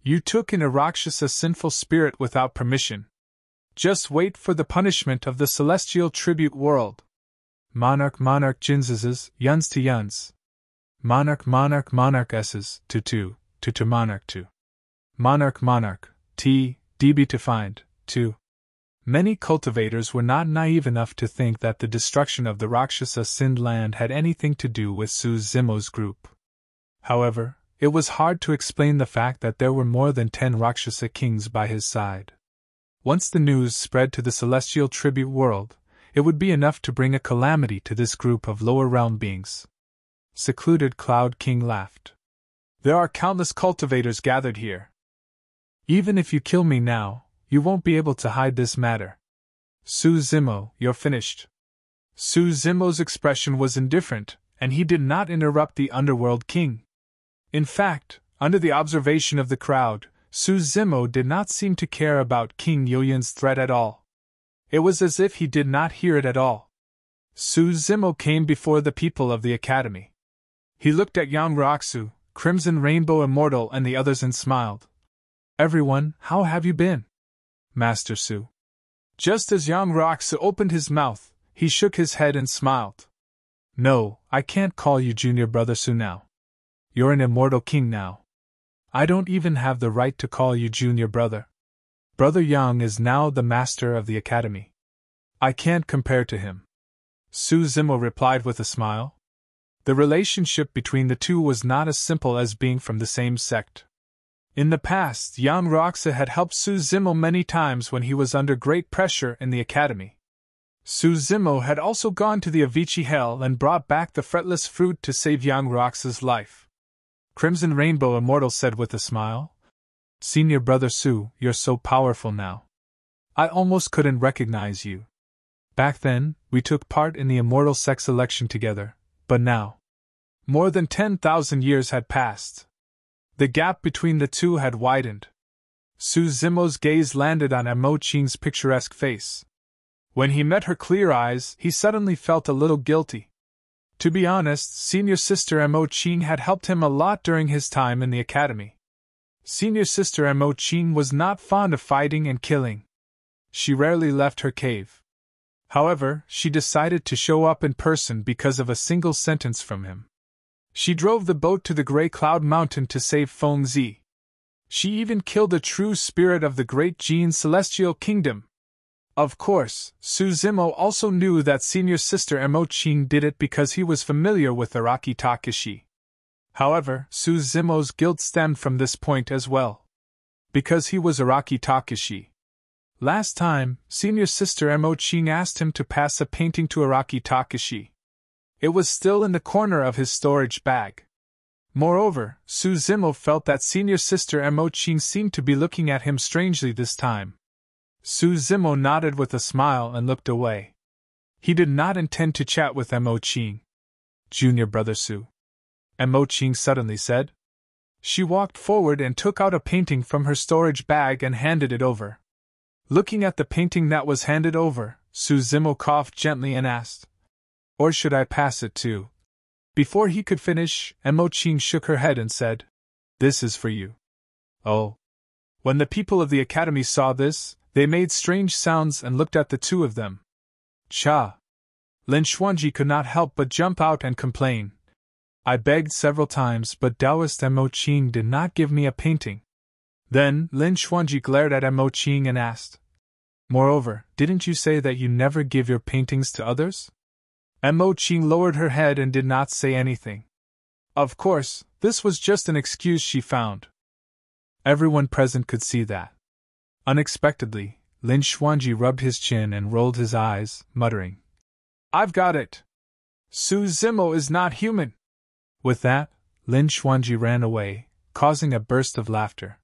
You took in a Rakshasa sinful spirit without permission. Just wait for the punishment of the celestial tribute world. Monarch Jinzes, Yuns to Yuns. Monarch S's, to Monarch to. Monarch, DB to find, to. Many cultivators were not naive enough to think that the destruction of the Rakshasa Sind land had anything to do with Su Zimo's group. However, it was hard to explain the fact that there were more than 10 Rakshasa kings by his side. Once the news spread to the celestial tribute world, it would be enough to bring a calamity to this group of lower realm beings. Secluded Cloud King laughed. There are countless cultivators gathered here. Even if you kill me now, you won't be able to hide this matter. Su Zimo, you're finished. Su Zimo's expression was indifferent, and he did not interrupt the underworld king. In fact, under the observation of the crowd, Su Zimo did not seem to care about King Yoyun's threat at all. It was as if he did not hear it at all. Su Zimo came before the people of the academy. He looked at Yang Roxu, Crimson Rainbow Immortal and the others and smiled. Everyone, how have you been? Master Su. Just as Yang Roxu opened his mouth, he shook his head and smiled. No, I can't call you Junior Brother Su now. You're an immortal king now. I don't even have the right to call you Junior Brother. Brother Yang is now the master of the academy. I can't compare to him. Su Zimo replied with a smile. The relationship between the two was not as simple as being from the same sect. In the past, Yang Roxa had helped Su Zimo many times when he was under great pressure in the academy. Su Zimo had also gone to the Avicii Hell and brought back the fretless fruit to save Yang Roxa's life. Crimson Rainbow Immortal said with a smile. Senior Brother Su, you're so powerful now. I almost couldn't recognize you. Back then, we took part in the immortal sex election together, but now. More than 10,000 years had passed. The gap between the two had widened. Su Zimo's gaze landed on Emo Qing's picturesque face. When he met her clear eyes, he suddenly felt a little guilty. To be honest, Senior Sister Emo Qing had helped him a lot during his time in the academy. Senior Sister Emo Qing was not fond of fighting and killing. She rarely left her cave. However, she decided to show up in person because of a single sentence from him. She drove the boat to the Grey Cloud Mountain to save Feng Zi. She even killed the true spirit of the Great Jin Celestial Kingdom. Of course, Su Zimo also knew that Senior Sister Emo Qing did it because he was familiar with Araki Takashi. However, Su Zimo's guilt stemmed from this point as well. Because he was Araki Takashi. Last time, Senior Sister Emo Qing asked him to pass a painting to Araki Takashi. It was still in the corner of his storage bag. Moreover, Su Zimo felt that Senior Sister Emo Qing seemed to be looking at him strangely this time. Su Zimo nodded with a smile and looked away. He did not intend to chat with Emo Qing. Junior Brother Su. Emo Qing suddenly said. She walked forward and took out a painting from her storage bag and handed it over. Looking at the painting that was handed over, Su Zimo coughed gently and asked, Or should I pass it to? Before he could finish, Emo Qing shook her head and said, This is for you. Oh. When the people of the academy saw this, they made strange sounds and looked at the two of them. Cha! Lin Xuanji could not help but jump out and complain. I begged several times, but Taoist Emo Qing did not give me a painting. Then, Lin Xuanji glared at Emo Qing and asked, Moreover, didn't you say that you never give your paintings to others? Mo Qing lowered her head and did not say anything. Of course, this was just an excuse she found. Everyone present could see that. Unexpectedly, Lin Xuanji rubbed his chin and rolled his eyes, muttering, "I've got it! Su Zimo is not human!" With that, Lin Xuanji ran away, causing a burst of laughter.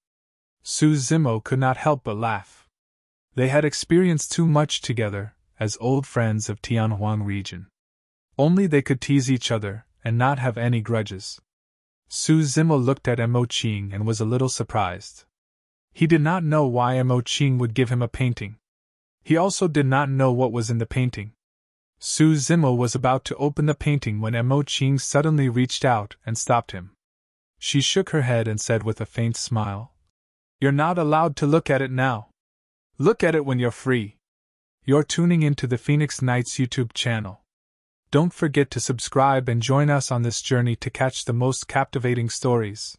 Su Zimo could not help but laugh. They had experienced too much together, as old friends of Tianhuang region. Only they could tease each other, and not have any grudges. Su Zimo looked at Mo Qing and was a little surprised. He did not know why Mo Qing would give him a painting. He also did not know what was in the painting. Su Zimo was about to open the painting when Mo Qing suddenly reached out and stopped him. She shook her head and said with a faint smile, "You're not allowed to look at it now. Look at it when you're free." You're tuning into the Phoenix Nights YouTube channel. Don't forget to subscribe and join us on this journey to catch the most captivating stories.